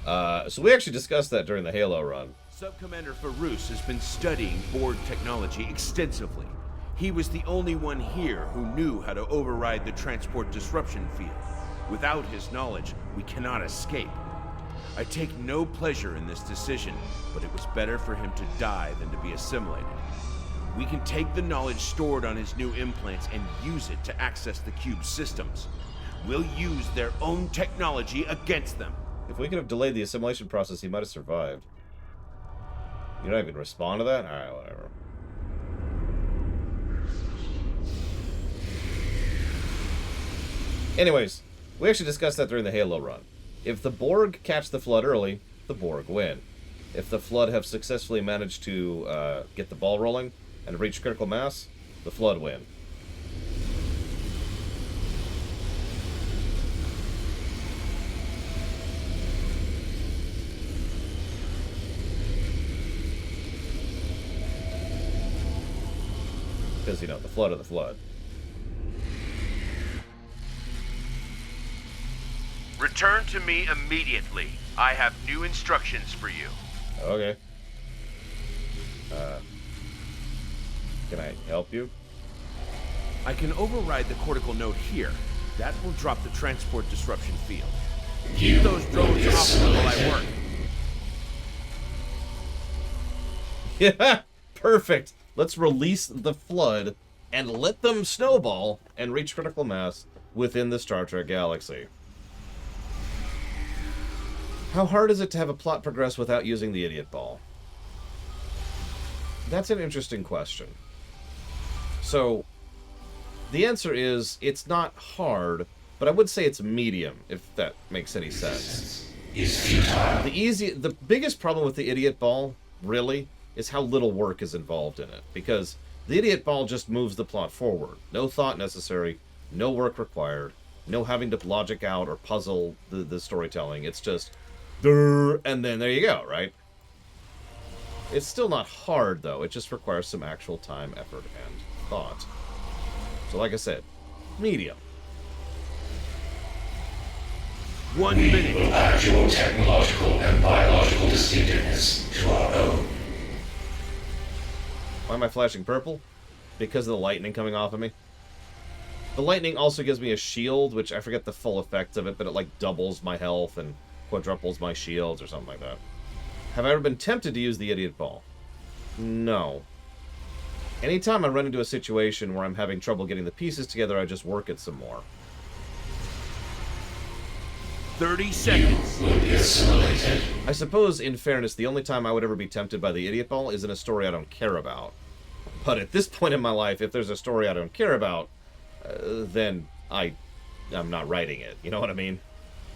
So we actually discussed that during the Halo run.
Sub-Commander Farouz has been studying Borg technology extensively. He was the only one here who knew how to override the transport disruption field. Without his knowledge, we cannot escape. I take no pleasure in this decision, but it was better for him to die than to be assimilated. We can take the knowledge stored on his new implants and use it to access the cube's systems. We'll use their own technology against them.
If we could have delayed the assimilation process, he might have survived. You don't even respond to that? Alright, whatever. Anyways, we actually discussed that during the Halo run. If the Borg catch the Flood early, the Borg win. If the Flood have successfully managed to get the ball rolling and reach critical mass, the Flood win. Because, you know, the Flood of the Flood.
Return to me immediately. I have new instructions for you.
Okay. Can I help you?
I can override the cortical node here. That will drop the transport disruption field. Keep those drones off while I work.
Yeah, perfect. Let's release the Flood and let them snowball and reach critical mass within the Star Trek galaxy. How hard is it to have a plot progress without using the idiot ball? That's an interesting question. So, the answer is, it's not hard, but I would say it's medium, if that makes any sense. The biggest problem with the idiot ball, really, is how little work is involved in it. Because the idiot ball just moves the plot forward. No thought necessary, no work required, no having to logic out or puzzle the storytelling. It's just, and then there you go, right? It's still not hard, though. It just requires some actual time, effort, and thought. So like I said, medium.
1 minute.
We will add your technological and biological distinctiveness to our own.
Why am I flashing purple? Because of the lightning coming off of me. The lightning also gives me a shield, which I forget the full effect of it, but it like doubles my health and quadruples my shields or something like that. Have I ever been tempted to use the idiot ball? No. Anytime I run into a situation where I'm having trouble getting the pieces together, I just work it some more.
30 seconds.
You will be assimilated.
I suppose, in fairness, the only time I would ever be tempted by the idiot ball is in a story I don't care about. But at this point in my life, if there's a story I don't care about, then I'm not writing it. You know what I mean?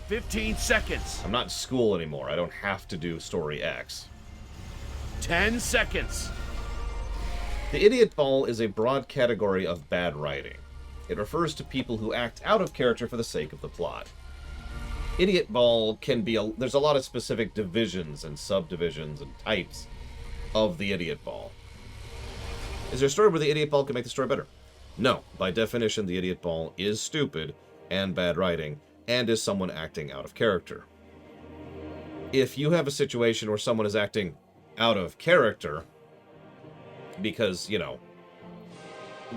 15 seconds.
I'm not in school anymore. I don't have to do story X.
10 seconds.
The idiot ball is a broad category of bad writing. It refers to people who act out of character for the sake of the plot. Idiot ball can be there's a lot of specific divisions and subdivisions and types of the idiot ball. Is there a story where the idiot ball can make the story better? No. By definition, the idiot ball is stupid and bad writing, and is someone acting out of character. If you have a situation where someone is acting out of character because, you know,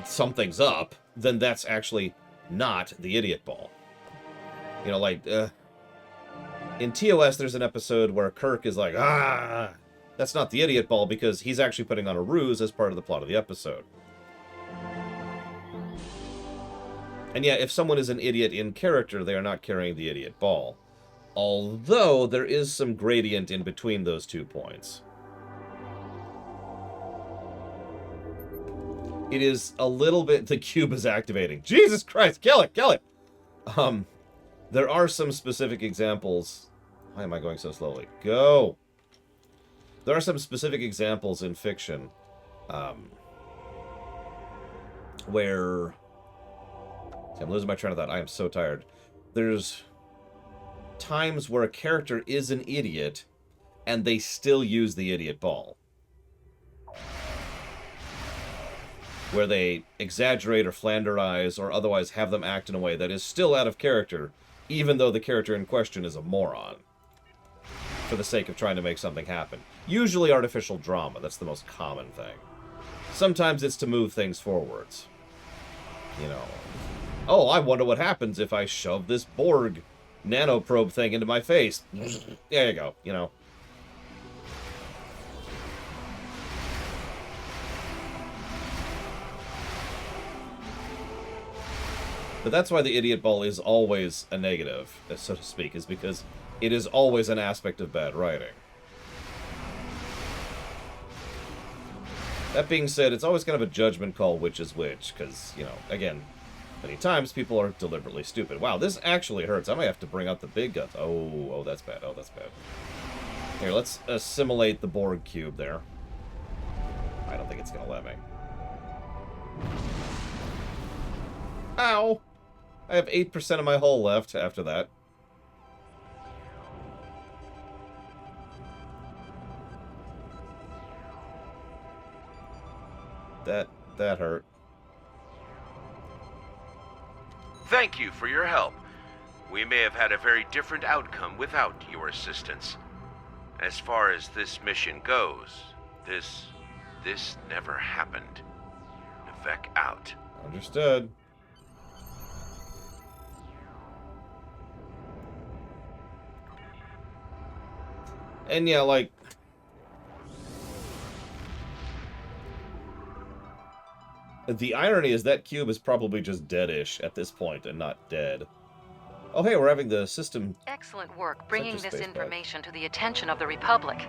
something's up, then that's actually not the idiot ball. You know, like, in TOS, there's an episode where Kirk is like, that's not the idiot ball because he's actually putting on a ruse as part of the plot of the episode. And yeah, if someone is an idiot in character, they are not carrying the idiot ball. Although, there is some gradient in between those 2 points. It is a little bit... The cube is activating. Jesus Christ, kill it, kill it! There are some specific examples... Why am I going so slowly? Go! There are some specific examples in fiction, where... See, I'm losing my train of thought. I am so tired. There's times where a character is an idiot, and they still use the idiot ball. Where they exaggerate or flanderize or otherwise have them act in a way that is still out of character, even though the character in question is a moron. For the sake of trying to make something happen. Usually artificial drama, that's the most common thing. Sometimes it's to move things forwards. You know, oh, I wonder what happens if I shove this Borg nanoprobe thing into my face. There you go, you know. But that's why the idiot ball is always a negative, so to speak, is because it is always an aspect of bad writing. That being said, it's always kind of a judgment call which is which, because, you know, again, many times people are deliberately stupid. Wow, this actually hurts. I might have to bring out the big guns. Oh, that's bad. Oh, that's bad. Here, let's assimilate the Borg cube there. I don't think it's going to let me. Ow! I have 8% of my hull left after that. That hurt.
Thank you for your help. We may have had a very different outcome without your assistance. As far as this mission goes, this never happened. Navek out.
Understood. And yeah, like... the irony is that cube is probably just dead-ish at this point and not dead. Oh, hey, we're having the system...
Excellent work bringing this
space
information to the attention of the Republic.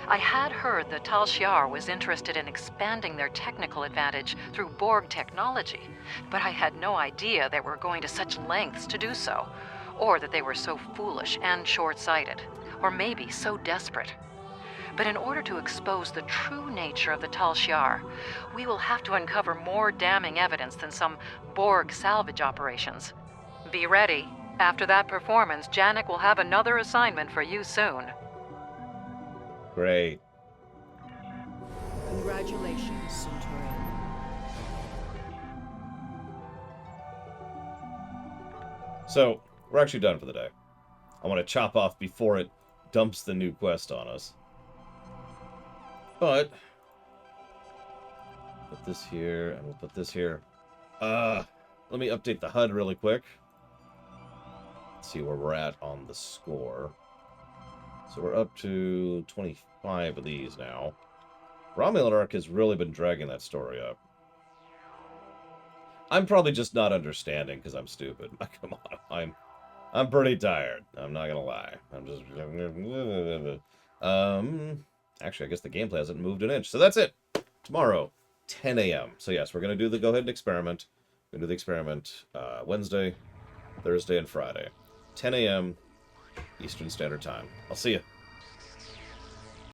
I had heard that Tal Shiar was interested in expanding their technical advantage through Borg technology, but I had no idea they were going to such lengths to do so, or that they were so foolish and short-sighted, or maybe so desperate. But in order to expose the true nature of the Tal Shiar, we will have to uncover more damning evidence than some Borg salvage operations. Be ready. After that performance, Janek will have another assignment for you soon.
Great.
Congratulations, Centurion.
So, we're actually done for the day. I want to chop off before it dumps the new quest on us. But put this here, and we'll put this here. Let me update the HUD really quick. Let's see where we're at on the score. So we're up to 25 of these now. Romulan Arc has really been dragging that story up. I'm probably just not understanding because I'm stupid. Come on, I'm pretty tired. I'm not gonna lie. I'm just actually, I guess the gameplay hasn't moved an inch. So that's it. Tomorrow, 10 a.m. So yes, we're going to do the go ahead and experiment. We're going to do the experiment Wednesday, Thursday, and Friday. 10 a.m. Eastern Standard Time. I'll see you.